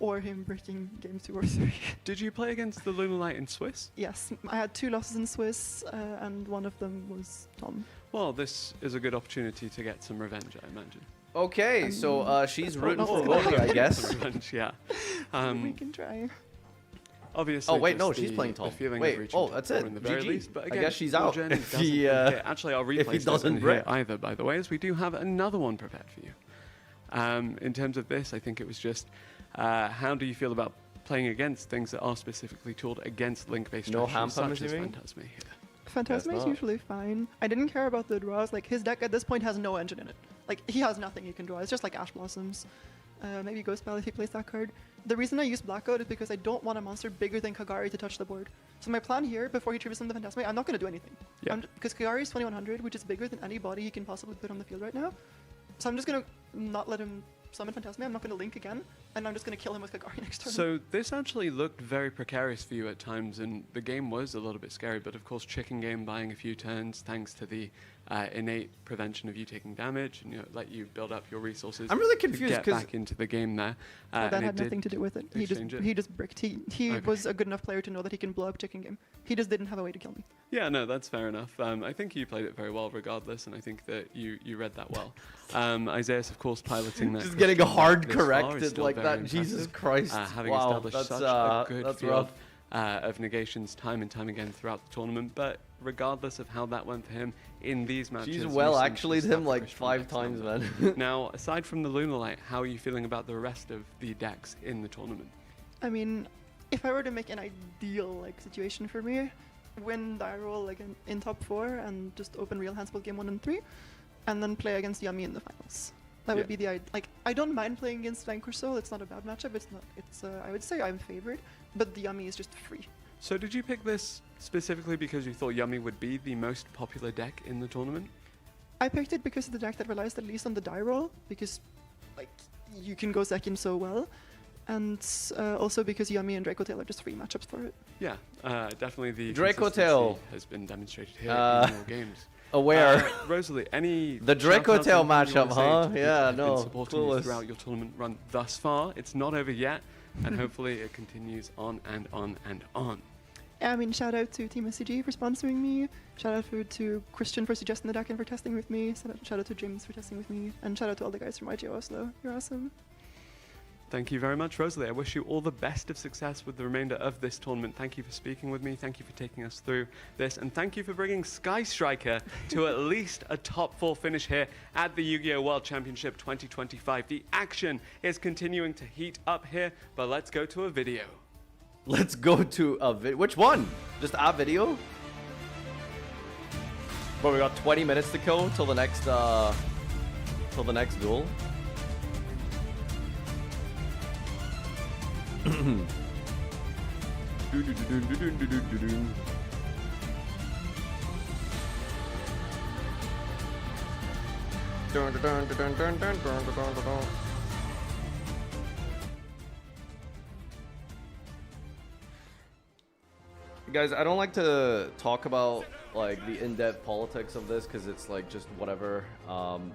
or him breaking game 2 or 3. Did you play against the Lunalight in Swiss? Yes, I had 2 losses in Swiss, and one of them was Tom. Well, this is a good opportunity to get some revenge, I imagine. Okay, so she's rooting for Willie, I guess. Some revenge, yeah. We can try. Obviously, Oh, wait, no, just she's the- playing the Tom. feeling Wait, of reaching oh, top that's 4 it. in the very GG. least. But I again, guess she's your out. journey If doesn't he, end here. Actually, our if replay he doesn't here rip. either, by the way, as we do have another one prepared for you. In terms of this, I think it was just how do you feel about playing against things that are specifically tooled against link-based No strategies, ham such as punishing? Phantasme. Phantasme is not. usually fine. I didn't care about the draws. Like, his deck at this point has no engine in it. Like, he has nothing he can draw. It's just like Ash Blossoms. Maybe Ghost Bell if he plays that card. The reason I use Blackout is because I don't want a monster bigger than Kagari to touch the board. So my plan here, before he tributes on the Phantasme, I'm not going to do anything. Yeah. Because Kagari is 2100, which is bigger than any body he can possibly put on the field right now. So I'm just going to not let him summon Phantasme. I'm not going to link again. And I'm just going to kill him with Kagari next turn. So this actually looked very precarious for you at times, and the game was a little bit scary, but of course chicken game buying a few turns thanks to the innate prevention of you taking damage, and let you build up your resources. I'm really to confused get 'cause- back into the game there. Well, that and had it nothing to did do with it. exchange it. He just bricked. He Okay. was a good enough player to know that he can blow up chicken game. He just didn't have a way to kill me. Yeah, no, that's fair enough. I think you played it very well regardless, and I think that you read that well. Isaiah's, of course, piloting that. Just getting hard this far is corrected still like very that. Jesus impressive. Christ. Having Wow, established that's, such a good that's field rough. of negations time and time again throughout the tournament, but regardless of how that went for him in these matches, She's you well seem to actually stop him the like Christian 5 decks times, number. man. Now, aside from the Lunar Light, how are you feeling about the rest of the decks in the tournament? I mean, if I were to make an ideal like situation for me, win die roll like in top 4 and just open real hands both game 1 and 3, and then play against Yummy in the finals. That would be the like. I don't mind playing against Vanquish Soul. It's not a bad matchup. It's not. It's. I would say I'm favored, but the Yummy is just free. So did you pick this specifically because you thought Yummy would be the most popular deck in the tournament? I picked it because of the deck that relies the least on the die roll, because like you can go second so well, and also because Yummy and Draco Tail are just free matchups for it. Yeah, definitely the Draco consistency Tail has been demonstrated here in your games. Aware. Rosalie, any The Draco shout-outs, Tail anything you matchup, wanna say huh? to people Yeah, that have been no, supporting you clueless. throughout your tournament run thus far. It's not over yet, and hopefully it continues on and on and on. I mean, shout out to Team SCG for sponsoring me. Shout out to Christian for suggesting the deck and for testing with me. Shout out to James for testing with me. And shout out to all the guys from Yugioh Oslo. You're awesome. Thank you very much, Rosalie. I wish you all the best of success with the remainder of this tournament. Thank you for speaking with me. Thank you for taking us through this. And thank you for bringing Sky Striker to at least a top 4 finish here at the Yu-Gi-Oh! World Championship 2025. The action is continuing to heat up here, but let's go to a video. Let's go to a video. Which one? Just a video? Bro, we got 20 minutes to kill till the next duel. Guys, I don't like to talk about like the in-depth politics of this because it's like just whatever. I'm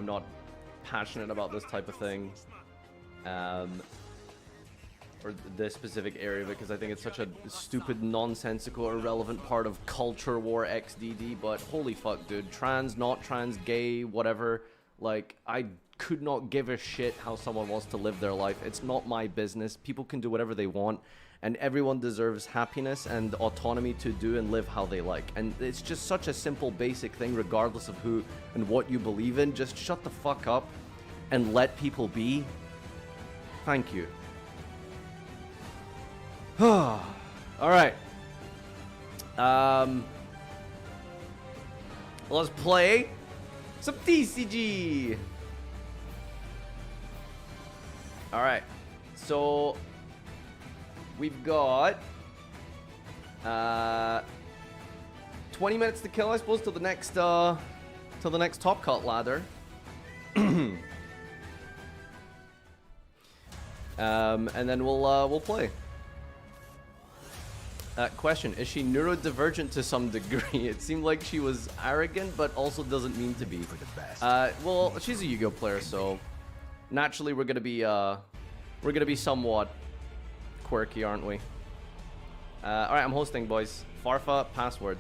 not passionate about this type of thing, or this specific area, because I think it's such a stupid, nonsensical, irrelevant part of culture war XDD. But holy fuck, dude, trans, not trans, gay, whatever. Like, I could not give a shit how someone wants to live their life. It's not my business. People can do whatever they want. And everyone deserves happiness and autonomy to do and live how they like. And it's just such a simple, basic thing, regardless of who and what you believe in. Just shut the fuck up and let people be. Thank you. All right. Let's play some TCG. All right. So we've got 20 minutes to kill, I suppose, till the next top cut ladder. And then we'll play. Question: is she neurodivergent to some degree? It seemed like she was arrogant, but also doesn't mean to be. Well, she's a Yu-Gi-Oh player, so naturally we're gonna be somewhat quirky, aren't we? All right, I'm hosting, boys. Farfa password.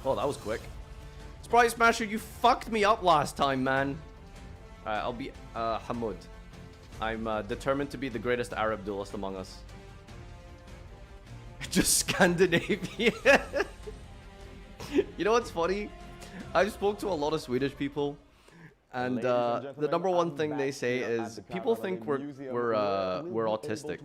Oh, that was quick. Sprite Smasher, you fucked me up last time, man. Alright, I'll be Hamoud. I'm determined to be the greatest Arab duelist among us. Just Scandinavia. You know what's funny? I spoke to a lot of Swedish people, And the number one thing they say is people think we're autistic,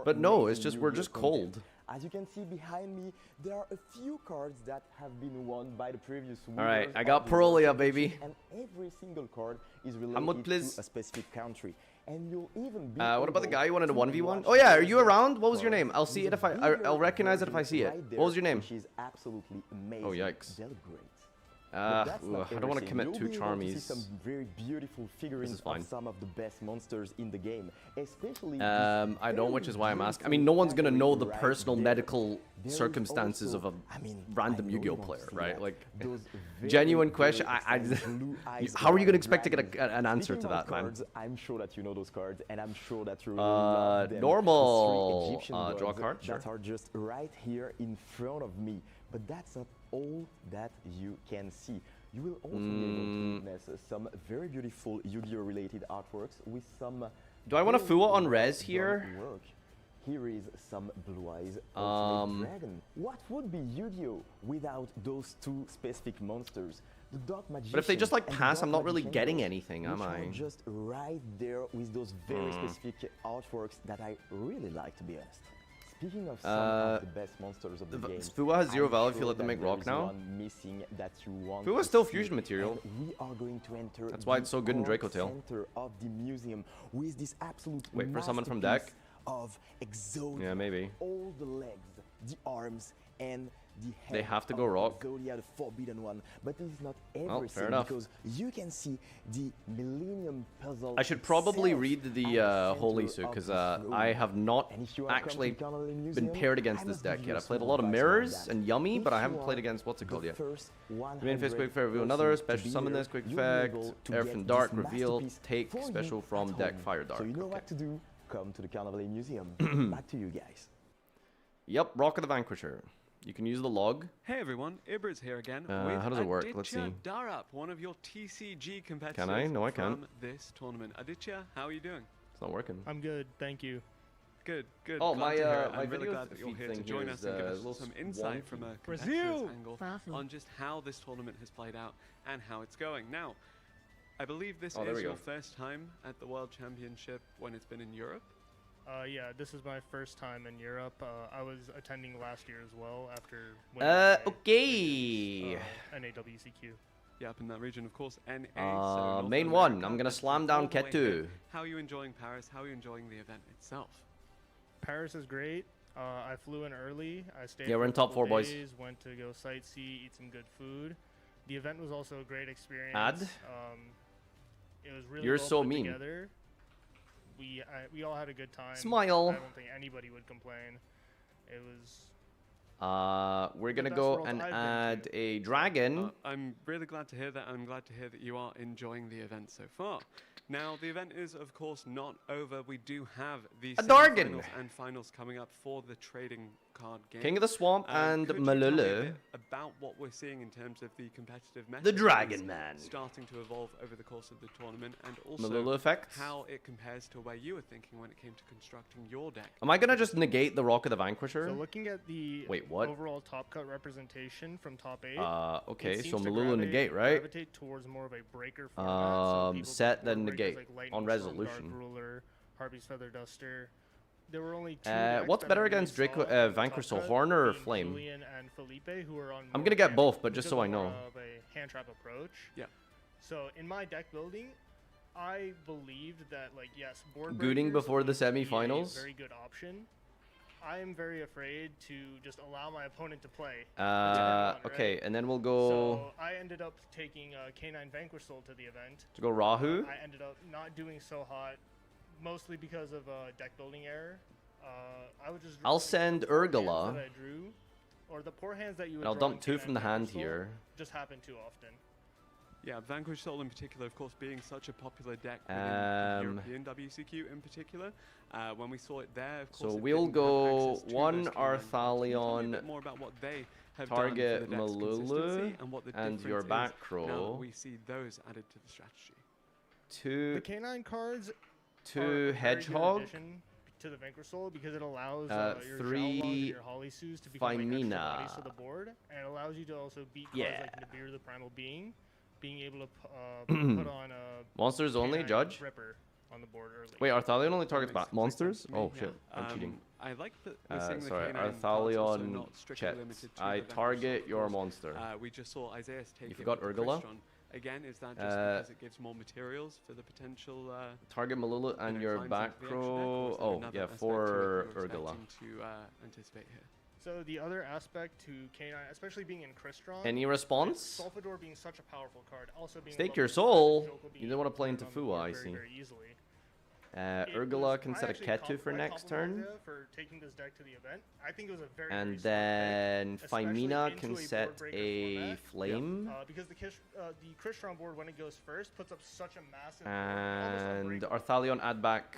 but no, it's just we're just cold. As you can see behind me, there are a few cards that have been won by the previous winners. All right, I got of the Perolia, World baby. Championship, And every single card is Hamud, related please. to a specific country. And you'll even be What about the able guy who wanted a to 1v1? watch Oh yeah, are you the around? What was your cards name? I'll see with it if a I... bigger I'll recognize it if I version see it. right there, What was your name? Which is absolutely amazing. Oh, yikes. They're great. I But that's don't not want to everything. commit You'll two be able to see charmies. some very beautiful figurines fine. of some of the best monsters in the game, especially. I don't, which is why I'm asking. I mean, no one's gonna know the personal medical circumstances of a random Yu-Gi-Oh player, right? Like, genuine question. How are you gonna expect to get an answer to that, man? I'm sure that you know those cards, and I'm sure that you really love them. Normal. The 3 Egyptian Draw a gods card, sure. that are just right here in front of me. But that's not all that you can see. You will also be able to witness some very beautiful Yu-Gi-Oh related artworks with some. Do I want a very Fua on well res done here? work. Here is some Blue Eyes Ultimate Dragon. What would be Yu-Gi-Oh without those two specific monsters? The Dark Magician. But if they just like and the pass, Dark I'm not really Magician getting ghost, anything, am which I? are just right there with those very specific artworks that I really like, to be honest. Speaking of some of the best monsters of the game, Fua has 0 I'm value if sure you let them that make rock there is now. one missing that you want Fua's to still see, fusion material. and we are going to enter That's why it's so good in the Draco Tail. center of the museum with this absolute Wait for someone from deck. masterpiece of Exodia. Yeah, maybe. All the legs, the arms, and the head. They have to go of rock. Exodia, the forbidden one. But this is not Well, everything, fair enough. because you can see the Millennium Puzzle. I should probably itself read at the center Holy Suit of because the throne. I have not And if you are come to actually the Carnival been Museum, paired against I this must deck give yet. you I played a small lot of advice mirrors on that. and Yummy, If but I you haven't played are against what's it called the yet. first Main phase, quick fair review 100 another, person to special be summon here, this, quick you'll be effect, able to Air get from this Dark, reveal, masterpiece take, for special you from at deck, home. Fire Dark. So you know Okay. what to do. Come to the Carnival Museum. Back to you guys. Yep, Rock of the Vanquisher. You can use the log. Hey everyone, Ibrez here again. How does it work? Let's see. Darup, one of your TCG competitors. Can I? No, I can't. From this tournament. Aditya, how are you doing? It's not working. I'm good, thank you. Good, good. Oh, glad my, to hear it. my I'm really video glad that you're feed here to thing join here us is, and give a us little some insight from a competitor's Brazil! angle Farfa. on just how this tournament has played out and how it's going. Now, I believe this Oh, there is we your go. first time at the World Championship when it's been in Europe. Yeah, this is my first time in Europe. I was attending last year as well after winning Okay. NAWCQ. Yeah, up in that region, of course. NA, so North Main America, one. I'm gonna but slam down all the way Ketu. here. How are you enjoying Paris? How are you enjoying the event itself? Paris is great. I flew in early. I stayed Yeah, we're for in a top couple 4, boys. days, went to go sightsee, eat some good food. The event was also a great experience. Ad? It was really You're well so put mean. together. We all had a good time. Smile. I don't think anybody would complain. It was We're the gonna best go world and I've been add a dragon. I'm really glad to hear that. I'm glad to hear that you are enjoying the event so far. Now, the event is, of course, not over. We do have the A Dargan. semi-finals and finals coming up for the trading card game. King of the Swamp and could you tell me a Malulu. bit about what we're seeing in terms of the competitive meta The that Dragon is Man. starting to evolve over the course of the tournament, and also Malulu effects. how it compares to where you were thinking when it came to constructing your deck. Am I gonna just negate the Rock of the Vanquisher? So looking at the Wait, what? overall top cut representation from top 8. Okay, it so seems to Malulu negate, right? gravitate towards more of a breaker format. So people Set prefer then breakers negate like Lightning on Storm, resolution. Dark Ruler, Harpy's Feather Duster. There were only two What's decks better that I really against Draco, saw in the Vanquisher, top cut, Horn or being Flame? Julian and Felipe, who are on I'm more gonna get hand- both, but just because so I more know. of a hand trap approach. Yeah. So in my deck building, I believed that like board Gooning breakers before the would be a semifinals? very good option. I am very afraid to just allow my opponent to play. Okay, and then we'll go So I ended up taking Canine Vanquish Soul to the event. to go Rahu. I ended up not doing so hot, mostly because of deck building error. I would just. I'll send the poor hands Urgala. that I drew, or the poor hands that you would And I'll draw dump in 2 Canine from the hand Vanquish Soul here. Just happen too often. Yeah, Vanquish Soul in particular, of course, being such a popular deck within European WCQ in particular. When we saw it there, of course, So it we'll didn't have go access to 1 those Canine Vanquish. Can you tell me a Arthalion, bit more about what they have target done for the deck's Malulu, consistency and what the and your difference back is now that row. we see those added to the strategy. The 2 Canine cards. are a 2 very good Hedgehog, addition to the Vanquish Soul because it allows your 3 Xiaolongs and your Holly Sues to become like extra Fimina. bodies to the board, and it allows you to also beat cards Yeah. like Nibiru the Primal Being, being able to put on a Monsters only, K9 Judge? Ripper on the board early. Wait, Arthalion only targets monsters? Oh shit, I'm cheating. I like that we're seeing the Sorry, K9 cards also Arthalion not strictly chat. limited to I the Vanquish target Soul, your of course. monster. We just saw Isaiah's take You it forgot with the Urgala? Crystron. Again, is that just because it gives more materials for the potential Target Malulu and your climbs back into the extra deck, or is there row. Oh, another yeah, aspect for to it that you're Urgala. expecting to anticipate here? So the other aspect to K9, especially being in Crystron, Any response? Sulfador being such a powerful card, also being Stake level your 5, soul. Jokel You being didn't want to play into on the board Fua, I very, see. very easily. Urgala can set a Ketu for next turn. For taking this deck to the event. I think it was a very, And very smart pick, then especially Femina into can a set board breaker a format. flame. Because the Crystron board, when it goes first, puts up such a massive board, And almost Arthalion add back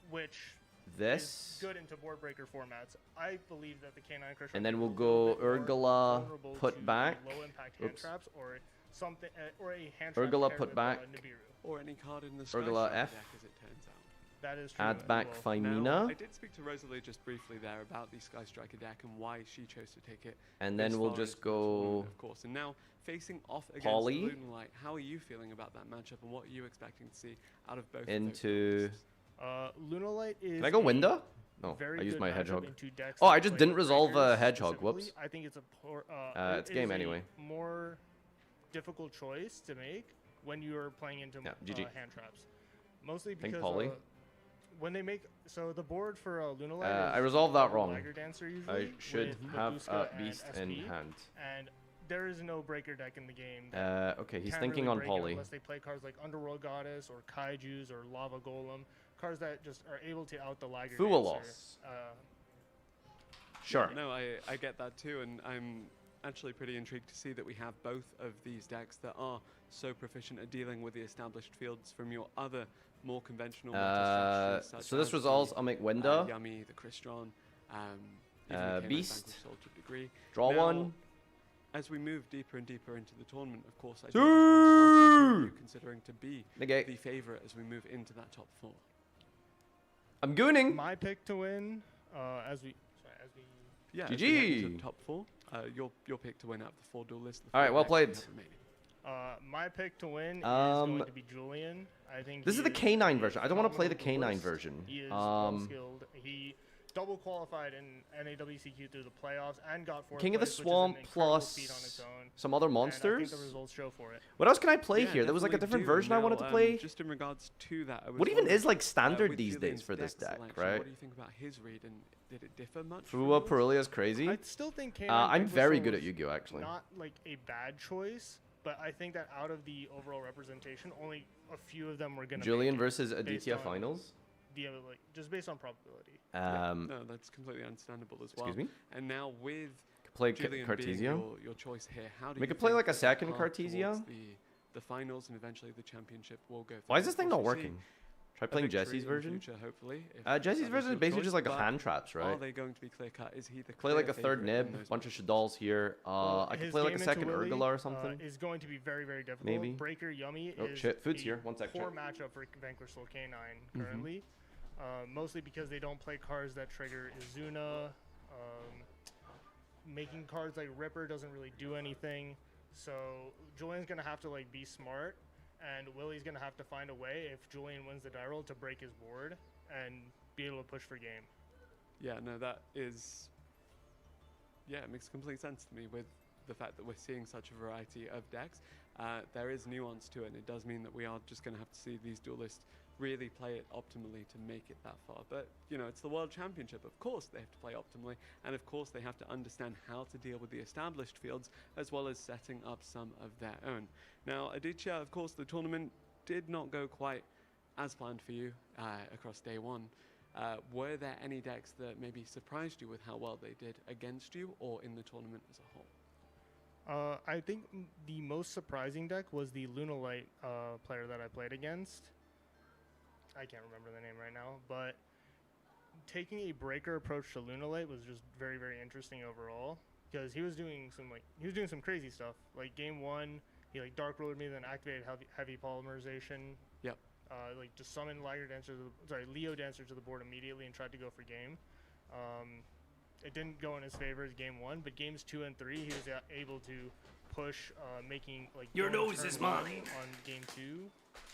which this. is good into board breaker formats. I believe that the K9 Crystron And then is we'll a go little bit more Urgala vulnerable put to back. low impact hand Oops. traps or something or a hand trap Urgala paired put with, back. Nibiru. Or any card in the Urgala Sky F. deck, as it turns out. That is true. Add back Now, Femina. I did speak to Rosalie just briefly there about the Sky Striker deck and why she chose to take it. And this then we'll far just into the tournament, go of course. And now facing off against Poly. Lunalight, how are you feeling about that matchup and what are you expecting to see out of both into. of those Lunalight is. Can I go a window? No, very I used good my matchup hedgehog. into decks Oh, that I just play didn't resolve a breakers hedgehog. specifically. Whoops. I think it's a poor. It's game anyway. More difficult choice to make when you're playing into GG. hand traps, mostly Think because Poly. when they make the board for Lunalight. I resolved that wrong. Liger Dancer I usually should with have Meduska a beast and in SP, hand. and there is no breaker deck in the game. Okay, he's Can't thinking really on break it Poly. unless they play cards like Underworld Goddess or Kaijus or Lava Golem, cards that just are able to out the Liger Fua Dancer. loss. Sure. No, I get that too, and I'm actually pretty intrigued to see that we have both of these decks that are so proficient at dealing with the established fields from your other more conventional meta strategies, such So this as resolves. the, I'll make window. Yummy, the Crystron, even the K9 Beast. Vanquish Soul to a degree. Draw Now, one. As we move deeper and deeper into the tournament, of course, I do just want to ask you, who are you considering to be Negate. the favourite as we move into that top four? I'm gooning. My pick to win, as we. Yeah, GG. as we head into the top four, your pick to win out of the four duelists. All right, well played. My pick to win is going to be Julian. I think This is the K9 version. I don't want to play the K9 version. He is well skilled. He double qualified in NAWCQ through the playoffs and got fourth King of the place, which is an Swamp incredible plus feat on its own. some other And I monsters. think the results show for it. What else can I play Yeah, here? There was like a definitely different do. version I wanted to Now, play. Just in regards to that, I was What even wondering, is like standard with these days Julian's for this deck, selection, right? What do you think about his read, and did it differ much? from Fua yours? Purulia is crazy. I still think K9 I'm very Vanquisol good at was Yu-Gi-Oh actually. Not like a bad choice, but I think that out of the overall representation, only a few of them were going to. Julian versus Aditya finals. Like just based on probability. No, that's completely understandable as well. Excuse me? And now with Play Julian Cartesia. being your choice here, how do We you could play think like a that the second path Cartesia. towards the finals and eventually the championship will go? Why is through? this thing Of not course, we'll see working? Try a playing victory Jesse's in version. future, hopefully, if Jesse's that is version your is basically choice, just like a but hand traps, right? Are they going to be clear cut? Is he the Play like clear a third favourite in nib, those bunch of Shadals here. I could His play like a game second into Willy, Urgala or something. Is going to be very, very difficult. Maybe. Breaker Yummy Oh is shit, food's a here. One sec. poor Chat. matchup for Vanquish Soul K9 currently. Mostly because they don't play cards that trigger Izuna. Making cards like Ripper doesn't really do anything. So Julian's gonna have to like be smart, and Willie's gonna have to find a way if Julian wins the die roll to break his board and be able to push for game. Yeah, no, that is. Yeah, it makes complete sense to me with the fact that we're seeing such a variety of decks. There is nuance to it, and it does mean that we are just going to have to see these duelists really play it optimally to make it that far. But, you know, it's the World Championship. Of course they have to play optimally, and of course they have to understand how to deal with the established fields, as well as setting up some of their own. Now, Aditya, of course, the tournament did not go quite as planned for you across day one. Were there any decks that maybe surprised you with how well they did against you or in the tournament as a whole? I think the most surprising deck was the Lunalight player that I played against. I can't remember the name right now, but taking a breaker approach to Lunalight was just very, very interesting overall, because he was doing some crazy stuff. Like game one, he like dark rolled me, then activated heavy polymerization. Yep. Like just summoned Leo Dancer to the board immediately and tried to go for game. It didn't go in his favor as game one, but games 2 and 3, he was able to push making like Your going nose turn is one mine. on game 2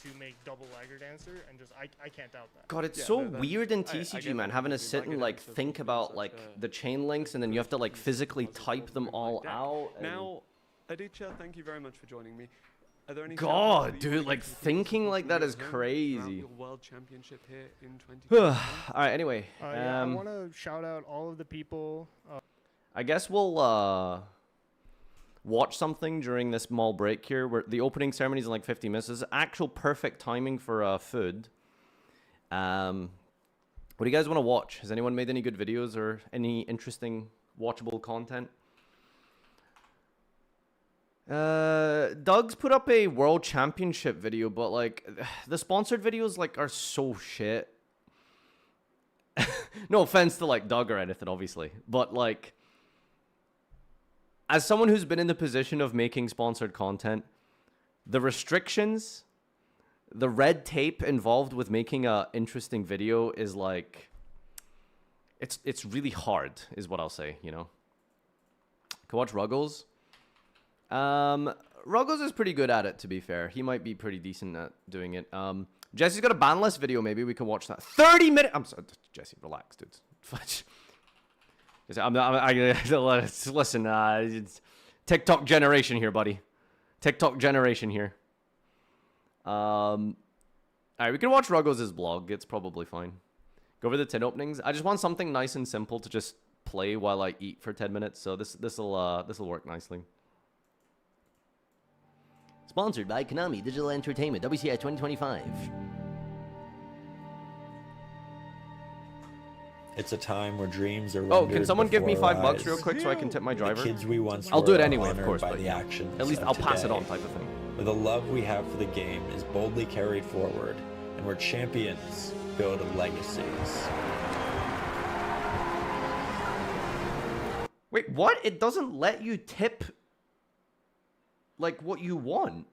to make double Liger Dancer, and just I can't doubt that. God, it's Yeah, so no, that- weird in I TCG, get man, that. having to sit and like think about like the chain links, and then you have to like physically type them all out. and- Now, Aditya, thank you very much for joining me. Are there any God, dude, like thinking like that is throughout crazy. your World Championship here in 2021? All right, anyway, Yeah, I want to shout out all of the people. I guess we'll watch something during this small break here, where the opening ceremony is in like 50 minutes. This is actual perfect timing for food. What do you guys want to watch? Has anyone made any good videos or any interesting watchable content? Doug's put up a World Championship video, but like the sponsored videos like are so shit. No offense to like Doug or anything, obviously, but like as someone who's been in the position of making sponsored content, the restrictions, the red tape involved with making a interesting video is like it's really hard, is what I'll say, you know. Can watch Ruggles. Ruggles is pretty good at it, to be fair. He might be pretty decent at doing it. Jesse's got a ban list video. Maybe we can watch that. 30 minutes. I'm sorry, Jesse, relax, dude. Listen, it's TikTok generation here, buddy. TikTok generation here. All right, we can watch Ruggles' blog. It's probably fine. Go over the tin openings. I just want something nice and simple to just play while I eat for 10 minutes. So this'll work nicely. Sponsored by Konami Digital Entertainment, WCI 2025. It's a time where dreams are Oh, can rendered someone give me before $5 our eyes. real quick so I can tip my The driver? kids we once I'll do it were anyway, of honored course, by but the actions at least of I'll pass it today. on, type of thing. Where the love we have for the game is boldly carried forward, and where champions build legacies. Wait, what? It doesn't let you tip like what you want.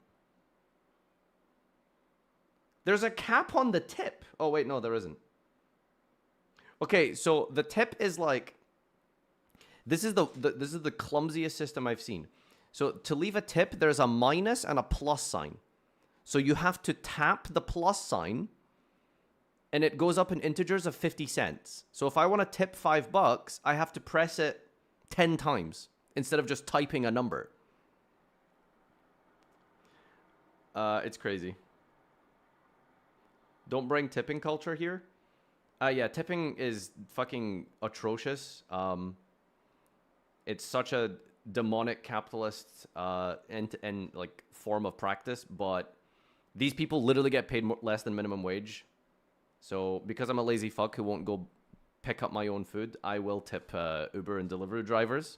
There's a cap on the tip. Oh wait, no, there isn't. Okay, so the tip is like this is the clumsiest system I've seen. So to leave a tip, there's a minus and a plus sign. So you have to tap the plus sign and it goes up in integers of 50 cents. So if I want to tip $5, I have to press it 10 times instead of just typing a number. It's crazy. Don't bring tipping culture here. Yeah, tipping is fucking atrocious. It's such a demonic capitalist and like form of practice, but these people literally get paid less than minimum wage. So because I'm a lazy fuck who won't go pick up my own food, I will tip Uber and delivery drivers.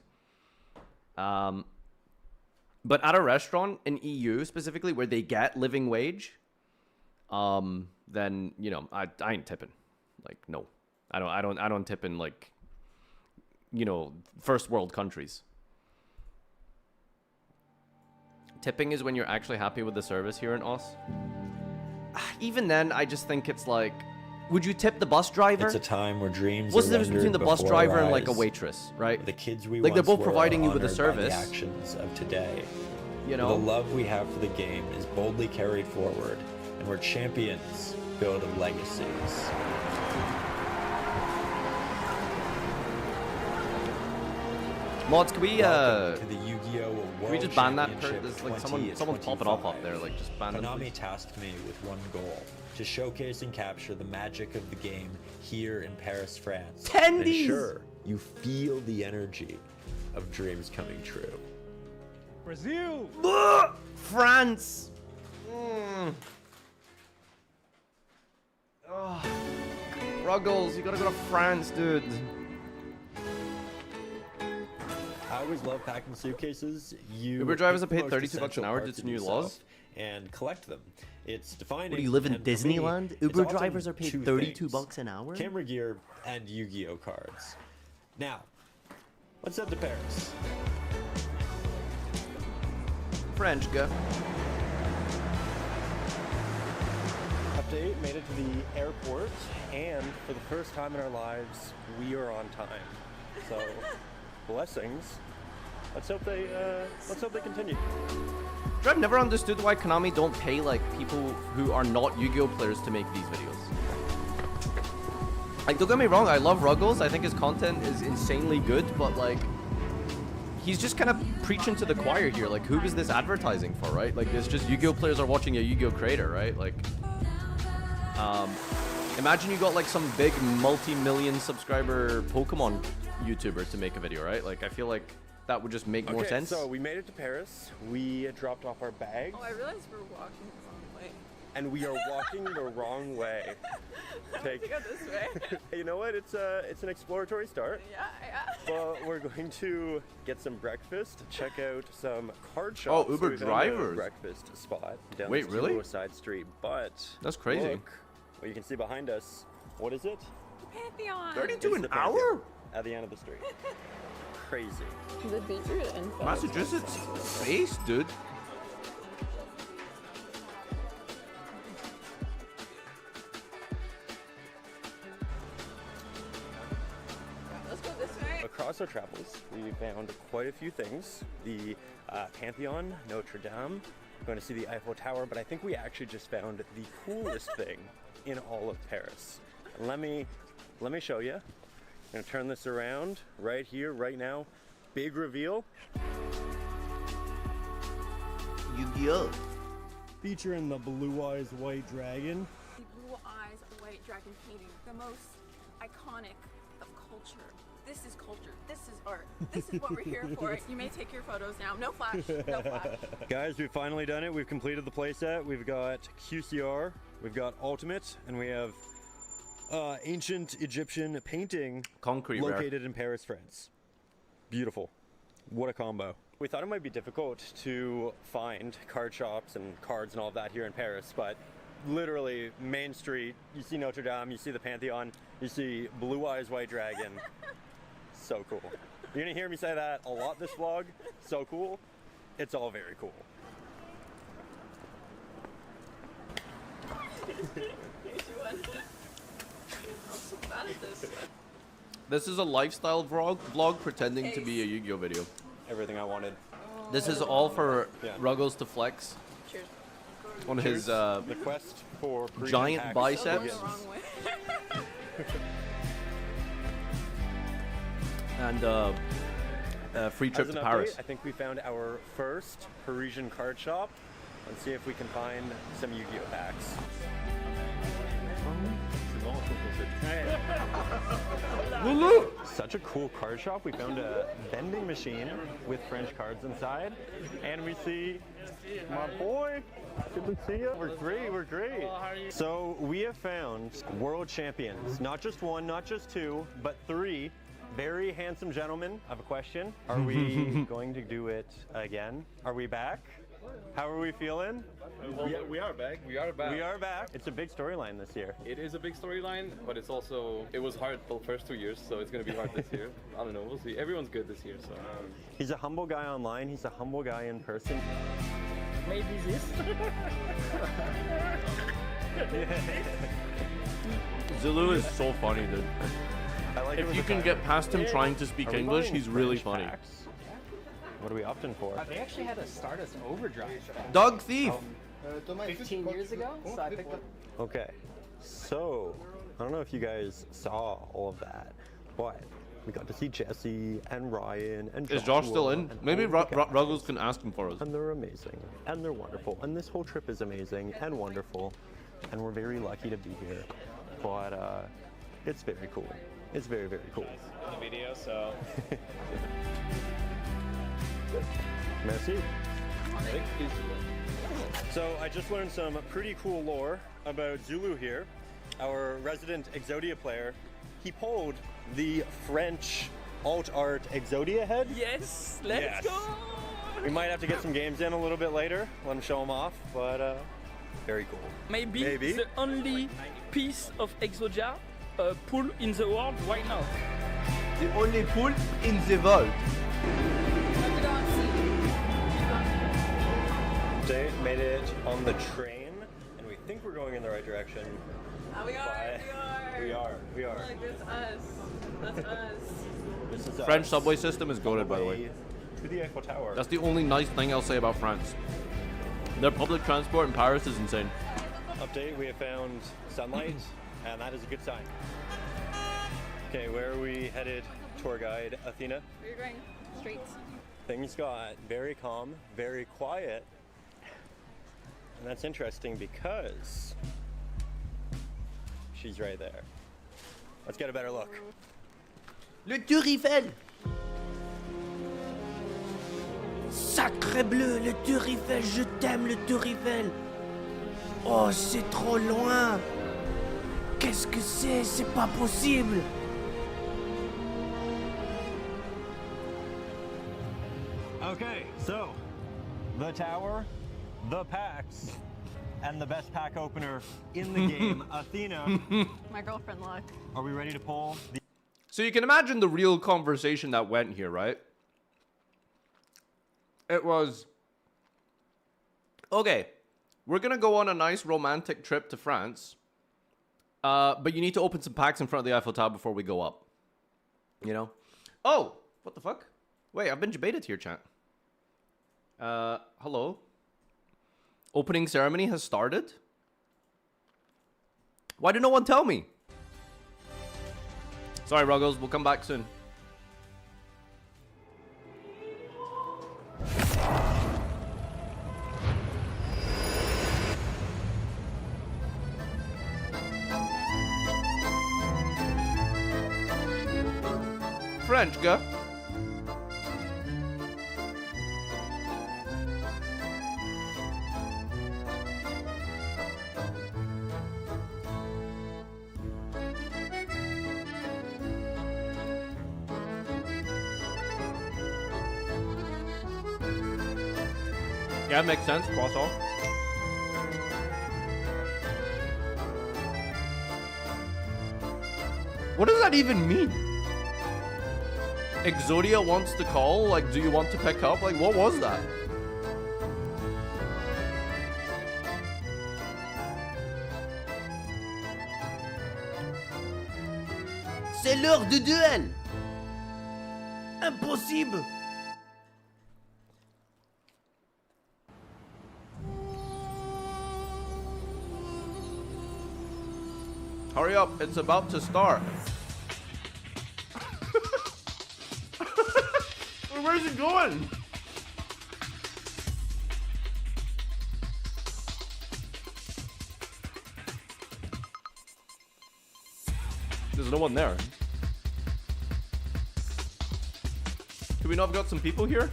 But at a restaurant in EU specifically where they get living wage, then you know I ain't tipping. Like no, I don't tip in like, you know, first world countries. Tipping is when you're actually happy with the service here in Oz. Even then, I just think it's like, would you tip the bus driver? It's a time where dreams What's are the difference between the rendered bus before driver our and like a eyes. waitress, right? The kids we like they're once both providing were you with a honored by the service. actions of today. You know? Where the love we have for the game is boldly carried forward, and where champions build legacies. Mods, can we Welcome to the Yu-Gi-Oh! World can we just ban that? Championship There's like someone's popping up there. Like just ban them. Konami Please. tasked me with one goal: to showcase and capture the magic of the game here in Paris, France. And Tendies! ensure you feel the energy of dreams coming true. Brazil! France! Oh. Ruggles, you gotta go to France, dude. I always love packing suitcases. You Uber drivers are pick the paid most $32 an essential hour parts due to of new yourself laws? and collect them. It's defining. What do you live in and for me, Disneyland? it's Uber often drivers are paid two 32 things: bucks an hour? camera gear and Yu-Gi-Oh cards. Now, let's head to Paris. French guy. Update, made it to the airport, and for the first time in our lives, we are on time. So, blessings. let's hope they continue. I've never understood why Konami don't pay like people who are not Yu-Gi-Oh players to make these videos. Like, don't get me wrong, I love Ruggles. I think his content is insanely good, but like, he's just kind of preaching to the choir here. Like, who is this advertising for, right? Like, it's just Yu-Gi-Oh players are watching a Yu-Gi-Oh creator, right? Like, imagine you got like some big multi-million subscriber Pokemon YouTuber to make a video, right? Like, I feel like that would just make more sense. So we made it to Paris. We dropped off our bags. Oh, I realized we're walking the wrong way. And we are walking the wrong way. To go this way. You know what? It's an exploratory start. Yeah. But we're going to get some breakfast, check out some card shops. Oh, Uber We found a drivers. breakfast spot down Wait, this really? 205 side street. But That's crazy. Look, what you can see behind us. What is it? The Pantheon. 32 It's an the Pantheon hour? at the end of the street. Crazy. The beetroot and Massachusetts space, dude. Let's go this way. Across our travels, we found quite a few things. The Pantheon, Notre Dame, going to see the Eiffel Tower, but I think we actually just found the coolest thing in all of Paris. And let me show you. I'm gonna turn this around right here, right now. Big reveal. Yugioh. Featuring the Blue Eyes White Dragon. The Blue Eyes White Dragon painting, the most iconic of culture. This is culture. This is art. This is what we're here for. You may take your photos now. No flash. No flash. Guys, we've finally done it. We've completed the playset. We've got QCR, we've got Ultimate, and we have ancient Egyptian painting Concrete located in Paris, France. Beautiful. What a combo. We thought it might be difficult to find card shops and cards and all of that here in Paris, but literally Main Street, you see Notre Dame, you see the Pantheon, you see Blue Eyes White Dragon. So cool. You're gonna hear me say that a lot this vlog. So cool. It's all very cool. This is a lifestyle vlog pretending to be a Yu-Gi-Oh video. Everything I wanted. This is all for Yeah. Ruggles to flex. Cheers. On his The quest for giant packs biceps. begins. And free trip As to an Paris. update, I think we found our first Parisian card shop. Let's see if we can find some Yu-Gi-Oh packs. Such a cool card shop. We found a vending machine with French cards inside, and we see my boy. Good to see you. We're great. So we have found world champions. Not just one, not just two, but three very handsome gentlemen. I have a question. Are we going to do it again? Are we back? How are we feeling? We are back. We are back. We are back. It's a big storyline this year. It is a big storyline, but it's also, it was hard the first 2 years, so it's going to be hard this year. I don't know, we'll see. Everyone's good this year, so. He's a humble guy online. He's a humble guy in person. Maybe this. Zulu is so funny, dude. I like it If with you the can title. get past him trying to speak Are we English, buying he's really French funny. packs? What are we opting for? They actually had a Stardust Overdrive. Dog thief! 15 years ago, so I picked up. Okay, so I don't know if you guys saw all of that, but we got to see Jesse and Ryan and Is Josh still in? and Maybe all the Ruggles can ask him for us. And they're amazing, and they're wonderful, and this whole trip is amazing and wonderful, and we're very lucky to be here. But it's very cool. It's very, very cool. The video, so. Merci. So I just learned some pretty cool lore about Zulu here, our resident Exodia player. He pulled the French alt art Exodia head. Yes, let's go! We might have to get some games in a little bit later. Let him show them off, but very cool. Maybe, Maybe. the only piece of Exodia pull in the world right now. The only pool in the world. They made it on the train, and we think we're going in the right direction. We are. We are. Look, it's us. That's us. This is French us subway system is on goated, by the way. to the Eiffel Tower. That's the only nice thing I'll say about France. Their public transport in Paris is insane. Update, we have found sunlight, and that is a good sign. Okay, where are we headed, tour guide Athena? We're going straight. Things got very calm, very quiet. And that's interesting because she's right there. Let's get a better look. Le Tour Eiffel! Sacré bleu, le Tour Eiffel, je t'aime le Tour Eiffel! Oh, c'est trop loin! Qu'est-ce que c'est? C'est pas possible! Okay, so the tower, the packs, and the best pack opener in the game, Athena. My girlfriend luck. Are we ready to pull? So you can imagine the real conversation that went here, right? It was, okay, we're gonna go on a nice romantic trip to France, but you need to open some packs in front of the Eiffel Tower before we go up. You know? Oh, what the fuck? Wait, I've been debated here, chat. Hello? Opening ceremony has started? Why did no one tell me? Sorry, Ruggles, we'll come back soon. French, girl. Yeah, makes sense. Croissant. What does that even mean? Exodia wants to call? Like, do you want to pick up? Like, what was that? C'est l'heure du duel! Impossible! Hurry up, it's about to start. Where's it going? There's no one there. Do we not have got some people here?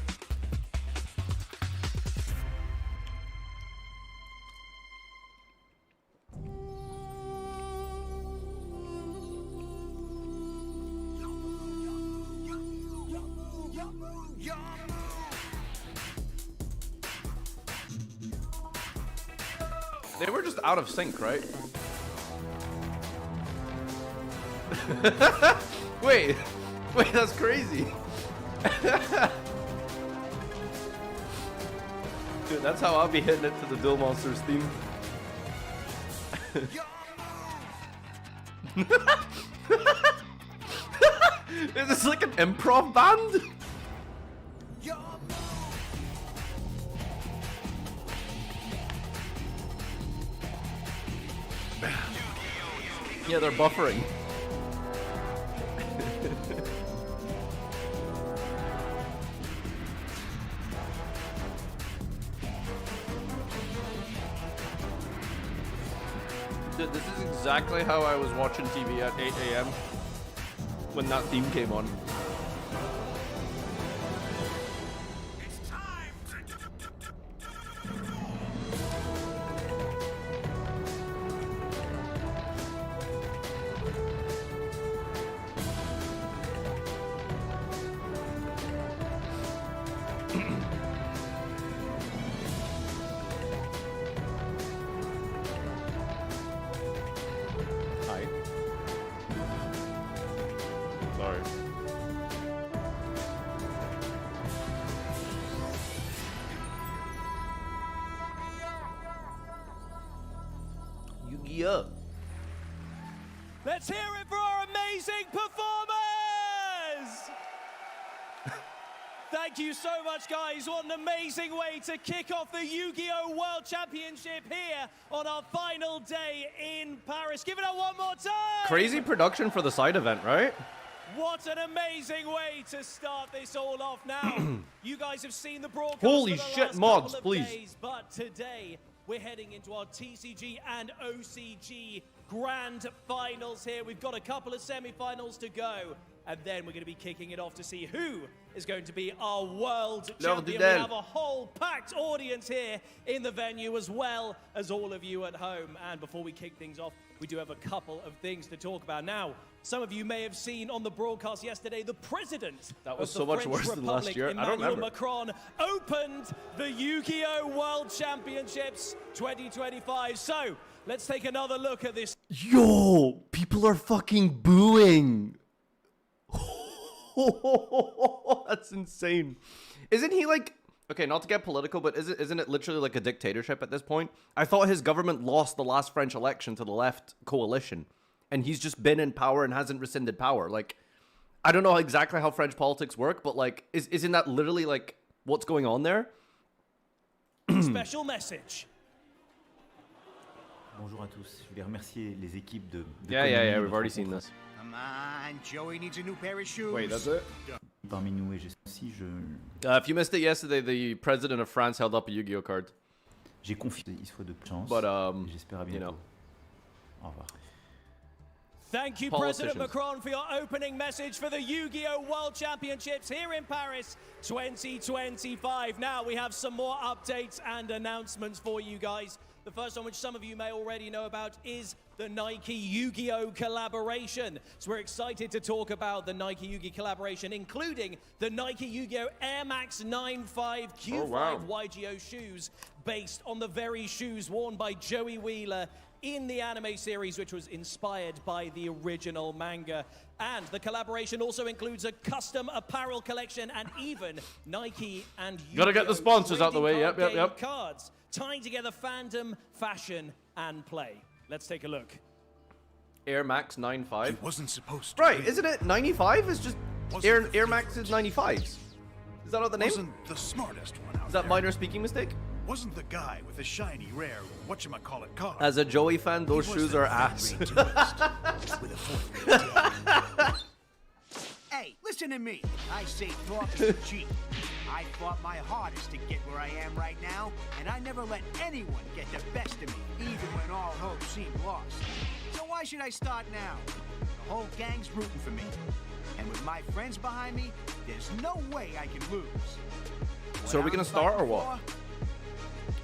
They were just out of sync, right? Wait, that's crazy. Dude, that's how I'll be hitting it to the Duel Monsters theme. Is this like an improv band? Yeah, they're buffering. Dude, this is exactly how I was watching TV at 8 AM when that theme came on. Hi. Sorry. Yugioh. Let's hear it for our amazing performers! Thank you so much, guys. What an amazing way to kick off the Yu-Gi-Oh! World Championship here on our final day in Paris. Give it up one more time. Crazy production for the side event, right? What an amazing way to start this all off. Now, you guys have seen the broadcast Holy for the shit, last mods, couple of please. days, but today we're heading into our TCG and OCG grand finals here. We've got a couple of semi-finals to go, and then we're going to be kicking it off to see who is going to be our world champion. We have a whole packed audience here in the venue, as well as all of you at home. And before we kick things off, we do have a couple of things to talk about. Now, some of you may have seen on the broadcast yesterday, the president that was of the so much French worse than Republic, last year. I don't Emmanuel remember. Macron, opened the Yu-Gi-Oh! World Championships 2025. So, let's take another look at this. Yo, people are fucking booing. That's insane. Isn't he like, okay, not to get political, but isn't it literally like a dictatorship at this point? I thought his government lost the last French election to the left coalition, and he's just been in power and hasn't rescinded power. Like, I don't know exactly how French politics work, but like, isn't that literally like what's going on there? Special message. Bonjour à tous. Je voulais remercier les équipes de Yeah, we've already seen this. Come on, Joey needs a new pair of shoes. Wait, that's it? Parmi nous et si je If you missed it yesterday, the president of France held up a Yu-Gi-Oh card. j'ai confiance, il se faut de chance. But j'espère à bientôt. you know. Au revoir. Thank you, President Macron, for your opening message for the Yu-Gi-Oh! World Championships here in Paris 2025. Now we have some more updates and announcements for you guys. The first one, which some of you may already know about, is the Nike Yu-Gi-Oh! Collaboration. So we're excited to talk about the Nike Yu-Gi collaboration, including the Nike Yu-Gi-Oh! Air Max 95 Q5 YGO shoes, based on the very shoes worn by Joey Wheeler in the anime series, which was inspired by the original manga. And the collaboration also includes a custom apparel collection and even Nike and Yu-Gi-Oh! Gotta get the sponsors out the way. Yep. Cards, tying together fandom, fashion, and play. Let's take a look. Air Max 95. He wasn't supposed to. Right, isn't it 95? It's just Air Max is 95s. Is that not the name? Wasn't the smartest one out Is that there. minor speaking mistake? Wasn't the guy with the shiny, rare, whatchamacallit car. As a Joey fan, those He was shoes the are ass. third-rate tourist with a fourth-rate dad. Hey, listen to me. I say talk is cheap. I fought my hardest to get where I am right now, and I never let anyone get the best of me, even when all hope seemed lost. So why should I start now? The whole gang's rooting for me. And with my friends behind me, there's no way I can lose. So are we gonna start or what?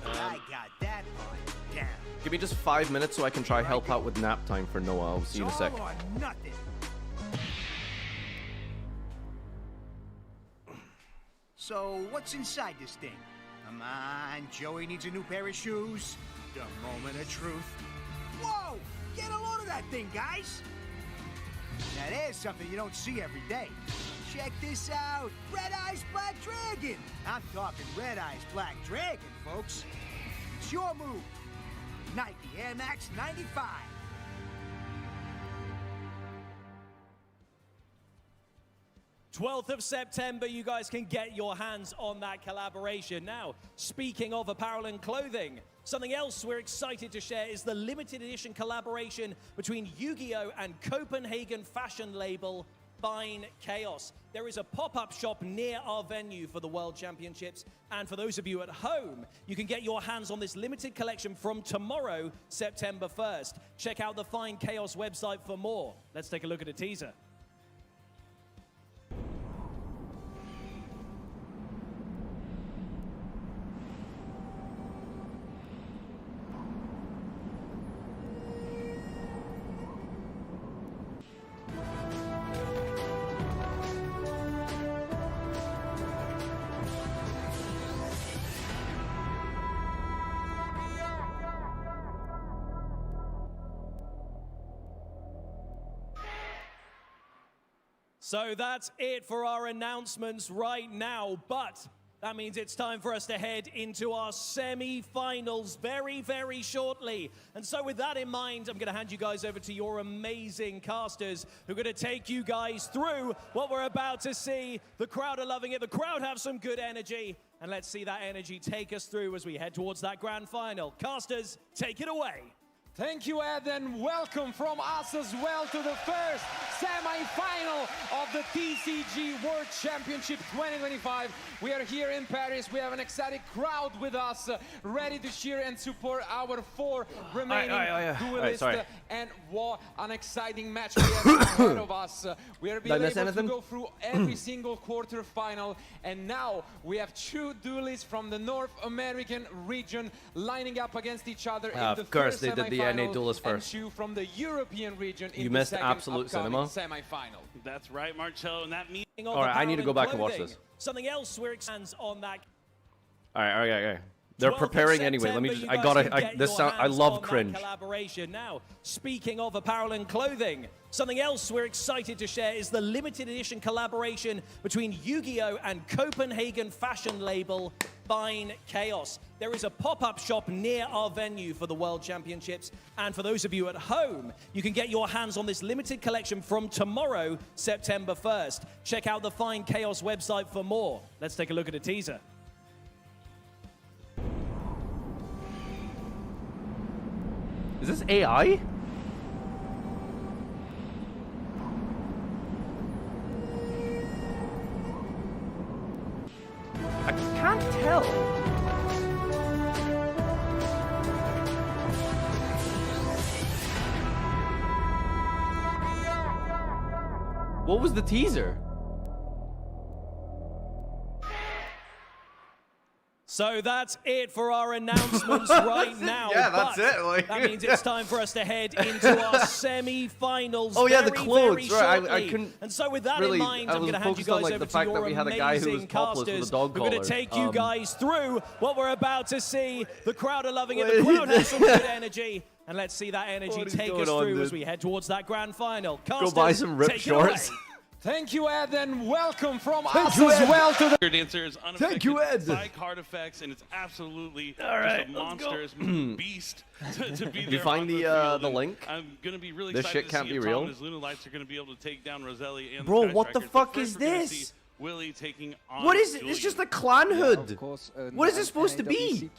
I got that part down. Give me just 5 minutes so I can try help out with nap time for Noah. I'll see you in a sec. All or nothing. So, what's inside this thing? Come on, Joey needs a new pair of shoes. The moment of truth. Whoa! Get a load of that thing, guys! Now there's something you don't see every day. Check this out! Red Eyes Black Dragon! I'm talking Red Eyes Black Dragon, folks. It's your move. Nike Air Max 95. th of September, you guys can get your hands on that collaboration. Now, speaking of apparel and clothing, something else we're excited to share is the limited edition collaboration between Yu-Gi-Oh! And Copenhagen fashion label Fine Chaos. There is a pop-up shop near our venue for the World Championships, and for those of you at home, you can get your hands on this limited collection from tomorrow, September 1st. Check out the Fine Chaos website for more. Let's take a look at a teaser. So that's it for our announcements right now, but That means it's time for us to head into our semi-finals very, very shortly. And so with that in mind, I'm going to hand you guys over to your amazing casters who are going to take you guys through what we're about to see. The crowd are loving it. The crowd have some good energy. And let's see that energy take us through as we head towards that grand final. Casters, take it away. Thank you, Ed, and welcome from us as well to the first semi-final of the TCG World Championship 2025. We are here in Paris. We have an ecstatic crowd with us, ready to cheer and support our 4 remaining duelists. And what an exciting match we have ahead of us. We are being able to go through every single quarter-final, and now we have 2 duelists from the North American region lining up against each other in the first semi-final. NA duelist first. And 2 from the European region in you the missed second absolute cinema semi-final. That's right, Marcello, and that means. All right, I need to go back and watch this. Something else we're excited on that. All right. They're preparing anyway. Let me just. I love cringe. Collaboration. Now, speaking of apparel and clothing, something else we're excited to share is the limited edition collaboration between Yugioh and Copenhagen fashion label Fine Chaos. There is a pop-up shop near our venue for the World Championships, and for those of you at home, you can get your hands on this limited collection from tomorrow, September 1st. Check out the Fine Chaos website for more. Let's take a look at a teaser. Is this AI? I can't tell. What was the teaser? So that's it for our announcements right now. Yeah, that's it. Like, that means it's time for us to head into our semi-finals. Oh yeah, the very, clothes. very right, I couldn't. And so with that really, in mind, I'm going to hand you guys over to your amazing casters. We're going to take you guys through what we're about to see. The crowd are loving it. The crowd has some good energy. And let's see that energy take us through as we head towards that grand final. Casters, go buy some ripped shorts. Thank you, Ed, and welcome from us as well to the... Your dancer is unaffected by card effects, and it's absolutely just a monstrous beast to be there. You find the link? I'm going to be really this excited shit can't to see be if real. Tom and his Luna Lights are going to be able to take down Roselli and Bro, the what the Sky fuck Strikers. is But first we're gonna this? see Willie taking on What is it? Julian. It's just a clan hood. Of course, what is it supposed to be?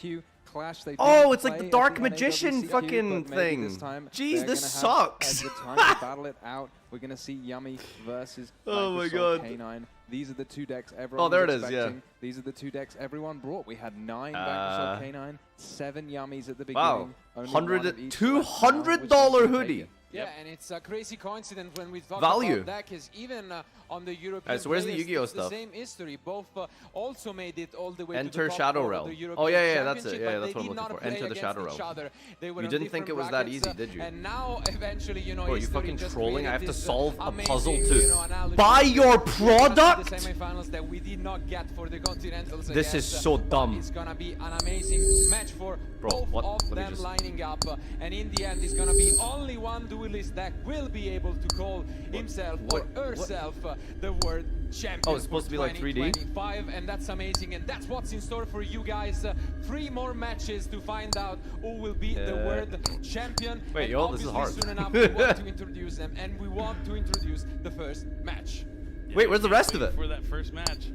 Clash, oh, it's like the Dark Magician fucking thing. Jeez, this sucks. Time to battle it out. We're going to see Yummy versus Microsoft K9. These are the 2 decks everyone was expecting. These are the 2 decks everyone brought. We had 9 Microsoft K9, 7 Yummies at the beginning. Wow, $200 hoodie. Yeah, and it's a crazy coincidence when we talk Value. about deck is even on the European so where's the Yu-Gi-Oh the stuff? same history. Both also made it all the way Enter to the top Shadow of Realm. the European Oh yeah, that's it. Championship, Yeah, but that's they what I'm did looking not for. play Enter the against Shadow each Realm. other. They were You on didn't think it was different that easy, brackets, did you? And now eventually, you know, Bro, are you fucking just trolling? I have to created solve this, a puzzle amazing, to buy your product? The semifinals that we did not get for the Continentals. This is so dumb. It's gonna be an amazing match for both of them lining up, and in the end, it's gonna be only one duelist that will be able to call himself or herself the world champion. Oh, it's supposed to be like 3D? And that's amazing, and that's what's in store for you guys. 3 more matches to find out who will be the world champion. Wait, and yo, this is hard. soon enough, we want to introduce them, and we want to introduce the first match. Yeah, wait, where's the rest of it? For that first match.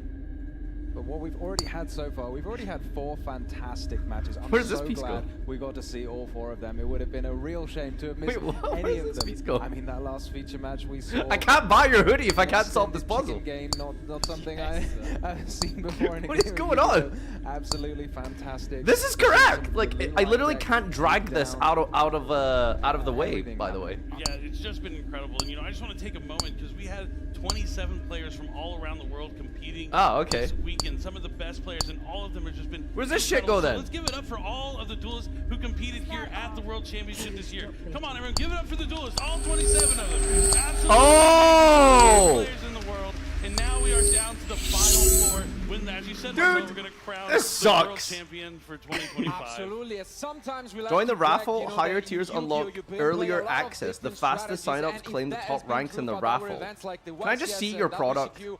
But what we've already had so far, we've already had 4 fantastic matches. I'm Where does so this piece glad go? we got to see all 4 of them. It would have been a real shame to have missed any of them. Piece go? I mean, that last feature match we saw. I can't buy your hoodie if I can't solve this puzzle. Game, not something I've seen before in a What is going on? Absolutely fantastic. This is correct. Like, I literally can't drag this out of the way. By the way. Yeah, it's just been incredible, and you know, I just want to take a moment because we had 27 players from all around the world competing this weekend. Some of the best players, and all of them have just been. Where's this shit go then? So let's give it up for all of the duelists who competed here at the World Championship this year. Come on, everyone, give it up for the duelists, all 27 of them. Absolutely players in the world, and now we are down to the final 4. When, as you said, we're going to crown the world champion for 2025. Absolutely. Sometimes we like Join the to brag, raffle. you know, Higher that tiers in Yu-Gi-Oh! unlock You play earlier a lot of access. The different fastest strategies, signups and claim if the that top has been ranks in the proved at our raffle. events like the Can I just see YCS, your product? WCQ,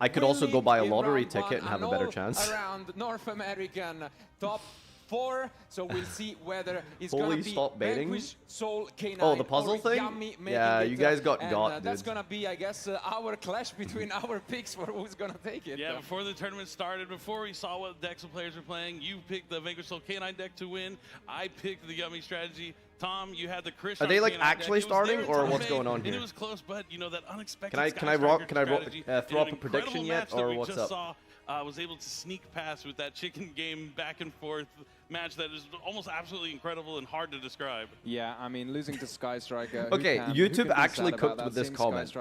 I could also go buy a in lottery round one, ticket and have a an better chance. Around North American top 4, so we'll see whether it's Holy, gonna be stop baiting. Vanquish, Soul, K9, Oh, the puzzle or thing? Yummy making Yeah, it, you guys got and, got, that's dude. gonna be, I guess, our clash between our picks for who's gonna take it. Yeah, before the tournament started, before we saw what decks the players were playing, you picked the Vanquish Soul K9 deck to win. I picked the Yummy strategy. Tom, you had the Chris. Are they like Arcana deck. actually It was starting, there or in what's top going on eight, and here? it was close, but you know that unexpected. Can I throw up a prediction yet, or what's up? Was able to sneak past with that chicken game back and forth match that is almost absolutely incredible and hard to describe. Yeah, I mean, losing to Sky Striker. Okay, YouTube actually cooked with this comment.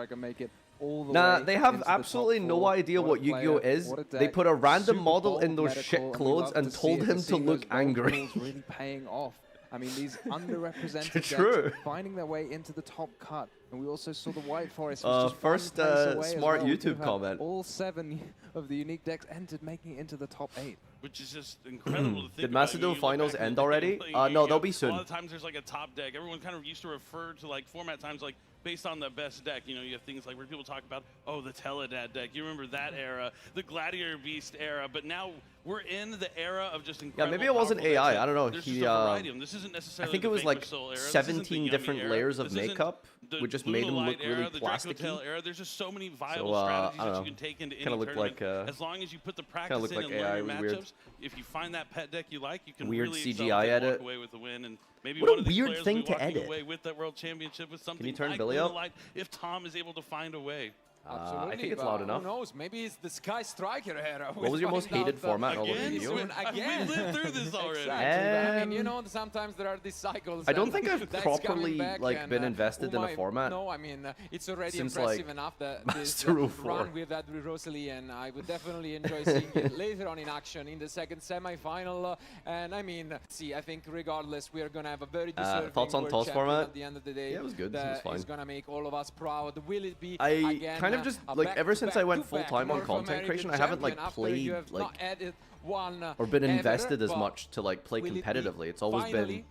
Nah, they have absolutely no idea what Yugioh is. They put a random model in those shit clothes and told him to look angry. Really paying off. I mean, these underrepresented True. decks finding their way into the top cut. And we also saw the White Forest. First smart YouTube comment. All 7 of the unique decks entered, making it into the top 8. Which is just incredible to think Did about. Macedon finals end already? No, they'll be soon. A lot of times there's like a top deck. Everyone kind of used to refer to like format times like based on the best deck. You know, you have things like where people talk about, oh, the Teledad deck. You remember that era, the Gladiator Beast era. But now we're in the era of just incredible. Yeah, maybe it wasn't AI. I don't know. There's just a variety of them. This isn't necessarily I think it was like 17 different era. layers of This isn't makeup, which just made him look really the plasticky. Era. There's just so many viable strategies that you can take into any tournament. As long as you put the practice in and learn your matchups, if you find that pet deck you like, you can weird really CGI edit. walk away with the win. And maybe What one a of these weird players thing will be to walking edit. away with that world championship with something Can you turn like Billy up? Light if Tom is able to find a way. Absolutely, I think it's but loud enough. Who knows? Maybe it's the Sky Striker era. What was your most hated format in all of Yu-Gi-Oh? Again? We lived through this already. Exactly. I mean, you know, sometimes there are these cycles. I don't think I've that's properly coming back like been and, invested in a format. No, I mean, it's already since, impressive like, enough that this Master Rule 4. run we've had with Rosalie, and I would definitely enjoy seeing it later on in action in the second semi-final. And I mean, see, I think regardless, we are gonna have a very deserving thoughts on world Toss champion format? at the end of the day. Yeah, it was good. It was That fine. is gonna make all of us proud. Will it be? I again, kind of just a like ever since I went back-to-back full time on North content American creation, I haven't like champion after you played have like not added one or been ever, invested as but much to like play will it be competitively. It's always finally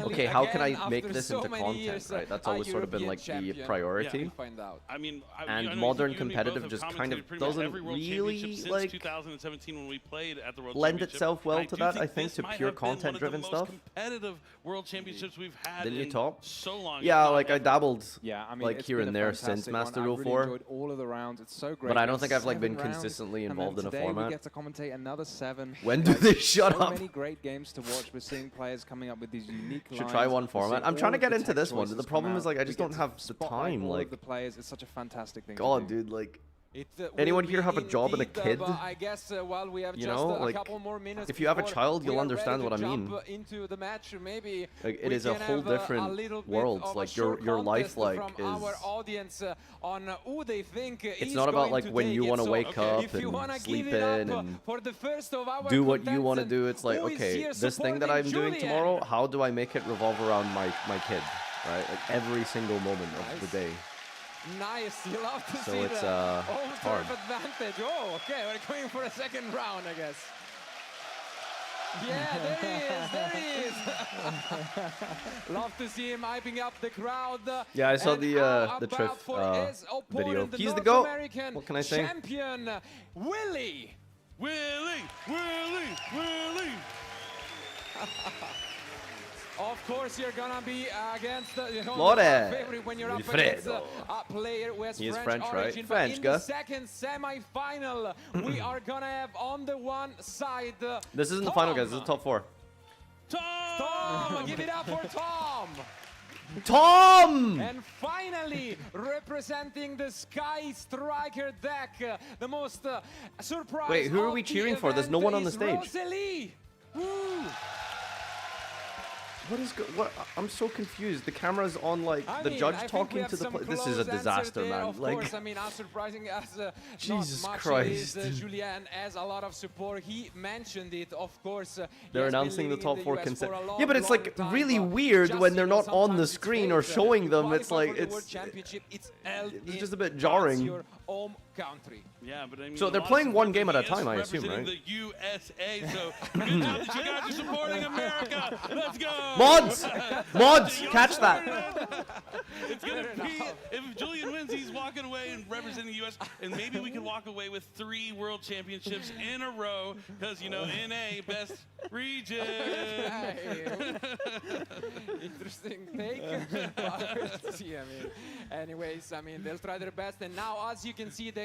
okay, how can I again, make after this so into many content, years, right? That's a always sort of been European like the champion? priority. Yeah, find out. I mean, And I know modern you and me both competitive have just kind commentated of pretty much doesn't every World really Championship since like 2017 when we played at the World lend Championship. itself well And to do that. I think think this to might pure have been one of the content-driven most stuff. competitive World Championships we've had Didn't you in top? so long. Yeah, like I dabbled, Yeah, I mean, like it's here been and a there since fantastic Master one. Rule I really 4. enjoyed all of the rounds. It's so great. But I We don't have think I've like been 7 rounds, consistently and then involved in a today format. we get to commentate another 7. When do they shut so up? many great games to watch. We're seeing players coming up with these unique Should lines. try one We're format. seeing I'm trying to all of get the into tech this one. choices The come problem is out. like I We just get don't to have the spotlight time. all Like of the players. It's such a fantastic thing. God, to do. dude, like It, anyone will here be have a job and a indeed, kid? but I guess while we have You just know, a like, couple more minutes if you have a before child, you'll we are understand ready what to I mean. jump into the match, maybe Like, it we is a can whole have a different little bit world. of a Like short your life, contest like from our is. audience on who they think It's is not about going like to when take you it. want to So, wake up if you wanna and give sleep it up in and for the first of our do what you want to contestants, do. It's like, who is okay, here this thing that supporting I'm doing Julian? tomorrow, how do I make it revolve around my kid, right? Like every single moment of the day. Nice, you love to So see it's, the it's home hard. turf advantage. Oh, okay, we're going for a second round, I guess. Yeah, there he is. Love to see him hyping up the crowd. Yeah, I saw And the how Triff about for his video. opponent, He's the North GOAT. American What can I say? champion, Willie. Willie. Of course, you're gonna be against the Lore. favorite when you're up against Wilfredo. a player who has He is French French, right? origin. But French, in guy. the second semi-final, we are gonna have on the one side. This isn't the final, guys. This is the top 4. Tom, give it up for Tom. Tom! And finally, representing the Sky Striker deck, the most surprise. Wait, who are of we the cheering for? There's no event one on the is stage. Rosalie. Woo. What is what? I'm so confused. The camera's on like I the mean, judge I think talking we have to the some player. This is a close answer disaster, there, man. Of Like course, I mean, as surprising as Jesus not much Christ. is Julien has a lot of support. He mentioned it, of course. He they're has been announcing the living top in 4 US consent. for a long, Yeah, but it's long like time, really but weird just, when you they're know, not on the sometimes screen it's or fake. showing To them. It's qualify like for the World it's Championship, it's held it's in just a bit that's jarring. your home country. Yeah, but I mean, So a they're lot of playing support one game for at a the time, I US assume, representing right? The USA, so good job that you guys are supporting America. Let's go. Mods, catch that. It's gonna be if Julian wins, he's walking away and representing the US, and maybe we can walk away with 3 World Championships in a row, because you know, NA best region. Interesting take. See, I mean, anyways, I mean, they'll try their best, and now, as you can see, they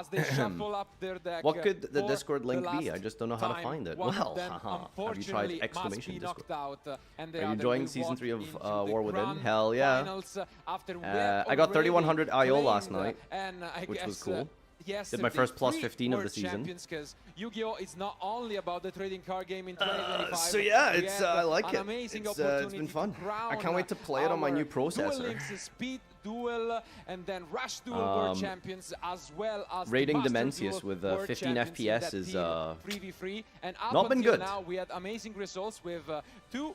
as they shuffle up their deck. What could the for Discord link the be? I last just don't know how to time. find it. One of Well, them, haha. Have you tried unfortunately, exclamation must be Discord? knocked out, and the Are you other enjoying will season walk 3 of into the War Within? grand Hell yeah. finals, after I got 3100 IO last night, and I which was guess, cool. yes, Did my the first plus three 15 of the world season. champions, 'cause Yu-Gi-Oh is not only about the trading card game in 2025. So yeah, we it's had I like an it. amazing It's opportunity been fun. to crown I can't wait to play it on my our new Duel processor. Links Speed Duel and then Rush Duel World Champions, as well as rating the Master Dimensius Duel with World 15 Champions in FPS that is team 3v3. And up not been until good. now, we had amazing results with 2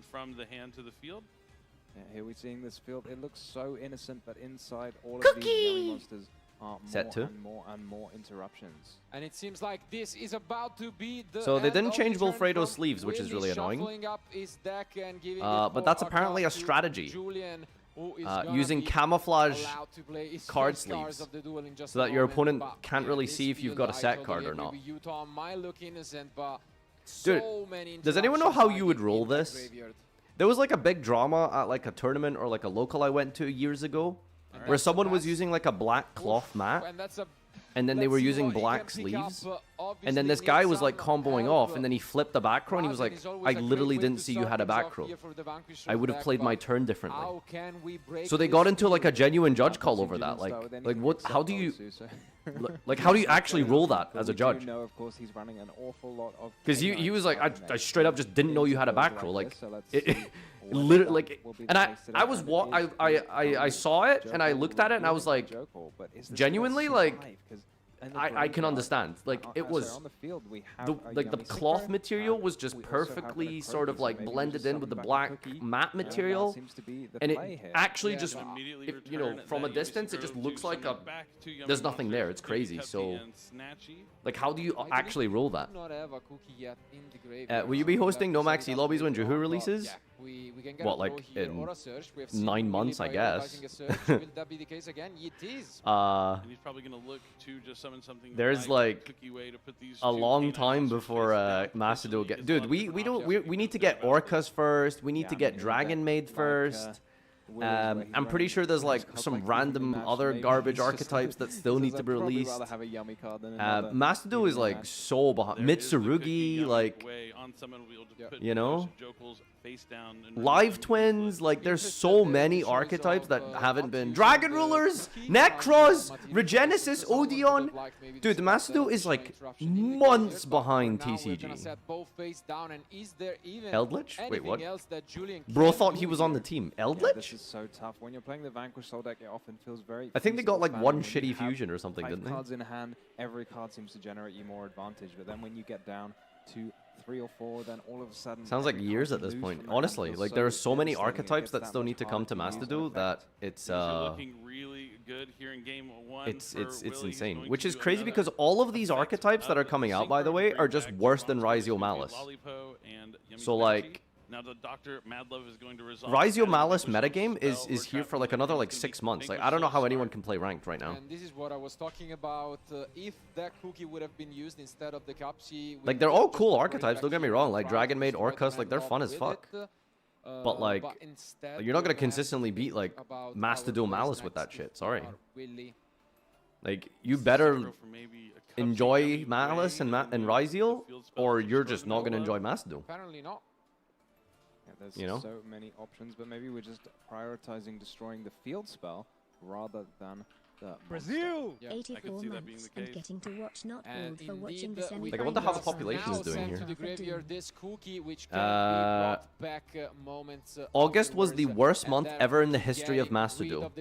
return from the hand to the field. Yeah, here we're seeing this field. It looks so innocent, but inside all of these yelling monsters are more and more interruptions. And it seems like this is about to be the So they end didn't of change the turn Wilfredo's from sleeves, which is Willy really annoying. shuffling up his deck and giving it But for that's apparently a card to strategy. Julian, who is gonna Using be camouflage allowed to play his card first cards sleeves of the duel in just so a that your moment, opponent but can't yeah, really this see if you've field, got a I set totally card or agree not. with Utah might look innocent, but Dude, so many does anyone know how interruptions you would in roll that this? graveyard. There was like a big drama at like a tournament or like a local I went to years ago, where someone was using like a black cloth mat, and then they were using black sleeves, and then this guy was like comboing off, and then he flipped the back row, and he was like, I literally didn't see you had a back row. I would have played my turn differently. So they got into like a genuine judge call over that. Like what? How do you, like, how do you actually roll that as a judge? Because he was like, I straight up just didn't know you had a back row. Like, literally, like, and I saw it and I looked at it and I was like, genuinely, like, I can understand. Like, it was the cloth material was just perfectly sort of like blended in with the black matte material, and it actually just, you know, from a distance it just looks like there's nothing there. It's crazy. So, like, how do you actually roll that? Will you be hosting No Maxi lobbies when Juhu releases? What, like in 9 months, I guess. He's probably gonna look to just summon something. There's like a long time before Macedo get. Dude, we need to get Orcas first. We need to get Dragon Maid first. I'm pretty sure there's like some random other garbage archetypes that still need to be released. Macedo is like so behind. Mitsurugi, like, you know, Live Twins, like there's so many archetypes that haven't been. Dragon Rulers, Necros, Regenesis, Odeon. Dude, the Macedo is like months behind TCG. Eldritch? Wait, what? Bro thought he was on the team. Eldritch? So tough when you're playing the Vanquish Soul deck. It often feels very. I think they got like one shitty fusion or something, didn't they? Cards in hand, every card seems to generate you more advantage. But then when you get down to 3 or 4, then all of a sudden. Sounds like years at this point. Honestly, like there are so many archetypes that still need to come to Macedo that it's looking really good here in game 1. It's insane. Which is crazy because all of these archetypes that are coming out, by the way, are just worse than Yugioh Malice. So like. Now the Dr. Madlove is going to resolve. Yugioh Malice metagame is here for like another like 6 months. Like I don't know how anyone can play ranked right now. And this is what I was talking about. If that cookie would have been used instead of the Capsi. Like they're all cool archetypes. Don't get me wrong. Like Dragon Maid, Orcus, like they're fun as fuck. But like, you're not gonna consistently beat like Macedo Malice with that shit. Sorry. Like you better enjoy Malice and Yugioh, or you're just not gonna enjoy Macedo. Apparently not. There's you know? So many options, but maybe we're just prioritizing destroying the field spell rather than the Brazil. 84 months and getting to watch not all for watching the semi-finals. Like I wonder how the population is doing here. August was the worst month ever in the history of Macedo.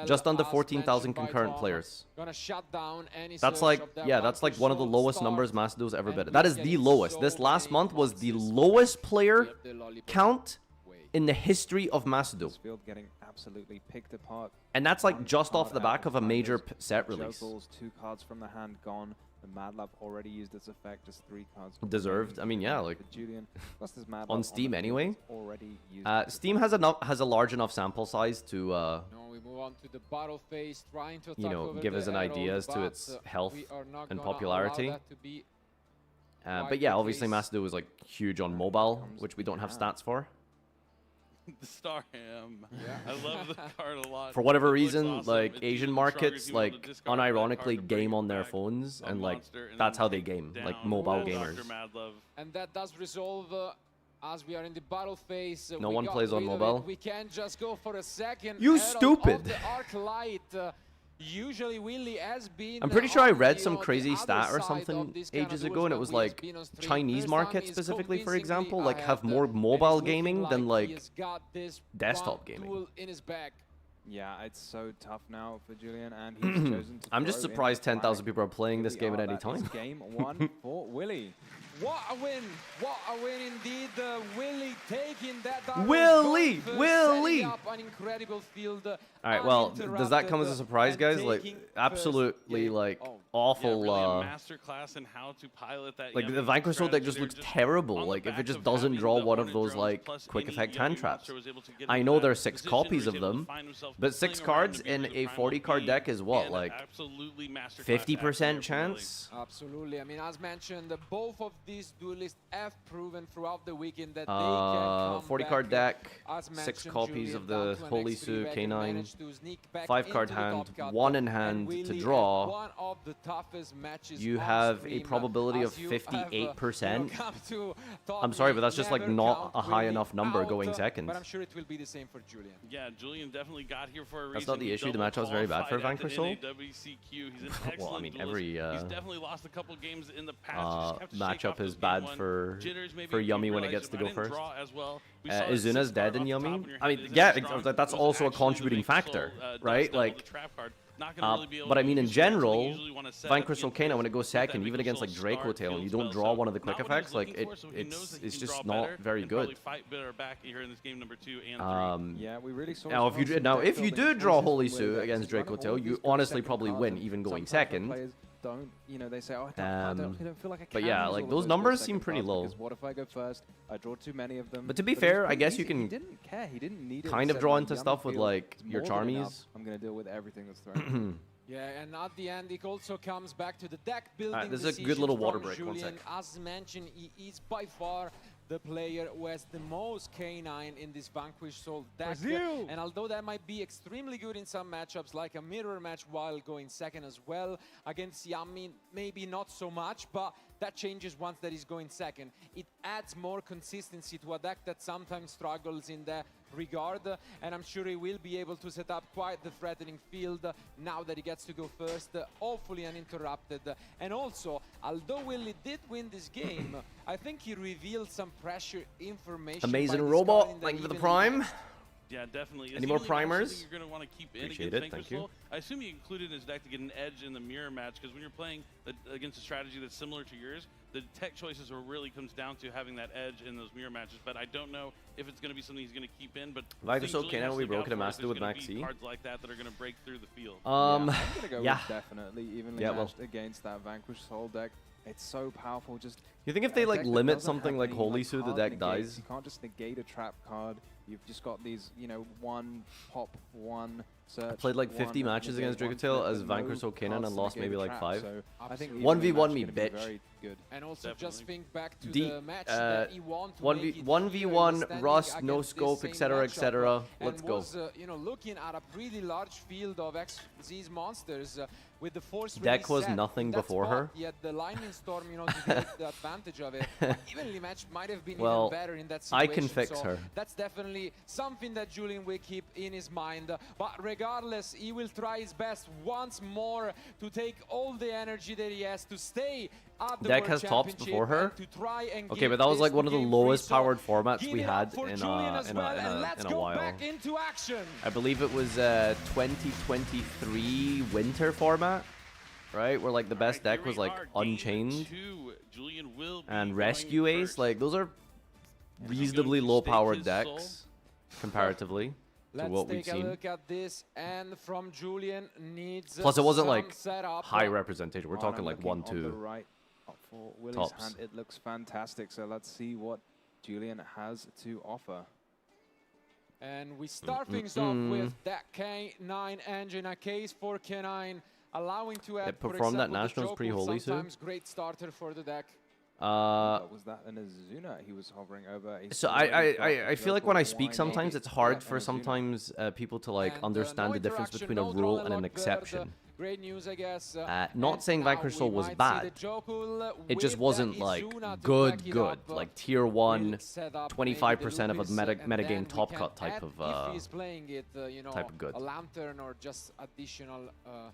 Just under 14,000 concurrent players. That's like, yeah, that's like one of the lowest numbers Macedo's ever been. That is the lowest. This last month was the lowest player count in the history of Macedo. Getting absolutely picked apart. And that's like just off the back of a major set release. 2 cards from the hand gone. The Mad Lab already used its effect. Just 3 cards. Deserved. I mean, yeah, like Julian. Plus this Mad on Steam anyway. Already Steam has a large enough sample size to we move on to the battle phase, trying to you know, give us an idea as to its health and popularity. But yeah, obviously Macedo was like huge on mobile, which we don't have stats for. The Star Ham. Yeah. I love the card a lot. For whatever reason, like Asian markets, like unironically game on their phones, and like that's how they game, like mobile gamers. And that does resolve as we are in the battle phase. No one plays on mobile. We can just go for a second. You stupid. Usually Willy has been. I'm pretty sure I read some crazy stat or something ages ago, and it was like Chinese market specifically, for example, like have more mobile gaming than like desktop gaming. Yeah, it's so tough now for Julian, and he's chosen to I'm just surprised 10,000 people are playing this game at any time. Game 1 for Willy. What a win! What a win indeed! Willy taking that down. Willy! Up an incredible field. All right, well, does that come as a surprise, guys? Like, absolutely, like, awful. Masterclass in how to pilot that. Like, the Vanquish Soul deck just looks terrible. Like, if it just doesn't draw one of those, like, quick effect hand traps. I know there's 6 copies of them, but 6 cards in a 40-card deck is what, like, 50% chance? Absolutely. I mean, as mentioned, both of these duelists have proven throughout the weekend that they can come 40 back, card deck, as 6 mentioned, copies Julian, of the down to an Holy X3 Su back and K9, managed to sneak back 5 card into the hand, top cut, 1 in and hand to really draw. one of the toughest matches You on have a stream, probability of as you have, 58%. come to taught I'm sorry, me, but that's just like never not count a high Willie enough number out, going second. But I'm sure it will be the same for Julian. Yeah, Julian definitely got here for a reason. That's not the He issue. The double matchup was very bad for qualified at the Vanquish Soul. NAWCQ. He's an excellent Well, I mean, duelist. every He's definitely lost a couple games in the past. You just have to shake matchup off those is game bad one for jitters, maybe for you Yummy when it realize gets to I go didn't first. draw as well. We saw a Izuna's 6 dead card in off the Yummy. top when you're I mean, hitting yeah, Izuna's drawing. that's It was also a actually contributing the Vanquish factor, Soul, right? double Like, the trap card. Not gonna really be able but I to mean, in use it, so they general, usually wanna set up Vanquish against Volcano when it goes that second, even Vanquish against like Soul Draco start Tail, and you field don't spell, draw so one of the quick not what he was effects, like looking for, so he knows that he it's can just draw not better very and good. probably fight better back here in this game number 2 and 3. Yeah, we really saw Now, if you do draw Holy Su against Draco Tail, you honestly second probably cards, win, and even going sometimes when second. players don't, you know, they say, oh, I don't feel like I can But yeah, use like all of those good numbers second seem pretty cards, low. because what if I go first? I draw too many of them. But to be it was fair, I pretty guess easy. you can He didn't care. He didn't need it. kind He of said, draw "My into Yummy stuff with field like is your more than enough. Charmies. I'm gonna deal with everything that's thrown. Yeah, and at the end, it also comes back to the deck building. This is a good little water break. Julian. 1 sec. As mentioned, he is by far the player who has the most K9 in this Vanquish Soul deck. Brazil! And although that might be extremely good in some matchups, like a mirror match while going second as well, against Yummy, maybe not so much, but that changes once that he's going second. It adds more consistency to a deck that sometimes struggles in that regard, and I'm sure he will be able to set up quite the threatening field now that he gets to go first, hopefully uninterrupted. And also, although Willie did win this game, I think he revealed some pressure information. Amazing by robot, discarding that thank you for the even prime. Yeah, definitely. Any more primers? You're going to want to keep in Appreciate against it, thank Vanquish you. Soul. I assume he included in his deck to get an edge in the mirror match, because when you're playing against a strategy that's similar to yours, the tech choices are really comes down to having that edge in those mirror matches. But I don't know if it's going to be something he's going to keep in. But Vanquish Soul K9 we broke it a master with Max C. Cards like that are going to break through the field. I'm gonna go yeah. with definitely evenly matched against that Vanquish Soul deck. It's so powerful. Just you think if they like limit something like Holy Su, the deck dies? You can't just negate a trap card. You've just got these, you know, one pop, one search. I played like 50 one matches negate, against Draco one Tail flip, as and Vanquish no Soul K9 cards and to lost negate maybe a like trap. 5. So I think 1v1 me, bitch. very good. And also just think back to D the match that he won to 1v1, Rust, no scope, etc., etc. Let's go. Was, you know, looking at a pretty large field of XZ's monsters with the force Deck really was set nothing in that before spot, her. Yet the lightning storm, you know, to take the advantage of it. Evenly match might have been Well, even better in that I situation. can fix so her. That's definitely something that Julian will keep in his mind. But regardless, he will try his best once more to take all the energy that he has to stay at the Deck World has tops Championship before her. and to try and Okay, give but that was this like one of the game lowest free. So powered formats give we it up had for in Julian as well, and let's a go while. back into action. I believe it was 2023 winter format, right? Where like the best deck was like Unchained and Rescue Ace. Like those are reasonably low powered decks comparatively to what we've Let's take a seen. look at this, and from Julian needs Plus, it wasn't some like setup. high representation. We're talking I'm like looking 1, on 2. the right for Willie's tops. hand. It looks fantastic. So let's see what Julian has to offer. And we start things off with that K9 engine, a case for K9, allowing to add, It for performed that example, the Nationals Joker, pre-Holy Su. sometimes great starter for the deck. Was that an Azuna he was hovering over? He's So already got I the feel like Joker when I wine speak maybe. sometimes it's hard Yeah, for and Azuna. sometimes people to like And, understand no the difference interaction, between a no rule draw, and an lot good. exception. Great news, I guess. Not And saying now Vanquish Soul we was might see bad. the Jokul It just with wasn't that like Izuna to back good, it good. up. Like tier 1, Will set up 25% of a maybe the Lupus, and metagame then top we cut can type add, of if he's playing it, you know, type of good. a lantern or just additional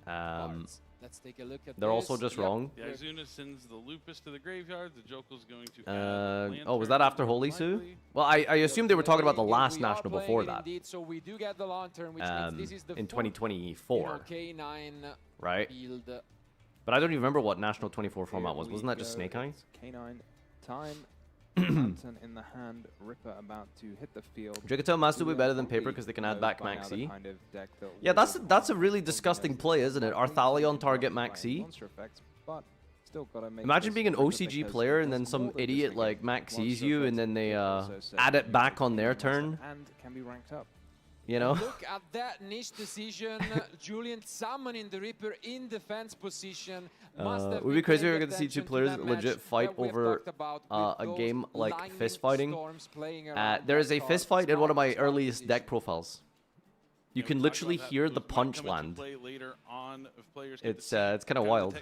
cards. Let's take a look at They're this. also just Yep. wrong. Yeah, Izuna sends the Lupus to the graveyard. The Jokel's going to add Oh, was that after Holy Su? Well, I assume they were talking about the last national before that. Indeed, so we do get the lantern, which means this is the in full, 2024, K9 right? field. But I don't even remember what national 24 format was. Here Wasn't that we just go. Snake Eyes? It's K9 time. Lantern in the hand. Ripper about to hit the field. Dracotail Master will be better than Julian Paper because they can add knows back by now the Maxi. kind of deck that Yeah, will that's a really disgusting play, isn't it? Arthalion target Maxi. monster effects, but still gotta make Imagine this being an Ripper OCG because player it and then does some more than just idiot a like Max sees monster you effects, and then they it also sets add it the back on music their in the monster turn. and can be ranked up. You know? Look at that niche decision. Julian summoning the Reaper in defense position. It would be crazy if we could see two players legit fight over a game like fist fighting. There is a fist fight in one of my earliest deck profiles. You can literally hear the punch land. It's kind of wild.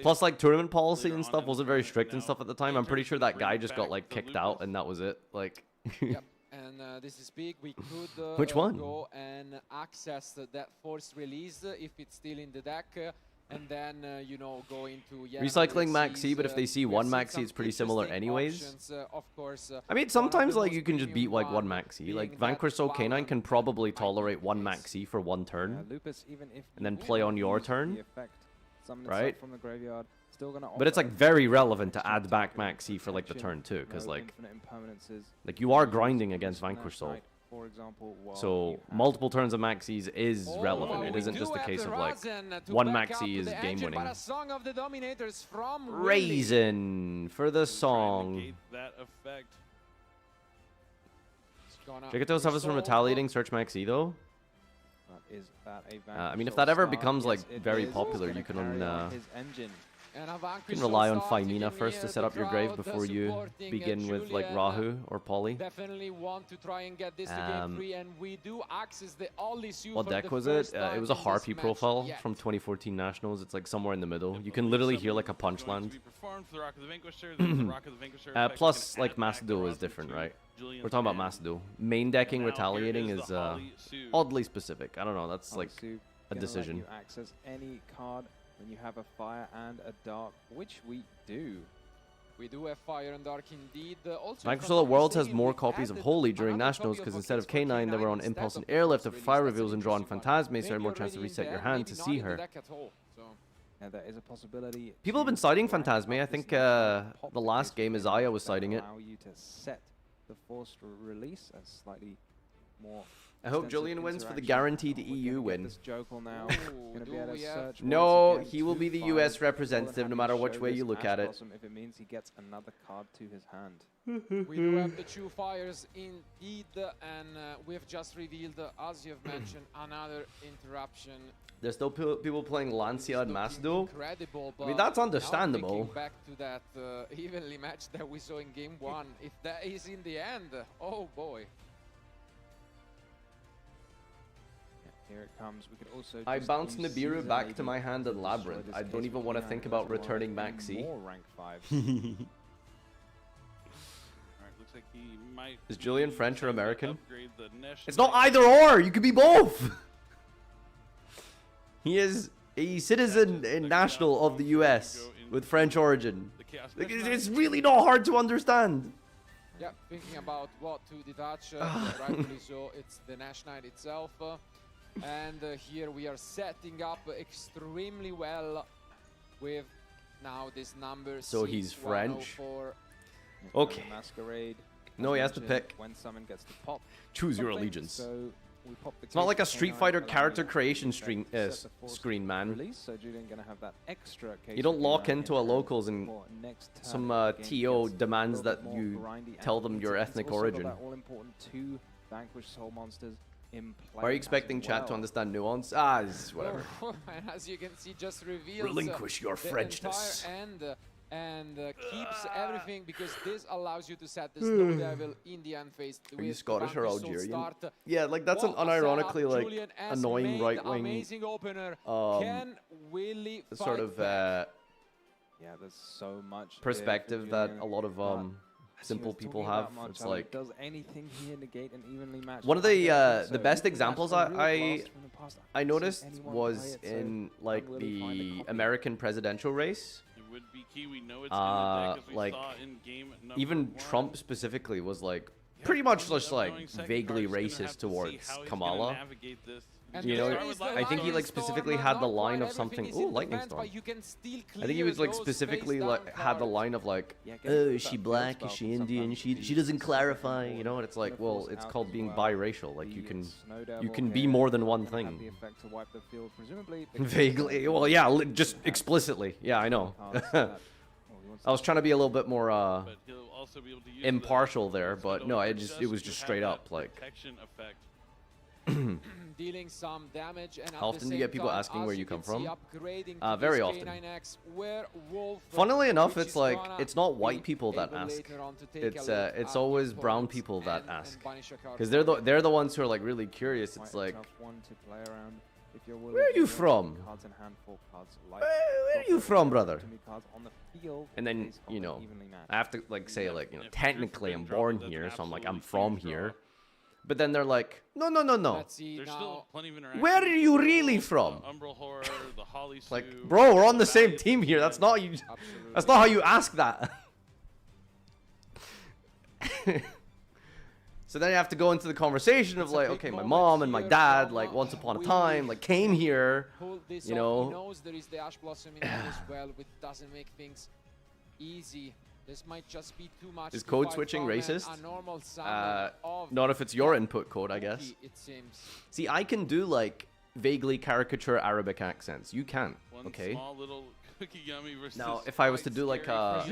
Plus, like, tournament policy and stuff wasn't very strict and stuff at the time. I'm pretty sure that guy just got, like, kicked out and that was it. Like... Yep. And this is big. We could Which one? go and access that forced release if it's still in the deck. And then, you know, go into... Recycling Maxi, but if they see one Maxi, it's pretty similar anyways. Of course, I mean, sometimes, like, you can just beat, like, one Maxi. Like, Vanquish Soul Canine can probably tolerate one Maxi for one turn. And then play on your turn. Right? But it's, like, very relevant to add back Maxi for, like, the turn, too. Because, like, you are grinding against Vanquish Soul. So, multiple turns of Maxis is relevant. It isn't just a case of, like, one Maxi is game-winning. Raisin for the song. Yugioh suffers from retaliating Search Maxi, though. I mean, if that ever becomes, like, very popular, you can rely on Faimina first to set up your grave before you begin with, like, Rahu or Poly. Definitely want to try and get this to game 3, and we do access the only suit. What deck was it? It was a Harpy profile from 2014 Nationals. It's, like, somewhere in the middle. You can literally hear, like, a punch land. Plus, like, Mass Duel is different, right? We're talking about Mass Duel. Main decking retaliating is oddly specific. I don't know. That's, like, a decision. Access any card when you have a fire and a dark, which we do. We do have fire and dark indeed. Microsoft Worlds has more copies of Holy during Nationals because instead of K9, they were on Impulse and Airlift of fire reveals and draw on Phantasme, so you had more chance to reset your hand to see her. Yeah, there is a possibility. People have been citing Phantasme. I think the last game Isaiah was citing it. Allow you to set the forced release as slightly more. I hope Julian wins for the guaranteed EU win. No, he will be the US representative no matter which way you look at it. If it means he gets another card to his hand. We do have the two fires indeed, and we have just revealed, as you have mentioned, another interruption. There's still people playing Lancia and Mass Duel. Incredible, I mean, that's understandable. Back to that evenly match that we saw in game 1. If that is in the end, oh boy. Here it comes. We could also I bounced Nibiru back to my hand in Labyrinth. I don't even want to think about returning Maxi. More rank 5. Is Julian French or American? It's not either or! You could be both! He is a citizen and national of the US with French origin. It's really not hard to understand. Yeah, thinking about what to detach, rightfully so, it's the Nash Knight itself. And here we are setting up extremely well with now this number. So he's French. Okay. Masquerade. No, he has to pick. When someone gets to pop. Choose your allegiance. So we pop the it's not like a Street Fighter character creation screen, man. So Julian gonna have that extra you don't lock into a locals and some TO demands that you tell them your ethnic origin. All important 2 Vanquish Soul Monsters. Why are you expecting chat to understand nuance? Ah, it's whatever. And as you can see, just reveals relinquish your Frenchness. And keeps everything, because this allows you to set the Snow Devil in the end phase. Are you Scottish or Algerian? Yeah, like that's an unironically like annoying right wing sort of yeah, there's so much perspective that a lot of simple people have. It's like does anything here negate an evenly matched one of the best examples I noticed was in like the American presidential race. Like even Trump specifically was like pretty much just like vaguely racist towards Kamala. You know, I think he like specifically had the line of something. Oh, lightning storm. I think he was like specifically like had the line of like, oh, is she black? Is she Indian? She doesn't clarify. You know, and it's like, well, it's called being biracial. Like you can be more than one thing. Vaguely, well, yeah, just explicitly. Yeah, I know. I was trying to be a little bit more also be able to use impartial there, but no, it was just straight up like. Protection effect. Dealing some damage, and How often do you get people asking where you come from? Very often. Funnily enough, it's like it's not white people that ask. It's always brown people that ask, because they're the ones who are like really curious. It's like, where are you from? Where are you from, brother? And then I have to like say like technically I'm born here, so I'm like I'm from here. But then they're like, no. There's still plenty of interaction. Where are you really from? Umbral Horror, the Holly Like, Sue, bro, we're on the same team here. That's not you. That's not how you ask that. So then you have to go into the conversation of like, okay, my mom and my dad, like once upon a time, like came here, He knows there is the Ash Blossom in there as well, which doesn't make things easy. This might just be too much. Is code switching racist? Not if it's your input code, I guess. It seems. See, I can do like vaguely caricature Arabic accents. You can't, okay? Small little cookie yummy versus Now, if I was to do like a,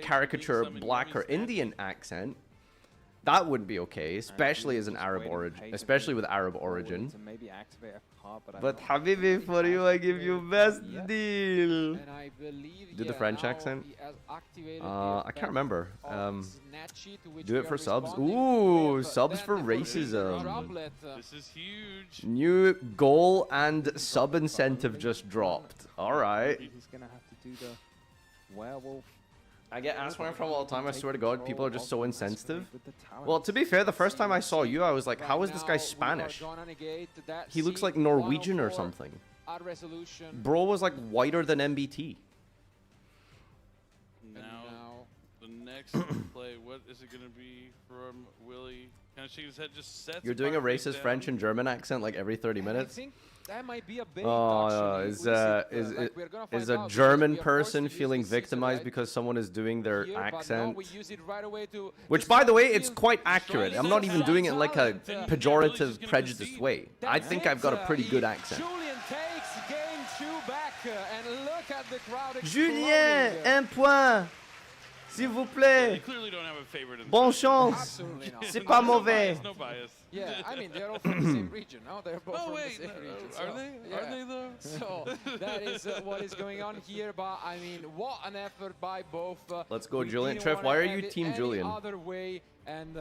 caricature black or Indian accent, that would be okay, especially as an Arab origin, especially with Arab origin. But Habibi, for you, I give you best deal. Do the French accent? I can't remember. Do it for subs. Ooh, subs for racism. This is huge. New goal and sub incentive just dropped. All right. He's gonna have to do the werewolf. I get asked where I'm from all the time. I swear to God, people are just so insensitive. Well, to be fair, the first time I saw you, I was like, how is this guy Spanish? He looks like Norwegian or something. Bro was like whiter than MBT. Now, the next play, what is it going to be from Willie? Kind of shaking his head, just sets. You're doing a racist down. French and German accent like every 30 minutes? That might be a bait, is a German person feeling victimized because someone is doing their accent? Which, by the way, it's quite accurate. I'm not even doing it in like a pejorative, prejudiced way. I think I've got a pretty good accent. Julien takes game 2 back, and look at the crowd. Julien, un point. S'il vous plaît. Bonne chance. C'est pas mauvais. No bias. Yeah, I mean, they're all from the same region, no? They're both from the same region. Are they? Yeah. Are they though? So that is what is going on here, but I mean, what an effort by both. Let's go, Julien. Trev, why are you Team Julien?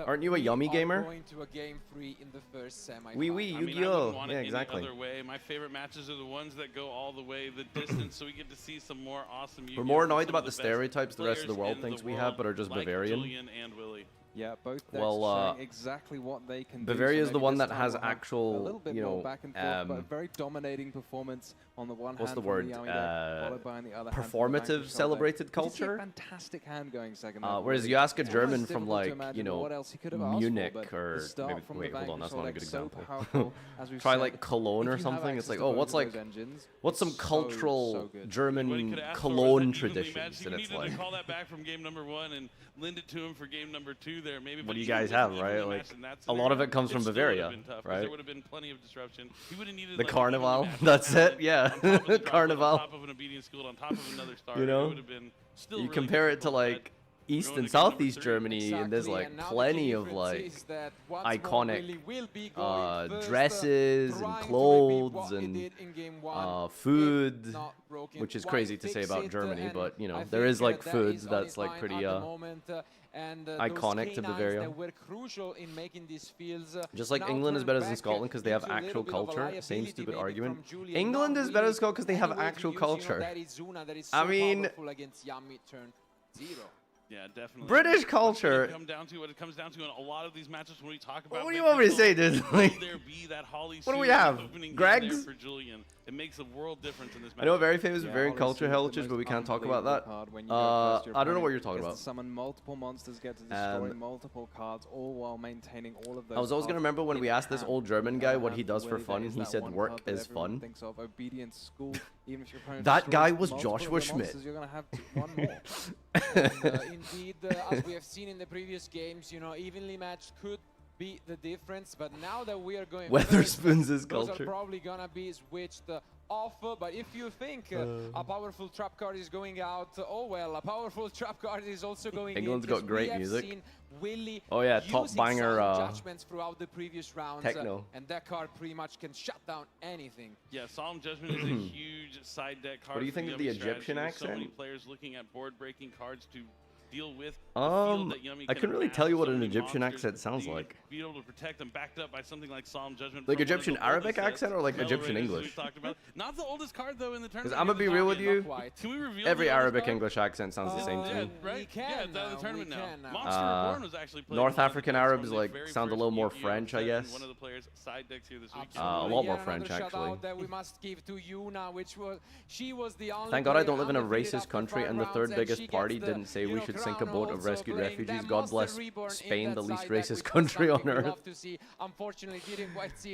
Aren't you a yummy gamer? Going to a game 3 in the first semi. Oui, Yugioh. Yeah, exactly. Other way. My favorite matches are the ones that go all the way the distance, so we get to see some more awesome. We're more annoyed about the stereotypes the rest of the world thinks we have, but are just Bavarian. Julian and Willie. Yeah, both decks well, showing exactly what they can do. Bavaria is so the one this that time has we'll have actual, a little bit more back and forth, but a very dominating performance on the one what's hand the word? from the Yami deck, followed by on the other hand from the Performative Vanquish celebrated deck. You see a culture? fantastic hand going second. Whereas you ask a German It's from almost like, difficult to you imagine know, what else he could have asked for, Munich but or the start maybe, from wait, the hold on, that's Vanquish not a good deck so example. powerful, as we've Try said. like Cologne or If you have something. It's access like, to oh, what's both of like, those engines, what's some so cultural good. German Cologne Cologne traditions, traditions? And you it's needed like, to call that back from game number 1 and lend it to him for game number 2 there. Maybe. what do you guys have, right? Like, a lot of it comes from Bavaria, right? There would have been plenty of disruption. He would have needed The like, Carnival, that's it, yeah. Carnival. On top of an obedient school, on top of another star. You know, it would have been still you really compare it to difficult, like East and Southeast Germany, and there's like plenty of like iconic dresses and clothes and food, which is crazy to say about Germany, but you know, there is like foods that's like pretty iconic to Bavaria. Just like England is better than Scotland because they have actual culture. Same stupid argument. England is better than Scotland because they have actual culture. I mean, yeah, definitely. British culture. What it comes down to in a lot of these matches when we talk about. What do you want me to say, dude? Like, there be that Holly what do we have? Greg's? For Julian. It makes a world difference in this match. I know a very famous Bavarian culture heritage, but we can't talk about that. I don't know what you're talking about. Summon multiple monsters, get to destroy multiple cards, all while maintaining all of those. I was always gonna remember when we asked this old German guy what he does for fun. He said work is fun. That guy was Joshua Schmidt. You're gonna have one more. Indeed, as we have seen in the previous games, you know, evenly matched could be the difference, but now that we are going Weatherspoons is those culture. are probably gonna be switched off. But if you think a powerful trap card is going out, oh well, a powerful trap card is also going England's in. got great we music. Have seen Willie Oh yeah, top banger judgments throughout the previous rounds, techno. and that card pretty much can shut down anything. Yeah, Solemn Judgment is a huge side deck card. What do you think of the Egyptian There's accent? So many players looking at board breaking cards to deal with. I couldn't really tell you what an Egyptian accent sounds like. Be able to protect them, backed up by something like Solemn Judgment. Like Egyptian Arabic accent or like Egyptian Raiders English? Not the oldest card though in the tournament. Because I'm gonna be real with you, Can we reveal every the oldest Arabic card? English accent sounds the same to me. Right? Yeah, it's out of the tournament now. Monster Reborn was actually played North in one of the African decks Arabs from the like very sound a first little more Yugioh French, I set, and guess. One of the players' side decks here this week. A lot more French actually. That we must give to Yuna, which was she was the only. Thank God I don't live in a racist country, and the third biggest party didn't say we should sink a boat of rescued refugees. God bless Spain, the least racist country on earth.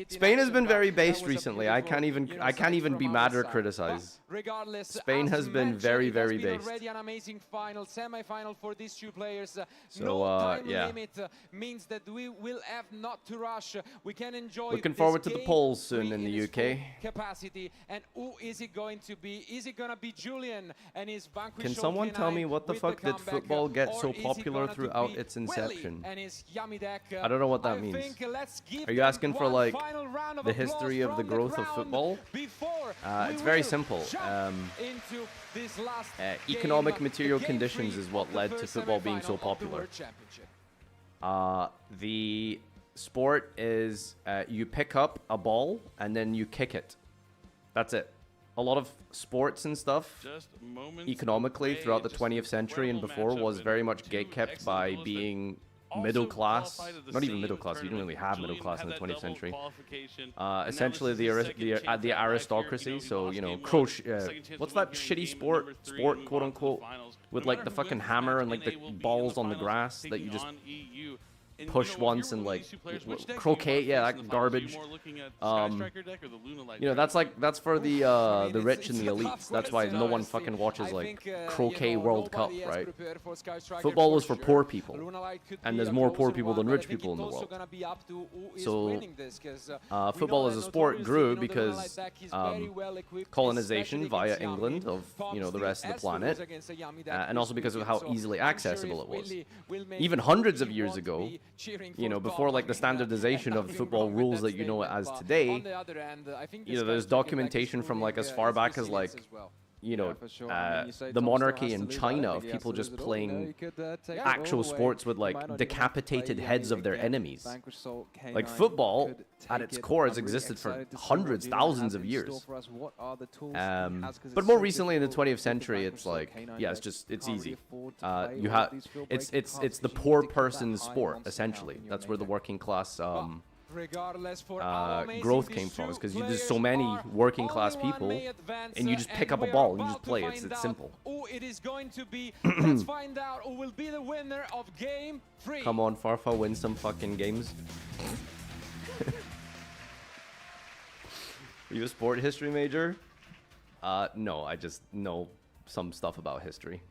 Spain has been very based recently. I can't even be mad or criticize. Spain has been very, very based. Already an amazing final, semi-final for these two players. So no time yeah. limit means that we will have not to rush. We can enjoy. Looking this forward to the game polls soon in free the its UK. full capacity. And who is it going to be? Is it gonna be Julian and his Vanquish? Can someone tell me what the with fuck did comeback, football get or so is it popular gonna throughout be its Willie inception? and his yummy deck? I don't know what that I means. think let's give Are you asking for one like final round of the applause history of the from growth of crowd football? before It's we very will simple. jump into this last Economic game, material the game conditions three is what of the led to first football being so semi-final of the popular. World Championship. The sport is you pick up a ball and then you kick it. That's it. A lot of sports and stuff, economically, throughout the 20th century and before, was very much gatekept by being middle class. Not even middle class. You didn't really have middle class in the 20th century. Essentially, the aristocracy. So you know, what's that shitty sport, quote unquote, with like the fucking hammer and like the balls on the grass that you just push once and like croquet, yeah, that garbage. You know, that's for the rich and the elites. That's why no one fucking watches like croquet World Cup, right? Football was for poor people, and there's more poor people than rich people in the world. So football as a sport grew because colonization via England of the rest of the planet, and also because of how easily accessible it was. Even hundreds of years ago, before like the standardization of football rules that you know it as today, there's documentation from like as far back as like the monarchy in China of people just playing actual sports with like decapitated heads of their enemies. Like football at its core has existed for hundreds, thousands of years. But more recently in the 20th century, it's like, yeah, it's easy. It's the poor person's sport, essentially. That's where the working class growth came from, is because there's so many working class people, and you just pick up a ball and you just play. It's simple. Who it is going to be? Let's find out who will be the winner of game 3. Come on, Farfa, win some fucking games. Are you a sport history major? No, I just know some stuff about history.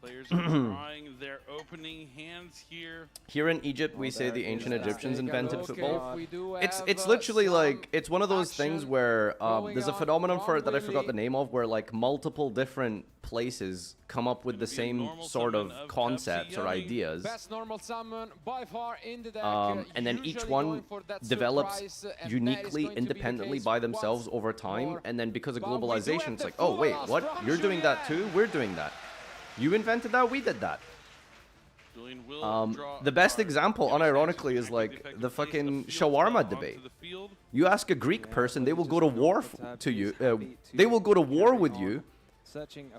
Players are drawing their opening hands here. Here in Egypt, we say the ancient Egyptians invented football. It's literally like, it's one of those things where there's a phenomenon for it that I forgot the name of, where like multiple different places come up with the same sort of concepts or ideas. And then each one develops uniquely, independently by themselves over time. And then because of globalization, it's like, oh wait, what? You're doing that too? We're doing that. You invented that, we did that. The best example, unironically, is like the fucking shawarma debate. You ask a Greek person, they will go to war they will go to war with you,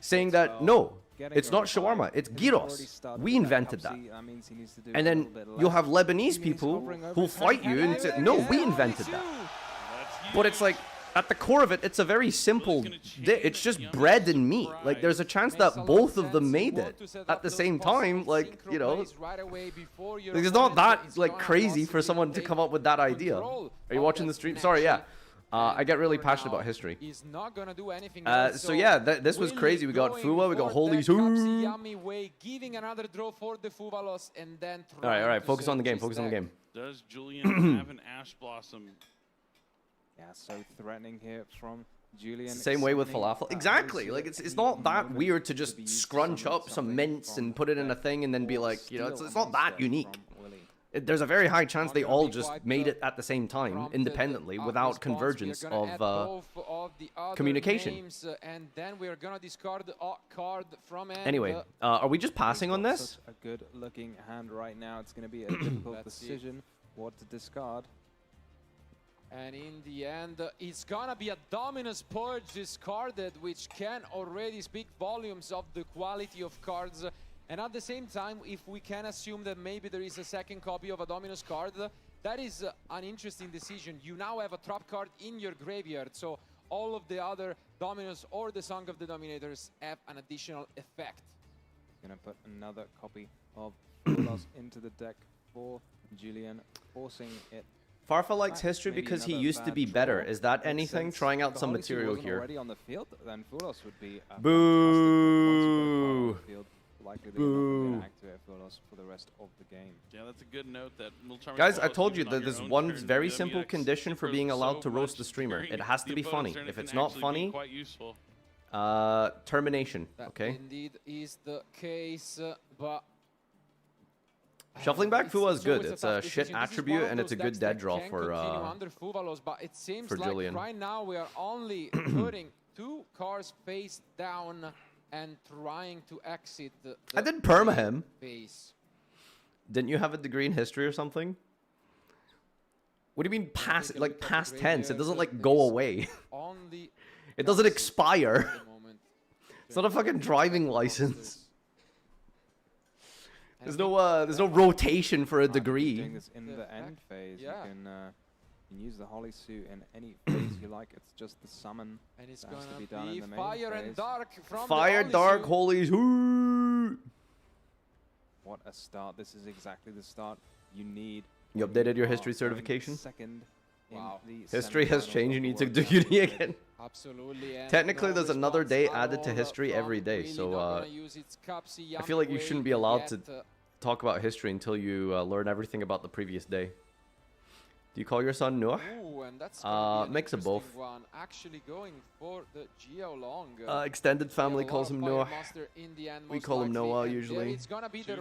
saying that no, it's not shawarma, it's gyros. We invented that. And then you'll have Lebanese people who'll fight you and say, no, we invented that. But it's like, at the core of it, it's a very simple it's just bread and meat. Like, there's a chance that both of them made it at the same time. Like, it's not that like crazy for someone to come up with that idea. Are you watching the stream? Sorry, yeah. I get really passionate about history. So yeah, this was crazy. We got Fuwa, we got Holy Soo. All right, focus on the game. Focus on the game. Does Julian have an Ash Blossom? Yeah, so threatening here from Julian. Same way with falafel. Exactly. Like it's not that weird to just scrunch up some mince and put it in a thing and then be like, you know, it's not that unique. There's a very high chance they all just made it at the same time, independently, without convergence of communication. And then we are gonna discard a card from end. Anyway, are we just passing on this? A good-looking hand right now. It's going to be a difficult decision what to discard. And in the end, it's gonna be a Dominus Purge discarded, which can already speak volumes of the quality of cards. And at the same time, if we can assume that maybe there is a second copy of a Dominus card, that is an interesting decision. You now have a trap card in your graveyard, so all of the other Dominus or the Song of the Dominators have an additional effect. Gonna put another copy of Fulos into the deck for Julian, forcing it. Farfa likes history because he used to be better. Is that anything? Trying out some material here. Already on the field, then Fulos would be a Boo! Likely they're not going to activate Fulos for the rest of the game. Yeah, that's a good note. That guys, I told you that there's one very simple condition for being allowed to roast the streamer. It has to be funny. If it's not funny, termination. Okay. That indeed is the case, but shuffling back Fuwa is good. It's a shit attribute and it's a good dead draw for Julian. Right now we are only putting 2 cards face down and trying to exit the I did perma him. Base. Didn't you have a degree in history or something? What do you mean past, like past tense? It doesn't like go away. It doesn't expire. It's not a fucking driving license. There's no rotation for a degree. Doing this in the end phase, you can use the Holy Suit in any phase you like. It's just the summon and it's that has gonna to be done in the main Fire phase. and Dark from Fire, the Dark, Holy Suit. What a start. This is exactly the start you need. You updated your history certification? Second wow. History has changed. You need to do uni again. Absolutely. Technically, there's another day added to history every day. So I feel like you shouldn't be allowed to talk about history until you learn everything about the previous day. Do you call your son Noah? Ooh, and that's mix of both. One. Actually going for the Yugioh long. Extended family calls him Noah. We call him Noah usually. It's gonna be the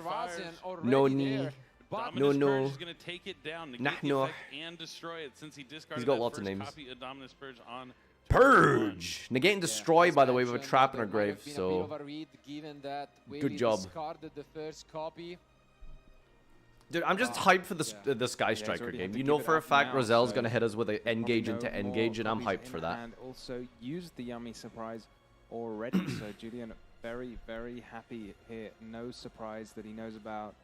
No knee. No, no. Is going to take it down, negate the effect, and destroy it since he discarded He's got lots of names. Copy of Dominus Purge on Purge! Negate and destroy, by the way, with a trap in our grave, so good job. The first copy. Dude, I'm just hyped for the Sky Striker game. You know for a fact Rozelle's going to hit us with an engage into engage, and I'm hyped for that. And also used the yummy surprise already, so Julian very, very happy here. No surprise that he knows about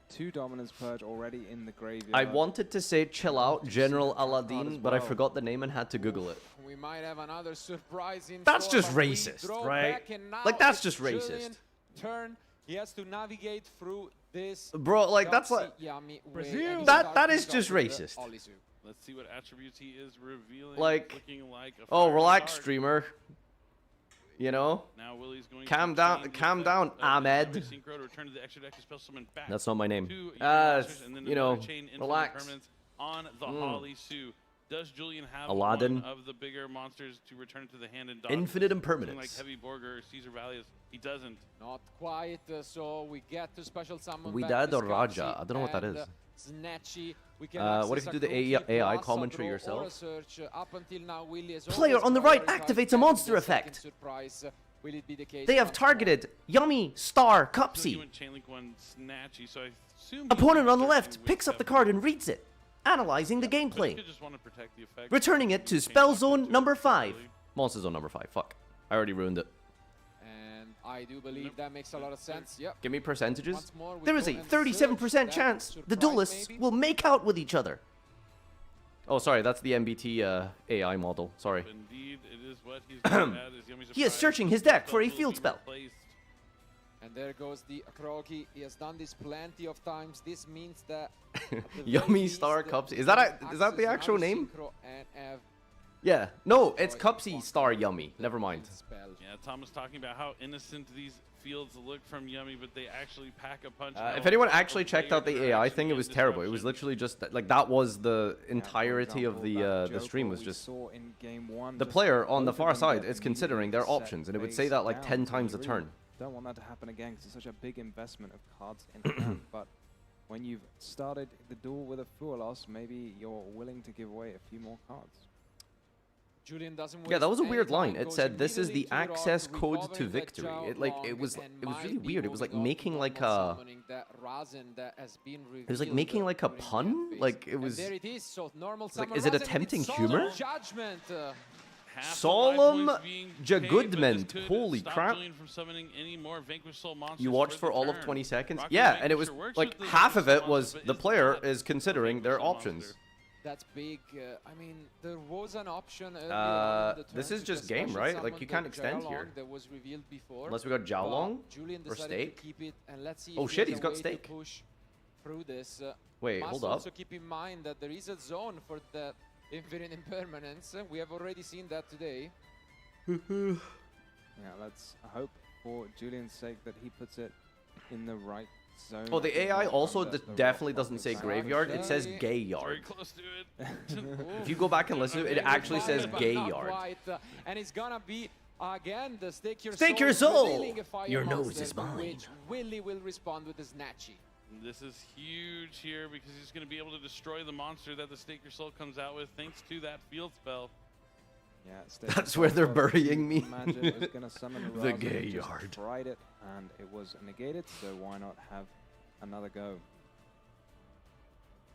2 Dominus Purge already in the graveyard. I wanted to say chill out, General Aladdin, but I forgot the name and had to Google it. We might have another surprise in That's store, just racist, right? Like, that's just racist. Turn. He has to navigate through this. Bro, like, that's like... Brazil. That is just racist. Let's see what attributes he is revealing. Like, looking like a oh, relax, card. streamer. You know? Now Willie's going calm down, Ahmed. That's not my name. You know, relax. On the Holly Sue. Does Julian have Aladdin. one of the bigger monsters to return to the hand and Infinite Impermanence. Like Heavy Borger or Caesar Valius? He doesn't. Not quite, so we get to special summon Widad or Raja? I don't know what that is. Snatchy. What if you do the AI commentary yourself? Up until now, Player on the right activates a monster effect. They have targeted Yummy Star Cupsy. Opponent on the left picks up the card and reads it, analyzing the gameplay, returning it to Spell Zone number 5. Monster Zone number 5. Fuck. I already ruined it. And I do believe that makes a lot of sense. Yep. Give me percentages. There is a 37% chance the duelists will make out with each other. Oh, sorry, that's the MBT AI model. Sorry. Indeed, it is what he's good at, is Yummy He is searching his deck for a field spell. And there goes the Kroki. He has done this plenty of times. This means that Yummy Star Cups. Is that the actual name? Yeah. No, it's Cupsy Star Yummy. Never mind. Yeah, Tom was talking about how innocent these fields look from Yummy, but they actually pack a punch. If anyone actually checked out the AI thing, it was terrible. It was literally just like that was the entirety of the stream. Was just the player on the far side is considering their options, and it would say that like 10 times a turn. Don't want that to happen again because it's such a big investment of cards in hand. But when you've started the duel with a full loss, maybe you're willing to give away a few more cards. Julian doesn't Yeah, that was a weird line. It said this is the access code to victory. It was really weird. It was like making like a making like a pun. Like it was like, is it attempting humor? Solemn Jagudment. Holy crap. You watched for all of 20 seconds? Yeah, and it was like half of it was the player is considering their options. That's big. I mean, there was an option earlier this is just game, right? Like you can't extend here. That was revealed before. Unless we got Jiaolong or Steak. Oh shit, he's got Steak. Through this. Wait, hold up. Also keep in mind that there is a zone for the Infinite Impermanence. We have already seen that today. Yeah, let's hope for Julian's sake that he puts it in the right zone. Oh, the AI also definitely doesn't say graveyard. It says gay yard. Very close to it. If you go back and listen to it, it actually says gay yard. And it's gonna be again the Stake Your Soul. Your nose is mine. Which Willy will respond with his Snatchy. This is huge here because he's going to be able to destroy the monster that the Stake Your Soul comes out with thanks to that field spell. Yeah, that's where they're burying me. It was gonna summon the gay yard. Tried it and it was negated, so why not have another go?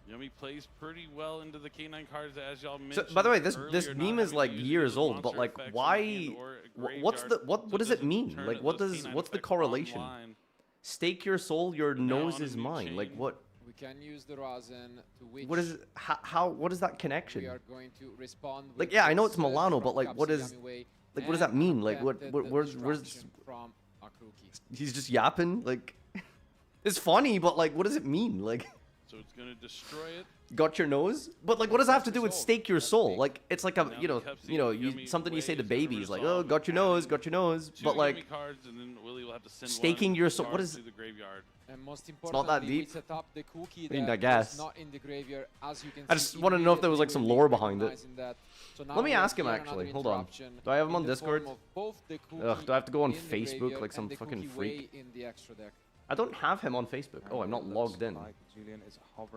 Yummy plays pretty well into the K9 cards, as y'all mentioned. So, by the way, this meme is like years old, but like, why? What does it mean? Like, what's the correlation? Stake your soul, your nose is mine. Like what? We can use the Razen to which what is how what is that connection? We are going to respond with like yeah, I know it's Milano, but like what is like what does that mean? Like where's from he's just yapping? Like it's funny, but like what does it mean? Like so it's gonna destroy it. Got your nose? But like what does that have to do with stake your soul? Like it's like a something you say to babies like, oh, got your nose, but like staking your soul, what is and most it's not that deep. Set up the cookie I mean, I guess. not in the graveyard, as you can I just want to know if there was like some lore behind it. So let me ask him actually. Hold on. Do I have him on Discord? Ugh, do I have to go on Facebook like some fucking freak? I don't have him on Facebook. Oh, I'm not logged in.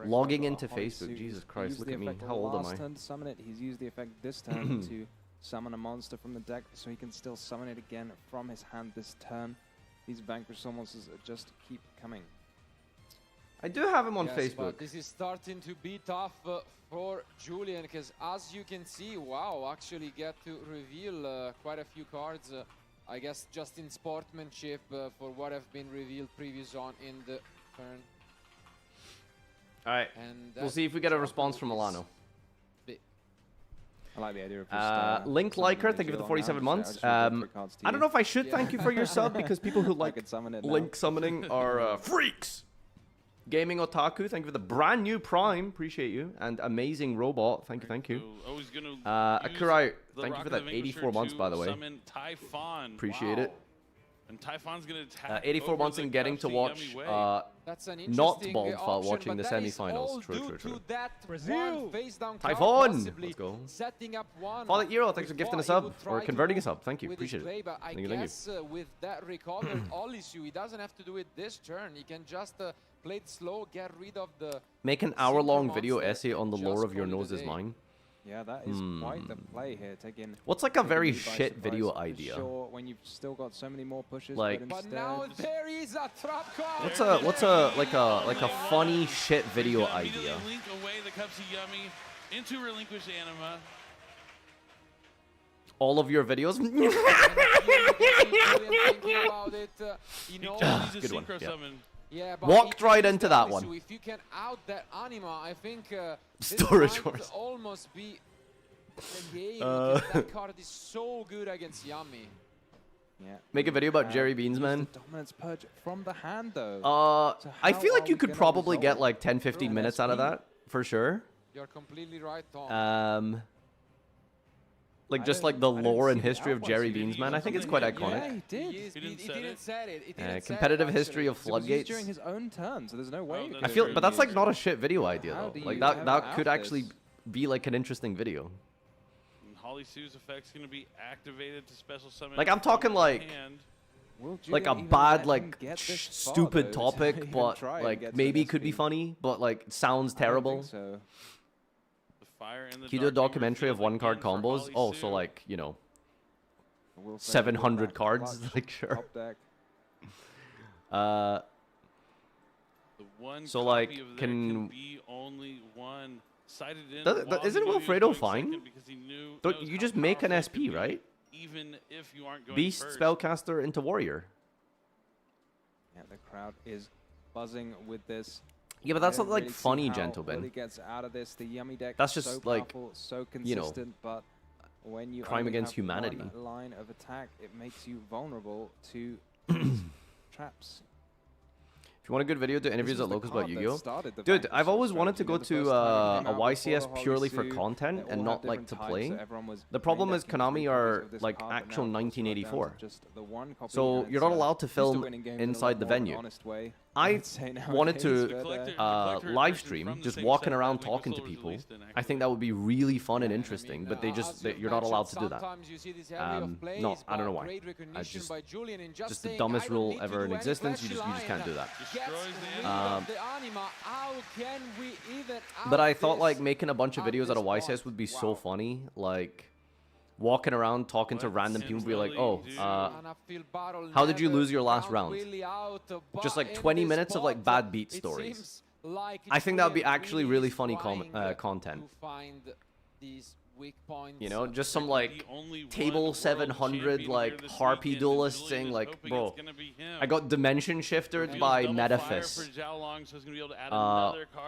Logging into Facebook. Jesus Christ, look at me. How old am I? Turn to summon it. He's used the effect this turn to summon a monster from the deck, so he can still summon it again from his hand this turn. These Vanquish Soul monsters just keep coming. I do have him on Facebook. But this is starting to be tough for Julian, because as you can see, wow, actually get to reveal quite a few cards. I guess just in sportsmanship for what have been revealed previous on in the turn. Alright, we'll see if we get a response from Milano. I like the idea of Link Liker, thank you for the 47 months. I don't know if I should thank you for your sub because people who like Link summoning are freaks. Gaming Otaku, thank you for the brand new Prime, appreciate you. And Amazing Robot, thank you. Akurai, thank you for that 84 months, by the way. Appreciate it. And Typhon's gonna attack 84 months in getting to watch not Baldfa watching the semifinals. True. Brazil. Typhon! Let's go. Father Eero, thanks for gifting a sub or converting a sub. Thank you. Appreciate it. I guess with that recovered all issue, he doesn't have to do it this turn. He can just play it slow, get rid of the. Make an hour-long video essay on the lore of Your Nose Is Mine. Yeah, that is quite the play here. Taking what's like a very shit video idea? Sure, when you've still got so many more pushes. Like, but now there is a trap card. What's a funny shit video idea? Link away the Cupsy Yummy into Relinquish Anima. All of your videos. Good one. Yeah. Yeah, walked right into that one. If you can out that Anima, I think Storage might almost be the game. Because that card is so good against Yummy. Yeah. Make a video about Jerry Beans, man. Dominance purge from the hand, though. So I feel like you could probably get like 10-15 minutes out of that for sure. You're completely right, Tom. Like just like the lore and history of Jerry Beans, man. I think it's quite iconic. Yeah, he did. He didn't say it. Competitive history of It was used floodgates. during his own turn, so there's no way. I feel, but that's like not a shit video idea How though. do Like you that could have actually this? be like an interesting video. And Holly Sue's effect's going to be activated to special summon. Like I'm talking like like a bad like stupid topic, but like maybe could be funny, but like sounds terrible. So. Can you do a documentary of one card combos? Oh, so like, you know, 700 cards, like sure. So like, can be only one cited in isn't Wilfredo fine? Don't you just make an SP, right? Even if you aren't going Beast first. spellcaster into warrior. Yeah, the crowd is buzzing with this. Yeah, but that's I not don't like really see funny, how gentlemen. Willie gets out of this. The yummy deck That's is just so like, powerful, so you know, consistent, but when you crime only against have humanity. one line of attack, it makes you vulnerable to these traps. If you want a good video to interviews was at the locals about card that Yu-Gi-Oh, started the dude, Vanquish I've always wanted to strategy. go You know, to the first time it came a out before YCS Holly purely for Sue, content they and all not had like to different types, play. so everyone was The problem main is deck in three Konami copies are of this like card, but actual now it's brought down to 1984. just the one copy, So and you're not it's, allowed to used to film winning games in a lot inside the more of an venue. honest way, I I'd say wanted nowadays, to but, live stream, just walking around talking to people. I think that would be really fun and interesting, but you're not allowed to do that. No, I don't know why. Just the dumbest rule ever in existence. You just can't do that. But I thought like making a bunch of videos at a YCS would be so funny, like walking around talking to random people, be like, oh, how did you lose your last round? Just like 20 minutes of like bad beat stories. I think that would be actually really funny content. You know, just some like table 700 like harpy duelist saying like, bro, I got dimension shifted by Metaphys.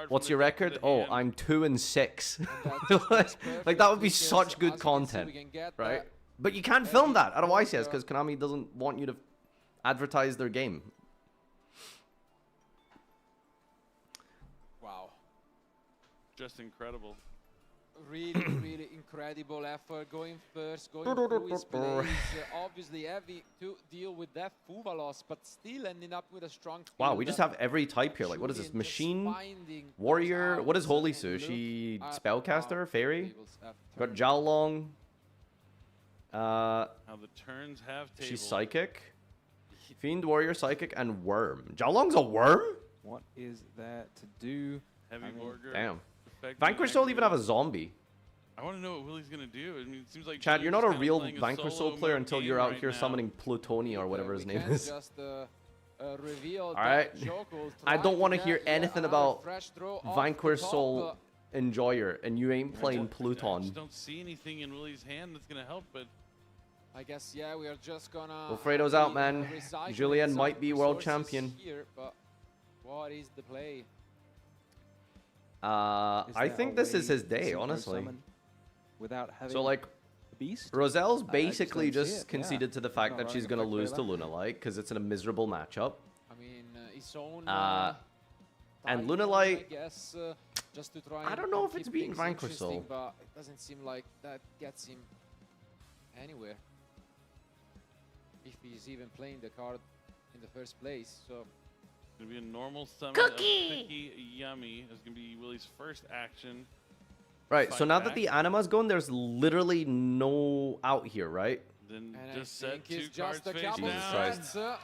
What's your record? Oh, I'm 2-6. Like that would be such good content, right? But you can't film that at a YCS because Konami doesn't want you to advertise their game. Wow. Just incredible. Really incredible effort going first, going through his plays. Obviously heavy to deal with that Fuva loss, but still ending up with a strong Wow, field. we just have every type here. Like, what is this? Machine, warrior. What is Holy Sue? She spellcaster, fairy. Got Jiaolong. How the turns have tables. She's psychic. Fiend, warrior, psychic, and worm. Jiaolong's a worm? What is there to do? Heavy Borger. Damn. Vanquish Soul even have a zombie. I want to know what Willie's gonna do. I mean, it seems like Chad, you're not a Julian's real kinda playing Vanquish Soul solo player mode until game you're out right here now. summoning Plutonia or whatever his name is. Just, reveal Alright. I don't want to hear anything about Vanquish top, Soul Enjoyer, and you ain't playing I Pluton. just don't see anything in Willie's hand that's gonna help, but I guess, yeah, we are just gonna... Wilfredo's out, man. recycle Julian some might be world resources champion. Here, but what is the play? I think this is his day, honestly. So like, Roselle's basically just conceded to the fact that she's gonna lose to Lunalight because it's in a miserable matchup. I mean, his own... And I Lunalight, guess, just to try I don't and know if keep it's beating things Vanquish Soul. interesting, but it doesn't seem like that gets him anywhere. If he's even playing the card in the first place, so... It's gonna be a normal summon of Picky Yummy. It's gonna be Willie's first action. Right, so Fight now back. that the anima's gone, there's literally no out here, right? Then And just I set think two it's cards just a face couple Jesus down. Christ. sets.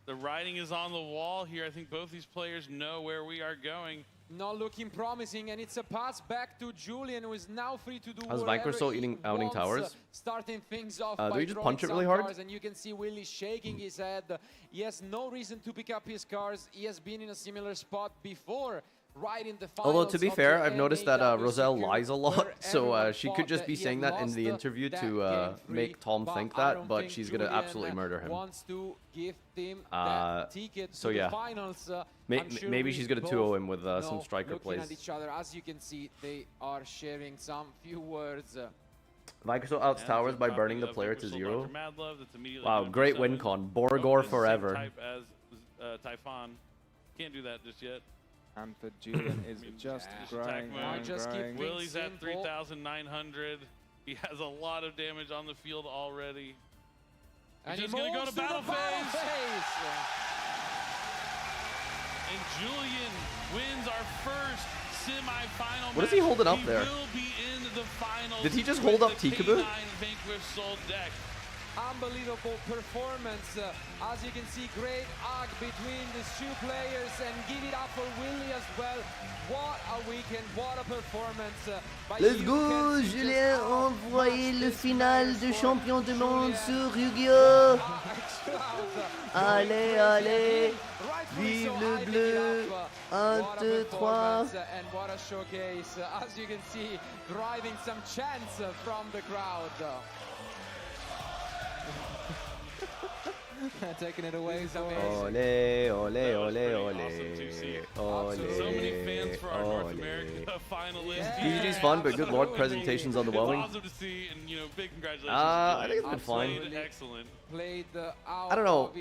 The writing is on the wall here. I think both these players know where we are going. Not looking promising, and it's a pass back to Julian, who is now free to do How's whatever Vanquish Soul he outing wants, towers? starting things off Do by we just throwing punch it some really hard? cards, and you can see Willie shaking his head. He has no reason to pick up his cards. He has been in a similar spot before, right in the finals. Although to be of fair, the I've noticed that NAWCQ, Roselle lies a lot, where so everyone she thought could just that be he saying had that in the lost interview that to game three, make Tom but think I that, don't but think she's gonna Julian absolutely murder him. wants to give him that ticket So to yeah, the finals. I'm sure maybe we she's gonna both 2-0 him with some know, striker looking plays. at each other. As you can see, they are sharing some few words. Vanquish Soul outs And towers so by copy burning the of player Vanquish to Soul 0. Dr. Madlove, that's immediately Wow, gonna great summon win con. both Borgor the same forever. Type as Typhon. Can't do that just yet. And for Julian is just Attack growing mode. and growing. Willie's at simple. 3,900. He has a lot of damage on the field already. And He's he's going to go to battle phase. And Julian wins our first semi-final. What is he holding up there? Will be in the finals. Did he just hold up Tikaboo? Vanquish Soul deck. Unbelievable performance. As you can see, great hug between these two players, and give it up for Willie as well. What a weekend, what a performance. Let's go, Julien, envoyez le final de champion du monde sur Yugioh. Allez, allez, vive le bleu. 1, 2, 3. And what a showcase. As you can see, driving some chants from the crowd. Taking it away is amazing. Ole, ole, ole, ole. Ole, So many fans for our North America finalists. PGG's fun, but good lord, presentations underwhelming. Awesome to see, and big congratulations. I think it's been fine. Excellent. Played I don't know.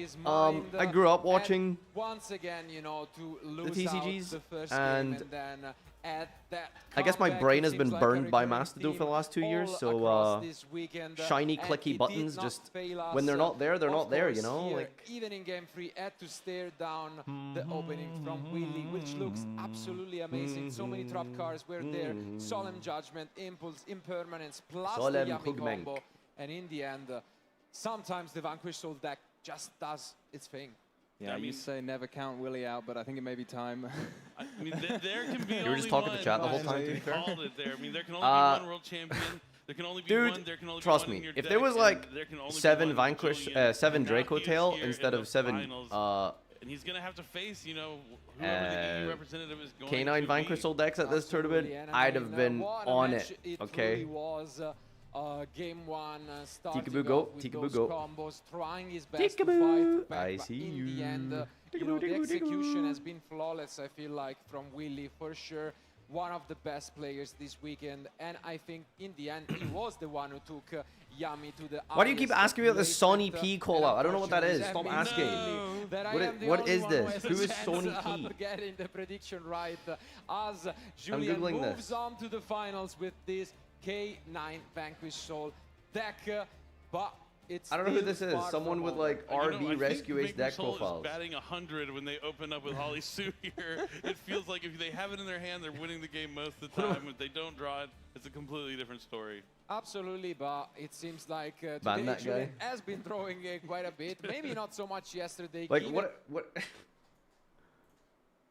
I grew up watching once again, to lose the TCGs, the first and game, and then add that I guess my comeback, brain it has been seems like burned a by recurring Mastodon for the theme last 2 years, all so across this weekend, shiny, and clicky it buttons, did not just fail us, when they're not there, they're of not there, course, here, like. even in game 3, had to stare down the opening from Willie, which looks absolutely amazing. So many trap cards were there. Solemn Judgment, Impulse, Impermanence, plus the Solemn Yummy Judgment. combo. And in the end, sometimes the Vanquish Soul deck just does its thing. Yeah, you say never count Willie out, but I think it may be time. I mean, there can be You were just talking to chat the whole time, to be fair. Called it there. I mean, there can only be one world champion. There can only be Dude, one. There can only trust be one me, in your if deck, there was and like there can only be 7 one Vanquish, Julian. 7 Now Draco he is Tail here instead in of the 7 finals, and he's gonna have to face, whoever the EU representative is going K9 to Vanquish be. Soul decks at this tournament. And I'd have been what a on match it. truly Okay. was. Game 1 starting Tikaboo go, off with Tikaboo those go. combos, trying his best to Tikaboo, fight back, I but see in you. the end, the execution has been flawless, I feel like, from Willie, for sure. One of the best players this weekend, and I think in the end he was the one who took Yami to the Why do you keep highest asking me about the Sony placement, P call out? I don't know what that is. Stop unfortunately, asking. that I What am the what only is one this? has a Who is chance Sony of P? getting the prediction right, as Julian Googling moves this. on to the finals with this K9 Vanquish Soul deck, but it's I don't know who still this is. far Someone from with over. like I RB Rescue Ace think deck Vanquish Soul profiles. is batting 100 when they open up with Holly Sue here. It feels like if they have it in their hand, they're winning the game most of the time. If they don't draw it, it's a completely different story. Absolutely, but it seems like Ban today that Julian guy. has been throwing quite a bit. Maybe not so much yesterday. Like given- what?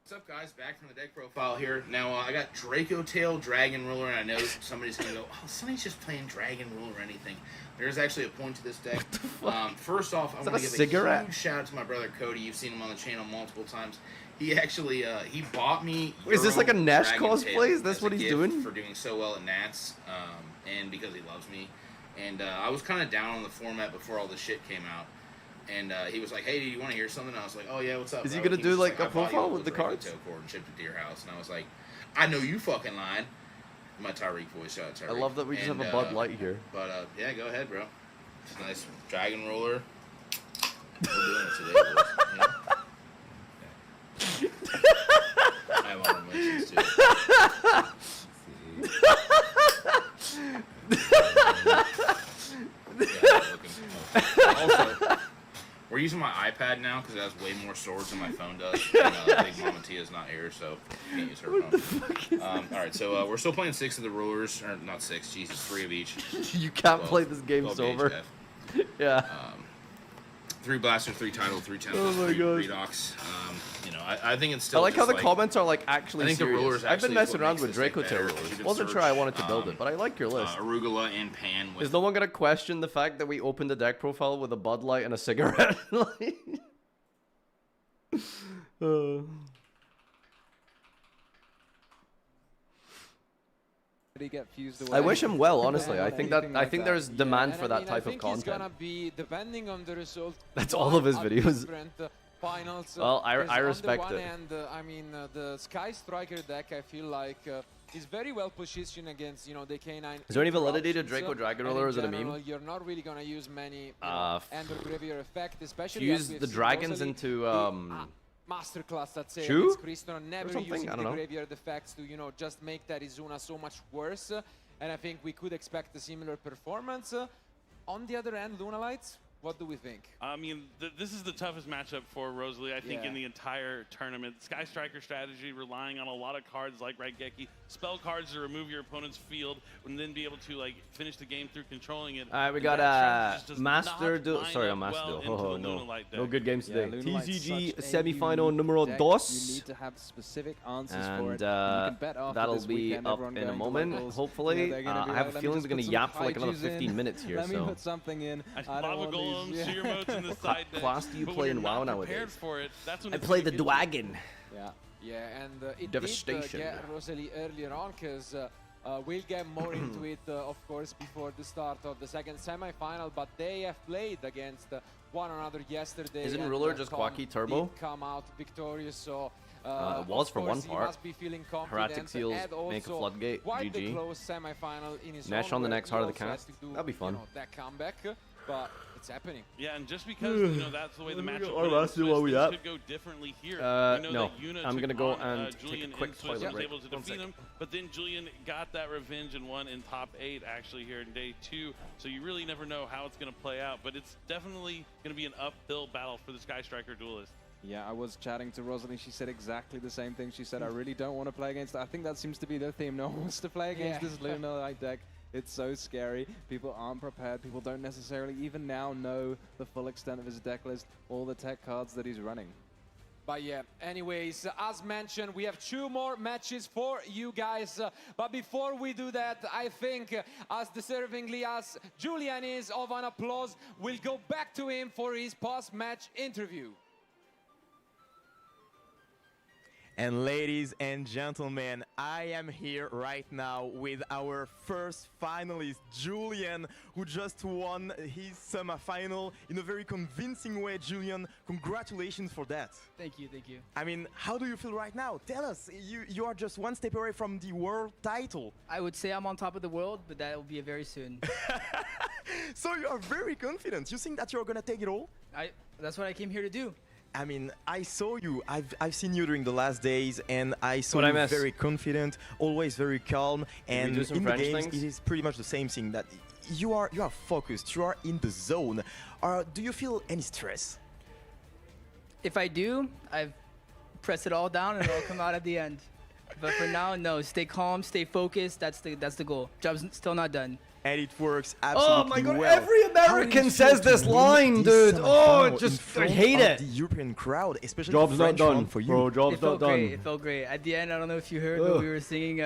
What's up, guys? Back from the deck profile here. Now, I got Draco Tail, Dragon Ruler, and I know somebody's going to go, oh, Sonny's just playing Dragon Ruler or anything. There's actually a point to this deck. First off, I want to give a huge shout out to my brother Cody. You've seen him on the channel multiple times. He actually, he bought me Is this like a Nash Dragon cosplay? Tail Is this as what a he's gift doing? For doing so well at Nats, and because he loves me. And I was kind of down on the format before all this shit came out. And he was like, hey, do you want to hear something? And I was like, oh, yeah, what's up? Is he bro? gonna was do, like, "I a bought you profile a with the Draco cards?" Tail cord and shipped it to your house. And I was like, I know you fucking lying. My Tyreek voice, shout out Tyreek. I love that we just have a Bud Light here. But yeah, go ahead, bro. It's a nice Dragon Roller. We're doing it today, boys. I have honorable mentions too. Also, we're using my iPad now because it has way more storage than my phone does. And, Big Mama Tia's not here, so you can't use her phone. All right, so we're still playing 6 of the rulers, or not 6, Jesus, 3 of each. You can't play this game 12 sober. VHF. Yeah. 3 blaster, 3 title, 3 tempo, Oh my 3 gosh. redox. You know, I think it's still. I like how just the comments are like actually I think the serious. rulers I've been actually is messing what around makes with this deck Draco better. Tail. You can Wasn't sure I wanted to build it, but I like your list. Arugula and Pan. With Is no one gonna question the fact that we opened the deck profile with a Bud Light and a cigarette? Like- Did he get fused away? I wish him well, honestly. I think Anything like there's demand and for I that mean, type I of think he's content. gonna be, depending on the result. That's all of his at videos. different, finals. Well, I Because respect on the one it. hand, I mean, the Sky Striker deck, I feel like is very well positioned against, the K9. Is there any validity to interruptions, Draco Dragon and Roller? in Is it a general, meme? You're not really gonna use many Ember Graveyard effect, especially Use as we've the seen dragons Rosalie, into the, masterclass, let's say, Shu? against Kristron, never something? using I the don't know. graveyard effects to, just make that Izuna so much worse. and I think we could expect a similar performance. On the other end, Lunalight, what do we think? I mean, this is the toughest matchup for Rosalie, I think, in the entire tournament. Sky Striker strategy, relying on a lot of cards like Raigeki, spell cards to remove your opponent's field, and then be able to like finish the game through controlling it. All right, we got Master Duel. Sorry, a Master Duel. Oh, no. No good games today. TCG semifinal numero dos. You need to have specific answers for And it. You can bet after that'll this be weekend, up everyone in a going moment, locals. hopefully. They're gonna be I have like, a feeling they're going to yap for like another 15 minutes here. Let me So put something in. I don't Lava want Golems, these- Seer Motes in the side deck. Class do you But play when in you're WoW not prepared nowadays? for it, that's when I it's play gonna the get you. Dragon. Yeah, and it Devastation. did get Rosalie earlier on, because we'll get more into it, of course, before the start of the second semi-final, but they have played against one another yesterday. Isn't and, Ruler just Tom Quacky Turbo? did come out victorious, so It was of for one course he part. must be feeling confident. Heretic Seals and make a also floodgate. quite the GG. close semi-final in his Nash own on the where next he Heart of the also has Cast. to do, That'd be fun. you know, that comeback, but it's happening. Yeah, and just because you know that's the way the matchup Or went, last duel, we things up. could go differently here. No, we know that Yuna I'm took gonna go on, and take a Julian quick in Swiss toilet and was break. able to 1 defeat second. him, but then Julian got that revenge and won in top 8 actually here in day 2. So you really never know how it's going to play out, but it's definitely going to be an uphill battle for the Sky Striker duelist. Yeah, I was chatting to Rosalie. She said exactly the same thing. She said, I really don't want to play against. I think that seems to be their theme. No one wants to play against this Lunalight deck. It's so scary. People aren't prepared. People don't necessarily even now know the full extent of his deck list, all the tech cards that he's running. But yeah, anyways, as mentioned, we have 2 more matches for you guys. But before we do that, I think as deservingly as Julian is of an applause, we'll go back to him for his post-match interview. And ladies and gentlemen, I am here right now with our first finalist, Julian, who just won his semi-final in a very convincing way. Julian, congratulations for that. Thank you, thank you. I mean, how do you feel right now? Tell us, you are just one step away from the world title. I would say I'm on top of the world, but that will be very soon. So you are very confident. You think that you're gonna take it all? That's what I came here to do. I mean, I saw you. I've seen you during the last days, and I saw What'd I you miss? very confident, always very calm. And do some in the French games, things? it is pretty much the same thing. That you are focused. You are in the zone. Do you feel any stress? If I do, I press it all down and it'll come out at the end. But for now, no. Stay calm, stay focused. That's the goal. Job's still not done. And it works absolutely Oh my god, well. every How did American it feel says to this win line, this dude. semi-final Oh, just in front I hate of it. The European crowd, especially Job's the not French done, one for you. bro. Job's It felt not done. great. It felt great. At the end, I don't know if you heard, but we were singing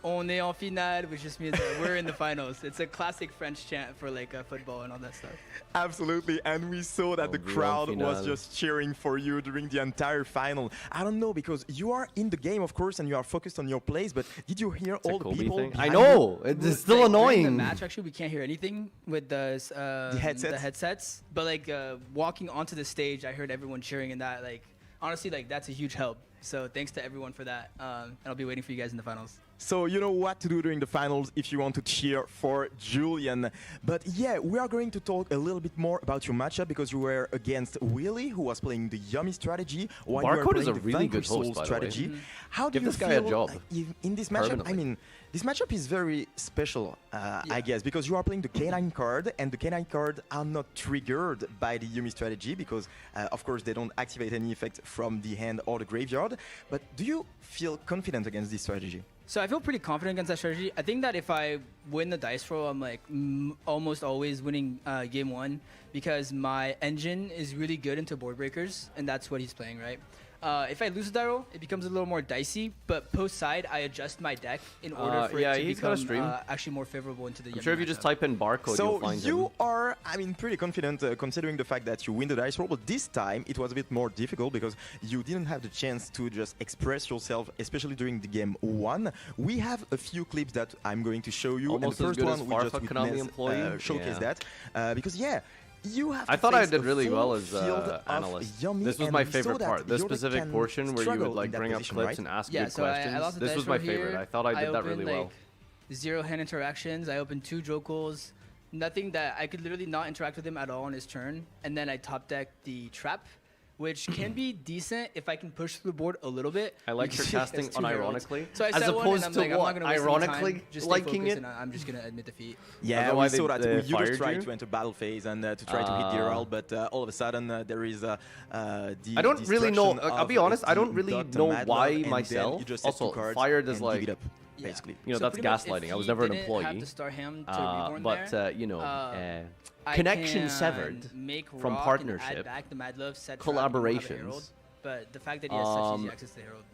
"On est en finale," which just means that we're in the finals. It's a classic French chant for like football and all that stuff. Absolutely, and we saw that the On est en crowd was finale. just cheering for you during the entire final. I don't know, because you are in the game, of course, and you are focused on your plays, but did you hear all the Kobe people? thing. I behind know, you? it's still Like, during annoying. the match, actually, we can't hear anything with the headsets. But like walking onto the stage, I heard everyone cheering, and that like honestly, like that's a huge help. So thanks to everyone for that. And I'll be waiting for you guys in the finals. So you know what to do during the finals if you want to cheer for Julian. But yeah, we are going to talk a little bit more about your matchup, because you were against Willy, who was playing the Yummy strategy, while you were Barcode is playing a the really good Vanquish host, Souls by the way. strategy. How do Give you this guy a feel job. In this matchup? I Permanently. mean, this matchup is very special, I guess, because you are playing the K9 card, and the K9 card are not triggered by the Yumi strategy, because of course they don't activate any effect from the hand or the graveyard. But do you feel confident against this strategy? So I feel pretty confident against that strategy. I think that if I win the dice roll, I'm like almost always winning game 1, because my engine is really good into board breakers, and that's what he's playing, right? If I lose the die roll, it becomes a little more dicey, but post-side, I adjust my deck in order for yeah, it to he's got a become stream. actually more favorable into the I'm sure if you just type in barcode, you'll So find you him. are, I mean, pretty confident considering the fact that you win the dice roll, but this time it was a bit more difficult because you didn't have the chance to just express yourself, especially during the game 1. We have a few clips that I'm going to show you, Almost and as the good first as one we Farfa just Konami witnessed, employee. showcase Yeah. that, because yeah, you have I to thought I face did a really well full as field of analyst. Yummy, This was and my we saw favorite that part. This your deck specific can portion where you struggle would like in that bring up position, clips right? and ask Yeah, good so questions. I lost the This dice was my roll favorite. here. I thought I did that really opened, well. like, 0 hand interactions. I opened 2 Jokels. Nothing that I could literally not interact with him at all on his turn. And then I top decked the trap, which can be decent if I can push through the board a little bit. I like your casting unironically. So I as set opposed one, and I'm to like, what? I'm not gonna waste any Ironically time, just stay liking focused, it? and I'm just gonna admit defeat. Yeah, we saw that you fired just tried you? to enter battle phase and to try to hit the RL, but all of a sudden there is the I don't really know. destruction I'll be of honest. I don't the really Dr. know Madlove, why and then myself. you just set Also, two cards fired is and like dig it up, basically. You know, So that's pretty much gaslighting. if I was he never an didn't employee. have the star ham to reborn but there, you know, I connection can severed make from rock partnership, and add back the Mad Love set trap, and you don't have a herald, collaborations. but the fact that he has such easy access to the herald.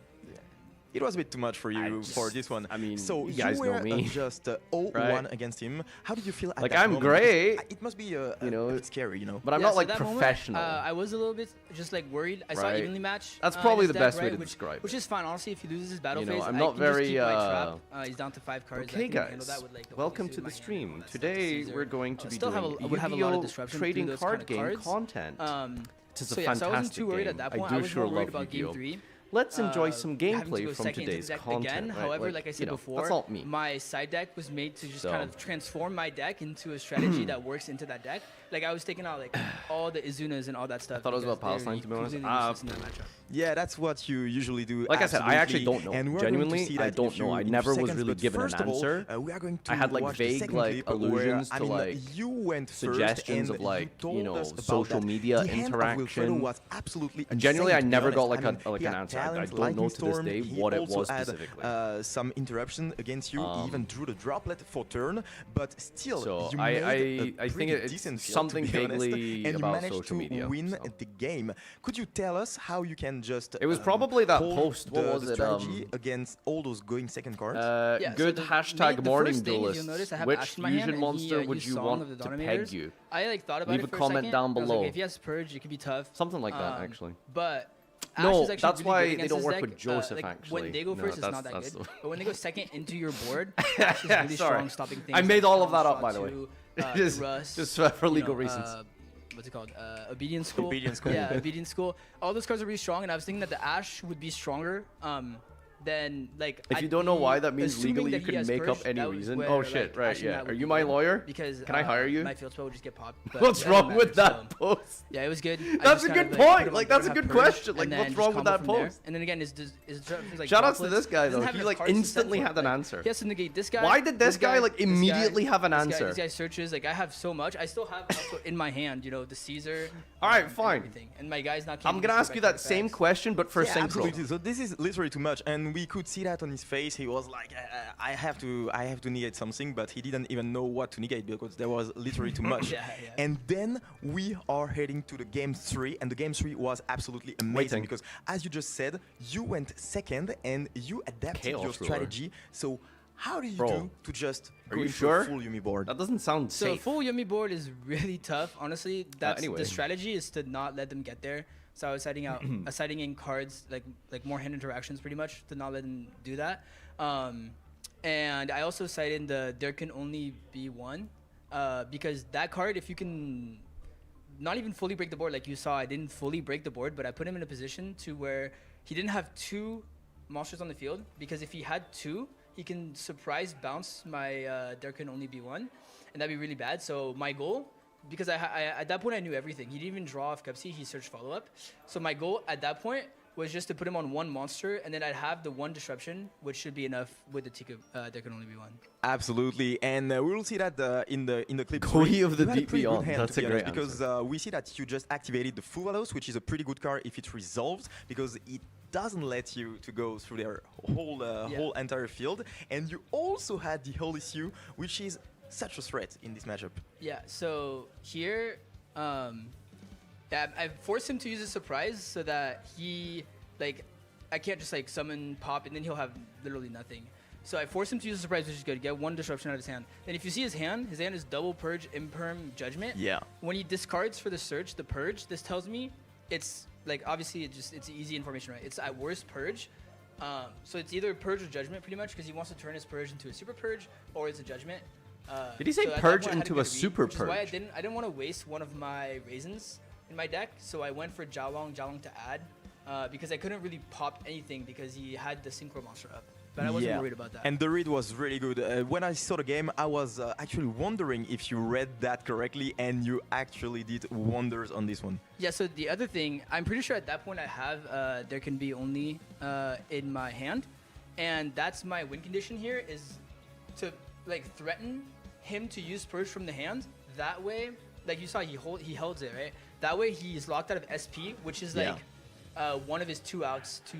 It was a bit too much for you for this one. I mean, so you guys were know me. Just 0-1 Right? against him. How did you feel at Like, that I'm moment? great. Because it must be a bit scary, you know. But I'm Yeah, not so like that moment, professional. I was a little bit just like worried. I saw Right. evenly match. That's probably his the deck, best way right, to which, describe Which it. is fine, honestly. If he loses his battle You know, phase, I'm I not can just very, keep my trap. He's down to 5 cards. Okay, I can handle guys. that with, like, the Welcome Holy to the Suit, my stream. hand, Today Caesar. we're going to be Still doing would have a lot of Yu-Gi-Oh! disruption trading through those card kind of game cards. content. It is a So yeah, so I wasn't fantastic too worried game. at that I point. do I was sure more worried love about Yu-Gi-Oh! game 3. Let's enjoy some Having to gameplay go from second into today's the deck content. again. right? However, like I said you know, before, that's not me. my side deck was made to just So- kind of transform my deck into a strategy that works into that deck. Like I was taking out like all the Izunas and all that stuff. I thought it was about because Palestine, they're to be honest. completely useless in that matchup. Yeah, that's what you usually do. Like I said, I actually don't know. And we're going to Genuinely, see I that don't in know. few- I in few never was seconds, really but given an first of all, answer. we are going to I had like watch the vague second like clip where, allusions I to mean, like you went first suggestions and of like told know us about social that. media The hand of Wilfredo interaction. was absolutely And genuinely, I insane, to be never got honest. like I mean, like he an had answer. I talent, don't lightning know to this storm. day He what it also was had, specifically. some interruption against you. He even drew the droplet for turn, but still, So you I made a think pretty it's decent field, something to be honest, vaguely and you about managed social to media, win so. the game. Could you tell us how you can just It was probably that hold post. What the was it? strategy against all those going second cards? Yeah, so Good the hashtag the morning first thing is duelist. you'll notice I have Which Ash in my hand, fusion and monster he, would used you Song want of the to peg Dominators. you? I like thought about Leave it a for comment second. down I was like, below. okay, if he has Purge, it could be tough. Something like that, actually. But Ash No, is actually that's really why good they against don't his work deck. with Joseph, like, actually. When they go No, first, it's not that's that good. the- But when they go second into your board, Ash is really Sorry. strong stopping things. I made like all of that Challenge up, by the Draw way. 2, Just- Rust, just for you legal know, reasons. What's it called? Obedience School. Obedience School. Yeah, Obedience School. All those cards are really strong, and I was thinking that the Ash would be stronger. Then like If you don't know why, that means legally you can make up any reason. Oh shit, right? Yeah. Are you my lawyer? Because can I hire you? my field spell would just get popped. What's wrong with that post? Yeah, it was good. That's a good point. Like that's a good question. Like what's wrong with that post? And then again, is like shout outs to droplets. this guy Doesn't though. have He enough like cards to set instantly for it. had an Like, answer. He has to negate this guy. Why did this guy like immediately have an answer? This guy searches. Like I have so much. I still have also in my hand. You know, the Caesar. All right, fine. And my guy's not. I'm gonna ask you that same question, but for Yeah, synchro. absolutely. So this is literally too much, and we could see that on his face. He was like, I have to negate something, but he didn't even know what to negate because there was literally too much. Yeah. And then we are heading to the game 3, and the game 3 was absolutely amazing Waiting. because, as you just said, you went second and you adapted Chaos your ruler. strategy. So how do you Bro, do to just are go you into sure? a full Yumi board? That doesn't sound So safe. full Yumi board is really tough. Honestly, that's anyway. the strategy is to not let them get there. So I was setting out, setting in cards like more hand interactions, pretty much to not let them do that. And I also cited the there can only be one, because that card, if you can not even fully break the board, like you saw, I didn't fully break the board, but I put him in a position to where he didn't have 2 monsters on the field, because if he had 2, he can surprise bounce my there can only be one, and that'd be really bad. So my goal, because I at that point I knew everything. He didn't even draw off Cupsy, he searched follow up. So my goal at that point was just to put him on 1 monster, and then I'd have the 1 disruption, which should be enough with the Tika, there can only be one. Absolutely, and we will see that in the clip. Gohi of the You had a Deep pretty good Beyond. hand, That's to be a great honest, because we see that you just activated the Full Valos, which is a pretty good card if it resolves, because it doesn't let you to go through their whole entire field, and you also had the Holy Issue, which is such a threat in this matchup. Yeah, so here, I forced him to use a surprise so that he, like, I can't just like summon pop and then he'll have literally nothing. So I forced him to use a surprise, which is good. Get 1 disruption out of his hand. Then if you see his hand is double purge, imperm, judgment. Yeah. When he discards for the search, the purge, this tells me it's like obviously it's easy information, right? It's at worst purge. So it's either purge or judgment pretty much, because he wants to turn his purge into a super purge or it's a judgment. Did he say so at that purge point, I had into to a get read, super which is why I purge? didn't want to waste one of my raisins in my deck, so I went for Jialong to add, because I couldn't really pop anything because he had the synchro monster up. but I wasn't worried about that. And the read was really good. When I saw the game, I was actually wondering if you read that correctly, and you actually did wonders on this one. Yeah, so the other thing, I'm pretty sure at that point I have there can be only in my hand, and that's my win condition here, is to like threaten him to use Purge from the hand. That way, like you saw, he holds it, right? That way he's locked out of SP, which is like one of his 2 outs to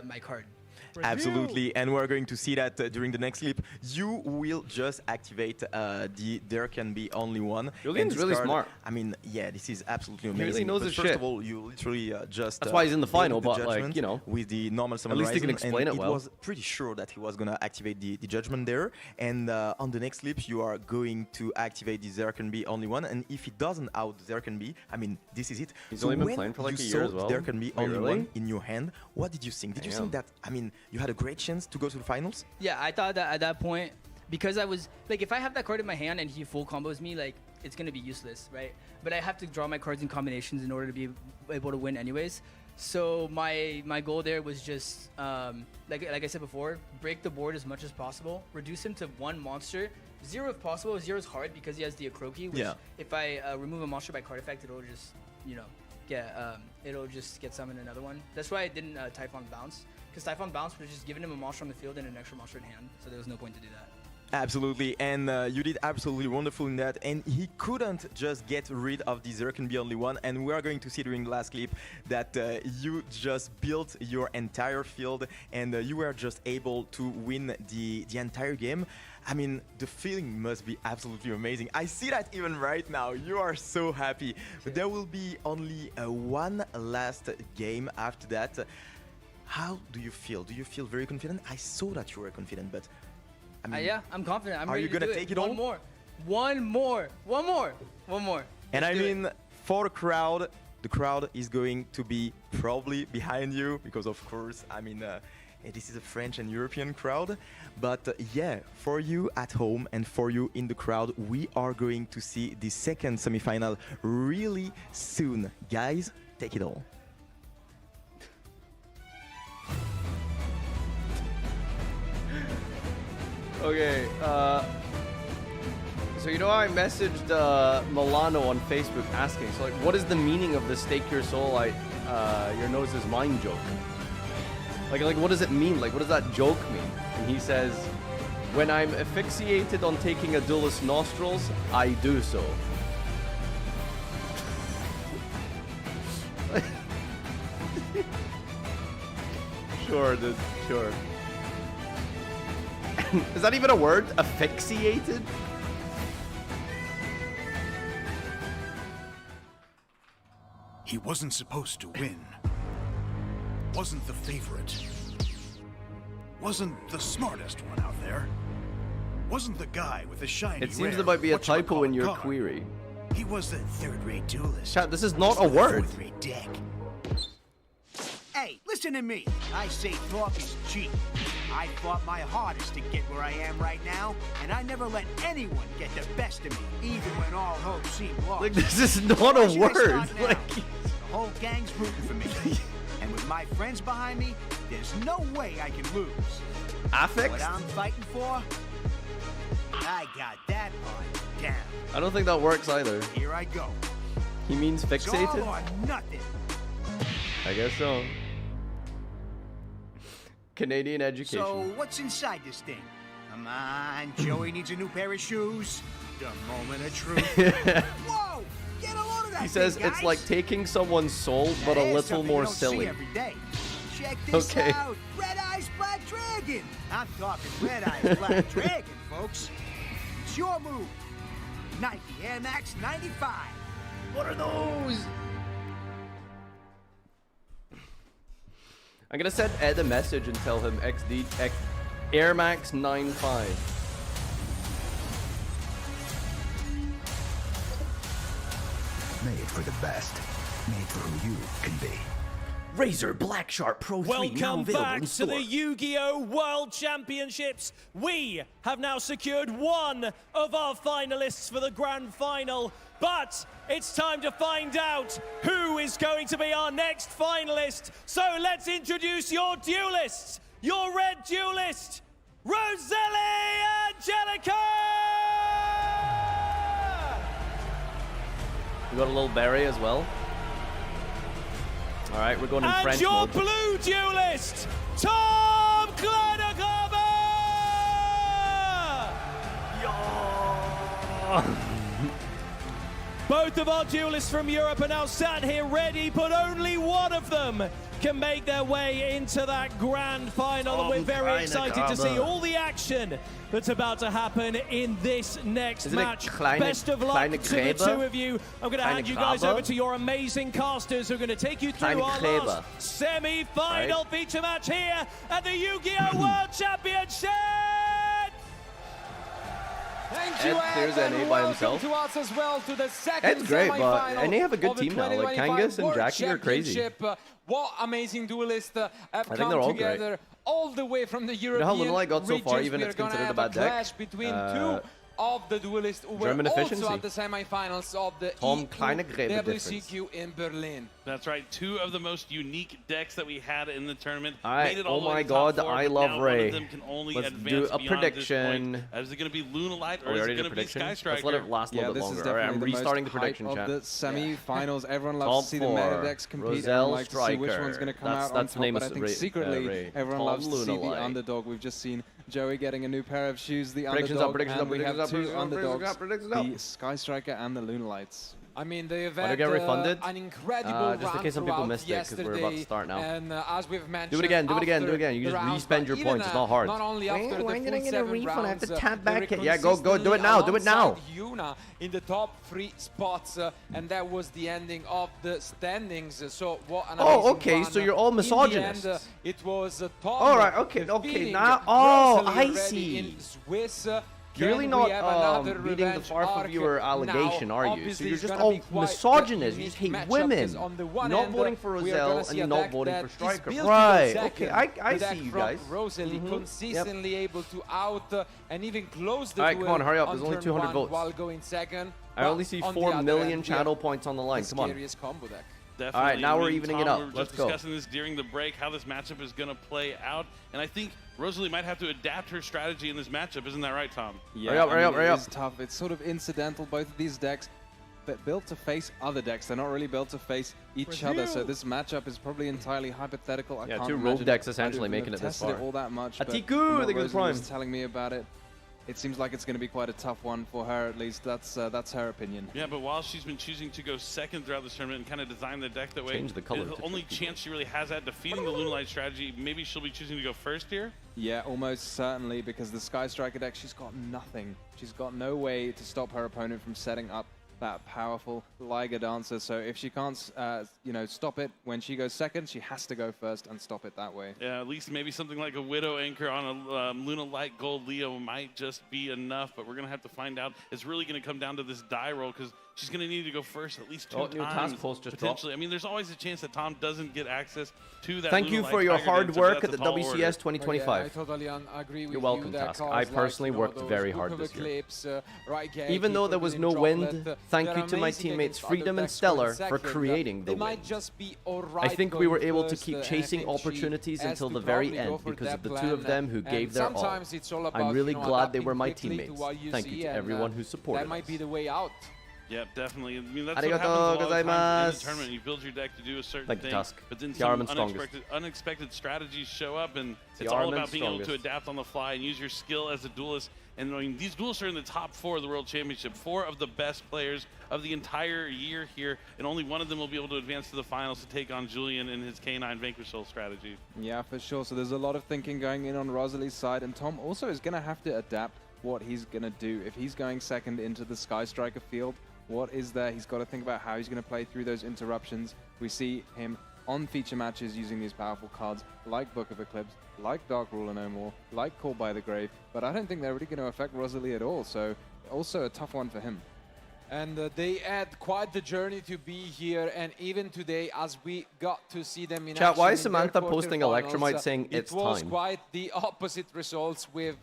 my card. Absolutely, and we're going to see that during the next clip. You will just activate the there can be only one. Julian's really smart. I mean, yeah, this is absolutely amazing. He really knows his first shit. of all, you literally just that's why he's in the final, but judgment like, you know, with the normal summon at least he can Horizon, explain and it well. was pretty sure that he was gonna activate the judgment there. And on the next clip, you are going to activate the there can be only one. And if it doesn't out there can be, I mean, this is it. He's so only been when playing for like you a year as saw well. there can be only really? one in your hand, what did you think? Did you think that, I mean, you had a great chance to go to the finals? Yeah, I thought that at that point, because I was like, if I have that card in my hand and he full combos me, like it's gonna be useless, right? But I have to draw my cards in combinations in order to be able to win anyways. So my goal there was just like I said before, break the board as much as possible, reduce him to 1 monster, 0 if possible. 0 is hard because he has the Akroki, which if I remove a monster by card effect, it'll just it'll just get summoned another one. That's why I didn't Typhon Bounce, because Typhon Bounce was just giving him a monster on the field and an extra monster in hand, so there was no point to do that. Absolutely, and you did absolutely wonderful in that, and he couldn't just get rid of the there can be only one, and we are going to see during the last clip that you just built your entire field, and you were just able to win the entire game. I mean, the feeling must be absolutely amazing. I see that even right now. You are so happy. But there will be only one last game after that. How do you feel? Do you feel very confident? I saw that you were confident, but I mean, yeah, I'm confident. I'm are ready you to gonna do take it all? One more. And I mean, for the crowd is going to be probably behind you because, of course, I mean, this is a French and European crowd. But yeah, for you at home and for you in the crowd, we are going to see the second semifinal really soon. Guys, take it all. Okay, so you know I messaged Milano on Facebook asking, so like, what is the meaning of the stake your soul, your nose is mine joke? Like what does it mean? Like, what does that joke mean? And he says, when I'm asphyxiated on taking a duelist's nostrils, I do so. Sure, dude, sure. Is that even a word? Asphyxiated? He wasn't supposed to win. Wasn't the favorite. Wasn't the smartest one out there. Wasn't the guy with the shiny It seems there might be a typo in your card. query. He was the third-rate duelist. Chat, this is not a word. Fourth-rate deck. Hey, listen to me. I say talk is cheap. I fought my hardest to get where I am right now, and I never let anyone get the best of me, even when all hope seemed lost. Like, this is not a word. Like, the whole gang's rooting for me. And with my friends behind me, there's no way I can lose. affixed? What I'm fighting for, I got that on down. I don't think that works either. Here I go. He means It's all fixated? or nothing. I guess so. Canadian education. So what's inside this thing? Come on, Joey needs a new pair of shoes. The moment of truth. Whoa! Get a load of that He says thing, it's guys. like taking someone's soul, but a That is little something more you don't see silly. every day. Check this Okay. out. Red Eyes Black Dragon. I'm talking Red Eyes Black Dragon, folks. It's your move. Nike Air Max 95. What are those? I'm gonna send Ed a message and tell him Air Max 95. Made for the best. Made for who you can be. Razor Black Shark Pro 3 now Welcome available back in to store. the Yu-Gi-Oh! World Championships. We have now secured one of our finalists for the grand final, but it's time to find out who is going to be our next finalist. So let's introduce your duelists. your red duelist, Rosalie Angelica! We got a little berry as well. All right, we're going in French your mode. blue duelist, Tom Kleinergraber! Both of our duelists from Europe are now sat here ready, but only one of them can make their way into that grand final. And we're very excited to see all the action that's about to happen in this next match. Best of luck to the two of you. I'm going to hand you guys over to your amazing casters who are going to take you through our last semi-final feature match here at the Yu-Gi-Oh! World Championship! Thank you, Ed clears NA by himself. To us as well to the second Ed's great, but NA have a good team now. Like Kangas and Jackie are crazy. What amazing duelists have come all together great. all the way from the European You know how Lunalite got so far, regions. even We it's are gonna considered a have bad deck? clash between two of the duelists who were German also efficiency. at the semifinals of the Tom Kleinergraber WCQ in Berlin. That's right. Two of the most unique decks that we had in the tournament. All right. Made it all Oh the way my to the top God, four, I but love now Ray. One of them can only Let's advance do a beyond prediction. This point. Is it going to be Lunalite or we is it already going did to be prediction? Sky Let's let it last a little bit longer. All right, I'm restarting the prediction of chat. the semi-finals. Everyone loves Top to see the four. meta decks compete. Roselle Everyone likes to see which Striker. one's going to come That's- out on that's the top. name But I of think Ray- secretly, Ray. everyone Tom loves to see the Lunalite. underdog. We've just seen Joey getting a new pair of shoes. The Predictions underdog, up, predictions and up, we have predictions two up, underdogs, predictions up. the Sky Striker and the Lunalites. I mean, they have Want to had get refunded? an incredible Just in run case some people throughout missed it, because we're about to yesterday, start now. And as we've mentioned, Do it again, do it again, do it after again. You the just rounds, respend your but even, points. It's not hard. Not only after the Why full did I get a 7 refund? I have to rounds, tap they back were it. Yeah, go, do it now, do it now. alongside Yuna in the top 3 spots, and that was the ending of the standings. So what an amazing okay, run. so you're all In the misogynists. end, it was Tom. All right, okay, defeating now, Rosalie I already see. in Swiss. You're really Can not we have another beating the revenge Farfa arc viewer allegation, now? are you? So Obviously, you're it's just gonna all be quite misogynist. the You just unique hate matchup, women. 'cause on the one Not end, voting for we are gonna Roselle see and a you're not deck voting that for is Striker. built to Right, go okay, second. I The deck see you from guys. Rosalie consistently able to out and even close the All right, come duel on, hurry up. on There's only turn 200 one votes. while going second. I only see 4 million channel points on the line. Come on. Scariest combo deck. Definitely. All right, now I we're mean, evening Tom, it up. We were Let's just go. discussing this during the break, how this matchup is going to play out. And I think Rosalie might have to adapt her strategy in this matchup. Isn't that right, Tom? Yeah, hurry up. It is tough. It's sort of incidental. Both of these decks, they're built to face other decks. They're not really built to face each other. So this matchup is probably entirely hypothetical. I Yeah, can't two rogue imagine decks either essentially of them making have it this tested far. all that much. but Atiku, from what they go to Rosalie was Prime. telling me about it, it seems like it's going to be quite a tough one for her. At least that's her opinion. Yeah, but while she's been choosing to go second throughout this tournament and kind of design the deck that way, Change the color the to only chance she really has at defeating the Lunalite strategy, maybe she'll be choosing to go first here. Yeah, almost certainly, because the Sky Striker deck, she's got nothing. She's got no way to stop her opponent from setting up that powerful Liger Dancer. So if she can't, stop it when she goes second, she has to go first and stop it that way. Yeah, at least maybe something like a Widow Anchor on a Lunalite Gold Leo might just be enough, but we're going to have to find out. It's really going to come down to this die roll, because she's going to need to go first at least 2 Oh, new times. task post just dropped. potentially. I mean, there's always a chance that Tom doesn't get access to that. Thank you Lunalite for your Tiger hard Dancer, work but at the that's a tall WCS order. 2025. Yeah, I totally agree with You're welcome, you. That Task. cards I personally like, worked those very Book hard of this year. Eclipse, right game, Even though there was no wind, Chocolate, thank they're you to my amazing teammates against Freedom other and decks Stellar going for second. creating the They win. might just be I alright think we were going able to first, keep and I chasing think she opportunities has until to the very probably go end for because that of the plan, two of them who and gave their all. sometimes it's all about, I'm really glad they were my adapting quickly to teammates. what you Thank you see, to and, everyone who supported That might us. be the way out. Yeah, definitely. I mean, that's Arigato what happens a lot of times in the gozaimasu. tournament. You build your deck to do a certain Thank you, thing, Tusk. but then The arm some and strongest. unexpected strategies show up, and The it's arm all and about being able to strongest. adapt on the fly and use your skill as a duelist. And I mean, these duelists are in the top 4 of the World Championship, 4 of the best players of the entire year here, and only one of them will be able to advance to the finals to take on Julian in his K9 Vanquish Soul strategy. Yeah, for sure. So there's a lot of thinking going in on Rosalie's side, and Tom also is going to have to adapt what he's going to do. If he's going second into the Sky Striker field, what is there? He's got to think about how he's going to play through those interruptions. We see him on feature matches using these powerful cards like Book of Eclipse, like Dark Ruler No More, like Call by the Grave, but I don't think they're really going to affect Rosalie at all, so also a tough one for him. And they had quite the journey to be here, and even today, as we got to see them in Chat, action why is in their Samantha posting quarterfinals, Electromite saying it's it was time? quite the opposite results with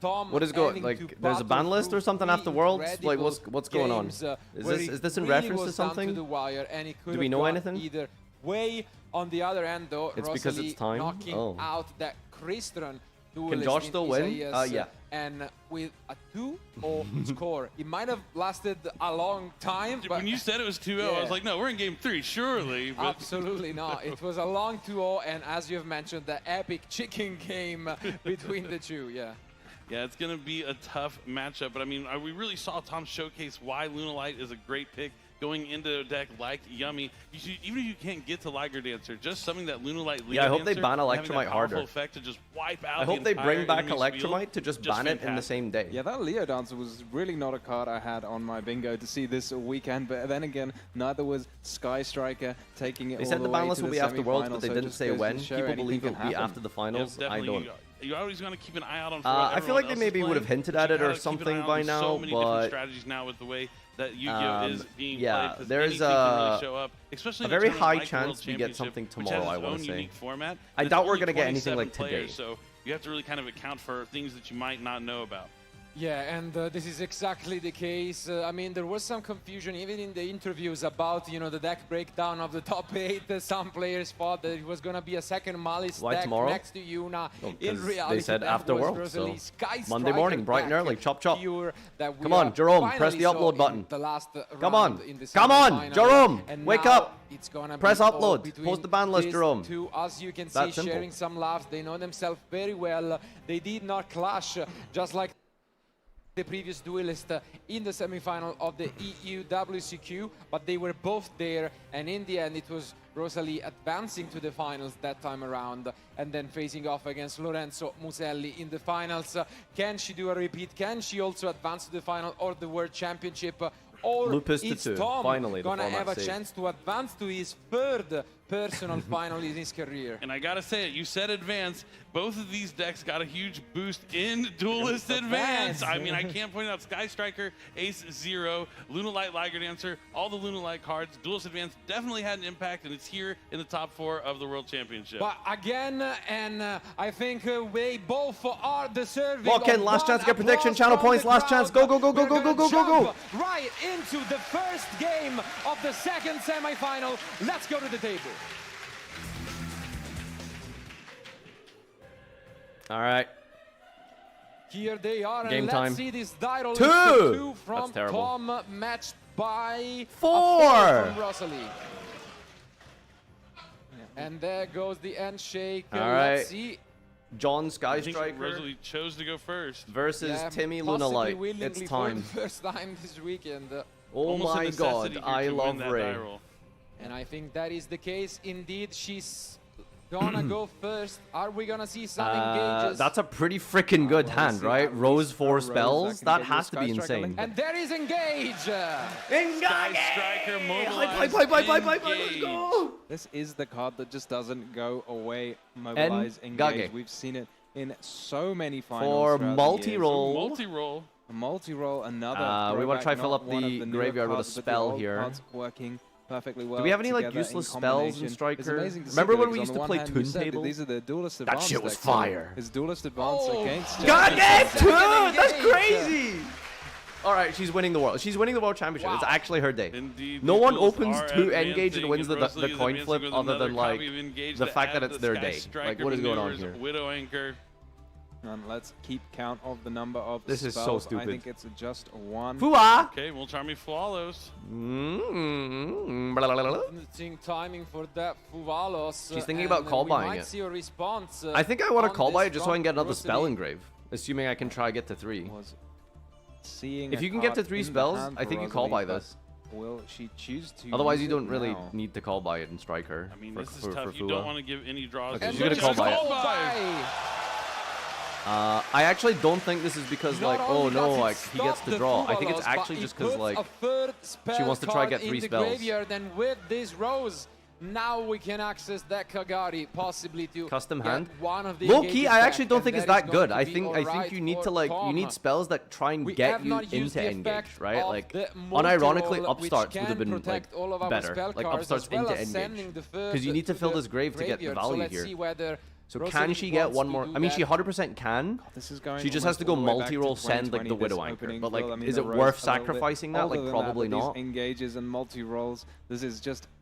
Tom. What is going having like? to There's a ban battle list or through something 3 after Worlds? Like incredible what's going on? games, Is where this in it really reference to was down something? the wire, and he Do we know gone anything? either way. On the other end, though, It's because Rosalie it's time? knocking Oh. out that Crystron duelist Can Josh in still win? Isaias, Yeah. And with a 2-0 score, it might have lasted a long time. But when you said it was 2-0, I was like, no, we're in game 3, surely. But absolutely not. It was a long 2-0, and as you've mentioned, the epic chicken game between the two. Yeah. Yeah, it's going to be a tough matchup. But I mean, we really saw Tom showcase why Lunalight is a great pick going into a deck like Yummy. Even if you can't get to Liger Dancer, just something that Lunalight Yeah, I hope they Dancer, ban having that Electromite powerful harder. effect to just wipe out I hope the they bring entire back enemy's Electromite field. to just ban it in the same day. Yeah, that Leo Dancer was really not a card I had on my bingo to see this weekend, but then again, neither was Sky Striker taking it They all said the ban way list to will the be after Worlds, semifinals, but they so it didn't just say goes to when. show People anything believe can it will be happen. after the finals. Yep, I don't. You always want to keep an eye out on. For I feel like they everyone else maybe is would have playing, hinted but at you it or gotta keep an eye something out. by There's now, so many different but strategies now with the way that Yugioh is being yeah, played. 'Cause there's anything can really show up, especially a in a very tournament high like the World chance we get Championship, something which tomorrow, has I its wanna own say. unique format. I There's doubt we're only gonna get anything 27 like players, today. So you have to really kind of account for things that you might not know about. Yeah, and this is exactly the case. I mean, there was some confusion even in the interviews about, the deck breakdown of the top 8. Some players thought that it was going to be a second Malice Why deck tomorrow? next to Yuna. No, in 'cause reality, they said that after was Worlds, so Rosalie's Sky Monday morning, Striker bright and deck, early, chop chop. pure, that we Come on, are Jerome, press the finally upload saw button. in the last Come round on, in the come on, semifinal. Jerome, And wake now up. It's gonna Press be all upload, between post the ban list, these Jerome. two, as you can That see, simple. sharing some laughs. They know themselves very well. They did not clash, just like the previous duelist in the semi-final of the EU WCQ, but they were both there, and in the end it was Rosalie advancing to the finals that time around and then facing off against Lorenzo Muselli in the finals. Can she do a repeat? Can she also advance to the final or the World Championship? Or Lupus is to two. Tom Finally, the gonna format have a saved. chance to advance to his third personal final in his career? And I gotta say it, you said advance. Both of these decks got a huge boost in Duelist Advance. I mean, I can't point out Sky Striker, Ace Zero, Lunalight Liger Dancer, all the Lunalight cards. Duelist Advance definitely had an impact, and it's here in the top 4 of the World Championship. But again, and I think they both are deserving. Walk in, of last one chance, get prediction, applause channel from points, the last chance, go, crowd. go, go, go, We're go, go, gonna go, go, jump right into the first game of the second semi-final. Let's go to the table. All right. Here they are, Game and let's time. see this die roll. 2! From That's terrible. Tom, matched by 4! From Rosalie. And there goes the handshake. All Let's right. see. John Sky I think Striker Rosalie chose to go first. versus Yeah, Timmy possibly Lunalight. willingly It's for time. the first time this weekend. Oh Almost a my necessity god, here I to love win that Ray. die roll. And I think that is the case. Indeed, she's gonna go first. Are we gonna see some engages? That's a pretty freaking good hand, right? Rose 4 spells. That has to be insane. And there is engage. Sky Striker mobilized. Let's go. This is the card that just doesn't go away. Mobilize, engage. Engage. We've seen it in so many finals. For throughout the multi-roll. Multi-roll. A multi-roll, another. We want to try throwback, fill up not one of the newer graveyard with a cards, but the spell old here. cards working perfectly well. Do we have any like together useless in spells in combination. It's Striker? amazing to see Remember that, when we because used on to the play one hand, Toon you said that Table? These are the Duelist That Advance shit was decks, so fire. Is Duelist Advance against God gave Champions? 2! That's crazy! All right, she's winning the world. She's winning the world championship. It's actually her day. Indeed, No these one duels opens are 2 Engage and advancing, wins the Rosalie is coin advancing flip with other another than like copy of Engage the to fact that add it's the their Sky day. Like, Striker what is going on maneuvers, here? Widow Anchor. And let's keep count of the number of This is so spells. stupid. I think it's just one. Fua! Okay, well, Charmy follows. Interesting timing for that Fuvalos. She's thinking about call we buying might it. see a response. I think I want to on call buy this it just so I can get from another spell Rosalie. engrave. Assuming I can try get to 3. Seeing If a you can get to card 3 in the spells, hand I for think you call Rosalie, buy but this. Will she choose to? Otherwise, use you don't it really now? need to call buy it in Striker. I mean, for, this is for, tough. for You Fua. don't want to give any draws. Okay, And she's gonna look, call just buy it. call buy. I actually don't think this is because like, Not oh only no, does it like he gets stop to the draw. I think it's Fuvalos, actually but just it because puts like a third she wants to try spell get card 3 in the spells. graveyard, and with this rose, now we can access that Kagari, possibly to Custom get hand. one of the Low key, engages I actually back, don't and think it's is that going good. to I be think alright you need for to like you Tom. need spells that try and We get have you not used into the engage, effect right? of Like the unironically, multi-roll, which upstarts would have can been like protect all of our better. spell Like cards, upstarts as well into as engage sending the first because you need to fill the this grave to get the graveyard. So value let's here. see whether So Rosalie can she get wants one to more? do I mean, she that. 100% can. This is going She just has to go almost all the way back multi-roll, to send like the 2020, Widow this Anchor. opening But like, duel. I mean, is the it Rose worth a little bit sacrificing that? older Like, than probably but not. These engages and multi-rolls. This is just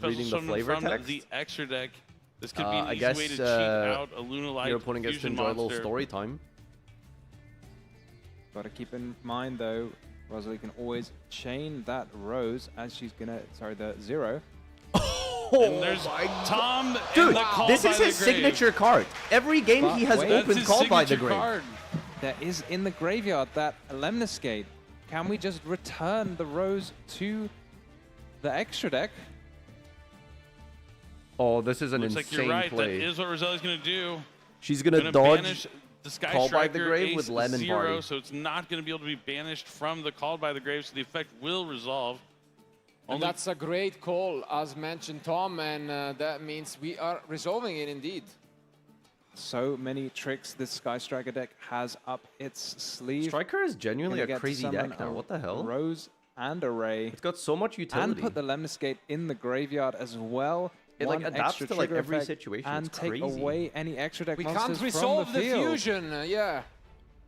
reading the specials flavor from text? the extra deck. This could be an I easy guess way to cheat out a Lunalight your opponent gets to fusion enjoy a little monster. story time. Got to keep in mind though, Rosalie can always chain that Rose as she's gonna, sorry, the 0. And there's Tom. Dude, and the this Call is by his the Grave. signature card. Every game But he has wait. That's opened his Called by the signature Grave. card. There is in the graveyard that Lemniscate. Can we just return the Rose to the extra deck? Oh, this is an Looks like insane you're right. play. That is what Rosalie's going to do. She's gonna dodge banish the Sky Called by the Striker Grave Ace with Lemon 0, Party. so it's not going to be able to be banished from the Called by the Grave, so the effect will resolve. And that's a great call, as mentioned, Tom, and that means we are resolving it indeed. So many tricks this Sky Striker deck has up its sleeve. Striker is genuinely Gonna a get to crazy summon deck now. a What the hell? Rose and a Ray. It's got so much utility. And put the Lemniscate in the graveyard as well. It, like, One adapts extra to, like, trigger every effect situation. And It's take crazy. away any extra deck We monsters can't resolve from the, the field. fusion, yeah.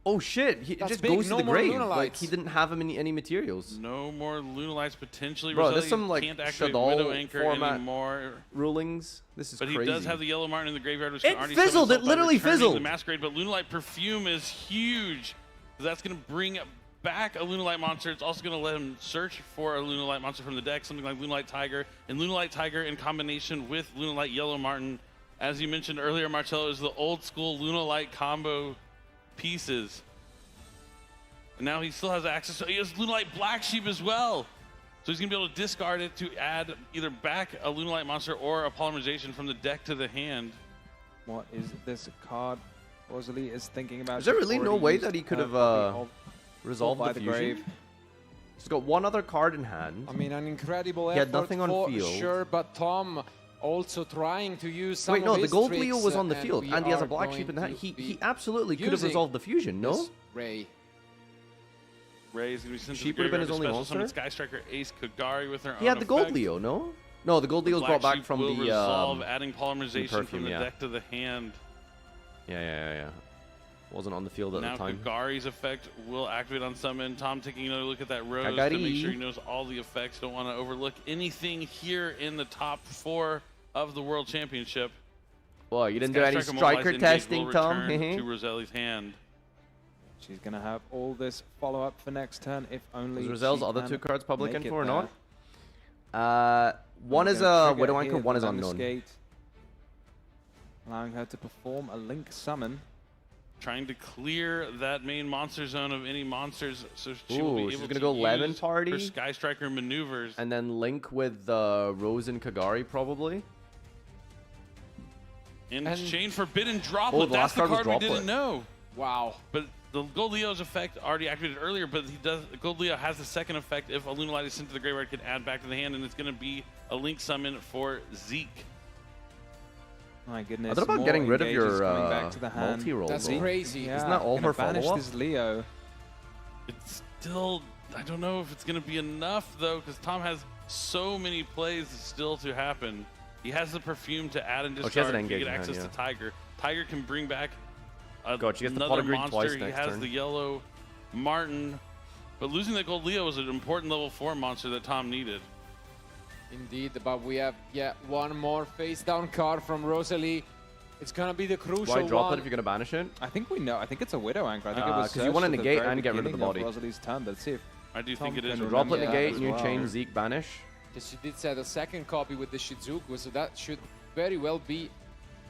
Oh shit! It That's just big. goes No to the more grave. Lunalights. Like he didn't have any materials. No more Lunalights potentially. Bro, Rosalie there's some like can't activate Shadow Widow Anchor format anymore. rulings. This is But crazy. he does have the Yellow Martin in the graveyard, which It can already fizzled, summon it literally itself by returning fizzled. The Masquerade, but Lunalight Perfume is huge. That's going to bring back a Lunalight monster. It's also going to let him search for a Lunalight monster from the deck, something like Lunalight Tiger. And Lunalight Tiger in combination with Lunalight Yellow Martin, as you mentioned earlier, Marcello, is the old school Lunalight combo pieces. And now he still has access to, he has Lunalight Black Sheep as well. So he's going to be able to discard it to add either back a Lunalight monster or a polymerization from the deck to the hand. What is this card Rosalie is thinking about? Is there She's really no already way used that he could her have copy of resolved by the the fusion? Grave. He's got one other card in hand. I mean, an incredible He had effort nothing on for field. sure, but Tom also trying to use some Wait, no, of the his gold tricks, Leo was on the and field, we and he has a are black going sheep in the hand. to be He absolutely could have using resolved the fusion, no? this Ray. Ray is going to be sent Sheep to would the have been his graveyard only to special summon monster? Sky Striker Ace Kagari with her He own had the gold effect. Leo, no? No, the gold Leo's Black brought back Sheep from will the resolve, adding from polymerization Perfume, from the yeah. deck to the hand. Yeah. Wasn't on the field at Now the time. Kagari's effect will activate on summon. Tom taking another look at that Rose to Kagari. make sure he knows all the effects. Don't want to overlook anything here in the top 4 of the World Championship. Well, you didn't Sky do any Striker striker Mobilized testing, Engage will Tom. return to Rosalie's hand. She's going to have all this follow-up for next turn, if only Was Roselle's she other can 2 cards public make it info or there. not? One is a Widow Anchor, one is unknown. Lemniscate, allowing her to perform a Link summon. Trying to clear that main monster zone of any monsters, so she will be she's able gonna to go Lemon use Party. her Sky Striker maneuvers. And then link with Rose and Kagari, probably. In exchange for Forbidden Droplet. Oh, the That's last the card was card we Droplet. didn't know. Wow. But the Gold Leo's effect already activated earlier, but Gold Leo has the second effect. If a Lunalight is sent to the graveyard, it can add back to the hand, and it's going to be a Link summon for Zeke. My goodness. I thought about more getting rid of engages your coming back to the hand. multi-roll. That's though. crazy. Yeah, Isn't that all gonna for banish follow-up? this Leo. It's still, I don't know if it's going to be enough, though, because Tom has so many plays still to happen. He has the perfume to add and she has discard an to get engage in access hand, to Tiger. Tiger can bring back God, she gets the pot another of greed monster. twice He next has turn. the yellow Martin. But losing that Gold Leo was an important level 4 monster that Tom needed. Indeed, but we have yet one more face down card from Rosalie. It's gonna be the crucial Why drop one. it if you're gonna banish it? I think we know. I think it's a Widow Anchor. I think it was 'cause you wanna searched at the negate very and get rid of the beginning body. Rosalie's turn, but let's see if I do Tom think it is. can Droplet remember negate, that as new well. chain, Zeke banish. She did set a second copy with the Shizuku, so that should very well be.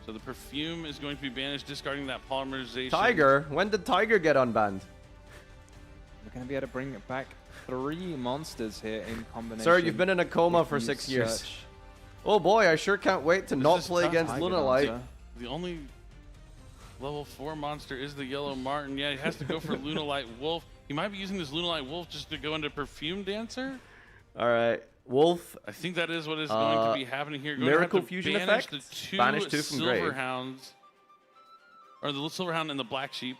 So the perfume is going to be banished, discarding that polymerization. Tiger? When did Tiger get unbanned? We're going to be able to bring back 3 monsters here in combination. Sir, you've been in a coma If for you 6 years. search Oh boy, I sure can't wait to This not is play tough. against Tiger Lunalight. Dancer. The only level 4 monster is the Yellow Martin. Yeah, he has to go for Lunalight Wolf. He might be using this Lunalight Wolf just to go into Perfume Dancer. All right, Wolf. I think that is what is going to be happening here. Going Miracle to have to Fusion banish effect? The 2 Banish 2 from grave. Silverhounds. Or the Silverhound and the Black Sheep.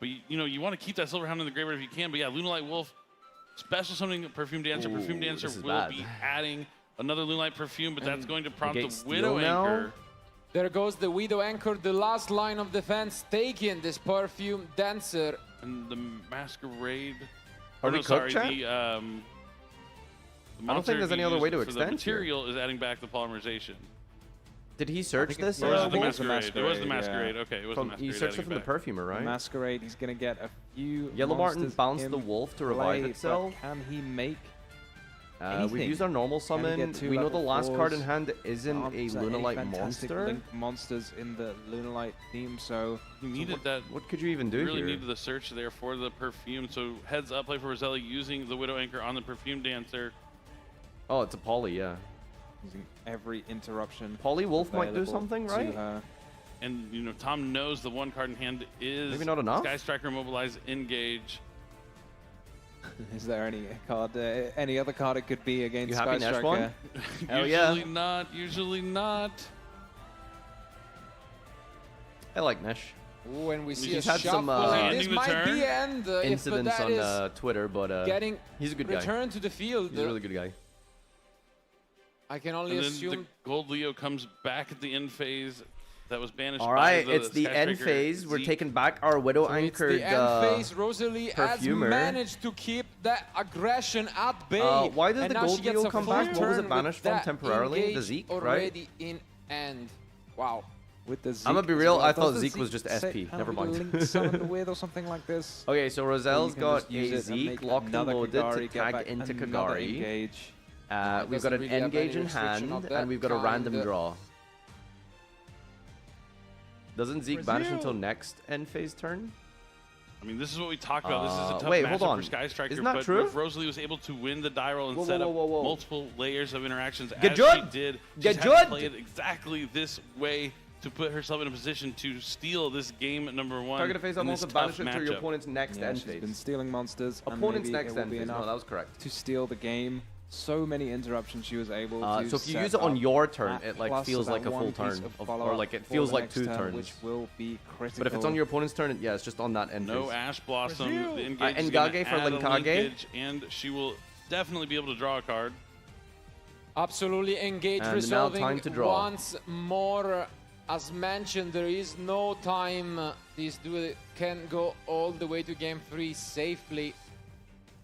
But you want to keep that Silverhound in the graveyard if you can. But yeah, Lunalight Wolf, special summoning Perfume Dancer. Ooh, Perfume Dancer this is will bad. be adding another Lunalight Perfume, but that's going to prompt negate the steal Widow now? Anchor. There goes the Widow Anchor, the last line of defense, taking this Perfume Dancer. And the Masquerade. Are Oh, we no, cooked, sorry, chat? the I don't think monster there's he any other way used to for extend the here. material is adding back the polymerization. Did he search this? Or was it the It was the Masquerade? It was the Masquerade, Masquerade. Okay, it was From, the Masquerade. he searched it adding from the back. Perfumer, right? Masquerade, he's going to get a few Yellow Martin monsters bounced in the wolf to revive play, itself. but can he make We've anything? used our normal Can he summon. get two We know the level last card in fours? hand isn't a Any Lunalite fantastic monster. linked monsters in the Lunalite theme, so You needed what, that. What could you even do You really here? needed the search there for the perfume. So heads up, play for Roselli using the Widow Anchor on the Perfume Dancer. Oh, it's a Poly, yeah. using every interruption. Poly Wolf might do available something, to right? her. And, you know, Tom knows the one card in hand is Maybe not enough? Sky Striker, Mobilize, Engage. Is there any card, any other card it could be against You Sky happy Nash Striker? one? Hell yeah. Usually not, usually not. I like Nesh. Ooh, and we see He's a had some shuffle, and this might be end incidents if that on is Twitter, but getting he's a good guy. return to the field. He's a really good guy. I can only And then assume. the Gold Leo comes back at the end phase that was banished. All right, by it's the Sky end Striker phase. We're Zeke. taking back our Widow So it's Anchored the end phase. Rosalie has Perfumer. managed to keep that aggression at bay. Why did and the now Gold she gets Leo a come full back? What was turn it banished with from that temporarily? The engage Zeke, right? already in end. Wow. With the Zeke I'm gonna be as real, well. I thought Does the Zeke was just SP. say Never how we mind. link summon with or something like this? Okay, so Or Rozelle's you can got just use a it and Zeke make locked and another loaded Kagari, to get tag back into another Kagari. engage. We've got an doesn't really have engage any in restriction hand, of that and we've got a random kind. draw. Doesn't Zeke banish until next end phase turn? I mean, this is what we talked about. This is a tough wait, matchup hold on. for Sky Striker. Isn't that but true? if Rosalie was able to win the die roll and Whoa, set whoa, up whoa, whoa. multiple layers of interactions Get as good. she did, she Get just had to good. play it exactly this way to put herself in a position to steal this game number one. Target a phase up, in this also tough banish it to your matchup. opponent's next Yeah, end she's phase. been stealing monsters. and Opponent's maybe next it will end be phase. No, enough that was correct. to steal the game. So many interruptions she was able to So if you set use it on up. your turn, That it like plus feels that like a one full piece turn, of or follow-up like it for feels the like next 2 turn, turns. which will be critical. But if it's on your opponent's turn, yeah, it's just on that end No phase. Ash Blossom. The engage is Engage gonna for add a Linkage. linkage, and she will definitely be able to draw a card. Absolutely engage And now resolving time to draw. once more. As mentioned, there is no time. This duel can go all the way to game 3 safely.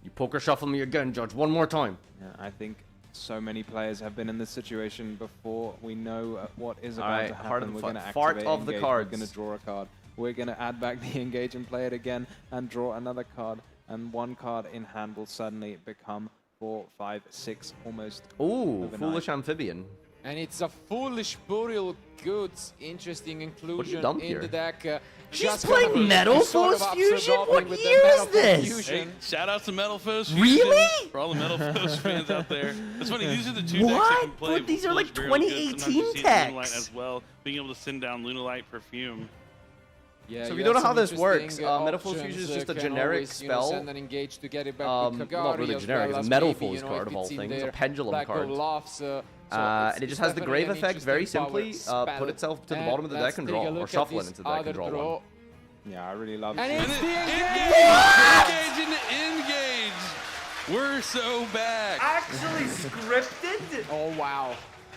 You poker shuffle me again, Judge. One more time. Yeah, I think so many players have been in this situation before. We know what is about Alright, to heart happen. of We're the going to fart activate of the engage. cards. We're going to draw a card. We're going to add back the engage and play it again and draw another card. And one card in hand will suddenly become 4, 5, 6 almost. Ooh, overnight. Foolish Amphibian. And it's a foolish burial goods. Interesting inclusion dump in here? the deck. She's just playing gonna be Metal sort of Force Fusion? absorbing What with the year Metal is this? Force Hey, Fusion. shout out to Metal Foes. Really? For all the Metal Foes fans out there. It's funny, these are the two decks that What? can play. But these are like Foolish Burial Goods. Sometimes you 2018 see it in Lunalite techs. as well, being able to send down Lunalite Perfume. Yeah, So if you you don't know have how some this works, interesting, Metal Force options, Fusion is just a can generic always, you know, spell. send an engage to get it back with Kagari, Not really as generic, well it's as a Metal maybe, Force you know, card if of all it's in things, a there, pendulum Black card. Olaf's, so And it just has the definitely grave an effect very interesting power simply. spell. Put itself to the And bottom of the let's deck and take a draw, look or at shuffle it this into the deck other and draw draw. one. Yeah, I really love And it. it's the Engage! Engage! We're so back. Actually scripted? Oh wow.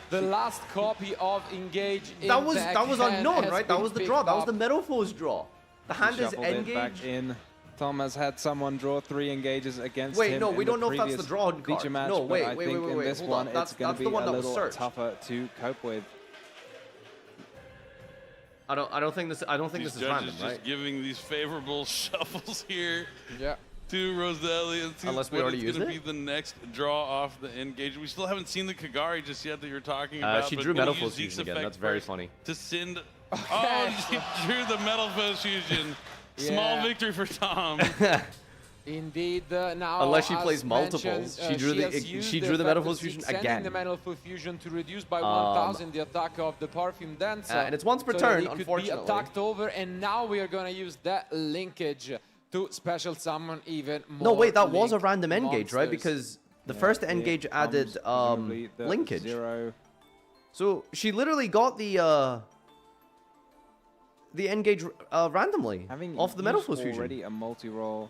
The last copy of Engage in That was deck unknown, has right? That been was the picked draw. That was up. the Metal Force draw. The hand He is shuffled it back engage. in. Tom has had someone draw 3 engages against Wait, him. no, in we the don't know if that's the previous draw feature card. match, No, but wait, I wait, think wait, in wait, this hold one, on. it's That's going to the be one a that was little searched. tougher to cope with. I don't think this is Judges random, just right? giving these favorable shuffles here. Yeah. To Roselli and see Unless we what already is used going to it? be the next draw off the engage. We still haven't seen the Kagari just yet that you're talking about. She but drew gonna Metal use Force Zeke's Fusion again. effect That's very first funny. To send. Oh, she drew the Metal Force Fusion. Small Yeah. victory for Tom. Indeed, now Unless she as plays multiples. mentioned, She drew the Metal Force effect of Fusion sending again. the Metal Force Fusion to reduce by 1,000 the attack of the Perfume Dancer. And it's once per so turn, that it could unfortunately. be attacked over, and now we are going to use that linkage to special summon even more. No, wait, that was a linked random engage, right? monsters. Because the first engage added presumably the linkage. 0. So she literally got the engage randomly Having off the Metal used Force Fusion. already a multi-roll.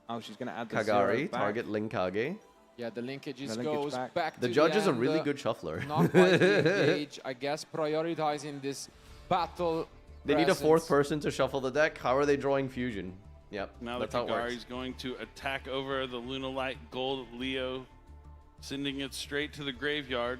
Oh, she's going to add the Kagari, 0 back. target Linkage. Yeah, the linkages The linkage goes back. to The judge is a end, really good shuffler. Not quite the engage, I guess, prioritizing this battle. They need a fourth presence. person to shuffle the deck. How are they drawing Fusion? Yep, Now the that's how it works. Kagari's going to attack over the Lunalite Gold Leo, sending it straight to the graveyard.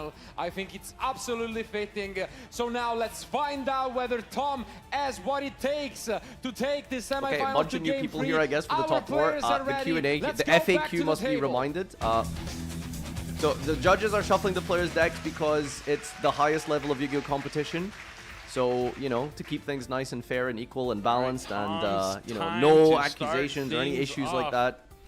semi-final. I think it's absolutely fitting. So now let's find out whether Tom has what it takes to take this semi-final. Okay, a bunch of new people here, I guess, for the top four. The Q&A, the FAQ must be reminded. So the judges are shuffling the players' decks because it's the highest level of Yu-Gi-Oh competition. So, you know, to keep things nice and fair and equal and balanced, and, you know, no accusations or any issues like that.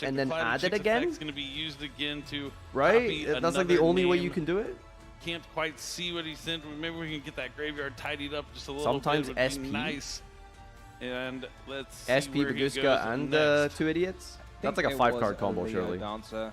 back and then add it again? It's going to be used again to right? That's like the only way you can do it. Can't quite see what he's in. Maybe we can get that graveyard tidied up just a little Sometimes bit. SP. Nice. And let's see SP, where he Baguska, goes and next. 2 idiots. That's like a 5-card combo, surely. Dancer.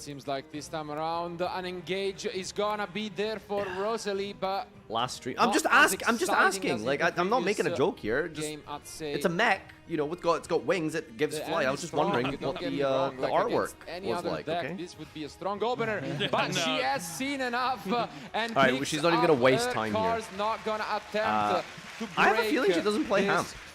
it seems like this time around, an engage is gonna be there for Rosalie, but last stream. I'm just asking. Like I'm not making a joke here. Just it's a mech, you know, it's got wings. It gives fly. I was just wondering what the artwork was like. Okay. This would be a strong opener, but she has seen enough. And all right, well, she's not even gonna waste time here. Not gonna attempt to break I have a feeling she doesn't play Ham.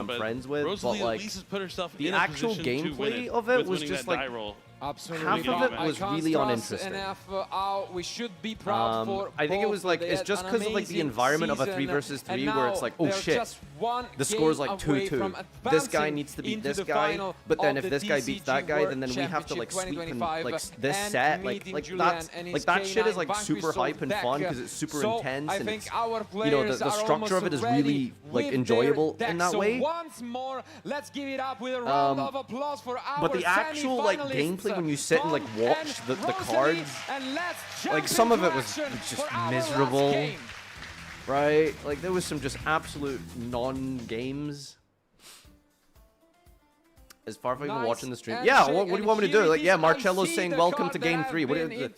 I'm but friends with, Rosalie but like at least has put herself the in a actual position to win gameplay of it with was winning just that like die roll. Absolutely. half of it I was can't really stress uninteresting. enough how we should be proud for I think it both, was like they it's had just an because of like the amazing environment of a season, 3 versus 3 and where it's now like, oh they're shit, just one the score's game like away 2-2. from This guy advancing needs to beat into this the guy, final but then of if the this guy beats that TCG guy, World then we have to like Championship sweep and 2025, like this and set, meeting like Julian that's and his like that shit is K9 like super vanquished hype and deck. fun because it's super So intense I and think it's, our you know, players the are structure of it is almost really like with enjoyable their in deck. that So way. once more, let's give it up with a round of applause for our But the actual like semi-finalists, gameplay when you sit and like Tom watch the and cards, and let's jump like some of into it was action just for our last miserable, game. right? Like there was some just absolute non-games. Is Farfa even watching the stream? Yeah, what do you want me to do? Like, yeah, Marcello's saying welcome to game 3. What do you...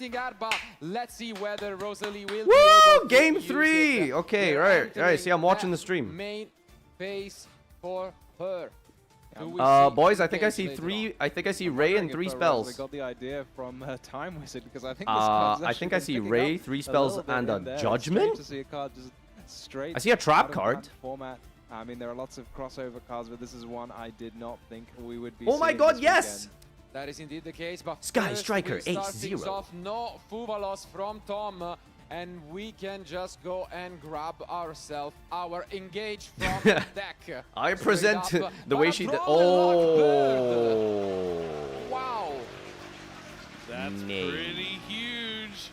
Let's see whether Rosalie will Woo! be able to Game use 3! it. Okay, We're right. entering See, I'm watching the stream. Main phase for her. Boys, I think I see three. I think I see Ray and 3 spells. I got the idea from Time Wizard because I think this card's I think I see picking Ray, up 3 a spells, little bit and in a there. It's Judgment. strange to see a card just straight I see a trap out of card. that format. I mean, there are lots of crossover cards, but this is one I did not think we would be. Oh my seeing God! this Yes. weekend. That is indeed the case, but Sky first Striker, we start things 8-0. off. No Fuvalos from Tom, and we can just go and grab ourselves our Engage from the deck. I Straight present up, the way she did. Bird. Oh. Wow. That's pretty huge.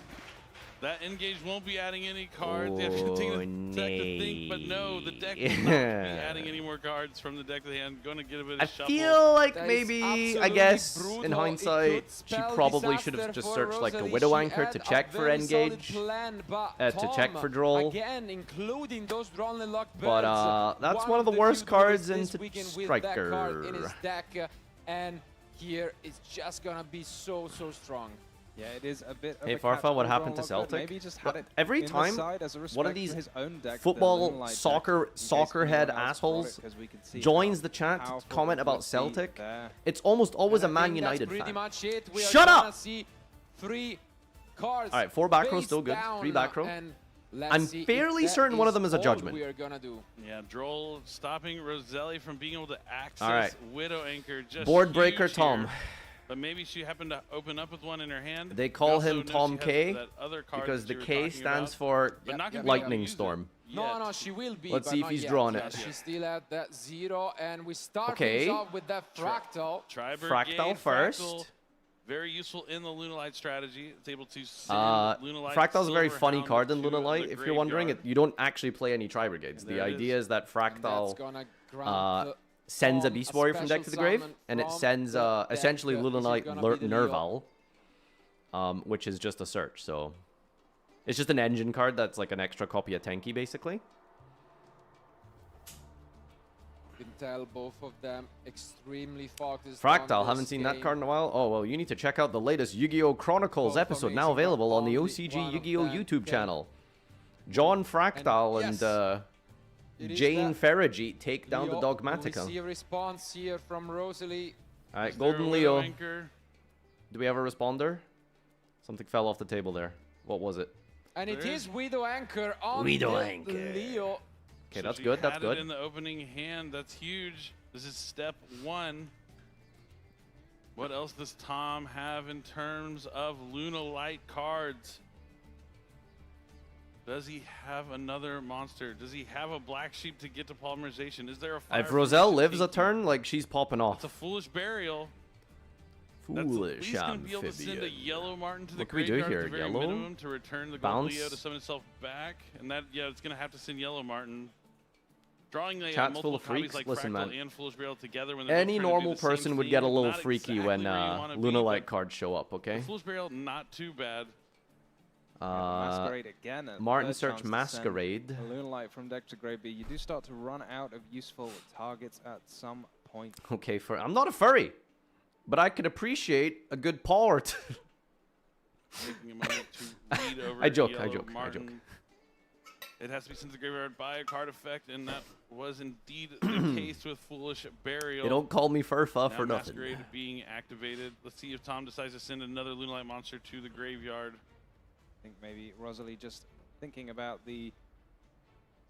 That Engage won't be adding any cards. You have to take a sec to think, but no, the deck will not be adding any more cards from the deck to the hand. Going to get a bit of I shuffle. feel like That is maybe, I absolutely guess, brutal. in It hindsight, could she spell probably should have disaster just for searched like the Rosalie. Widow She Anchor had to a check for very solid Engage, plan, but to check Tom, for Droll. Again, including those drawn and locked But birds. that's one of the worst few cards duelists into this weekend with that card in his Striker. deck, and here it's just gonna be so strong. Yeah, it is a bit of Hey a Farfa, catch-all what happened to draw lock, but Celtic? Maybe just had it Every in the time side as a one respect of these for his own deck, the football, Moonlight deck, soccer, in case soccerhead anyone else brought it, assholes 'cause we can see joins how the chat to powerful comment it about would be Celtic, there. it's almost always a And I Man think that's United pretty fan. much it. We are Shut gonna up! see 3 cards. All right, 4 back row face still good. down, 3 back row. and let's I'm see if fairly that certain one of them is a all judgment. We are gonna do. Yeah, Droll stopping Roselli from being able to access All right. Widow Anchor. Just Board breaker huge Tom. here. But maybe she happened to open up with one in her hand. They We call also him know Tom she has K that other card because that the you were K talking stands about, for but not gonna be able to Lightning use it Storm. No, no, she will be. Let's but see if not he's yet. drawn Yeah, it. she's still at that 0, and we start Okay. things off with that fractal. Fractal first. Very useful in the Lunalight strategy. It's able to send Lunalight. Fractal's a very Silver funny Hound card in to Lunalight. the If you're wondering, graveyard. you don't actually play any Tri-Brigades. And The there it idea is that That's Fractal gonna grant sends a Tom Beast Warrior from deck to the grave, special and it summon sends from the essentially deck. This is Lunalight gonna be the Leo. Nerval, which is just a search. So it's just an engine card that's like an extra copy of Tenki, basically. You can tell both of them extremely focused. Fractal, on haven't this seen that game. card in a while. Oh, well, you need to check out the latest Yu-Gi-Oh! Chronicles Both episode, now amazing, available on the only OCG one of Yu-Gi-Oh! them YouTube can- channel. John Fractal yes, and it is Jane that Farragut take down Leo. the We Dogmatica. see a response here from Rosalie. All right, Is there a Golden Widow Leo. Anchor? Do we have a responder? Something fell off the table there. What was it? And it There is Widow Anchor on Widow the Anchor. Leo. Okay, So that's she good. That's had good. It in the opening hand. That's huge. This is step 1. What else does Tom have in terms of Lunalight cards? Does he have another monster? Does he have a black sheep to get to polymerization? Is there a fire If Roselle Fusion lives a Tiki? turn, like she's popping off. It's a foolish burial. That's at Foolish least going to be able to send a amphibian. yellow Martin to the What can we do graveyard here? at the very Yellow? minimum to return the gold Bounce? Leo to summon itself back. And that, yeah, it's going to have to send yellow Martin. Drawing the Chat's full multiple of freaks. copies like Listen, Fractal man. and Foolish Burial together when they're Any both trying to do normal the same person would thing, get a little not freaky exactly when where you wanna be, Lunalight but cards show up, okay? the Foolish Burial, not too bad. Masquerade again. a Martin third search chance to send Masquerade. a Lunalight from deck to grave, but you do start to run out of useful targets at some point. Okay, I'm not a furry, but I could appreciate a good paw or two. Taking a moment to read over I joke, I yellow joke, I Martin. joke. It has to be sent to the graveyard by a card effect, and that was indeed the case with Foolish Burial. They don't call me Farfa Now for nothing. Masquerade being activated. Let's see if Tom decides to send another Lunalight monster to the graveyard. I think maybe Rosalie just thinking about the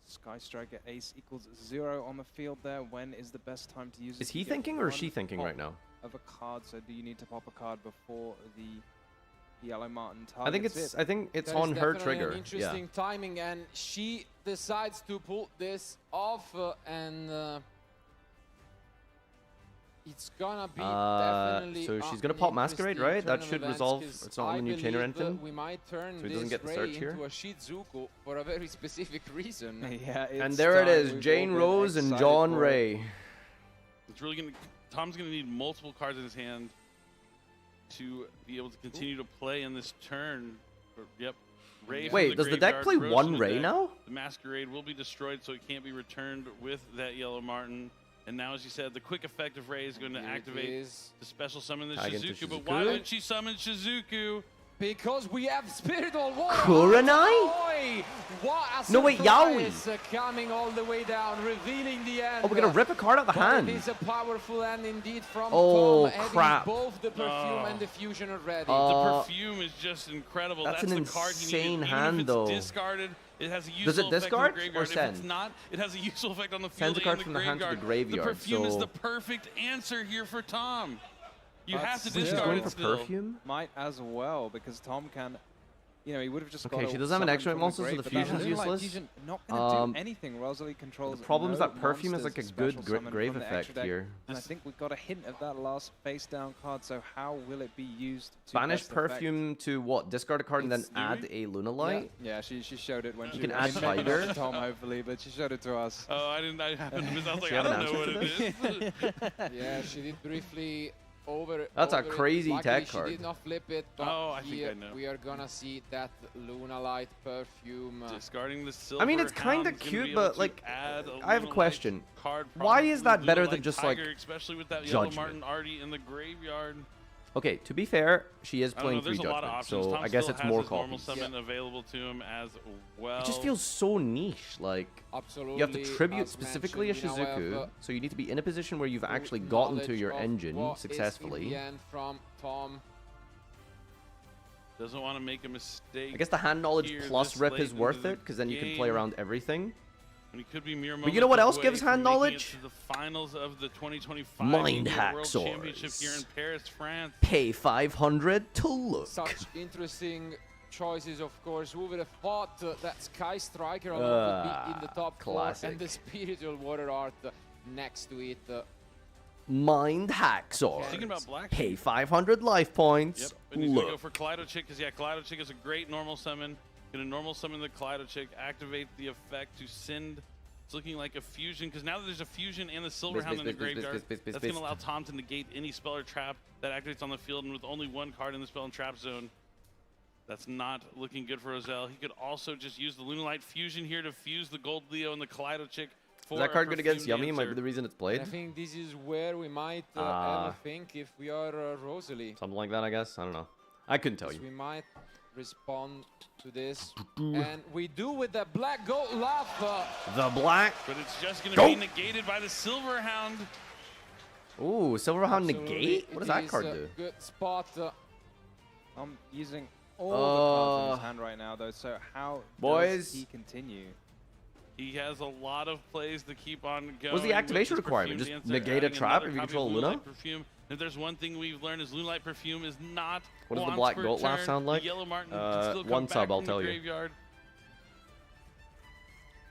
Sky Striker Ace equals 0 on the field there. When is the best time to use it? Is to he get thinking or is one she thinking pop right now? Of a card, so do you need to pop a card before the Yellow Martin targets I think it's it? I think it's That is on her definitely trigger. An Yeah. interesting timing, and she decides to pull this off, and it's gonna be definitely. So she's gonna an pop Masquerade, right? That interesting should turn of resolve. events, 'cause It's not on I the new chain or believe, anything. We might turn So he doesn't this get the Ray search here. into a Shizuku for a very specific reason. Yeah, And it's there it time. is, We've Jane all been Rose and excited John for it. Ray. It's really gonna. Tom's gonna need multiple cards in his hand to be able to continue to play in this turn. Yep. Ray from Wait, does the deck graveyard, play Rose one from the Ray deck. now? The Masquerade will be destroyed, so it can't be returned with that Yellow Martin. And now, as you said, the quick effect of Ray is going to Here it activate is. the special summon the Tag into Shizuku. But why Shizuku. would she summon Shizuku? Because we have Spiritual Water. Kurenai? What a No, wait, Yaoi. surprise, coming all the way down, revealing the end. Oh, we're gonna rip a card out of the hand. It is a powerful end indeed from Oh, Tom, crap. having both the perfume and the fusion already. The perfume is just incredible. That's That's an the card he insane needed. hand, Even if though. it's discarded, it has a useful Does it effect discard in the or graveyard. If send? it's not, it has a useful effect on the field Sends a card and from the the hand to the graveyard. graveyard, The perfume is so- the perfect answer here for Tom. You But have to still, discard it still. Might as well, because Tom can, you know, he would have just Okay, got she doesn't have an extra monster, so the fusion's useless. Fusion not going to do anything. Rosalie controls The problem is no that perfume is monsters like a to good special summon grave from the effect extra deck. here. And I think we got a hint of that last face down card, so how will it be used to Banish best effect? perfume to what? Discard a card and then add a Lunalight? Yeah, she showed it when You she can was add maybe not Tiger. to Tom, hopefully, but she showed it to us. Oh, I didn't. I happened to miss. I was like, She I have an don't know what answer it is. Yeah, she did briefly over. That's a over it. crazy Luckily, tech she card. did not flip it, but Oh, I think here I know. we are gonna see that Lunalight perfume. Discarding the silver. I mean, it's kind of Hound's gonna be cute, able but to like, add a I have a Lunalight question. card Why is that probably better Lunalight than just like Tiger, especially with that Yellow Judgment? Martin already in the graveyard? Okay, to be fair, she is I don't playing know, there's free a lot of judgment, options. so Tom I guess still it's has more his normal copies. summon available to him as well. It just feels so niche. Like you have to Absolutely, tribute as specifically a mentioned, we now have, Shizuku, so you need to be in a position where you've actually gotten to knowledge your of engine what is in successfully. the end from Tom. Doesn't want to make a mistake. I guess the hand knowledge here plus this rip late is into worth the it, because then you can play game. around everything. And he could be mere But you know what moments else gives away hand from making it knowledge? to the finals of the 2025 Mind Yu-Gi-Oh! hack World swords. Championship here in Paris, France. Pay 500 to look. Such interesting choices, of course. Who would have thought that Sky Striker alone would be in the top classic. 4 and the Spiritual Water Art next to it. Mind hack swords. Thinking about black. Pay 500 life points. Yep, and he's gonna go Look. for Kaleido Chick, because yeah, Kaleido Chick is a great normal summon. Gonna normal summon the Kaleido Chick, activate the effect to send. It's looking like a fusion, because now that there's a fusion and the Silver Hound in the graveyard, that's gonna allow Tom to negate any spell or trap that activates on the field, and with only one card in the spell and trap zone, that's not looking good for Roselle. He could also just use the Lunalight fusion here to fuse the Gold Leo and the Kaleido Chick. Is that card good against Yummy? Might be the reason it's played. I think this is where we might ever think if we are Rosalie. Something like that, I guess. I don't know. I couldn't tell you. We might respond to this. And we do with the Black Goat Laugh. The black. But it's just going to Go. be negated by the Silver Hound. Ooh, Silverhound Absolutely, negate? What does that it card is a do? Good spot. I'm using all the cards in his hand right now, though, so how Boys. does he continue? He has a lot of plays to keep on going. What's the with activation his requirement? Perfume Just Dancer, negate a adding trap another if you copy control of Luna? Lunalight Perfume. If there's one thing we've learned is Lunalight Perfume is not What does the once Black per Goat Laugh turn. sound like? The Yellow Martin can still come one back sub, I'll from the tell you. graveyard.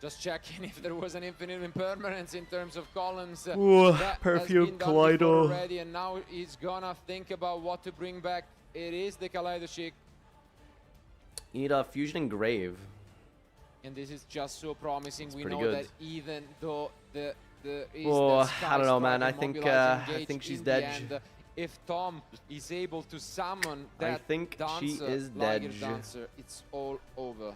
Just checking if there was an infinite impermanence in terms of columns. Ooh, That Perfume, has been done before Kaleido. already, and now he's gonna think about what to bring back. It is the Kaleido Chick, You need a Fusion Engrave. and this is just so promising. We pretty know good. that even though there is Oh, that Sky I don't know, man. Striker I think, mobilizing I gauge think she's in the dead. end, if Tom is able to summon I that think she dancer, is Liger dead. dancer, it's all over.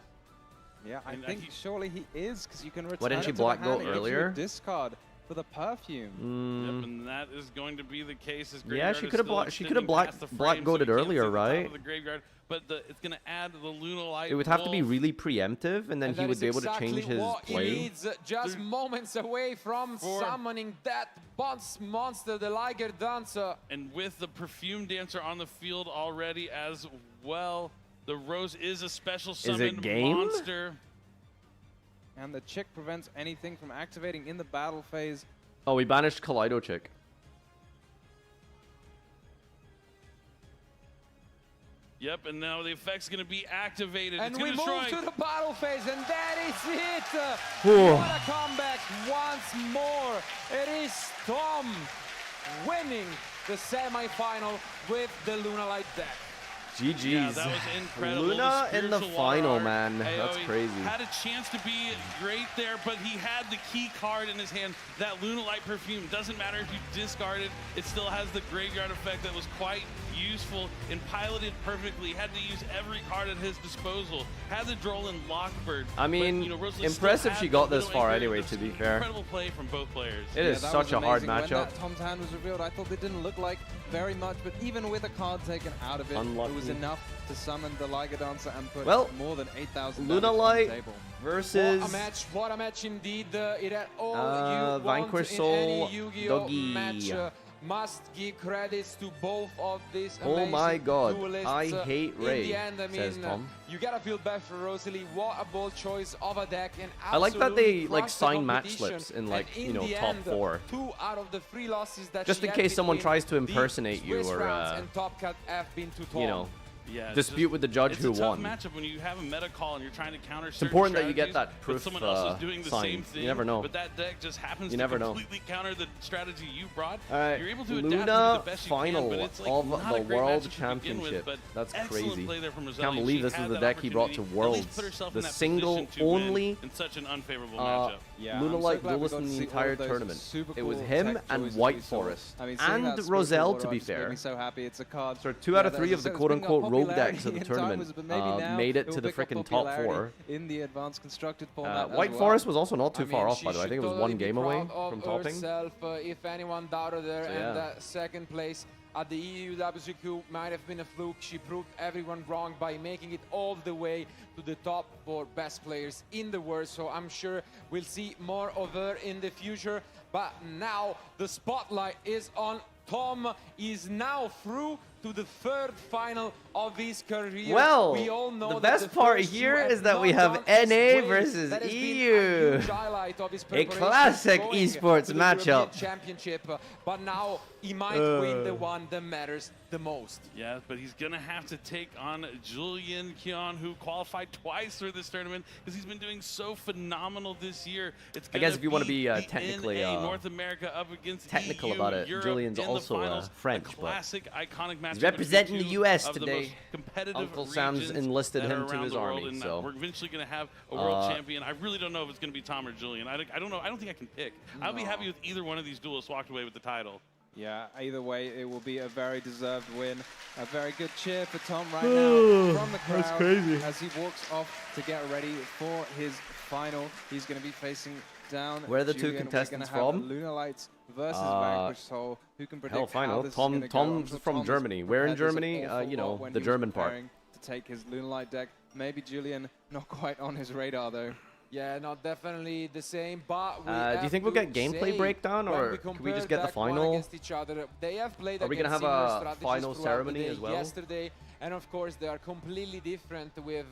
Yeah, I And think surely he is, because you can return Why didn't it she to the Black hand, Goat it gives you a earlier? discard for the perfume. Yep, and that is going to be the case. His Yeah, graveyard she is could have still she could have extending past the black frame, so goated he can't earlier, see the top right? of the graveyard, but it's going to add the Lunalight. It would have to be Wolf. really preemptive, and then And he that would is be able to exactly change his what he play. needs, just moments away from summoning that boss monster, the Liger Dancer. And with the Perfume Dancer on the field already as well, the Rose is a special summon game? monster. And the chick prevents anything from activating in the battle phase. Oh, we banished Kaleido Chick. Yep, and now the effect's going to be activated. And it's we going to move destroy. to the battle phase, and that is it. Whew. What a comeback once more. It is Tom winning the semi-final with the Lunalight deck. GG's. Yeah, that was incredible. Luna in the spiritual final, water man. art. That's Aoi crazy. Had a chance to be great there, but he had the key card in his hand. That Lunalight Perfume. Doesn't matter if you discard it, it still has the graveyard effect that was quite useful and piloted perfectly. Had to use every card at his disposal. Had the Droll and Lockbird. I mean, but, you know, Rosalie impressive still she had got the this Widow far Anchor. anyway, to be fair. Incredible play from both players. It is that such was a hard amazing. matchup. When that Tom's hand was revealed, I thought it didn't look like very much, but even with a card taken out of it, Unlucky. it was enough to summon the Liger Dancer and put Well, more than 8,000 Luna damage on the Light table. versus What a match indeed. It had all you want Vanquish in Soul any Yu-Gi-Oh Doggy. match. Must give credits to both of these Oh amazing my god, duelists. I hate Ray, In the end, I mean, says Tom. you gotta feel bad for Rosalie. What a bold choice of a deck. And I like that they absolutely like crushed the sign match competition. slips in like, And you know, the top end, 4. 2 out of the 3 losses that Just she in had case someone between tries to the impersonate you Swiss or rounds and Top Cut have been to Tom. you know, Yeah, dispute with the judge it's who a tough won. matchup when you have a meta call and you're trying to counter. It's important that you get that but proof someone else is doing the sign. same thing. You never know. But that deck just happens You to never know. completely counter the strategy you brought. All right, You're able to adapt Luna to the best final you can, but it's like of not the a great World matchup to begin Championship. with, but That's excellent crazy. play there from Can't Rosalie. believe She this had was the that deck he brought to opportunity, at Worlds. least put herself The in that single position to win only in such an unfavorable matchup. Yeah, Luna I'm so Light glad we duelist got in to the see all entire of those tournament. super It was cool him tech and choices White we saw. Forest. I mean, seeing And that spiritual Roselle, water to be just made fair. me so happy. It's a card. So 2 out of that 3 of as the I said, it's picking up quote-unquote rogue decks of popularity the in tournament times, but maybe now made it to it'll the pick up frickin' top popularity 4. in the advanced constructed format as White well. Forest was also not too I mean, far off, she by the way. I should think it was totally 1 be game away proud of from topping. herself, if anyone doubted her, So, and yeah. second place at the EU WCQ might have been a fluke. She proved everyone wrong by making it all the way to the top 4 best players in the world. So I'm sure we'll see more of her in the future. But now the spotlight is on Tom. Is now through to the 3rd final of his career. Well, we all know the that best part first here two is that have we not have gone his NA way. versus That has been a EU. huge highlight of his A preparation classic going esports to the European matchup. Championship, but now he might win the one that matters the most. Yeah, but he's going to have to take on Julian Kion, who qualified twice for this tournament because he's been doing so phenomenal this year. It's I guess if you want to be be the technically NA North America up against technical EU, about it, Europe Julian's in the also finals. French, A but classic, iconic matchup he's representing the between US two of the today. most competitive Uncle Sam's regions enlisted that are him to around his the world, army, and so we're eventually going to have a world champion. I really don't know if it's going to be Tom or Julian. I don't know. I don't think I can pick. I'll be happy with either one of these duelists walked away with the title. Yeah, either way, it will be a very deserved win. A very good cheer for Tom right now from the crowd. That's crazy. As he walks off to get ready for his final. He's going to be facing down Where are the Julian. two We're contestants gonna have from? Luna Lights versus Vanquish Soul. Who can predict hell, final. how this is gonna go? I'm Tom's sure from Tom's Germany. Where in prepared this Germany? awful You know, lot when the he was German part. preparing to take his Luna Light deck. Maybe Julian not quite on his radar though. Yeah, not definitely the same, but we do you think we'll get gameplay breakdown, or can we just get the final? Against each other, they have played Are we gonna against have similar a strategies final throughout ceremony the day as well? Yesterday, and of course they are completely different with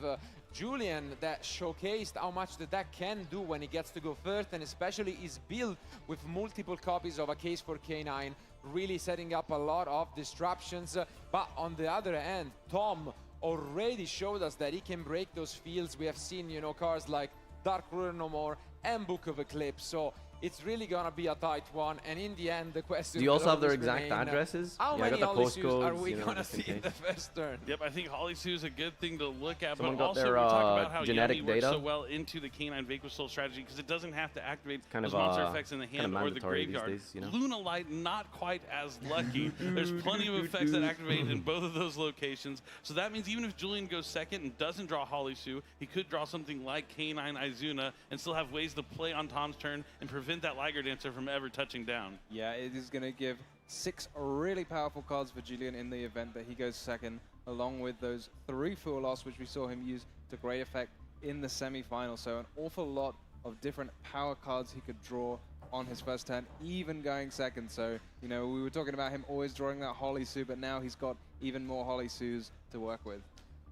Julian that showcased how much the deck can do when he gets to go first, and especially is built with multiple copies of a case for K9, really setting up a lot of disruptions. But on the other hand, Tom already showed us that he can break those fields. We have seen, you know, cards like Dark Ruler No More and Book of Eclipse, so it's really gonna be a tight one. And in the end, the question. Do you also will have their always exact remain, addresses? How Yeah, I many got the Holly Sues are postcodes, we you know, gonna just in see in the case. first turn? Yep, I think Holly Sue is a good thing to look at, Someone but got also their, we talk about how genetic Yummy works data? so well into the K9 Vanquish Soul strategy because it doesn't have to activate Kind those of, monster effects in the hand or the mandatory these graveyard. days, you know? Luna Light, not quite as lucky. There's plenty of effects that activate in both of those locations, so that means even if Julian goes second and doesn't draw Holly Sue, he could draw something like K9 Izuna and still have ways to play on Tom's turn and prevent that Liger Dancer from ever touching down. Yeah, it is going to give 6 really powerful cards for Julian in the event that he goes second, along with those 3 full loss, which we saw him use to great effect in the semi-final. So an awful lot of different power cards he could draw on his first turn, even going second. So, you know, we were talking about him always drawing that Holly Sue, but now he's got even more Holly Sues to work with.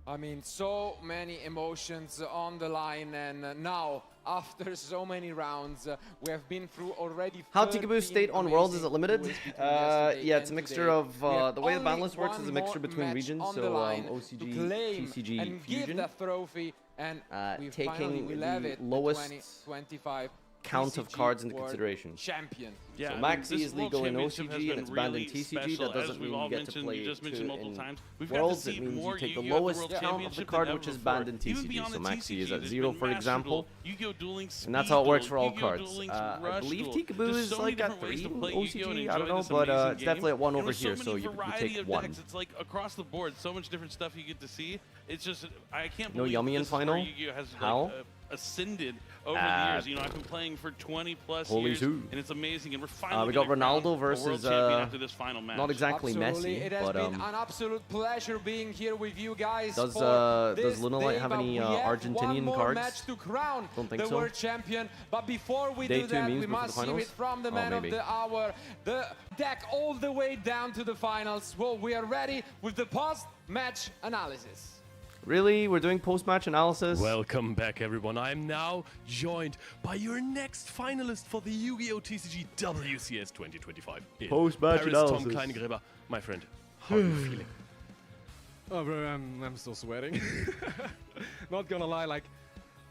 I mean, so many emotions on the line, and now, after so many rounds, we have been through already. How Tikaboo State on Worlds, is it limited? Yeah, it's a mixture of the way the ban list works is a mixture between regions, so OCG, TCG, and Fusion. give that trophy, and we finally taking will have the it, lowest 2025. count of TCG cards into World consideration. Champion. Yeah, So I mean, Maxi this is World legal in Championship has OCG and been it's banned in really TCG. special, That doesn't as we've mean all you get to mentioned, play you just two mentioned multiple in times. We've got to Worlds. see It means you more take the Yu-Gi-Oh! At the lowest World count of the Championship card, than which is ever banned before. in Even TCG. beyond So the Maxi TCG, is at there's 0, been for Master example. Duel, Yu-Gi-Oh! Dueling, And that's how it works Speed for all Duel, cards. Yu-Gi-Oh! Dueling, I Rush believe Duel. Peekaboo There's is so many like at different ways 3 to in play Yu-Gi-Oh! and OCG. I don't enjoy know, this but amazing it's game. definitely at 1 And over there's here, so so many you variety take of 1. decks. It's like across the board, so much different stuff you get to see. It's just, I can't No believe Yummy in this is where final? Yu-Gi-Oh! Has How? like, ascended over the years. You know, I've been playing for 20 plus Holy years, two. and it's amazing. And we're finally We got gonna crown Ronaldo a versus world champion after this final match. not exactly Absolutely. Messi, It has but been an absolute pleasure being here with you guys. does for this Lunalight day, have but any we have Argentinian one more cards? match to crown Don't think the so. world champion. But before we Day do 2 that, means we before the must hear finals? it from the Oh, man of maybe. the hour, the deck all the way down to the finals. Well, we are ready with the post-match analysis. Really? We're doing post-match analysis? Welcome back, everyone. I am now joined by your next finalist for the Yu-Gi-Oh! TCG WCS 2025. in Post-match Paris, analysis. Tom Kleingräber, my friend, how are you feeling? Oh, bro, I'm still sweating. Not gonna lie, like,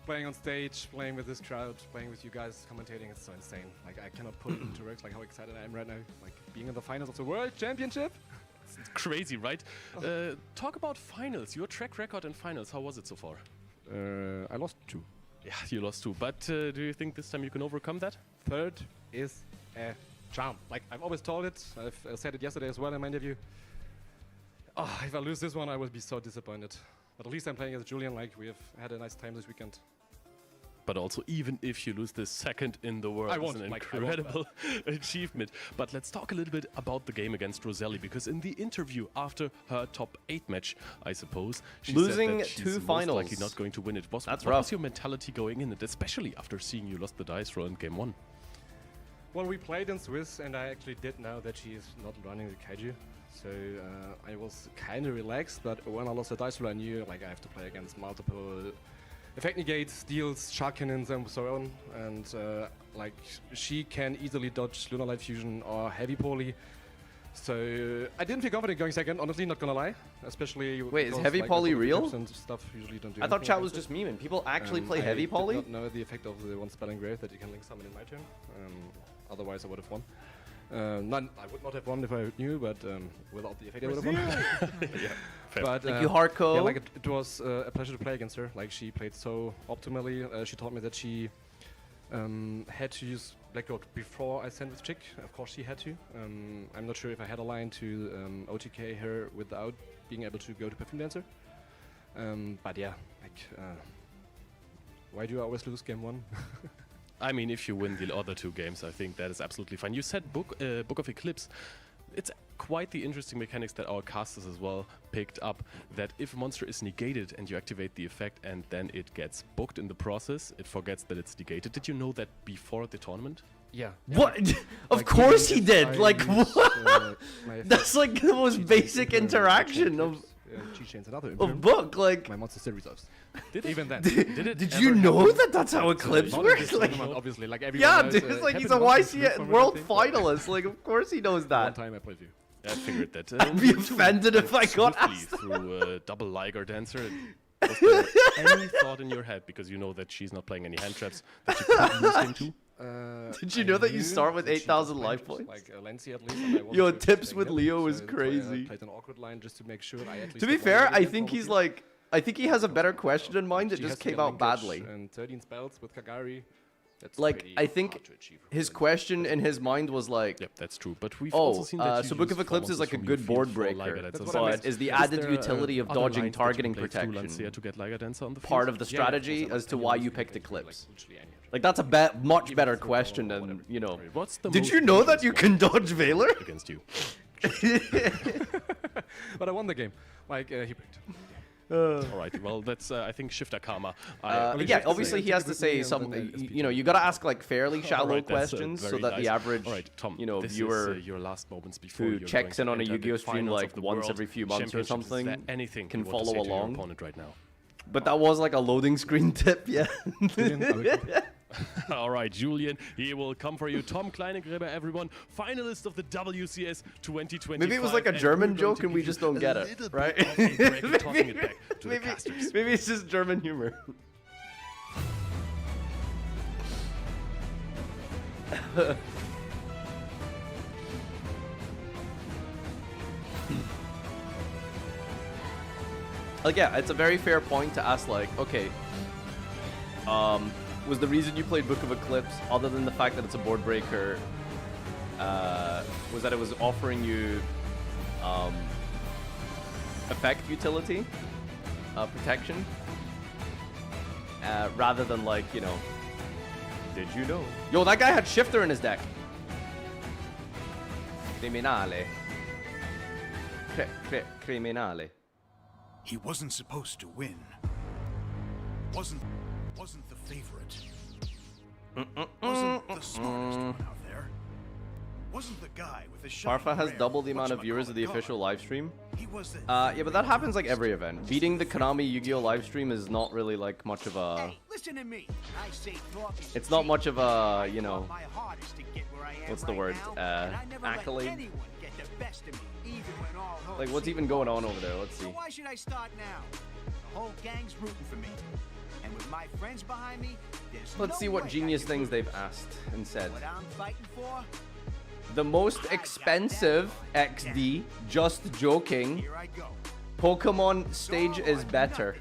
playing on stage, playing with this crowd, playing with you guys, commentating, it's so insane. Like, I cannot put it into words, like, how excited I am right now. Like, being in the finals of the World Championship. It's crazy, right? Talk about finals, your track record in finals, how was it so far? I lost 2. Yeah, you lost 2, but do you think this time you can overcome that? Third is a charm. Like, I've always told it, I've said it yesterday as well in my interview. Oh, if I lose this one, I will be so disappointed. But at least I'm playing as Julian, like, we have had a nice time this weekend. But also, even if you lose the second in the world, I it's won't, an like, I won't, incredible achievement. But let's talk a little bit about the game against Roselli, because in the interview after her top 8 match, I suppose, she Losing said that she's 2 most finals. likely not going to win it. What That's was rough. your mentality going in, and especially after seeing you lost the dice roll in game 1? Well, we played in Swiss, and I actually did know that she is not running the kaiju. So I was kind of relaxed, but when I lost the dice roll, I knew, like, I have to play against multiple effect negates, steals, shark cannons, and so on. And like, she can easily dodge Lunar Light Fusion or Heavy Poly. So I didn't feel confident going second, honestly, not gonna lie. Especially Wait, is because, Heavy like, Poly the real? and stuff usually don't do I thought anything chat was against just it. memeing. People actually play Heavy I Poly? did not know the effect of the one spell engrave that you can link summon in my turn. Otherwise, I would have won. I would not have won if I knew, but without the effect, I would have won. Yeah, fair. But Thank you, Hardcore. yeah, like, it was a pleasure to play against her. Like, she played so optimally. She told me that she had to use Black Road before I sent with Chick. Of course, she had to. I'm not sure if I had a line to OTK her without being able to go to Perfume Dancer. But yeah, like, why do I always lose game 1? I mean, if you win the other 2 games, I think that is absolutely fine. You said Book of Eclipse. It's quite the interesting mechanics that our casters as well picked up, that if a monster is negated and you activate the effect and then it gets booked in the process, it forgets that it's negated. Did you know that before the tournament? Yeah. What? Like, Of like, course he even if did. I Like, use, what? my That's like the most cheat basic chains, interaction of cheat chains and other of imperm, book. Like, my monster still resolves. Did Even then. Did you know that that's how Eclipse Not in works? this Like, tournament, obviously, like yeah, everyone knows, dude, it's like he's a Captain Monster's YC from world everything, but finalist. Like, of course he knows One that. time I played you. I figured that. I'd be offended if I got asked. Through double Liger Dancer. Was there any thought in your head, because you know that she's not playing any hand traps, that you could lose game 2? Did you know that you start with 8,000 life points? Like Lenzi at least. And I wanted Yo, to tips stay with in, Leo is so that's why crazy. I played an awkward line just to make sure I at least. To be get one fair, win I against think all he's of you. like, I think he has a better question in mind that She just has to came get out linkage badly. And 13 spells with Kagari. That's Like, pretty I think hard to achieve. his question in his mind was like, Yep, that's true. But we've also seen that you so Book use of Eclipse is performances like a from good your board field for breaker, Liger Dancer. That's what I but meant. is the Is added there, utility of other dodging lines that you targeting can play through protection Lancia to get Liger Dancer on the field? part of the Yeah, strategy of course, as to I why mean, you can picked play, like, Eclipse? literally any of Like, that's a much Even better if it's question whatever. than, you know. What's the Did most you know that dangerous you one can dodge Valor? against you? But I won the game. Like, he picked. All right. Well, that's I think Shifter Karma. Yeah, obviously he has to say something. You know, you gotta ask like fairly shallow Alright, that's, questions so very that nice. the average, All right, Tom, you know, this viewer is, your last moments before who you're checks going in on a to enter the Yu-Gi-Oh stream finals like of the once World every few months or Championships. Is there something anything can you want to follow say to your along. opponent right now? But that was like a loading screen tip, yeah. All right, Julian, he will come for you. Tom Kleingräber, everyone, finalist of the WCS 2025. Maybe it was like a German joke and we just don't get it, right? Maybe it's just German humor. Like, yeah, it's a very fair point to ask, like, okay, was the reason you played Book of Eclipse, other than the fact that it's a board breaker, was that it was offering you effect utility, protection, rather than, like, you know, did you know? Yo, that guy had Shifter in his deck. Criminale. Criminale. He wasn't supposed to win. Wasn't the favorite. Wasn't the smartest one out there. Wasn't the guy with the shot. Farfa has double the amount of viewers of the official live stream. Yeah, but that happens like every event. Beating the Konami Yu-Gi-Oh live stream is not really like much of a. Hey, listen to me. I say talking. It's not much of a, you know. What's the word? Accolade. Like, what's even going on over there? Let's see. So why should I start now? The whole gang's rooting for me. And with my friends behind me, Let's see what genius things they've asked and said. What I'm fighting for? The most expensive XD, just joking. Here I go. Pokemon stage is better.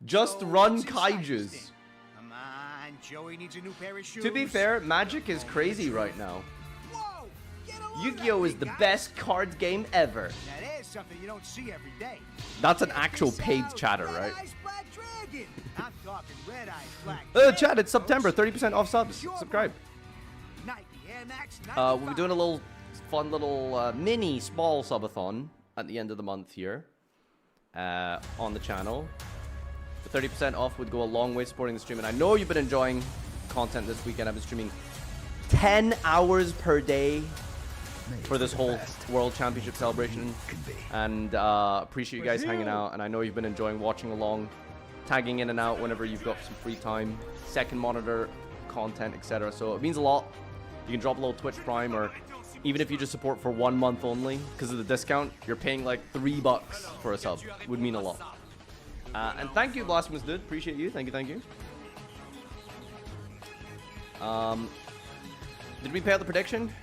Just run kaijus. Come on, Joey needs a new pair of shoes. To be fair, Magic is crazy right now. Yu-Gi-Oh is the best card game ever. That is something you don't see every day. That's an actual paid chatter, right? I'm talking Red Eyes Black. Chat, it's September, 30% off subs. Subscribe. We'll be doing a little fun little mini small subathon at the end of the month here on the channel. The 30% off would go a long way supporting the stream, and I know you've been enjoying content this weekend. I've been streaming 10 hours per day for this whole World Championship celebration, and appreciate you guys hanging out, and I know you've been enjoying watching along, tagging in and out whenever you've got some free time, second monitor content, etc. So it means a lot. You can drop a little Twitch Prime, or even if you just support for 1 month only because of the discount, you're paying like $3 for a sub. It would mean a lot. And thank you, Blasphemous Dude. Appreciate you. Thank you. Did we pay out the prediction?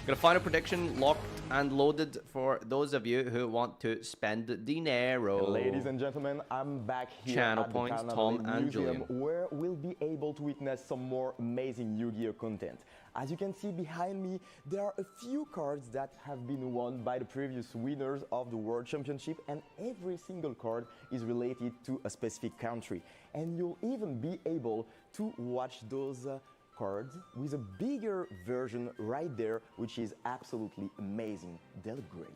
Got a final prediction locked and loaded for those of you who want to spend dinero. Ladies and gentlemen, I'm back here Channel at points, the Tom Carnaval and Museum, Julian. where we'll be able to witness some more amazing Yu-Gi-Oh content. As you can see behind me, there are a few cards that have been won by the previous winners of the World Championship, and every single card is related to a specific country. And you'll even be able to watch those cards with a bigger version right there, which is absolutely amazing. They look great.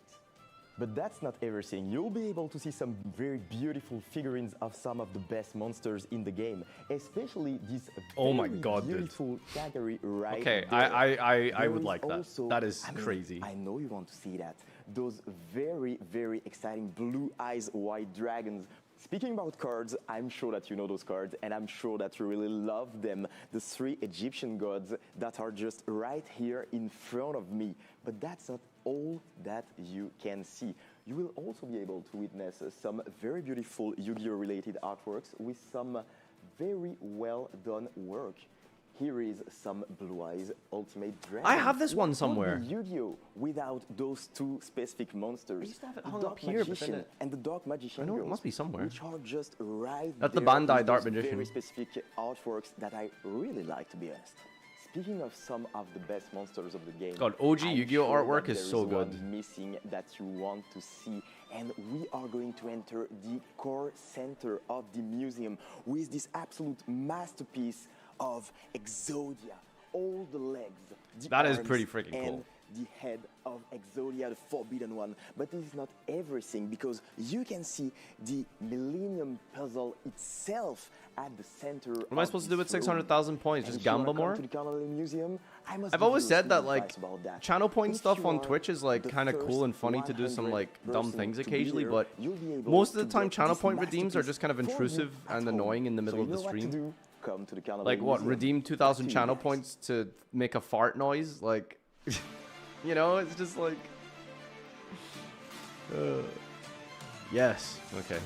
But that's not everything. You'll be able to see some very beautiful figurines of some of the best monsters in the game, especially this Oh my god, beautiful category right Okay, there. I would like that. Also, That is I mean, crazy. I know you want to see that. Those very, very exciting blue eyes white dragons. Speaking about cards, I'm sure that you know those cards, and I'm sure that you really love them. The 3 Egyptian gods that are just right here in front of me. But that's not all that you can see. You will also be able to witness some very beautiful Yu-Gi-Oh related artworks with some very well done work. Here is some Blue Eyes Ultimate Dragon. I have this one What somewhere. would be Yu-Gi-Oh without those 2 specific monsters? used to have it The hung Dark up here, but then Magician it- and the Dark Magician I know it Girls, must be somewhere. which are just right That's the there Bandai with Dark those Magician. very specific artworks that I really like, to be honest. Speaking of some of the best monsters of the game, God, OG I'm Yu-Gi-Oh sure artwork that is there so one good. missing that you want to see, and we are going to enter the core center of the museum with this absolute masterpiece of Exodia. All the legs, the That is arms, pretty freaking and cool. the head of Exodia, the Forbidden One. But this is not everything, because you can see the Millennium Puzzle itself at the center. What am I supposed to do with 600,000 points? Just gamble more? I've always said that, like, channel point stuff on Twitch is like kind of cool and funny to do some like dumb things occasionally, but most of the time channel point redeems are just kind of intrusive and annoying in the middle of the stream. Like what, redeem 2,000 channel points to make a fart noise? Like, you know, it's just like... yes, okay.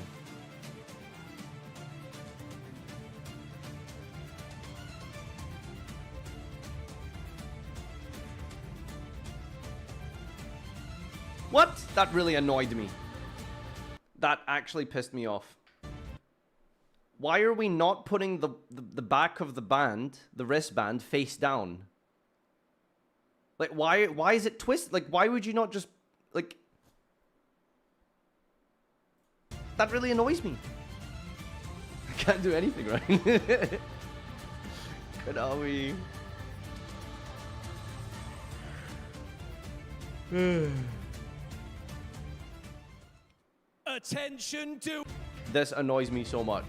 What? That really annoyed me. That actually pissed me off. Why are we not putting the back of the band, the wristband, face down? Like, why is it twisted? Like, why would you not just, like... That really annoys me. I can't do anything, right? Konami. Attention to... This annoys me so much.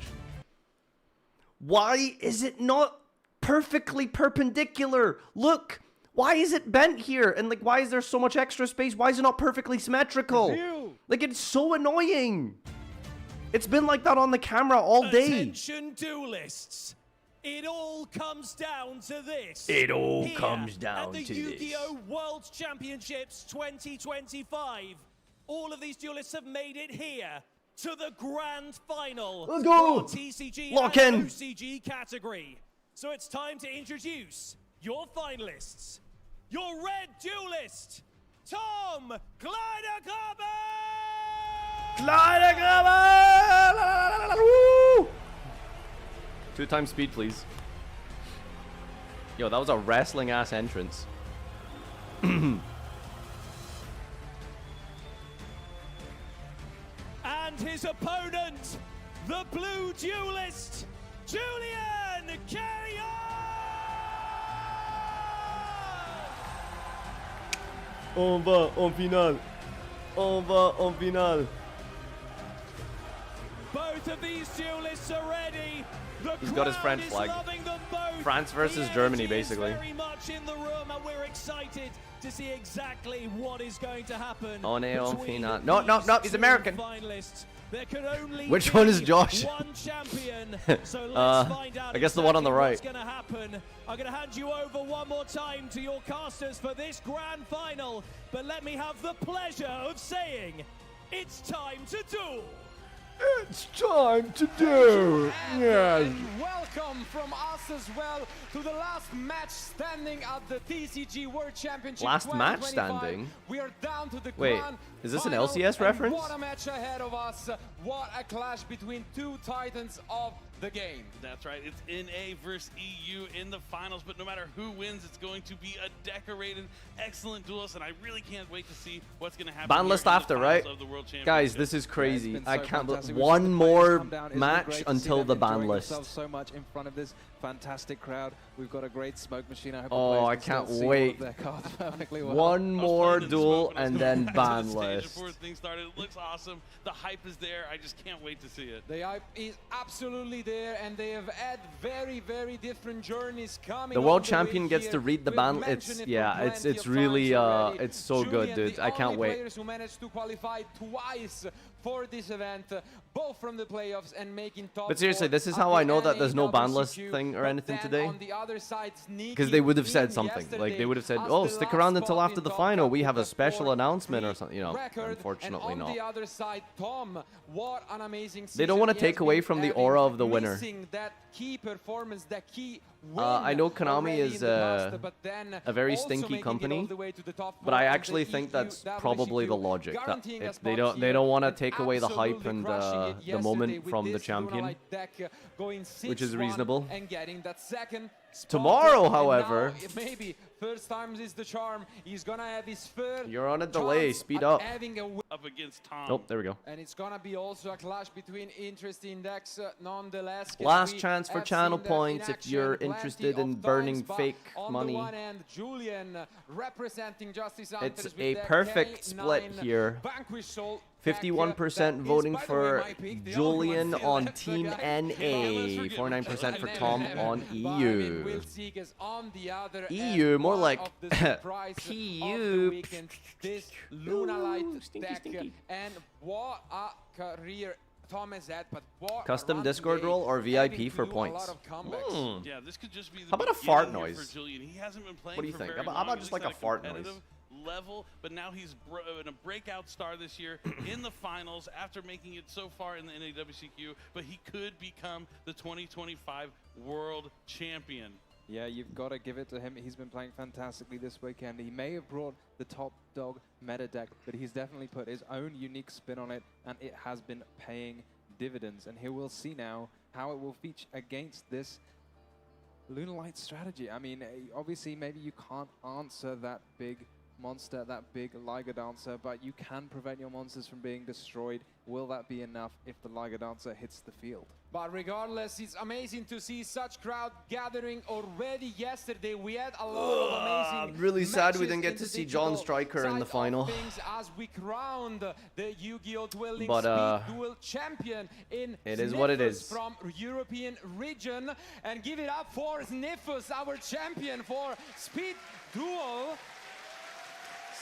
Why is it not perfectly perpendicular? Look, why is it bent here? And like, why is there so much extra space? Why is it not perfectly symmetrical? Like, it's so annoying. It's been like that on the camera all day. Attention duelists. It all comes down to this. It all Here comes down at the to this. Yu-Gi-Oh! World Championships 2025. All of these duelists have made it here to the grand final. Let's go! For TCG Lock and in. OCG category. So it's time to introduce your finalists. Your red duelist, Tom Kleiderkabel! Woo! 2x speed, please. Yo, that was a wrestling ass entrance. And his opponent, the blue duelist, Julian Carrion! On va en finale. On va en finale. Both of these duelists are ready. He's got his French flag. France versus Germany, basically. Very much in the room, and we're excited to see exactly what is going to happen. On est en finale. No, no, no, he's American. There can only Which one is be Josh? One champion. So let's find out I guess the one on the right. what's going to happen. I'm going to hand you over one more time to your casters for this grand final. But let me have the pleasure of saying, it's time to duel. It's time to do. Yes. And welcome from us as well to the last match standing at the TCG World Championship. Last match 2025. standing? We are down to the Wait, grand is this an final, LCS and reference? What a match ahead of us. What a clash between two titans of the game. That's right. It's NA versus EU in the finals, but no matter who wins, it's going to be a decorated, excellent duelist, and I really can't wait to see what's going to happen. Ban list after, right? Guys, this is crazy. I can't believe one more match until the ban list. So much in front of this fantastic crowd. We've got a great smoke machine. I hope Oh, I can't wait. One more duel and then ban list. Before things started, it looks awesome. The hype is there. I just can't wait to see it. The hype is absolutely there, and they have had very, very different journeys coming. The world champion gets to read the ban. It's it's really it's so good, dude. I can't wait. Players who managed to qualify twice for this event, both from the playoffs and making top. But seriously, this is how I know that there's no ban list thing or anything today. Because they would have said something. Like, they would have said, oh, stick around until after the final. We have a special announcement or something. You know, unfortunately not. The other side, Tom, what an amazing They don't want to take away from the aura of the winner. That key performance, that key I know Konami is a very stinky company, but I actually think that's probably the logic. That they don't want to take away the hype and the moment from the champion, which is reasonable. Tomorrow, however, maybe first time is the charm. He's gonna have his first. You're on a delay. Speed up. Up against Tom. Oh, there we go. And it's gonna be also a clash between interesting decks, nonetheless. Last chance for channel points if you're interested in burning fake money. On the one hand, Julian representing Justice Hunters It's with a their perfect K9 split here. Vanquish Soul 51% voting for Julian on Team NA, 49% for Tom on EU. EU, more like PU. This Luna Light deck, and what a career Tom has had, but what Custom Discord role or VIP for points? Yeah, this could just be the How about a fart beginning here noise? for Julian. He hasn't been playing What do you for think? very How long, about at just least like at a fart noise? competitive level, but now he's in a breakout star this year in the finals after making it so far in the NAWCQ, but he could become the 2025 world champion. Yeah, you've got to give it to him. He's been playing fantastically this weekend. He may have brought the top dog meta deck, but he's definitely put his own unique spin on it, and it has been paying dividends. And here we'll see now how it will feature against this Lunar Light strategy. I mean, obviously, maybe you can't answer that big monster, that big Liger Dancer, but you can prevent your monsters from being destroyed. Will that be enough if the Liger Dancer hits the field? But regardless, it's amazing to see such crowd gathering already. Yesterday we had a lot of amazing I'm really sad we matches didn't get in to the see digital John Stryker in the side of final. things as we crowned the Yu-Gi-Oh! Dueling But, Speed Duel champion in it is what it Sniffus is. from European region. And give it up for Sniffus, our champion for Speed Duel.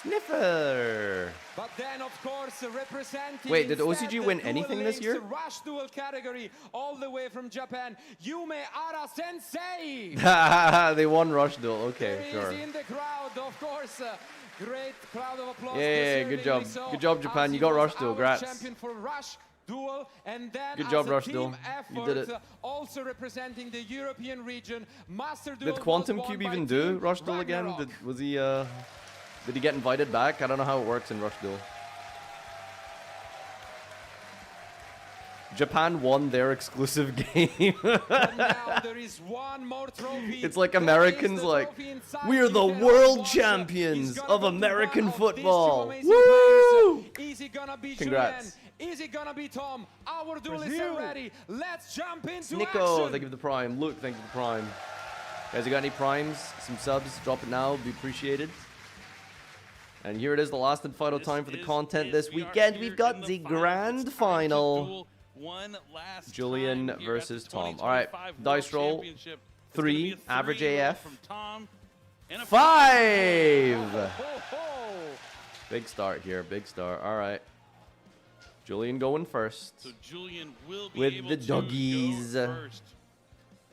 Sniffer. But then, of course, representing. Wait, did instead OCG the win Duel anything this Links year? Rush Duel category, all the way from Japan, Yume Ara Sensei. They won Rush Duel. Okay, There sure. is in the crowd, of course. Great crowd of applause. Yeah, good job. deservingly so, Good job, Japan. as You he got was Rush Duel. our Grats. champion for Rush Duel, and then Good as job, a Rush team Duel. effort, You did it. Also representing the European region, Master Duel Did Quantum was won Cube by even do Team Rush Duel again? Ragnarok. Did he get invited back? I don't know how it works in Rush Duel. Japan won their exclusive game. Now there is one more trophy. It's like That is Americans the like, trophy inside. we're You the cannot world watch. champions He's of gonna go to American one of these two football. amazing Woo! players. Is it gonna be Congrats. Julian? Is it gonna be Tom? Our duelists are ready. Let's jump into Nico, action. thank you for the prime. Luke, thank you for the prime. Guys, you got any primes? Some subs? Drop it now. Be appreciated. And here it is, the last and final time for the content this weekend. We've got the grand final. Julian versus Tom. All right, dice roll. 3, average AF. 5. Big start here, big start. All right. Julian going first. So Julian will be with able the to doggies. go first.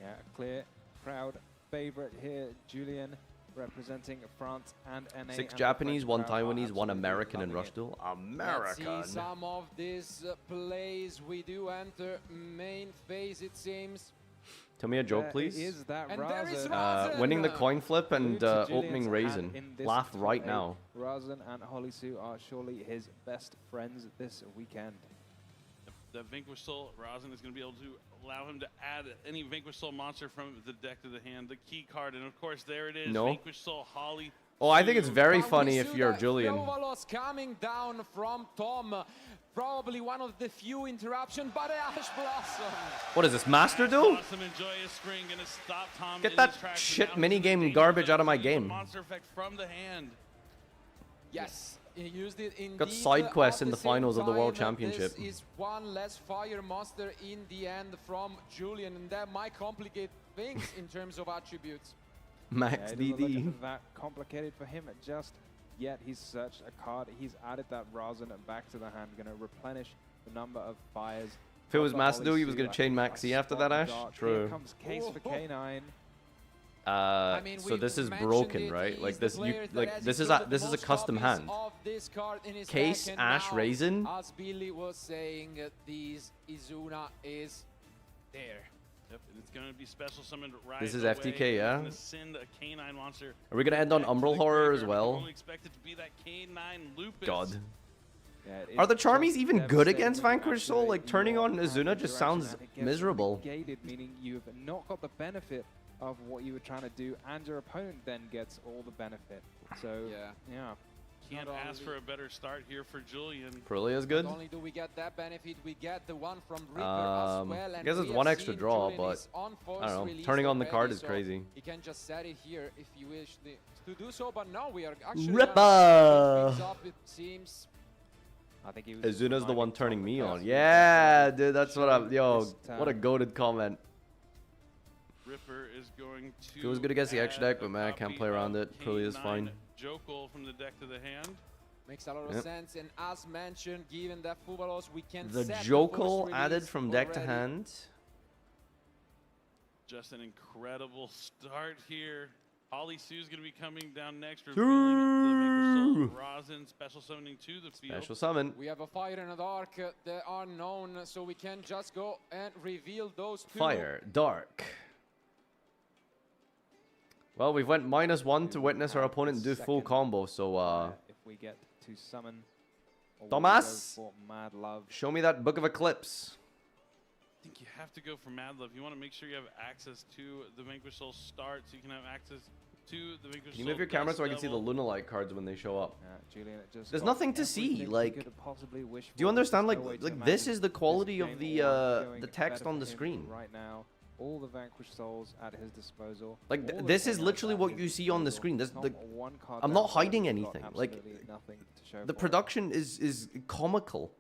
Yeah, clear crowd favorite here, Julian, representing France and NA. 6 and Japanese, the 1 French crowd are Taiwanese, 1 absolutely American in loving Rush it. Duel. Let's American. see some of these plays. We do enter main phase, it seems. Tell me a joke, There please. is that And there is Razen. Razen. Winning the coin flip and Salute to opening Julian's raisin. hand in this Laugh top right 8. now. Razen and Holisu are surely his best friends this weekend. The Vanquish Soul, Rosin is going to be able to allow him to add any Vanquish Soul monster from the deck to the hand, the key card, and of course there it is, No. Vanquish Soul Holly. Oh, I think it's very But we funny see if you're that Julian. Provalos coming down from Tom. Probably one of the few interruptions, but Ash Blossom. What is this, Master Duel? Blossom and Joyous Spring going to stop Tom Get in that his tracks, shit and now he's in minigame danger garbage zone out of my to use the game. Monster effect from the hand. Yes, he used it indeed. Got side quests At in the same finals of the World time, Championship. This is one less fire monster in the end from Julian, and that might complicate things in terms of attributes. Max Yeah, it doesn't DD. look that complicated for him just yet. He's searched a card. He's added that Razen back to the hand, going to replenish the number of fires. If it was Got the Master Duel, he Holisu, was going I to chain think, Maxi a after spot that, Ash? dart. True. Here comes case for K9. I mean, So we this is mentioned broken, it, right? he Like is the this, player that like has this is included this the is a most custom copies hand. of this card in his Case deck, and Ash now, Raisin. As Billy was saying, these Izuna is there. Yep, and it's going to be special summoned right This is away. FTK, He's yeah? gonna send a K9 monster. Are we going to end on back to Umbral the Horror as graveyard. well? Only expect it to be that K9 Lupus. God. Yeah, it Are is the Charmies just even good devastating against when you Vanquish Soul? Like, activate turning your on Izuna hand just interaction sounds and it gets miserable. Negated, meaning you've not got the benefit of what you were trying to do, and your opponent then gets all the benefit. So, yeah. Can't Not ask only- for a better start here for Julian. Perlia's good. Not only do we get that benefit, we get the one from Reaper as well. I And guess we it's have one extra seen draw, Julian but is on I first don't know. release Turning on the card already, is so crazy. You can just set it here if you wish to do so, but no, we are actually Ripper! gonna things up, it seems. I think he was Izuna's the one turning me on. That's Yeah, dude, that's what I'm. Yo, this what a time. goated comment. Ripper is going to. Feels good against the extra add deck, but a man, I can't copy play around of it. Perlia's fine. Jokul from the deck to the hand. Makes a lot of Yep. sense, and as mentioned, given that Fubalos, we can The set Jokul first added release from deck to already. hand. Just an incredible start here. Holly Sue's going to be coming down next, revealing the Maker Soul Rosin, special summoning to the field. Special summon. We have a fire and a dark that are known, so we can just go and reveal those two. Fire, dark. Well, we've went -1 to witness our opponent do full combo, so if we get to summon Thomas, for Mad Love. show me that Book of Eclipse. I think you have to go for Mad Love. You want to make sure you have access to the Vanquish Soul start, so you can have access to the Vanquish Soul. Can you move your camera so I can see the Lunalite cards when they show up? Julian, There's nothing to see. Like, do you understand? Like this is the quality of the text on the screen. Right now, all the Vanquished Souls at his disposal. Like this is literally what you see on the screen. This, I'm not hiding anything. Like the production is comical.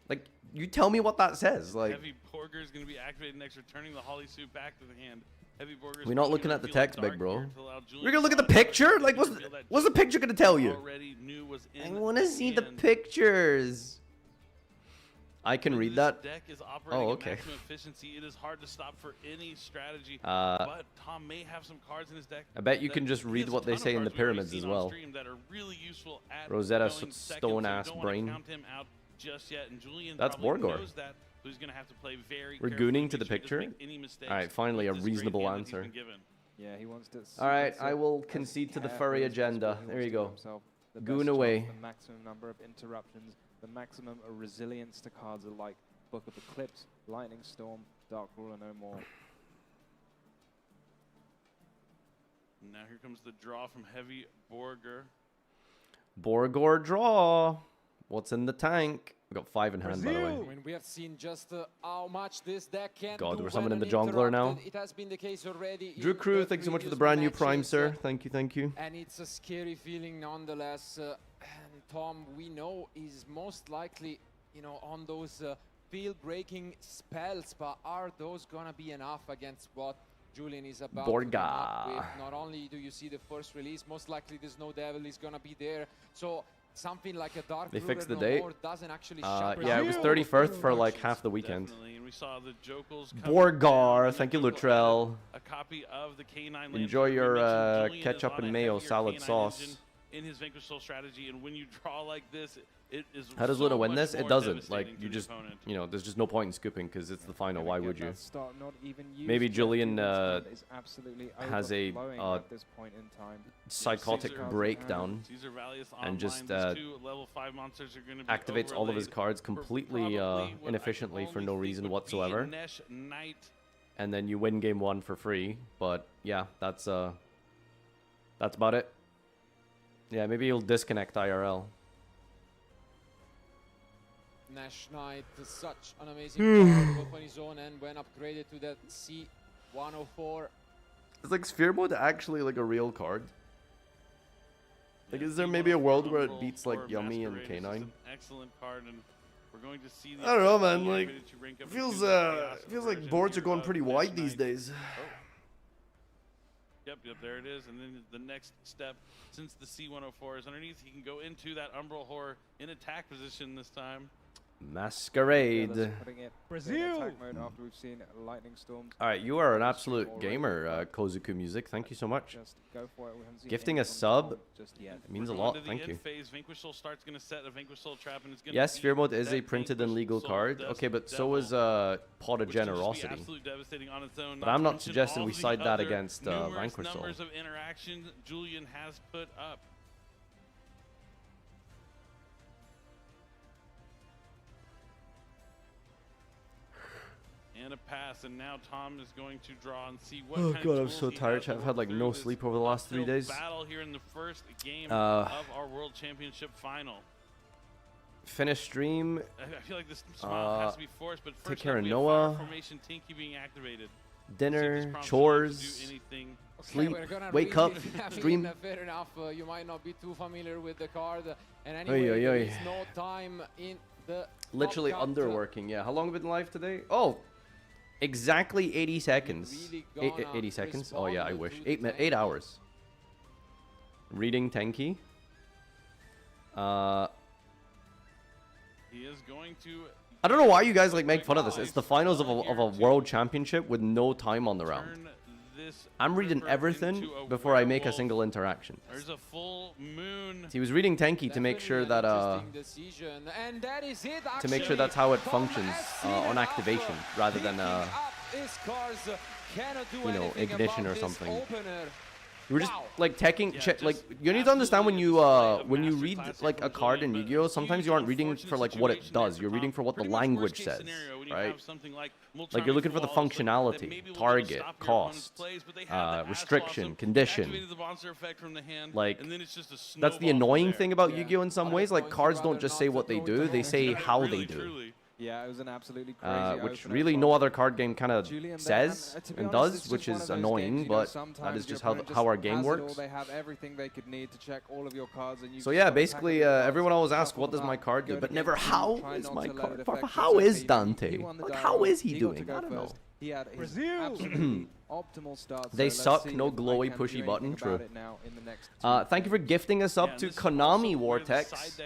Like you tell me what that says. Like Heavy Borger is going to be activated next, returning the Holly suit back to the hand. Heavy Borger. we're not looking at the text, big bro. We're gonna look at the picture. Like what's the picture gonna tell you? I want to see the pictures. I can read that. Deck is operating oh, at okay. maximum efficiency. It is hard to stop for any strategy. Uh, but Tom may have some cards in his deck. I bet you can just read what they say in the pyramids as well. That are really useful at Rosetta going Stone ass so brain. count him out just yet. And Julian That's probably Borgor. knows that, so he's gonna have to play very We're carefully, gooning to the make sure he picture. doesn't make any mistakes All right, finally a with this great reasonable hand that he's answer. been given. Yeah, he wants to. All right, I will concede to the furry agenda. There you go. Goon away. The maximum number of interruptions, the maximum resilience to cards like Book of Eclipse, Lightning Storm, Dark Ruler no more. Now here comes the draw from Heavy Borger. Borgor draw. What's in the tank? We got 5 in hand, by the way. I mean, we have seen just how much this deck can God, do we're summoning the when jungler now. interrupted. It has been the case already. Drew in Crew, the thanks so much for the previous brand new Prime, matches, sir. Thank you, thank you. And it's a scary feeling nonetheless. And Tom, we know, is most likely, you know, on those field-breaking spells, but are those gonna be enough against what Julian is about to come up with? Not only do you see the first release, most likely there's no devil is gonna be there. So something like a Dark They fixed the Ruler no date. more doesn't actually shut Yeah, it was 31st for like half the weekend. Definitely, and we saw the Jokels Borgar, thank you, Lutrell. A copy of the K9 Enjoy Lantern. your We mentioned Julian ketchup is on and a mayo heavier salad K9 sauce. engine in his Vanquish Soul strategy, and when you draw like this, it is How does so Luna win much this? It more doesn't. devastating Like, to you the just, opponent. you know, there's just no point in scooping because it's the final. Why would you? Start not even used Maybe yet. Julian Julian's hand is absolutely has a overflowing at this point in time. psychotic Caesar- breakdown Caesar Valius and online, just these two level 5 monsters are gonna be activates all of his overlaid cards for completely probably what I inefficiently for only no think reason would be whatsoever. Nesh Knight. And then you win game 1 for free. But yeah, that's about it. Yeah, maybe he'll disconnect IRL. Nash Knight, such an amazing card, both on his own and when upgraded to that C104. Is like Sphere Mode actually like a real card? Like, is there maybe a world where it beats like Yummy and Masquerade is K9? just an excellent card, and we're going to see the I don't know, ability man. Like, to rank up feels into the Chaos feels like version boards are here going of pretty Nash wide these Knight. days. Yep, there it is. And then the next step, since the C104 is underneath, he can go into that Umbral Horror in attack position this time. Masquerade. Brazil. Mode after we've seen Lightning Storms. All right, you are an absolute gamer, Kozuku Music. Thank you so much. Just go for it. We haven't seen Gifting a anything from sub Tom just yet. means a We're lot. going to the Thank end you. Phase. Vanquish Soul start's going to set a Vanquish Soul trap, and it's going Yes, to Sphere Mode is that a printed and Vanquish legal Soul card. Dust Okay, but so Devil, is Pot of which can just be Generosity. absolutely devastating on its own. But Not I'm to not mention suggesting all we the side that other against numerous Vanquish Soul. numbers of interaction Julian has put up. And a pass, and now Tom is going to draw and see what Oh kind god, of I'm tools so he tired. has to I've work had like through no this sleep over the last 3 uphill days. battle here in the first game Uh, of our World Championship final. Finish stream. I feel like this smile has to be forced, but Take first care up, of we have Noah. Fire Formation Tinky being activated. Dinner, prompts chores, Julian to do anything. sleep, we're gonna wake really up, have stream. it, fair enough. You might not be too familiar with the card, and Oy, anyway, oy, there oy. is no time in the Literally knockout, underworking. Yeah. How long have we been live today? Oh, exactly 80 seconds. Really gonna 80 seconds? Oh yeah, I respond wish. to the 8 hours. Reading Tenki. He is going to. I don't know why you guys like make fun of this. It's the finals of a world championship with no time on the round. I'm reading everything before I make a single interaction. There's a full moon. He was reading Tenki to make sure that decision, and that is it, to make sure that's how it functions on activation rather than his cards you know, ignition or something. You were just like taking, like you need to understand when you read like a card in Yu-Gi-Oh, sometimes you aren't reading for like what it does. You're reading for what the language says, right? Like you're looking for the functionality, target, cost, restriction, condition. Like that's the annoying thing about Yu-Gi-Oh in some ways. Like cards don't just say what they do; they say how they do. Yeah, it was an absolutely crazy which really no other card game kind of says and does, which is annoying, but that is just how our game works. They have everything they could need to check all of your cards, and you so yeah, basically everyone always asks, what does my card do? But never, how is my card? Farfa, how is Dante? Like, how is he doing? I don't know. He had his absolutely optimal start. They suck, no glowy pushy button, true. Thank you for gifting us up to Konami Vortex.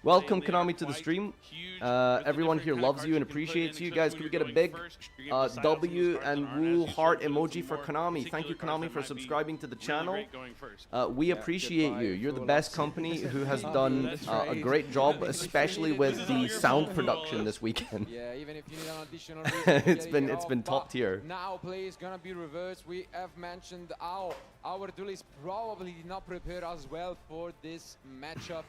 Welcome Konami to the stream. Everyone here loves you and appreciates you. Guys, can we get a big W and Woo heart emoji for Konami? Thank you Konami for subscribing to the channel. We appreciate you. You're the best company who has done a great job, especially with the sound production this weekend. Yeah, even if you need an additional it's been top tier. Now play is gonna be reversed. We have mentioned our duelist probably did not prepare as well for this matchup,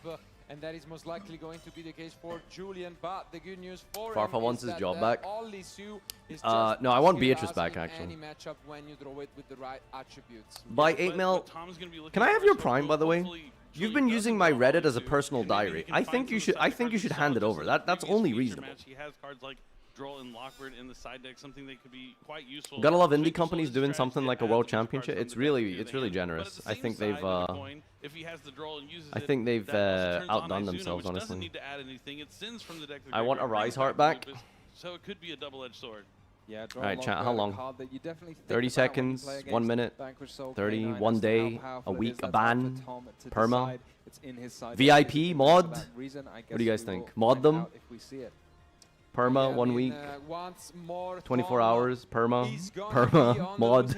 and that is most likely going to be the case for Julian. But the good news for Farfa wants his job back. No, I want Beatrice back actually. Any matchup when you draw it with the right attributes. By 8 mil, can I have your Prime by the way? You've been using my Reddit as a personal diary. I think you should hand it over. That's only reasonable. He has cards like Droll and Lockbird in the side deck, something that could be quite useful. Gotta love indie companies doing something like a world championship. It's really generous. I think they've outdone themselves, honestly. I want a Rise Heart back. So it could be a double-edged sword. Yeah, alright, chat, how long? 30 seconds, 1 minute, 30, 1 day, a week, a ban, perma, VIP, mod? What do you guys think? Mod them? Perma, 1 week, 24 hours, perma, mod,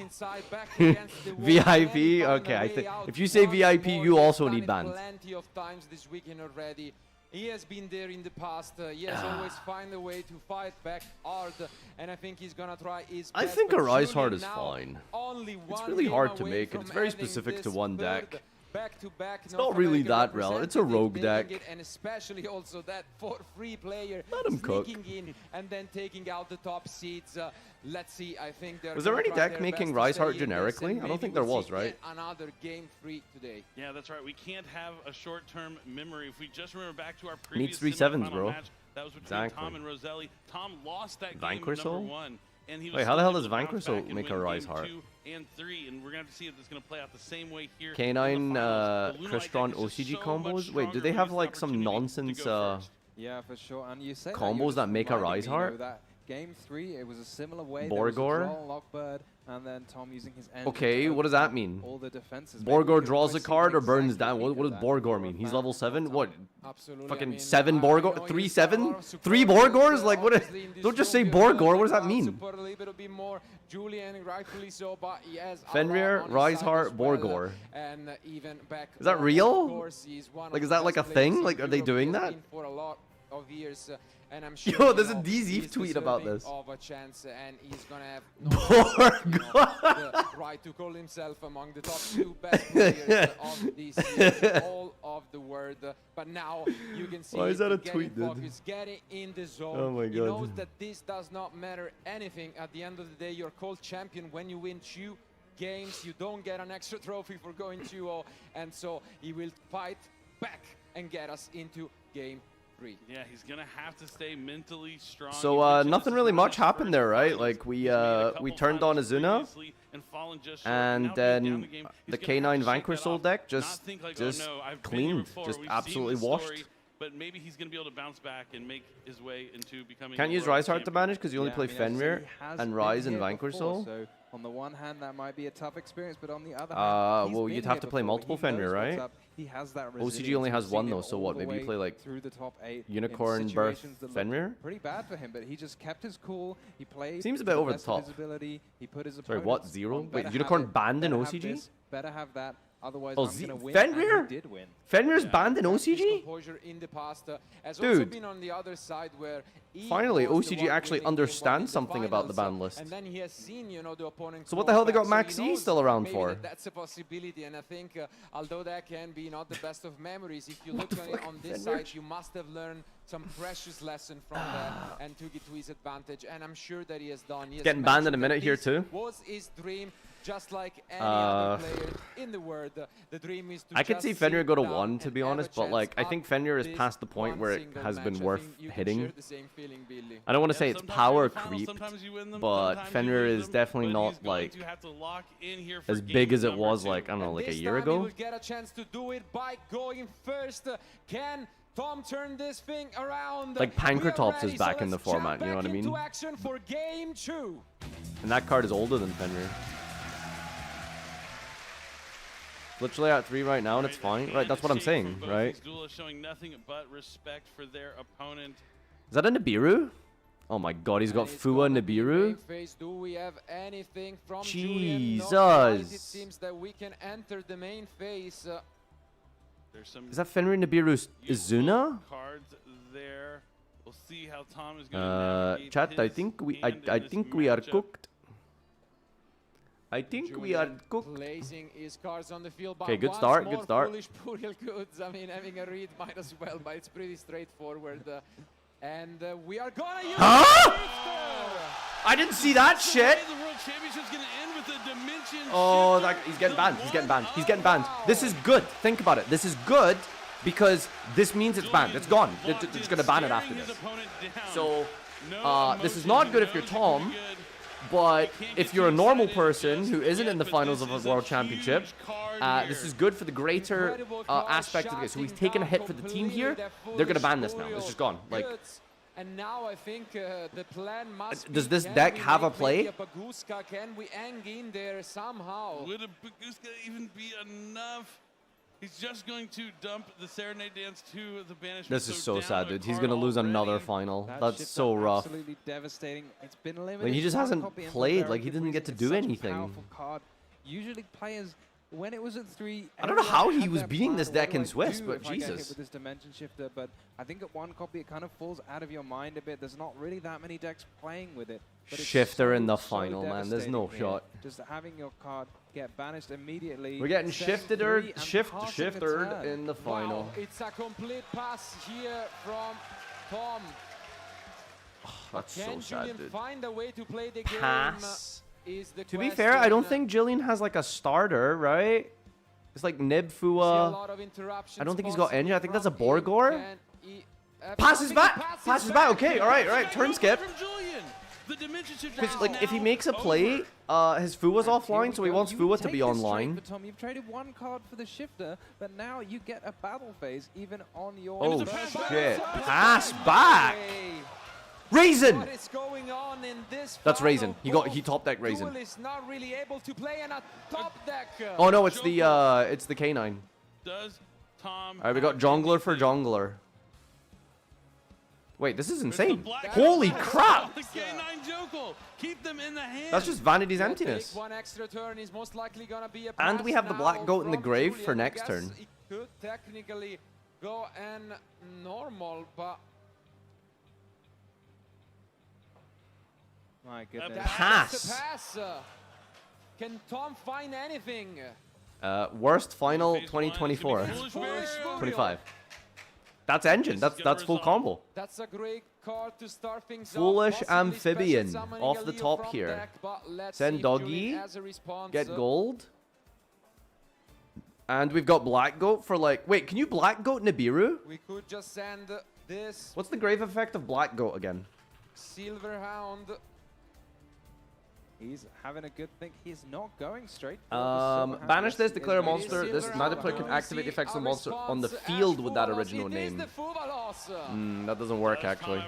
VIP. Okay, I think if you say VIP, you also need bans. Plenty of times this weekend already. He has been there in the past. He has always find a way to fight back hard, and I think he's gonna try his best. I think a Rise Heart is fine. It's really hard to make it. It's very specific to one deck. Back-to-back, it's not really that relevant. It's a rogue deck. And especially also that for-free player Let him cook. in and then taking out the top seeds. Let's see, I think was there any deck making Rise Heart generically? I don't think there was, right? Another game free today. Yeah, that's right. We can't have a short-term memory. If we just remember back to our previous needs 3 sevens, bro. Match, that was between Tom and Roselli. Tom lost that game Vanquisher? number 1. And he was wait, how the hell does Vanquisher make a Rise Heart? 2 and 3, and we're going to have to see if it's going to play out the same way here. K9 Crystron OCG combos? Wait, do they have like some nonsense yeah, for sure. And you say combos that make a Rise Heart? That game 3, it was a similar way. Borgor? Lockbird, and then Tom using his okay, what does that mean? All the defenses. Borgor draws a card or burns down. What does Borgor mean? He's level 7? What? Fucking 7 Borgor? 3 7? 3 Borgors? Like what? Don't just say Borgor. What does that mean? Fenrir, Rise Heart, Borgor. Is that real? Like, is that like a thing? Like, are they doing that? And I'm sure yo, there's a DZ tweet about this. Of a chance, and he's gonna have the right to call himself among the top 2 best players of this all of the world. But now you can see why is that a tweet, dude? Focus, getting in the zone. Oh my god. He knows that this does not matter anything. At the end of the day, you're called champion when you win 2 games. You don't get an extra trophy for going 2-0, and so he will fight back and get us into game 3. Yeah, he's gonna have to stay mentally strong. So nothing really much happened there, right? Like we turned on Azuna, and then the K9 Vanquish Soul deck just cleaned, just absolutely washed. But maybe he's going to be able to bounce back and make his way into becoming. Can't use Rise Heart to manage because you only play Fenrir and Rise and Vanquish Soul. So on the one hand, that might be a tough experience, but on the other hand, well, you'd have to play multiple Fenrir, right? He has that OCG only has 1 though, so what? Maybe you play like through the top 8 Unicorn, Birth, Fenrir? Pretty bad for him, but he just kept his cool. He played. Seems a bit over the top. He put his sorry, what? 0? Wait, Better Unicorn banned in OCG? Better have that. Otherwise, Oh, I'm going to win. Fenrir? And he did win. Fenrir's banned in OCG? In the past, has Dude. also been on the other side where he Finally, was the OCG one actually winning game one in understands the something about the finals, ban list. And then he has seen, you know, the opponent. So what the hell they got close back, Max so he E knows still around maybe for? that's a possibility, and I think although that can be not the best of memories, if you look on this Fenrir? side, you must have learned some precious lesson from that and took it to his advantage, and I'm sure that he has done. He has Getting banned in a mentioned minute that here this too. Was his dream. Just like any other player in the world, the dream is to I could just see Fenrir sit go to down 1, to and be have a honest, but chance like I up think Fenrir is this past the point one where it single has match. been I worth think you can hitting. share the same feeling, Billy. I don't want to say it's power creep, sometimes you win them, but sometimes you Fenrir lose is them, definitely but not he's going like to have to lock in here for as game big as it number was 2. like, I don't know, And like a this year time he ago. will get a chance to do it by going first. Can Tom turn this thing around? Like Pankratops is back in the format, you know what I mean? Into action for game 2. And that card is older than Fenrir. Literally at 3 right now, and it's fine. Right, that's what I'm saying, right? Duel is showing nothing but respect for their opponent. Is that a Nibiru? Oh my god, he's got Fua Nibiru. Do we have anything from Jesus. It seems that we can enter the main phase. Is that Fenrir Nibiru Izuna? Cards there. We'll see how Tom is going to navigate Chat, I his think we hand in I this think we are matchup. cooked. I think we are cooked. Placing his cards on the field. Okay, good Once start, more good start. Foolish Puriel goods. I mean, having a read might as well, but it's pretty straightforward. And we are gonna use I didn't see that shit. The World Championship's going to end with a dimension Oh, shifter. he's getting banned. He's getting banned. He's getting banned. This is good. Think about it. This is good because this means it's banned. It's gone. It's going to ban it after this. So this is not good if you're Tom, but if you're a normal person who isn't in the finals of a World Championship, this is good for the greater aspect of the game. So he's taken a hit for the team here. They're going to ban this now. It's just gone. Like. And now I think the plan must Does be, this can deck we have a make play? maybe Baguska? Can we hang in there somehow? Would a Baguska even be enough? He's just going to dump the Serenade Dance to the banishment. This is so sad, dude. He's going to lose another final. That's so rough. Absolutely devastating. It's been limited. Like, he just one hasn't copy and for played. very Like, he good didn't get to reason. do It's such a anything. powerful card. Usually players, when it was at 3, I don't know how everyone he had was their beating plan, this what deck do in I Swiss, do but if I get hit Jesus. with this dimension shifter, but I think at 1 copy it kind of falls out of your mind a bit. There's not really that many decks playing with it. But it's Shifter in the so final, man. There's no devastating here. shot. Just having your card get banished immediately. We're getting 7-3 shifted and passing the shifted turn. in the final. Wow, it's a complete pass here from Tom. That's so Can sad, Julian dude. find a way to play the Pass. game? Is the To be fair, I question. don't think Jillian has like a starter, right? It's like Nib, See a Fua. lot of interruptions I don't think he's got possibly engine. I think that's a from Borgor. Can he- Passes back. Passes back. Okay, all right. Turn From skip. Julian. The dimension shifter Because is like if he now makes a play, his Fua's offline, so he wants Fua to be online. But Tom, you've traded 1 card for the shifter, but now you get a battle phase even on your. Oh first shit! battle. Pass back. Raisin. What is going on in this That's Raisin. final He top deck Raisin. Duel is not really able to play in a top deck. Oh no, it's the K9. Does Tom All right, we got jungler for jungler. Wait, this is insane. Holy crap! The K9 Jokel. Keep them in the hand. That's just Vanity's Take emptiness. 1 extra turn is most likely gonna be a And pass we have the black now goat in the from grave Julian. for next Guess turn. It could technically go and normal, but My goodness. that's Pass. the pass. Can Tom find anything? Worst final 2024. 25. That's engine. That's full combo. That's a great card to start things Foolish off. Possibly amphibian special summoning off a the Leo top from here. deck, but let's Send see if doggy. Julian has a response. Get gold. And we've got black goat for like. Wait, can you black goat Nibiru? We could just send this What's the grave effect of black goat again? Silver Hound. He's having a good think. He's not going straight. Banish this, declare a monster. This neither player can activate the effects of the monster on the field with that original name. That doesn't work actually.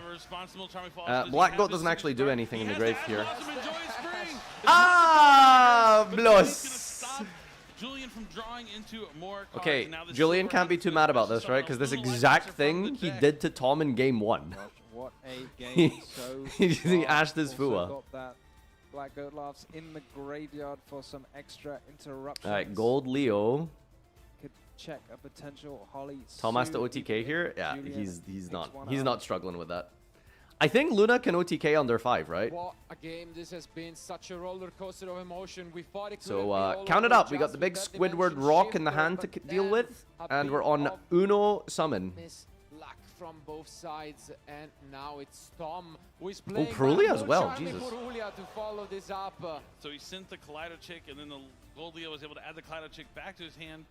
Black goat doesn't actually do anything in the grave here. Ah, blows. Julian from drawing into more cards. Okay, Now the Julian silver can't be hand too is mad about versus this, right? Because this someone else exact from thing the he deck. did to Tom in game 1. What a game so He's using far. Ashed as Also Fua. got that Black Goat laughs in the graveyard for some extra interruptions. Alright, gold Leo. check a potential Holly. Tomas to OTK here? Yeah, he's not struggling with that. I think Luna can OTK under 5, right? What a game this has been, such a roller coaster of emotion. We thought it So count it up. We got the big Squidward rock in the hand to deal with, and we're on Uno summon. Luck from both sides, and now it's Tom who is playing. Oh, Perulia as well. Jesus. Perulia to follow this up. So he sent the Kaleido Chick, and then the Gold Leo was able to add the Kaleido Chick back to his hand.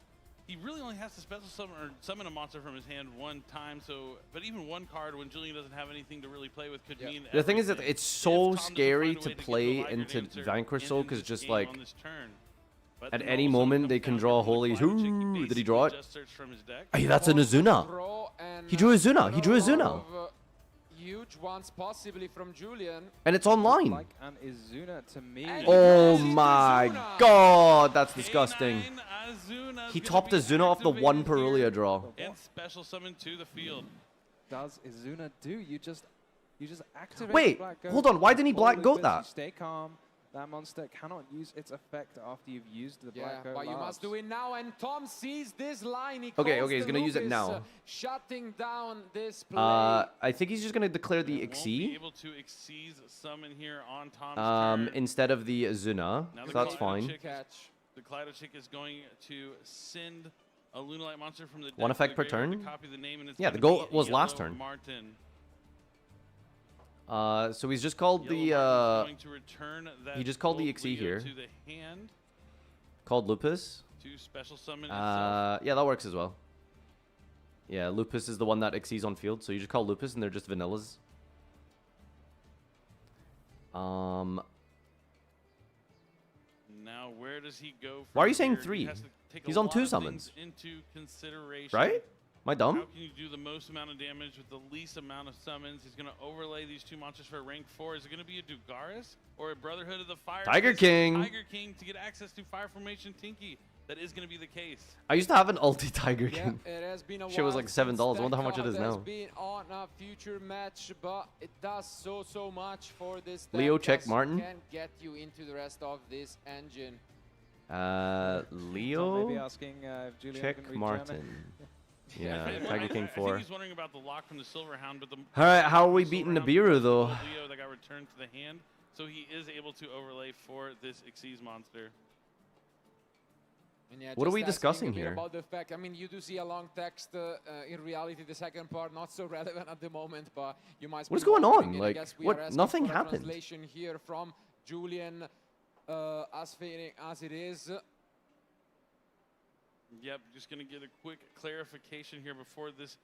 He really only has to special summon or summon a monster from his hand one time. So, but even one card when Julian doesn't have anything to really play with could mean. The thing is that it's so scary to play into Vanquish Soul because just like at any moment they can draw Holy. Ooh, did he draw it? Hey, that's an Azuna. He drew Azuna. He drew Azuna. Huge ones possibly from Julian. And it's online. Like an Izuna to me. Oh my god, that's disgusting. He topped Azuna off the one Perulia draw. And special summon to the field. Does Izuna do? You just activate. Wait, Black Goat, hold on. Why didn't he Black Goat you that? stay calm. That monster cannot use its effect after you've used the Black Goat. But you must do it now, and Tom sees this line. He Okay, calls he's the gonna use it Lupus, now. Shutting down this play. I think he's just gonna declare the Won't be Xyz. able to Xyz summon here on Tom's turn. Instead of the Azuna. Now So that's fine. The Kaleido Chick is going to send a Lunalight monster from the deck. One effect per to the graveyard turn? to copy the name, and it's Yeah, the gonna goal be was Yellow last turn. Martin. So he's just called Yellow the Martin's going to return that he just called the Gold Xyz Leo here. to the hand Called Lupus. to special summon itself. Yeah, that works as well. Yeah, Lupus is the one that Xyz on field, so you just call Lupus and they're just vanillas. Now, where does he go? Why are you from saying here? 3? He has to take He's a on lot 2 of summons. things into consideration. Right? Am I dumb? How can you do the most amount of damage with the least amount of summons? He's going to overlay these 2 monsters for rank 4. Is it going to be a Dugaris or a Brotherhood of the Fire? Tiger King. Tiger King to get access to Fire Formation Tinky. That is going to be the case. I used to have an ulti Tiger Yeah, King. it has been a Shit was while like $7. I wonder how much it is has now. been on a future match, but it does so much for this deck. Leo, check as Martin. Can get you into the rest of this engine. Leo. Maybe asking if Julian Check can read Martin. Yeah, I Tiger King think 4. he's wondering about the lock from the Silverhound, but the Alright, how are we beating Nibiru though? Leo that got returned to the hand, so he is able to overlay for this Xyz monster. And yeah, What are just we asking discussing a bit here? About the fact, I mean, you do see a long text. In reality, the second part not so relevant at the moment, but you might. What is be going wondering, on? and I Like, guess we what? are asking Nothing for a happened. Translation here from Julian, as fading as it is. Yep, just going to get a quick clarification here before this.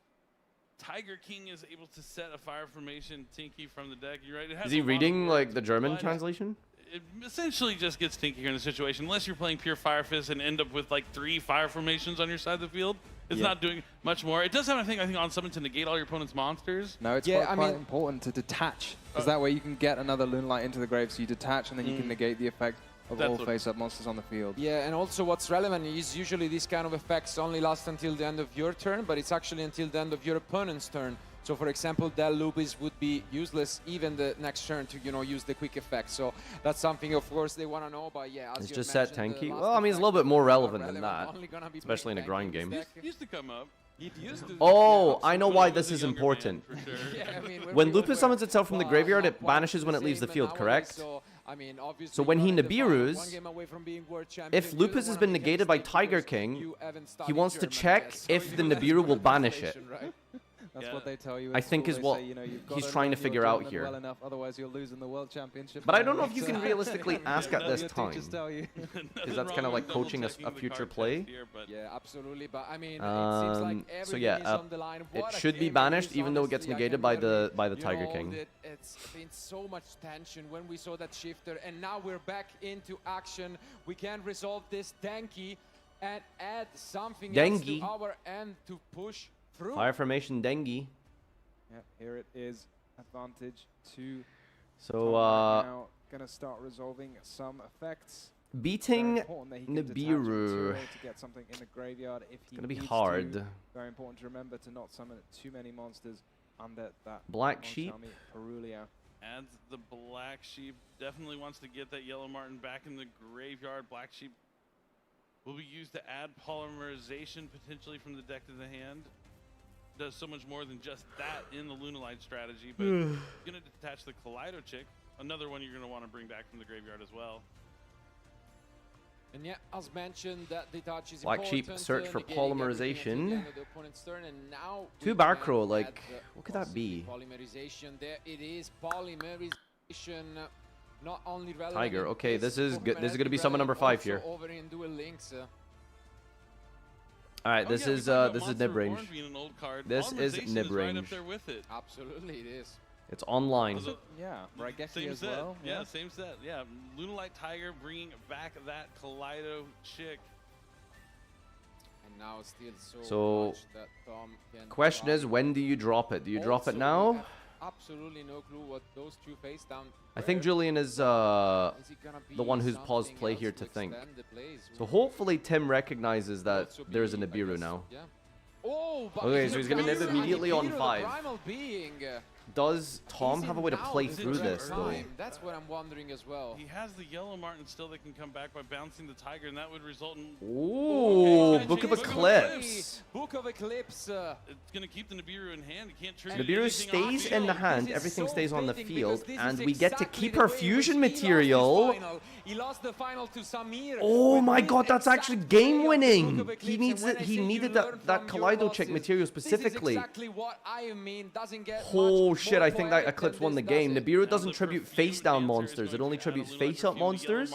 Tiger King is able to set a Fire Formation Tinky from the deck. You're right. It has Is he a lot of reading words, like the German but translation? It essentially just gets Tinky here in the situation. Unless you're playing pure Fire Fist and end up with like 3 Fire Formations on your side of the field. It's not doing much more. It does have a thing, I think, on summon to negate all your opponent's monsters. No, it's quite important to detach, because that way you can get another Lunalight into the grave, so you detach and then you can negate the effect of all face-up monsters on the field. Yeah, and also what's relevant is usually these kind of effects only last until the end of your turn, but it's actually until the end of your opponent's turn. So for example, Del Lupus would be useless even the next turn to, use the quick effect. So that's something, of course, they want to know, but yeah, as It's you just had set mentioned, tanky. Well, I mean, it's a little bit more relevant than that, only gonna be especially in a grind game. It used to come up. Oh, I know why this is important. Yeah, I mean, When Lupus summons itself from the graveyard, it banishes when it leaves the field, correct? So when he Nibiru's, if Lupus has been negated by Tiger King, he wants to check if the Nibiru will banish it. That's what they tell you. I think is what he's trying to figure out here. Well enough, otherwise you'll lose in the World Championship. But I don't know if you can realistically ask at this Your time. teachers tell you. Because that's kind of like coaching a future play. Yeah, absolutely. But I mean, it seems like So everything yeah, is on the line. it What a should be game it banished, is, even though it gets honestly. I negated can by really, the Tiger King. It's been so much tension when we saw that shifter, and now we're back into action. We can resolve this Denki and add something else to Dengi. our end to push through. Fire Formation Dengi. Yeah, here it is. Advantage to. So now gonna start resolving some effects. beating Very important that he can detach Nibiru. to get something in the graveyard if he gonna be needs hard. to. Very important to remember to not summon too many monsters under that. Black monster Sheep. army, Perulia. Adds the Black Sheep. Definitely wants to get that Yellow Martin back in the graveyard. Black Sheep will be used to add polymerization potentially from the deck to the hand. Does so much more than just that in the Lunalight strategy, but gonna detach the Kaleido Chick, another one you're gonna want to bring back from the graveyard as well. And yeah, as mentioned, that the touch is Black Sheep important, search for the polymerization. opponent's turn, and now 2 we Barcrow, can like, add, what could that be? Polymerization, there it is, polymerization, not only relevant Tiger, in okay, this is good. This is gonna be Pokemon, summon number 5 here. also over in Duel Links. Alright, this is nib range. This is nib range. Absolutely, it is. It's online. Yeah, Raigeki Same as set. well. Yeah, same set. Yeah, Lunalight Tiger bringing back that Kaleido Chick. And now it's still So, much that Tom can question is, when do you drop it? Do you drop it now? Absolutely no clue what those two face down. I think Julian is the one who's paused play here to think. So hopefully Tim recognizes that there's a Nibiru now. Oh, Okay, so he's gonna nib immediately on 5. Primal being, Does Tom have a way to play through this though? That's what I'm wondering as well. He has the Yellow Martin still that can come back by bouncing the Tiger, and that would result in... Ooh, Book of Eclipse. Book of Eclipse. It's going to keep the Nibiru in hand. You can't trigger Nibiru anything off stays field. in the hand, everything stays on the field, and we get to keep her fusion material. He lost the final to Samir. Oh my god, that's actually game winning. He needs it. He needed that Kaleido Chick material specifically. Exactly what I mean. Doesn't get Oh shit, I think that Eclipse won the game. Nibiru doesn't tribute face down monsters, it only tributes face up monsters.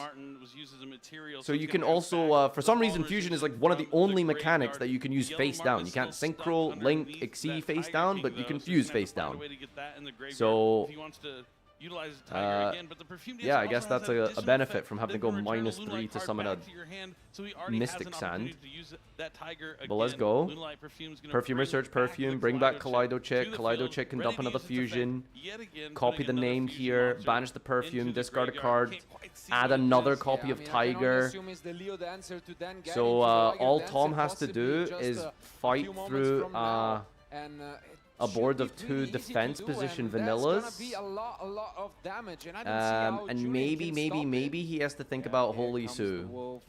So you can also, for some reason, Fusion is like one of the only mechanics that you can use face down. You can't Synchro, Link, Exceed face down, but you can fuse face down. So, yeah, I guess that's a benefit from having to go -3 to summon a Mystic Sand. But let's go. Perfumer search perfume, bring back Kaleido Chick. Kaleido Chick can dump another fusion. Copy the name here, banish the perfume, discard a card, add another copy of Tiger. So all Tom has to do is fight through a board of 2 defense position vanillas. And maybe he has to think about Holy Sue.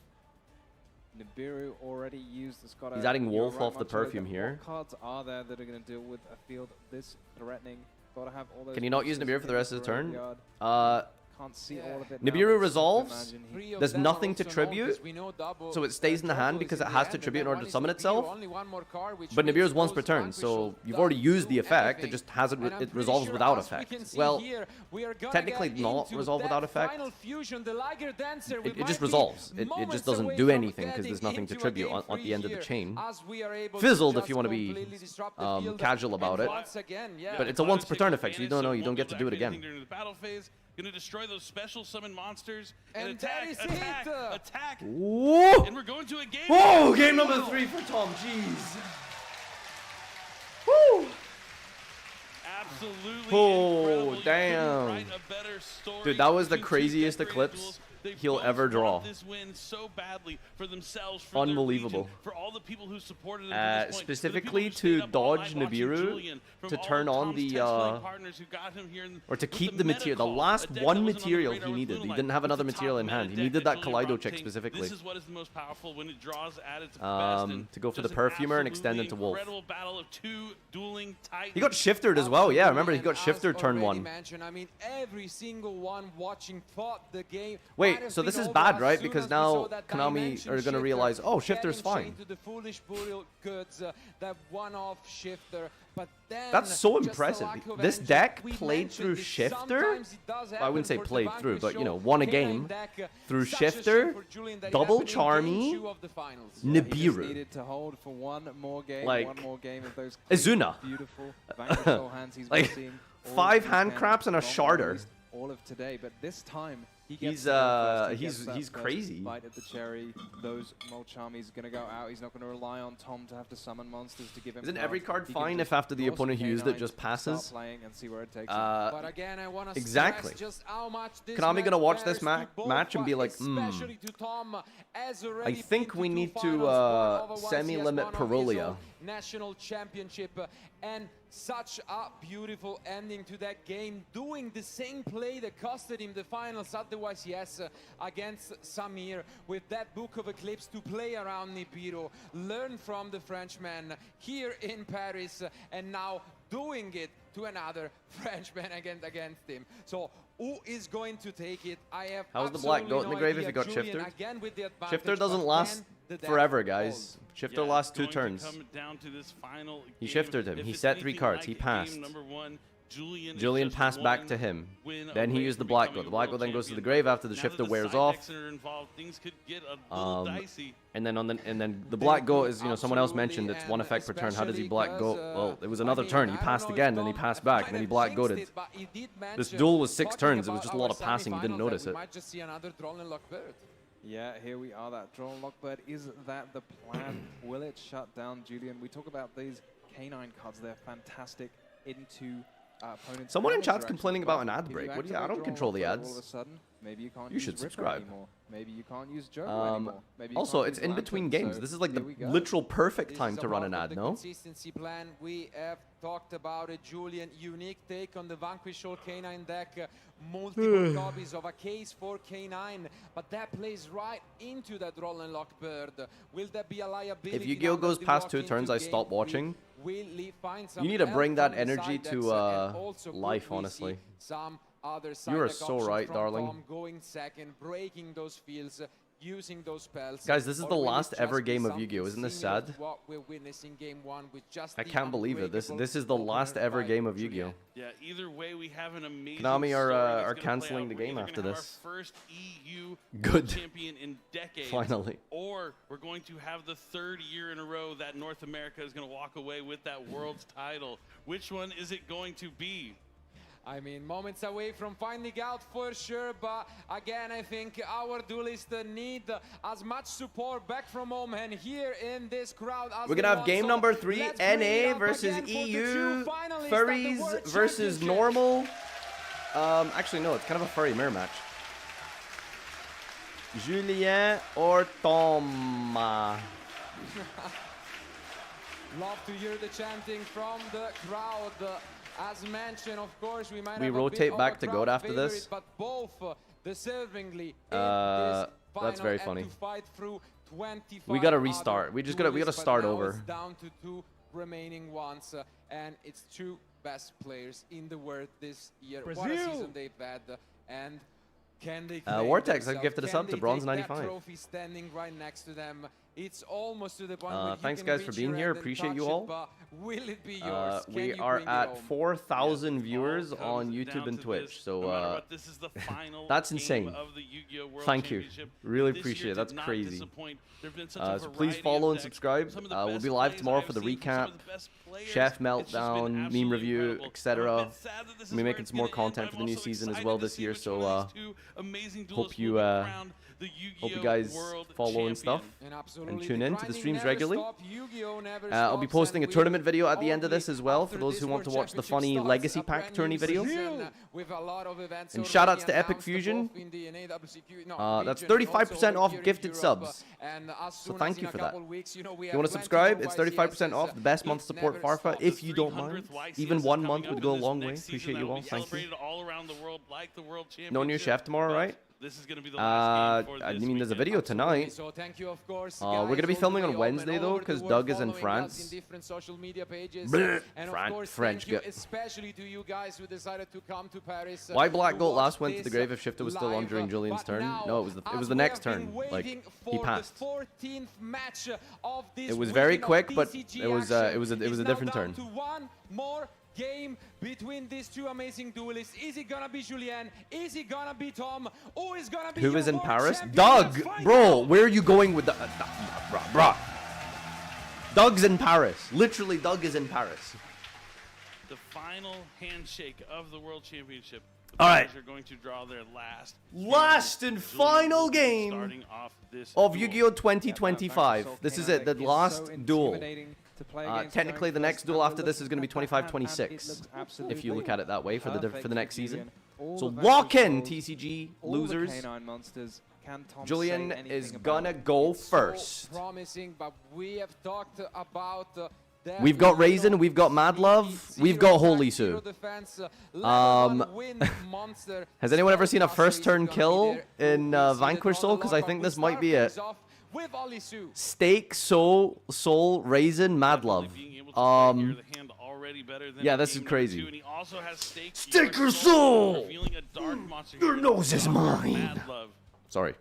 Nibiru already used the Scott. He's adding Wolf off the perfume here. What cards are there that are going to deal with a field this threatening? Gotta have all those. Can you not use Nibiru for the rest of the turn? Can't see all of it Nibiru now, resolves. There's nothing to tribute, so it stays in the hand because it has to tribute in order to summon itself. But Nibiru is once per turn, so you've already used the effect. It just has it resolves without effect. Well, technically not resolve without effect. It just resolves. It just doesn't do anything because there's nothing to tribute on the end of the chain. Fizzled if you want to be casual about it. But it's a once per turn effect, so you don't get to do it again. Gonna destroy those special summon monsters and that attack, is attack. Whoa! And we're going to a game. Oh, game number 3 for Tom. Jeez. Woo! Absolutely. Oh, damn. Write a better story. Dude, that was the to craziest get Eclipse They he'll ever draw. This win so badly for themselves, for Unbelievable. their region, for all the people who supported them to this point, specifically for the people to who stayed up all dodge night watching Nibiru, Julian, from to all turn of on Tom's the text-playing partners who got him here or to with keep the material, the Metacall, last a deck one that was on the material radar he with needed. He Lunalight. didn't have It's another a material in top hand. He meta needed deck that Julian Kaleido brought Chick King. specifically. This is what is the most powerful when it draws at its best. And To go for the just an perfumer and extend absolutely into Wolf. incredible battle of 2 dueling titans. He got shifted as well. Yeah, remember he got shifted turn 1. I mean, every single one watching thought the game. Wait, so this is bad, right? Because now Konami are going to realize, oh, shifter's fine. The foolish burial goods, that one-off shifter, but then That's so just impressive. the lack of This engine. deck We played mentioned through this. shifter. Sometimes it does I wouldn't say happen for played the through, but Vanquish won a Show. game Deck, through such a shifter, shame for Julian that it double happened in game Charmy, 2 of the finals. He just Nibiru. needed to hold for one more game, Like, one more game of those Azuna. beautiful Vanquish Soul hands he's Like, been seeing all 5 weekend, hand crabs and a long, sharder. at least all of today, but this time he gets He's to go first. He he's gets that he's first crazy. bite at the cherry. Those Molchamis gonna go out. He's not gonna rely on Tom to have to summon monsters to give him. Isn't cards. every card He can fine just if after the draw opponent some who used it K9s, just start passes? playing and see where it takes him. But again, I want to exactly. stress just how much this Konami match gonna watch this matters to both, match and be but like, especially to Tom, as I already think been we to need 2 to finals, one of us, he has semi-limit one of his Perulia. own national championship and such a beautiful ending to that game, doing the same play that costed him the finals, otherwise yes, against Samir, with that Book of Eclipse to play around Nibiru, learn from the Frenchman here in Paris, and now doing it to another Frenchman against him. So who is going to take it? I have How's the black goat in the grave if he got shifted? Shifter doesn't last forever, guys. Shifter lasts 2 turns. He shifted him. He set 3 cards. He passed. Julian passed back to him. Then he used the black goat. The black goat then goes to the grave after the shifter wears off. And then the black goat is, you know, someone else mentioned it's 1 effect per turn. How does he black goat? Well, it was another turn. He passed again, then he passed back, and then he black goated. This duel was 6 turns. It was just a lot of passing. You didn't notice it. Yeah, here we are, that draw lockbird. Is that the plan? Will it shut down Julian? We talk about these K9 cards. They're fantastic into opponents. Someone in chat's complaining about an ad break. What do you? I don't control the ads. All of a sudden, maybe you can't you should subscribe. Maybe you can't use Joe anymore. Maybe also, it's in between games. This is like the literal perfect time to run an ad, no? Consistency plan. We have talked about it. Julian, unique take on the Vanquish All K9 deck. Multiple copies of a case for K9, but that plays right into that roll and lock bird. Will there be a liability? If Yugioh goes past 2 turns, I stop watching. You need to bring that energy to life, honestly. You are so right, darling. Going second, breaking those fields, using those spells. Guys, this is the last ever game of Yugioh. Isn't this sad? I can't believe it. This is the last ever game of Yugioh. Yeah, either way, we have an amazing Konami are canceling the game after this. First EU Good. champion in decades. Finally. Or we're going to have the 3rd year in a row that North America is going to walk away with that world's title. Which one is it going to be? I mean, moments away from finding out for sure, but again, I think our duelists need as much support back from home and here in this crowd. We're gonna have game number 3, NA versus EU, furries versus normal. Actually, no, it's kind of a furry mirror match. Julien or Thomas? Love to hear the chanting from the crowd. As mentioned, of course, we might we have rotate back to goat after this. But both deservingly that's very funny. We gotta restart. We gotta start over. Down to 2 remaining ones, and it's 2 best players in the world this year. Brazil. What a season they've had, and can they Vortex, I gifted a sub to bronze 95. Trophy standing right next to them. It's almost to the point thanks guys for being here. Appreciate you all. Will it be yours? We are at 4,000 viewers on YouTube and Twitch, so that's insane. Thank you. Really appreciate it. That's crazy. So please follow and subscribe. We'll be live tomorrow for the recap, Chef Meltdown, meme review, etc. We'll be making some more content for the new season as well this year, so hope you guys follow and stuff and tune in to the streams regularly. I'll be posting a tournament video at the end of this as well for those who want to watch the funny Legacy Pack tourney video. And shoutouts to Epic Fusion. That's 35% off gifted subs. So thank you for that. If you want to subscribe, it's 35% off. The best month to support Farfa, if you don't mind. Even 1 month would go a long way. Appreciate you all. Thank you. No new chef tomorrow, right? This is going to be the last game for I mean, there's a video tonight. So thank you, of course. We're going to be filming on Wednesday, though, because Doug is in France. Different social media pages. Bleh. And of course, French thank you especially to you guys who decided to come to Paris. Why Black Goat last went to the grave if Shifter was still on during Julian's turn? No, it was the next turn. Like, he passed. It was very quick, but it was a different turn. One more game between these 2 amazing duelists. Is it gonna be Julien? Is it gonna be Tom? Who is gonna be Who is in Paris? Doug! Bro, where are you going with the... bruh. Doug's in Paris. Literally, Doug is in Paris. The final handshake of the World Championship. All right. Are going to draw their last and final game of Yu-Gi-Oh! 2025. This is it, the last duel. Technically, the next duel after this is going to be 25-26, if you look at it that way for the next season. So lock in, TCG losers. Julian is gonna go first. Promising, but we have talked about We've got Raisin, we've got Mad Love, we've got Holy Sue. Has anyone ever seen a first turn kill in Vanquish Soul? Because I think this might be it. Steak, Soul, Raisin, Mad Love. Yeah, this is crazy. Steak or Soul! Your nose is mine! Sorry.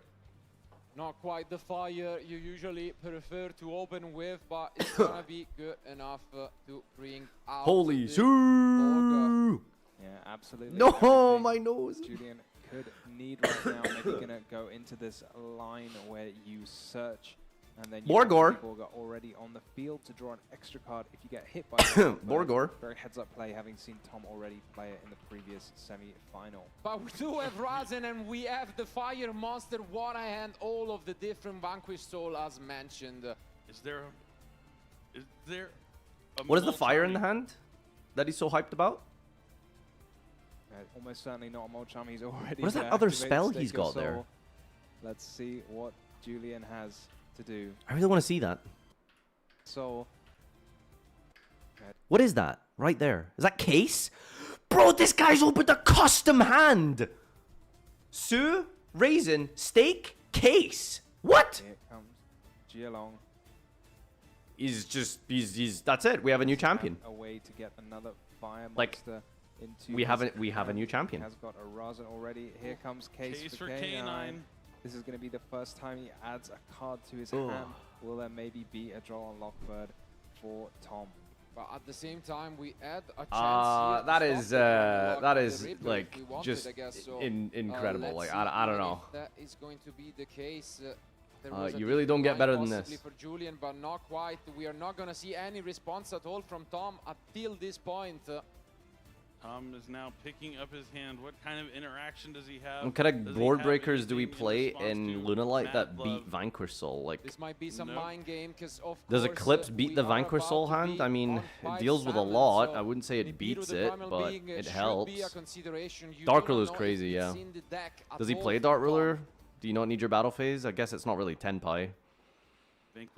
Not quite the fire you usually prefer to open with, but it's gonna be good enough to bring out Holy the Sue! Yeah, absolutely. No, everything my nose. Julian could need right now. Maybe gonna go into this line where you search, and then you Borgor. Borgor already on the field to draw an extra card if you get hit by the Borgor. Very heads-up play, having seen Tom already play it in the previous semi-final. But we do have Razen and we have the Fire Monster, one hand, all of the different Vanquish Soul as mentioned. Is there a What is the fire in the hand that he's so hyped about? Almost certainly not a Molcham. He's already. What is that there, other activated spell Stake he's of got Soul. there? Let's see what Julian has to do. I really want to see that. So. What is that? Right there. Is that Case? Bro, this guy's opened a custom hand! Sue, Raisin, Steak, Case. What? Here comes Yugioh. He's that's it. We have a new champion. A way to get another fire Like, monster into we have a hand. new champion. He has got a Razen already. Here comes Case for K9. K9. This is going to be the first time he adds a card to his Ugh. hand. Will there maybe be a draw on Lockbird for Tom? But at the same time, we add a chance that is like just incredible. Like I don't know. That is going to be the case. You really don't get better than this. For Julian, but not quite. We are not going to see any response at all from Tom until this point. Tom is now picking up his hand. What kind of interaction does he have? What kind of board breakers do we play in Lunalight that beat Vanquish Soul? Like, this might be some mind game, because of does course, Eclipse beat the Vanquish Soul hand? I mean, it deals with a lot. I wouldn't say it beats it, but it helps. Dark Ruler's crazy, yeah. Does he play Dark Ruler? Do you not need your battle phase? I guess it's not really 10 pi.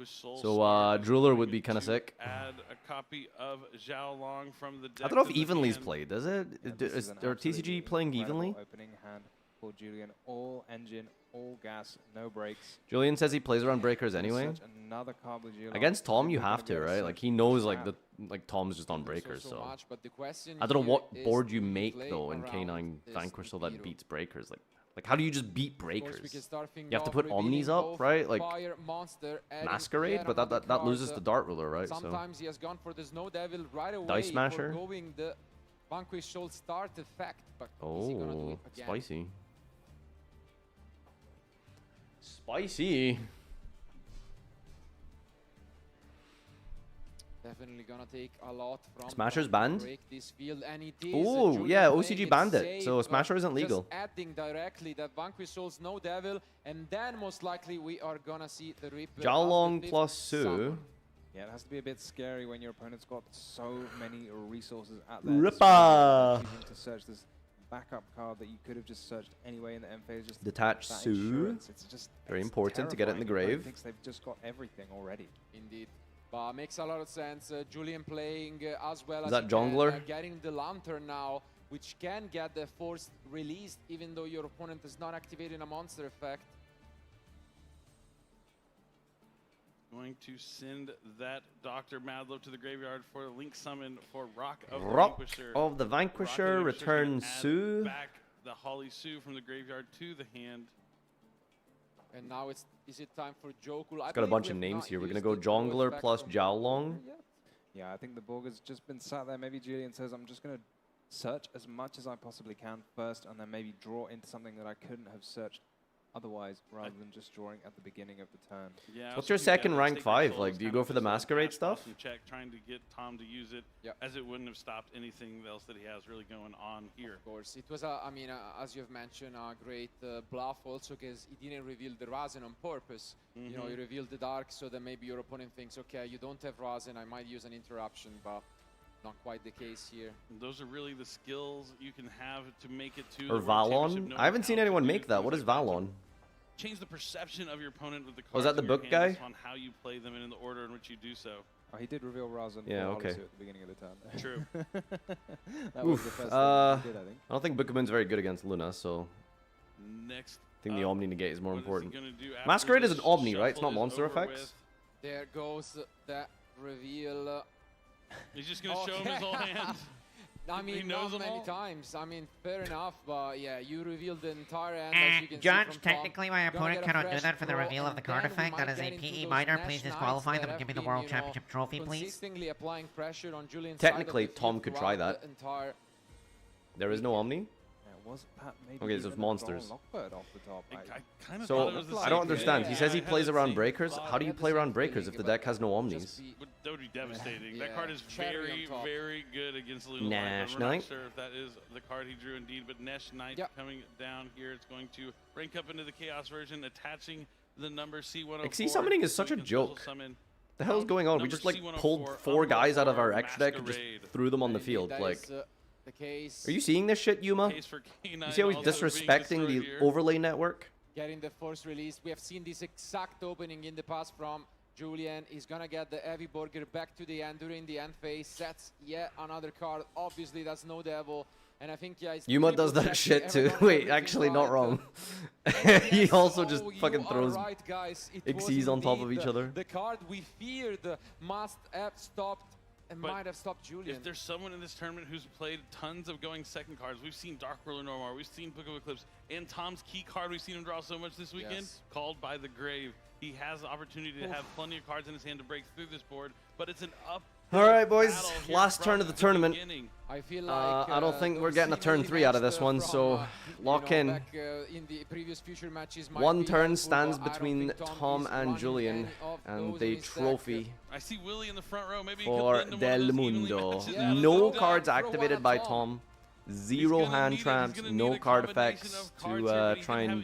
So Drooler would be kind of sick. Add a copy of Zhao Long from the deck. I don't know if Evenly's played, does it? Is TCG playing evenly? Opening hand for Julian. All engine, all gas, no brakes. Julian says he plays around breakers anyway. Another card with Julian. Against Tom, you have to, right? Like he knows like Tom's just on breakers, so I don't know what board you make though in K9 Vanquish so that beats breakers. Like how do you just beat breakers? You have to put Omnis up, right? Like Masquerade, but that loses the Dart Ruler, right? Sometimes he has gone for the Snow Devil right away. Dice Smasher. Going the Vanquish Soul start effect, but oh, spicy. Spicy. Definitely gonna take a lot from Smasher's banned. break this field, and it is, Oh yeah, OCG banned it, so Smasher isn't legal. Just adding directly that Vanquish Soul Snow Devil, and then most likely we are gonna see the Reaper. Zhao Long plus Sue. Yeah, it has to be a bit scary when your opponent's got so many resources at their Ripper. disposal to search this backup card that you could have just searched anyway in the end phase. Just Detach that Sue. insurance, it's just Very important to get it in the terrifying. Your opponent grave. thinks they've just got everything already. Indeed. But makes a lot of sense. Julian playing as well Is as that he can, Jungler? getting the Lantern now, which can get the force released even though your opponent is not activating a monster effect. Going to send that Dr. Madlove to the graveyard for a link summon for Rock of the Rock Vanquisher. of the Vanquisher, return Sue. Back the Holly Sue from the graveyard to the hand. And now is it time for Jokul? It's got a bunch of names here. We're going to go Jongler plus Zhao Long. Yeah, I think the Borg has just been sat there. Maybe Julian says, I'm just going to search as much as I possibly can first, and then maybe draw into something that I couldn't have searched otherwise, rather than just drawing at the beginning of the turn. Yeah, What's your second rank 5? Like, do you go for the Masquerade stuff? Check, trying to get Tom to use it, as it wouldn't have stopped anything else that he has really going on here. Of course, it was I mean, as you've mentioned, a great bluff also, because he didn't reveal the Razen on purpose. You know, he revealed the Dark so that maybe your opponent thinks, okay, you don't have Razen, I might use an interruption, but not quite the case here. Those are really the skills you can have to make it to Or the World Championship, Valon? knowing I haven't how seen to anyone do make that. What things is like Valon? Change the perception of your opponent with the cards. Was that the in your book hand guy? on how you play them and in the order in which you do so. Oh, he did reveal Razan Yeah, okay. at the beginning of the turn. True. That was the first thing he did, I think. I don't think Bookman's very good against Luna, so Next, I think the Omni negate is more what is he important. gonna do after Masquerade is this an Omni, right? It's shuffle not is monster over effects. with? There goes that reveal. He's just gonna show him his whole hand. I He mean, knows not them many all. times. I mean, fair enough, but yeah, you revealed the entire hand. As you can Judge, see from technically my Tom. opponent Gonna get a cannot do fresh that for the draw, reveal of the and card then we effect. That might is a get into PE those minor. Nash Please Knights disqualify them that and give me have the been, World you know, Championship trophy, please. consistently applying pressure on Julian's Technically, side of the Tom field could try throughout that. the entire. There is no Omni? Was that maybe Okay, so even it's a monsters. Lockbird off the top? So, I don't understand. He says he plays around breakers. How do you play around breakers if the deck has no Omnis? That would be devastating. Yeah, That card is cherry very, on top. very good against Luna. Nash We're not Knight. sure if that is the card he drew indeed, but Nash Knight coming down here. It's going to rank up into the Chaos version, attaching the number C104. XC summoning is such a joke. The hell's going on? We just like pulled 4 guys out of our extra deck and just threw them on the field. That Like, is, the case. are you seeing this shit, Yuma? Case for You K9 see how he's also being disrespecting the destroyed here. overlay network? Getting the first release. We have seen this exact opening in the past from Julian. He's gonna get the heavy burger back to the end during the end phase. Sets yet another card. Obviously, that's no devil. And I think, yeah, Yuma does that shit too. Wait, actually not wrong. He also just fucking throws right, guys. It Xyz was on top of indeed each other. The card we feared must have stopped and But might have stopped Julian. If there's someone in this tournament who's played tons of going second cards, we've seen Dark Ruler Normar, we've seen Book of Eclipse, and Tom's key card we've seen him draw so much this weekend, Yes. called by the Grave. He has the opportunity to have plenty of cards in his hand to break through this board, but it's an up. All right, boys. Last turn of the tournament. beginning. I feel like I don't think we're getting a turn 3 out of this one, so lock in. Back, in the previous future matches might One be turn helpful, stands but I don't between think Tom is and running Julian, any of and those the in his deck. trophy I see Willie in the front row. Maybe he for could lend him one of Del those evenly Mundo. matches out of No the cards deck. activated by Tom. 0 hand traps, no card effects to try and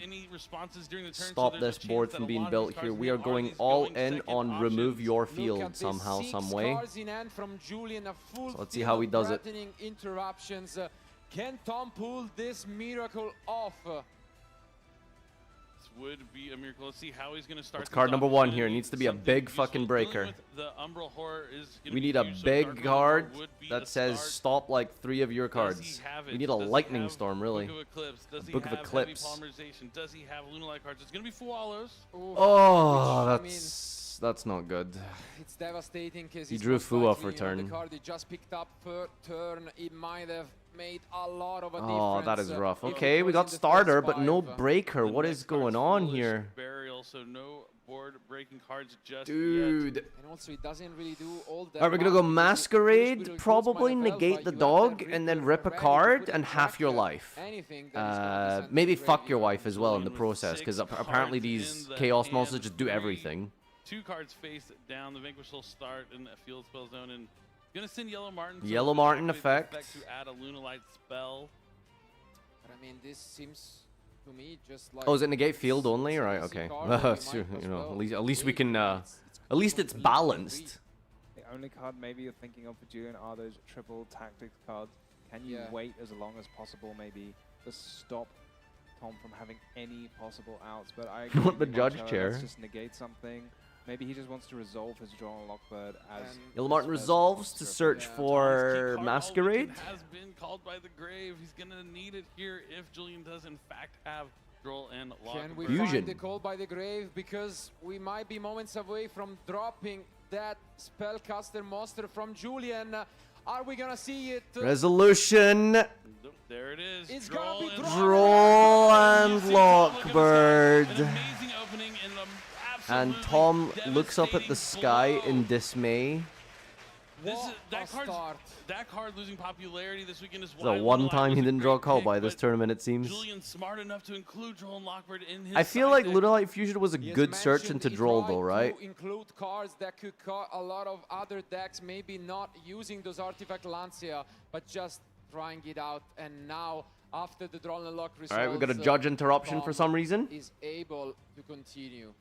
stop this board from being built here. We are going all in on remove your field somehow, some way. So let's see how he does it. Interruptions. Can Tom pull this miracle off? Would be a miracle. Let's see how he's going to start. It's card number 1 here. It needs to be a big fucking breaker. The Umbral Horror is We need a big card that says stop like 3 of your cards. We need a lightning storm, really. Book of Eclipse. Does he Book of have Eclipse. heavy polymerization? Does he have Lunalight cards? It's going to be Fualos. Oh, that's not good. It's devastating because He drew Fua for turn. The card he just picked up for turn. It might have made a lot of a difference. Oh, that is rough. if it Okay, we was got in the starter, first but no 5. breaker. What is going on here? Burial, so no board breaking cards just Dude. yet. And also, it doesn't really do all that. Alright, we're gonna go much. Masquerade, probably negate the dog, and then rip a card and half your life. Maybe fuck your wife as well in the process, because apparently these Chaos monsters just do everything. 2 cards face down. The Vanquish will start in a field spell zone and gonna send Yellow Martin. Yellow Martin effect. To add a Lunalight spell. But I mean, this seems to me just like. Oh, is it negate field only? Right, okay. You know, at least we can. At least it's balanced. The only card maybe you're thinking of for Julian are those triple tactics cards. Can you wait as long as possible, maybe, to stop Tom from having any possible outs? But I You want the agree with judge Marcello, chair. Let's just negate something. Maybe he just wants to resolve his draw on Lockbird as. Yellow Martin resolves to search for Masquerade. Has been called by the Grave. He's gonna need it here if Julian does in fact have Droll and Can we Lockbird. find the call by the Grave? Because we might be moments away from dropping that spellcaster monster from Julian. Are we gonna see it? Resolution. There it is. It's gonna be Droll and Lockbird. Amazing opening in the And Tom looks up at the sky in dismay. That card losing popularity this weekend is The one time he didn't draw a call by this tournament, it seems. Julian's smart enough to include Droll and Lockbird in his I feel like Lunalight Fusion was a good search into Droll, though, right? To include cards that could cut a lot of other decks, maybe not using those Artifact Lancia, but just trying it out. And now, after the Droll and Lock results, All right, we got a judge interruption for some reason. Is able to continue.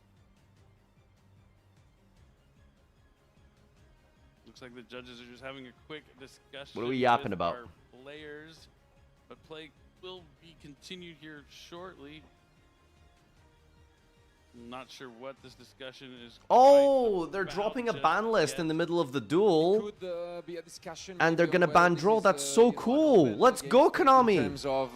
Looks like the judges are just having a quick discussion. What are we yapping with about? our players, but play will be continued here shortly. Not sure what this discussion is. Oh, they're dropping a ban list in the middle of the duel. And they're gonna ban draw. That's so cool. Let's go, Konami. In terms of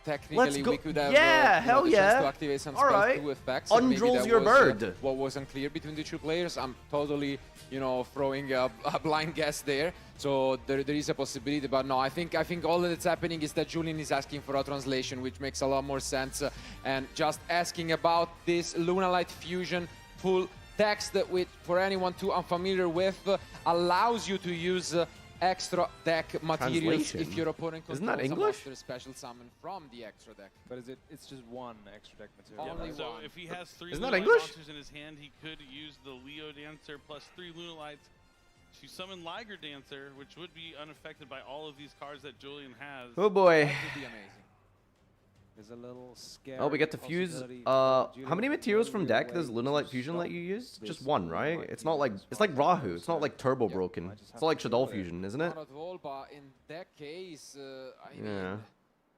technically, Let's go. we could have Yeah, hell the chance yeah. to activate some All spells right. to effects. Undrawls your bird. What was unclear between the two players. I'm totally, throwing a blind guess there. So there is a possibility, but no, I think all that's happening is that Julian is asking for a translation, which makes a lot more sense, and just asking about this Lunalight Fusion full text, which for anyone too unfamiliar with, allows you to use extra deck materials if your opponent Isn't that controls a English? monster special summon from the extra deck. But it's just one extra deck material. Only So one. if he has 3 Isn't that Lunalight English? monsters in his hand, he could use the Leo Dancer plus 3 Lunalights to summon Liger Dancer, which would be unaffected by all of these cards that Julian has. Oh boy. That would be amazing. There's a little scare. Oh, we get to fuse. How many materials from deck does Lunalight Fusion let you use? Just one, right? It's not like Rahu. It's not like Turbo Broken. It's not like Shaddoll Fusion, isn't it? Not at all, but in that case, I Yeah. mean,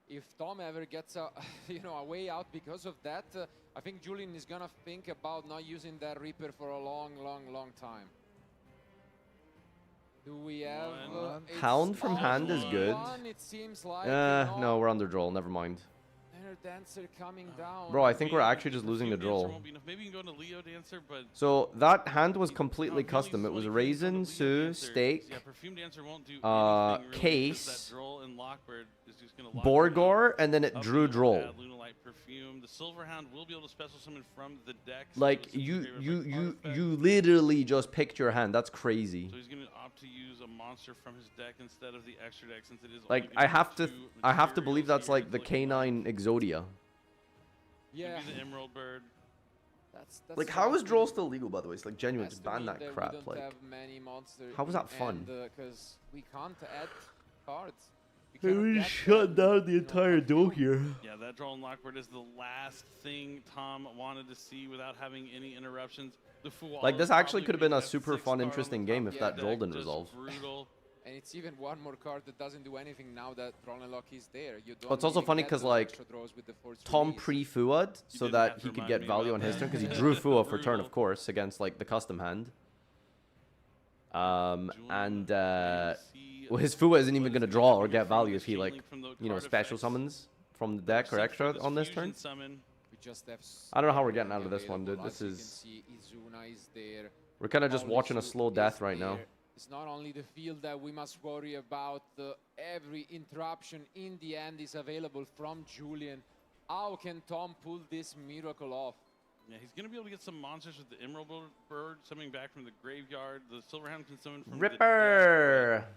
if Tom ever gets a a way out because of that, I think Julian is gonna think about not using that Reaper for a long time. Do we have Hound from hand is good. It seems like No, we're under draw. Never mind. Dancer coming down. Bro, I think we're actually just losing the draw. Maybe you can go to Leo Dancer, but So that hand was completely custom. It was Raisin, Sue, Stake, yeah, Perfume Dancer won't do anything really, Case, because that Droll and Lockbird is just gonna lock Borgor, and then it up drew and Droll. add Lunalight Perfume. The Silverhound will be able to special summon from the deck. so Like this is you, your you, favorite you, artifact. you literally just picked your hand. That's crazy. So he's gonna opt to use a monster from his deck instead of the extra deck, since it is Like only I gonna have be to, 2 I have to believe materials that's here. like the Canine Exodia. Yeah. Maybe the Emerald Bird. That's Like how is draw still legal, by the way? It's like genuine. Just ban that crap. We don't Like have many monsters how was that fun? because we can't add cards. we just shut down the entire duel here. Yeah, that Droll and Lockbird is the last thing Tom wanted to see without having any interruptions. The Fual Like this is actually probably could have been a gonna super 6 fun, card on interesting the game top if of that the draw deck, didn't just resolve. brutal. And it's even one more card that doesn't do anything now that Lock is there. You don't Well, it's also really funny get because those like extra draws with the forced Tom release. pre-Fuad so didn't that have to he could remind get me value about on his turn that. because he drew Fua for turn, Brutal. of course, against like the custom hand. And well, his Fua isn't even gonna draw or get value if he like special summons from the deck or extra on this turn. We just have I don't know how we're getting out of this one, dude. This is we're kind of just watching a slow death right now. It's not only the field that we must worry about. Every interruption in the end is available from Julian. How can Tom pull this miracle off? Yeah, he's gonna be able to get some monsters with the Emerald Bird summoning back from the graveyard. The Silverhound can summon from Ripper. the deck.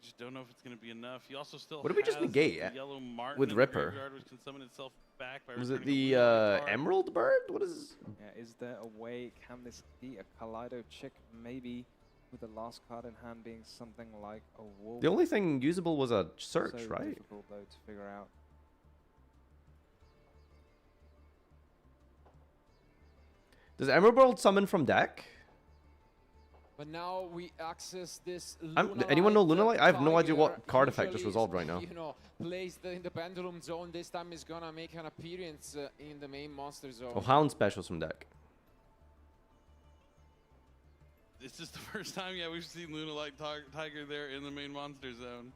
Just don't know if it's gonna be enough. He also still What did we just has negate the Yellow Martin with in the Ripper? graveyard, which can summon itself back by Was it returning a the Lunalight card. Emerald Bird? What is? Yeah, is there a way? Can this be a Kaleido chick? Maybe with the last card in hand being something like a wolf. The only thing usable was a search, so right? difficult though to figure out. Does Emerald summon from deck? But now we access this. Anyone know Lunalight? I have no idea Tiger. what card effect just Usually resolved right now. Placed in the pendulum zone. This time is gonna make an appearance in the main monster zone. Oh, Hound specials from deck. This is the first time, yeah, we've seen Lunalight Tiger there in the main monster zone.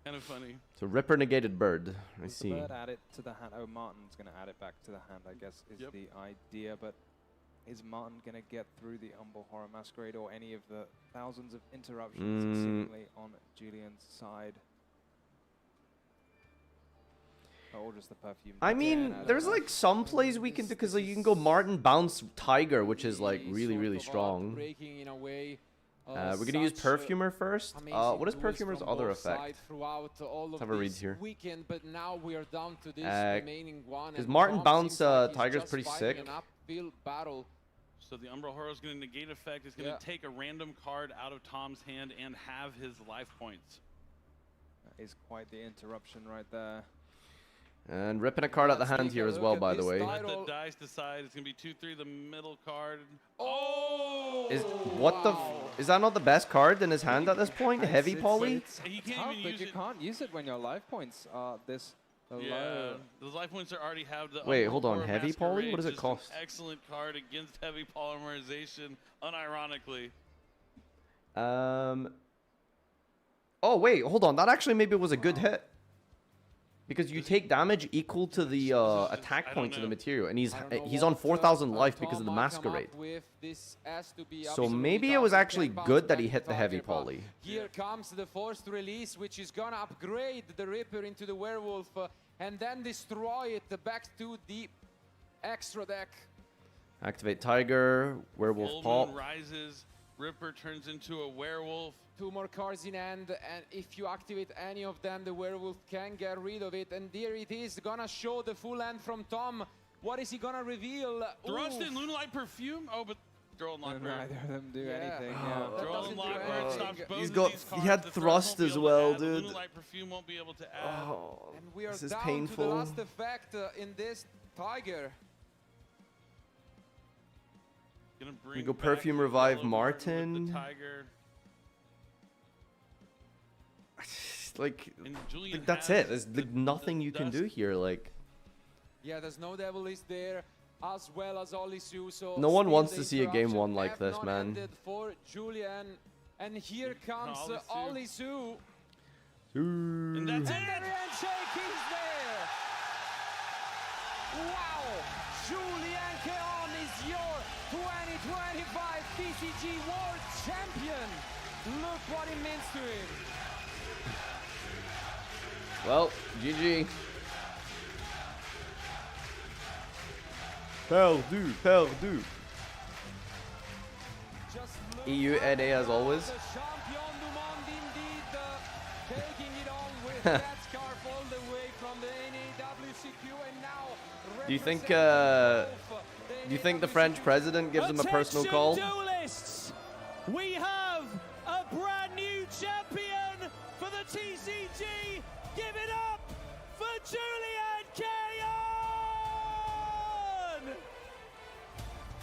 Kind of funny. So Ripper negated Bird. I Does see. the bird add it to the hand? Oh, Martin's going to add it back to the hand, I guess, is the idea. But is Martin going to get through the Humble Horror Masquerade or any of the thousands of interruptions seemingly on Julian's side? Or just the perfume? I mean, there's like some plays we can do because like, you can go Martin bounce Tiger, which is like really strong. Breaking in a way. We're gonna use Perfumer first. What is Perfumer's other effect? Let's have a read here. Weekend, but now we are down to this remaining one. Because and Martin Tom bounce seems like he's Tiger's just pretty fighting sick. an uphill battle. So the Umbral Horror is going to negate effect. It's going to take a random card out of Tom's hand and have his life points. That is quite the interruption right there. And ripping a card out the hand here as well, by the way. Let the dice decide. It's going to be 2-3, the middle card. Oh! Is that not the best card in his hand at this point? Heavy Poly? It's tough, but you can't use it when your life points are this Yeah, those life points are already have the. Wait, hold on. Aurora Heavy poly? Masquerade, What does it just an cost? Excellent card against heavy polymerization, unironically. Oh wait, hold on. That actually maybe was a good hit. Because you take damage equal to the attack points of the material, and he's on 4,000 life because of the masquerade. So maybe it was actually good that he hit the heavy poly. Here comes the forced release, which is gonna upgrade the Ripper into the werewolf, and then destroy it back to the extra deck. Activate Tiger, werewolf Full pop. Moon rises, Ripper turns into a werewolf. 2 more cards in hand, and if you activate any of them, the werewolf can get rid of it. And there it is, gonna show the full hand from Tom. What is he gonna reveal? Thrust in Lunalight Perfume? Oh, but Droll and Lockbird. Neither of them do anything. Droll and Lockbird stops both He's of got. these He cards. had The thrust won't as be able to well, add. The dude. Lunalight Perfume won't be able to add. Oh, And we are this is down painful. to the last effect in this Tiger. Gonna bring We go back Perfume the Revive yellow Martin. with the Tiger. Like And Julian that's has it. There's like nothing you can do here. Like Yeah, there's no Devil is there, as well as Olisu. So no one still wants the to see a game interaction one like have this, not man. ended for Julian, and here comes Olisu. And that's it. And the handshake is there. Wow, Julian Keon is your 2025 TCG World Champion. Look what it means to him. Well, GG. Perdu, perdu. EU NA as always. The champion du monde indeed, taking it on with that scarf all the way from the NAWCQ, and now Do you think the French president gives him a personal call? Duelists, we have a brand new champion for the TCG. Give it up for Julian Keon!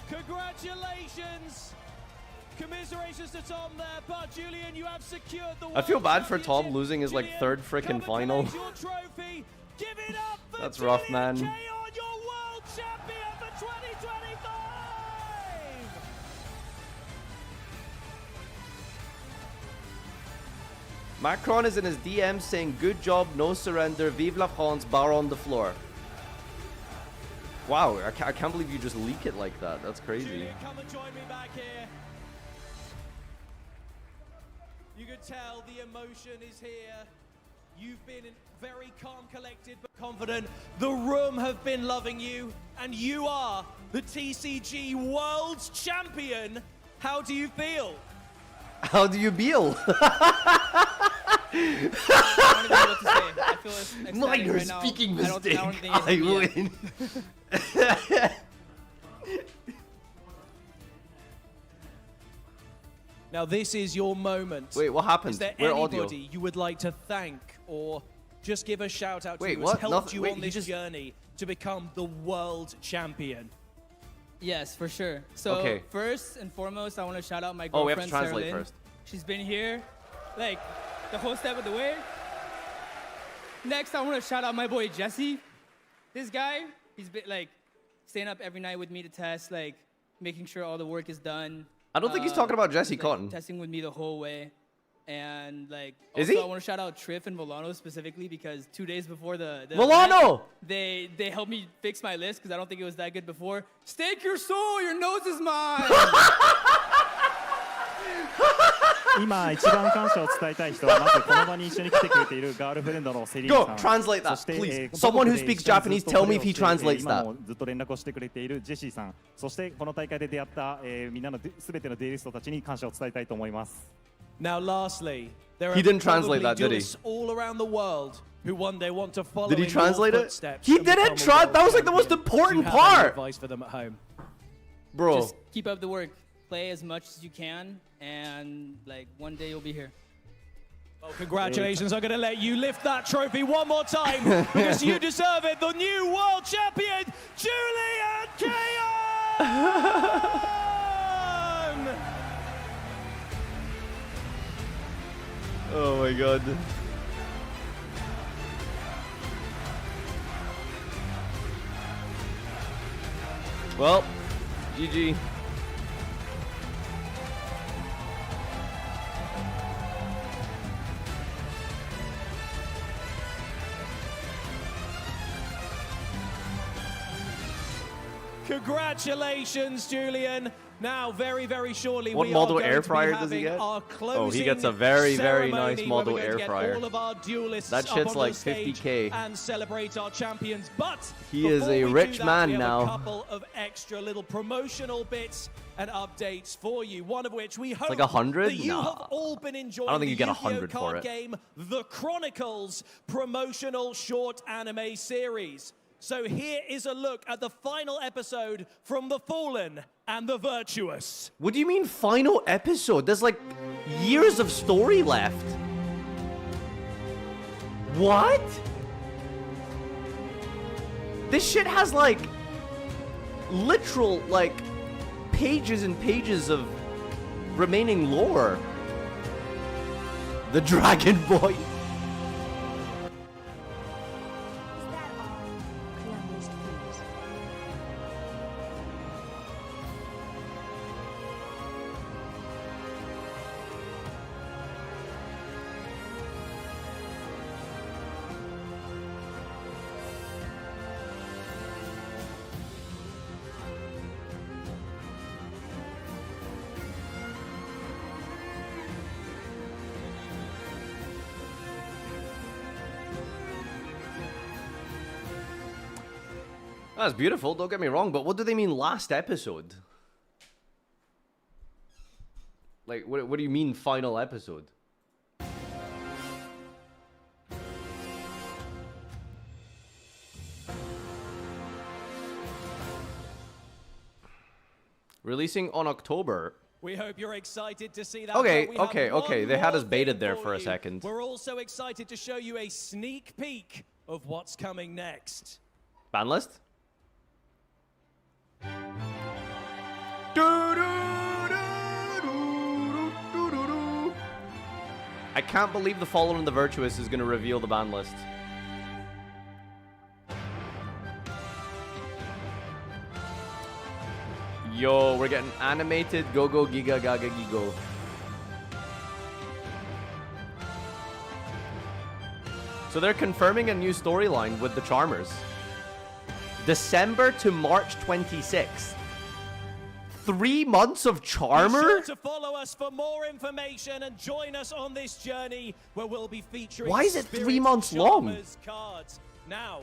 Congratulations! Commiserations to Tom there, but Julian, you have secured the I feel bad for Tom championship. losing his like Julian, third frickin' come and final. collect your trophy. Give it up for That's Julian rough, man. Keon, your world champion for 2025! Macron is in his DM saying, "Good job, no surrender, vive la France, bar on the floor." Wow, I can't believe you just leak it like that. That's crazy. Julian, come and join me back here. You can tell the emotion is here. You've been very calm, collected, but confident. The room have been loving you, and you are the TCG World Champion. How do you feel? How do you feel? Minor speaking mistake. I win. Now this is your moment. Wait, what happened? Is there Where anybody audio? you would like to thank or just give a shout out to Wait, who what? has helped Nothing- you wait, on he this just- journey to become the world champion? Yes, for sure. So Okay. first and foremost, I want to shout out my Oh, we have girlfriend to translate Sarah Lynn. first. She's been here, like, the whole step of the way. Next, I want to shout out my boy Jesse. This guy, he's been like staying up every night with me to test, like making sure all the work is done. I don't think he's talking about Jesse like, Cotton. Testing with me the whole way. And like, Is also he? I want to shout out Triff and Volano specifically because 2 days before the Volano! event, they helped me fix my list because I don't think it was that good before. Stake your soul, your nose is mine. 今一番感謝を伝えたい人はまずこの場に一緒に来てくれているガールフレンドのセリー Go さん translate that, そして please. 母 Someone 国 who で speaks 一緒に Japanese, ずっと tell プ me レー if he をしていて translates 今 that. もずっと連絡をしてくれているジェシーさんそしてこの大会で出会ったみんなの全てのデイリストたちに感謝を伝えたいと思います Now, lastly, there He are didn't translate probably that, did he? duelists all around the world who one day want to follow Did he in translate your it? footsteps He and didn't become a try. world That was like the most champion. important Do you have any part. advice for them at home? Bro. Just keep up the work. Play as much as you can, and like one day you'll be here. Well, congratulations. I'm going to let you lift that trophy one more time because you deserve it. The new world champion, Julian Keon! Oh my god. Well, GG. Congratulations, Julian. Now, very, very shortly, What we model are going air to fryer be does he having get? our Oh, he gets a very, very nice model air fryer. All of our duelists That up shit's onto like the stage 50K. and celebrate our champions. But He is before a we rich do that, man we have now. a couple of extra little promotional bits and updates for you. One of which we hope like 100? that you Nah. have all been enjoying. I don't think you the get Yu-Gi-Oh 100 for card it. game, The Chronicles promotional short anime series. So here is a look at the final episode from The Fallen and The Virtuous. What do you mean final episode? There's like years of story left. What? This shit has like literal like pages and pages of remaining lore. The Dragon Boy. That's beautiful, don't get me wrong, but what do they mean last episode? Like, what do you mean final episode? Releasing on October. We hope you're excited to see that. Okay, but we have okay. one They had more us baited thing there for a you. second. We're also excited to show you a sneak peek of what's coming next. Ban list? I can't believe the Fallen and the Virtuous is going to reveal the ban list. Yo, we're getting animated Go Go Giga Gaga Gigo. So they're confirming a new storyline with the Charmers. December to March 26th. 3 months of Charmer? Be sure to follow us for more information and join us on this journey where we'll be featuring. Why is it 3 months long? Charmers cards. Now,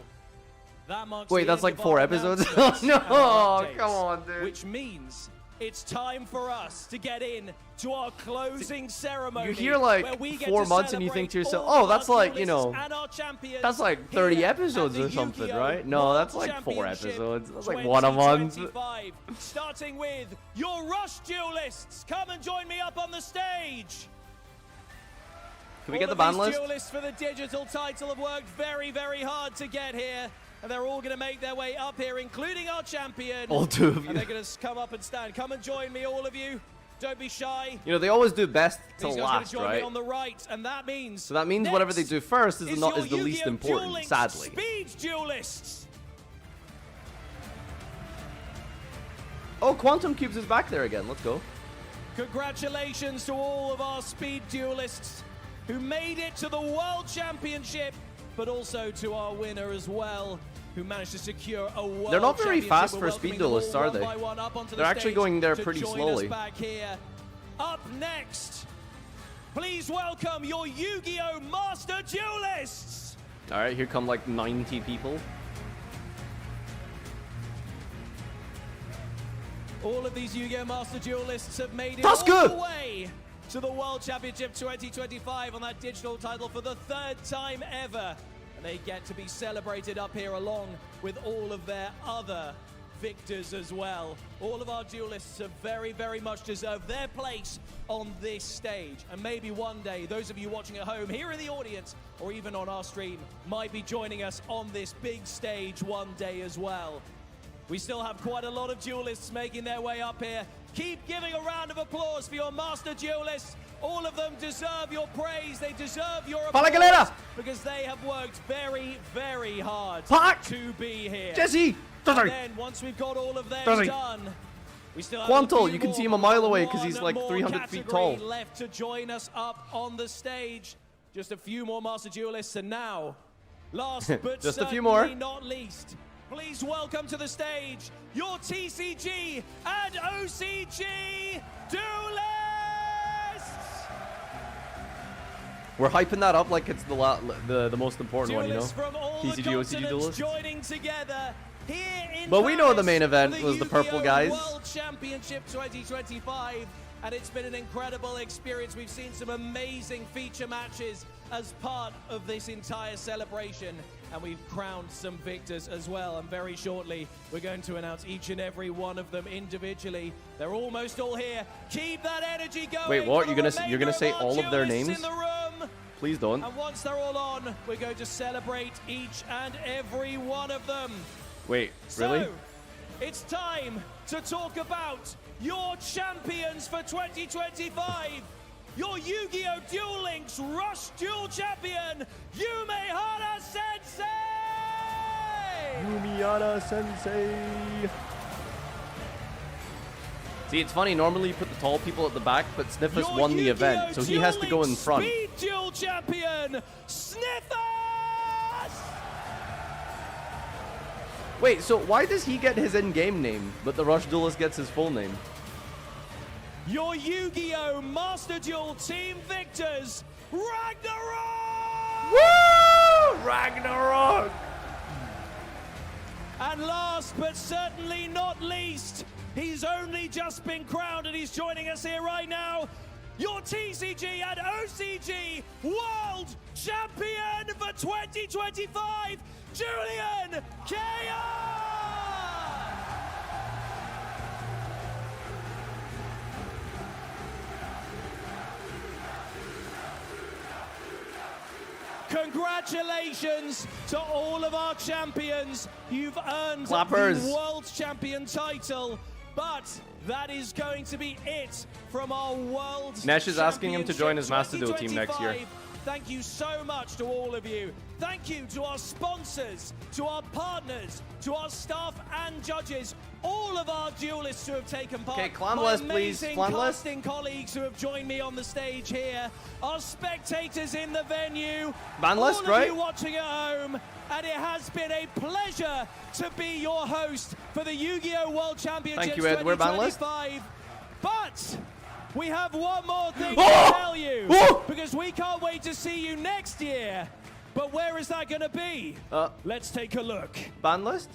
that marks Wait, the that's end like of 4 our episodes? announcements No, and our updates, come on, dude. Which means it's time for us to get in to our closing ceremony. You hear like where we get 4 to months and you think to yourself, celebrate oh, that's all like, our you know, duelists and our champions that's like 30 here episodes at the or something, Yu-Gi-Oh! right? No, that's World like 4 Championship episodes. That's like 1 a month. 2025. Starting with your Rush duelists. Come and join me up on the stage. Can we get the ban list? Duelists for the digital title have worked very, very hard to get here. And they're all going to make their way up here, including our champion. All 2 of you. And they're going to come up and stand. Come and join me, all of you. Don't be shy. You know, they always do best to These guys are last, gonna join right? me on the right, and that means. So that means whatever they do first is is not your is the least Yu-Gi-Oh! important, Dueling sadly. Speed duelists. Oh, Quantum Cubes is back there again. Let's go. Congratulations to all of our speed duelists who made it to the World Championship, but also to our winner as well, who managed to secure a World They're not very Championship. fast We're for welcoming speed them all duelists, are one they? by one up onto the They're actually stage going there to pretty join us slowly. back here. Up next, please welcome your Yu-Gi-Oh! Master Duelists! All right, here come like 90 people. All of these Yu-Gi-Oh! Master Duelists have made it That's all good. the way to the World Championship 2025 on that digital title for the 3rd time ever. And they get to be celebrated up here along with all of their other victors as well. All of our duelists have very, very much deserved their place on this stage. And maybe one day, those of you watching at home, here in the audience, or even on our stream, might be joining us on this big stage one day as well. We still have quite a lot of duelists making their way up here. Keep giving a round of applause for your master duelists. All of them deserve your praise. They deserve your Fala, applause galera! because they have worked very, very hard Pac! to be here. Jesse! Does And he? then once we've got all of them Does he? done, we still have Quantal, a few you can more, see him a mile away because one he's like more 300 feet category tall. left to join us up on the stage. Just a few more Master Duelists, and now, last but Just a few certainly more. not least, please welcome to the stage your TCG and OCG Duelists! We're hyping that up like it's the most important one, you know? Duelists from all the TCG, OCG continents duelists. joining together here in But we know the Paris main event for was the purple Yu-Gi-Oh! guys. World Championship 2025, and it's been an incredible experience. We've seen some amazing feature matches as part of this entire celebration, and we've crowned some victors as well. And very shortly, we're going to announce each and every one of them individually. They're almost all here. Keep that energy going. Wait, what? for You're the gonna say remainder all of their duelists names? in the room. Please don't. And once they're all on, we're going to celebrate each and every one of them. Wait, really? So, it's time to talk about your champions for 2025. Your Yu-Gi-Oh! Duel Links Rush Duel Champion, Yumehara Sensei! Yumehara Sensei. See, it's funny. Normally you put the tall people at the back, but Sniffus Your won the Yu-Gi-Oh! event, so he has to go in Links front. Speed Duel Champion, Sniffus! Wait, so why does he get his in-game name, but the Rush Duelist gets his full name? Your Yu-Gi-Oh! Master Duel Team Victors, Ragnarok! Woo! Ragnarok! And last but certainly not least, he's only just been crowned and he's joining us here right now. Your TCG and OCG World Champion for 2025, Julian Kaya! Congratulations to all of our champions. You've earned Clappers. the World Champion title, but that is going to be it from our World Nesh is asking him to join his Championship Master Duel team next year. 2025. Thank you so much to all of you. Thank you to our sponsors, to our partners, to our staff and judges, all of our duelists who have taken part. Okay, clan my list, please. amazing Clan list. casting colleagues who have joined me on the stage here, our spectators in the venue, Ban list, all of right? you watching at home, and it has been a pleasure to be your host for the Yu-Gi-Oh! World Championships Thank you, Ed. We're ban list. 2025. But we have one more thing to Oh! tell you, Oh! because we can't wait to see you next year. But where is that going to be? Let's take a look. Ban list?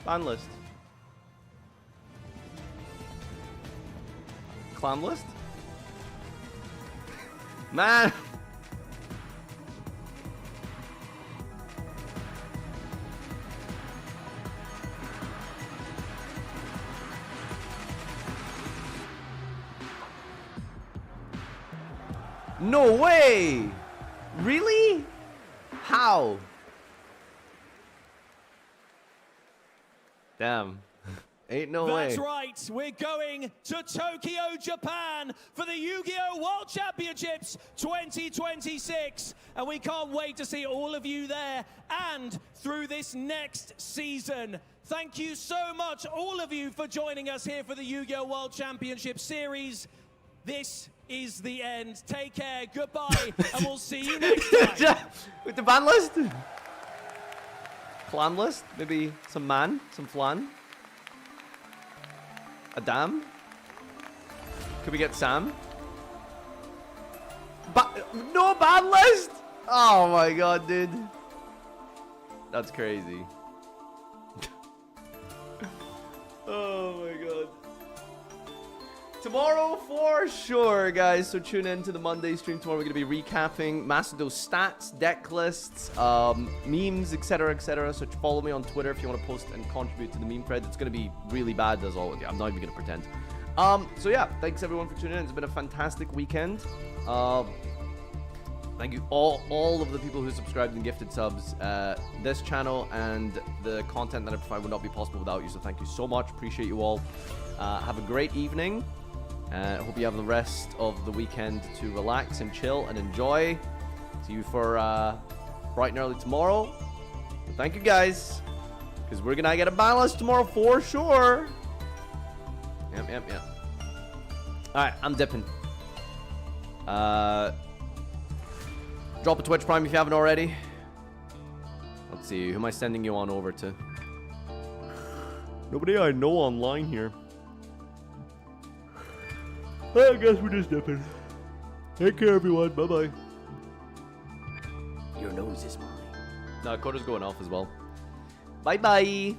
Ban list. Clan list? Man! No way! Really? How? Damn. Ain't no way. That's right. We're going to Tokyo, Japan for the Yu-Gi-Oh! World Championships 2026. And we can't wait to see all of you there and through this next season. Thank you so much, all of you, for joining us here for the Yu-Gi-Oh! World Championship Series. This is the end. Take care, goodbye, and we'll see you next time. With the ban list? Clan list? Maybe some man? Some flan? A dam? Could we get Sam? No ban list? Oh my god, dude. That's crazy. Oh my god. Tomorrow for sure, guys. So tune in to the Monday stream tomorrow. We're going to be recapping Macedo stats, deck lists, memes, etc., etc. So follow me on Twitter if you want to post and contribute to the meme thread. It's going to be really bad as always. I'm not even going to pretend. So yeah, thanks everyone for tuning in. It's been a fantastic weekend. Thank you all of the people who subscribed and gifted subs. This channel and the content that I provide would not be possible without you. So thank you so much. Appreciate you all. Have a great evening. I hope you have the rest of the weekend to relax and chill and enjoy. See you for bright and early tomorrow. Thank you, guys. Because we're gonna get a balance tomorrow for sure. Yep. Alright, I'm dipping. Drop a Twitch Prime if you haven't already. Let's see, who am I sending you on over to? Nobody I know online here. I guess we're just dipping. Take care, everyone. Bye-bye. Your nose is mine. No, Coda's going off as well. Bye-bye.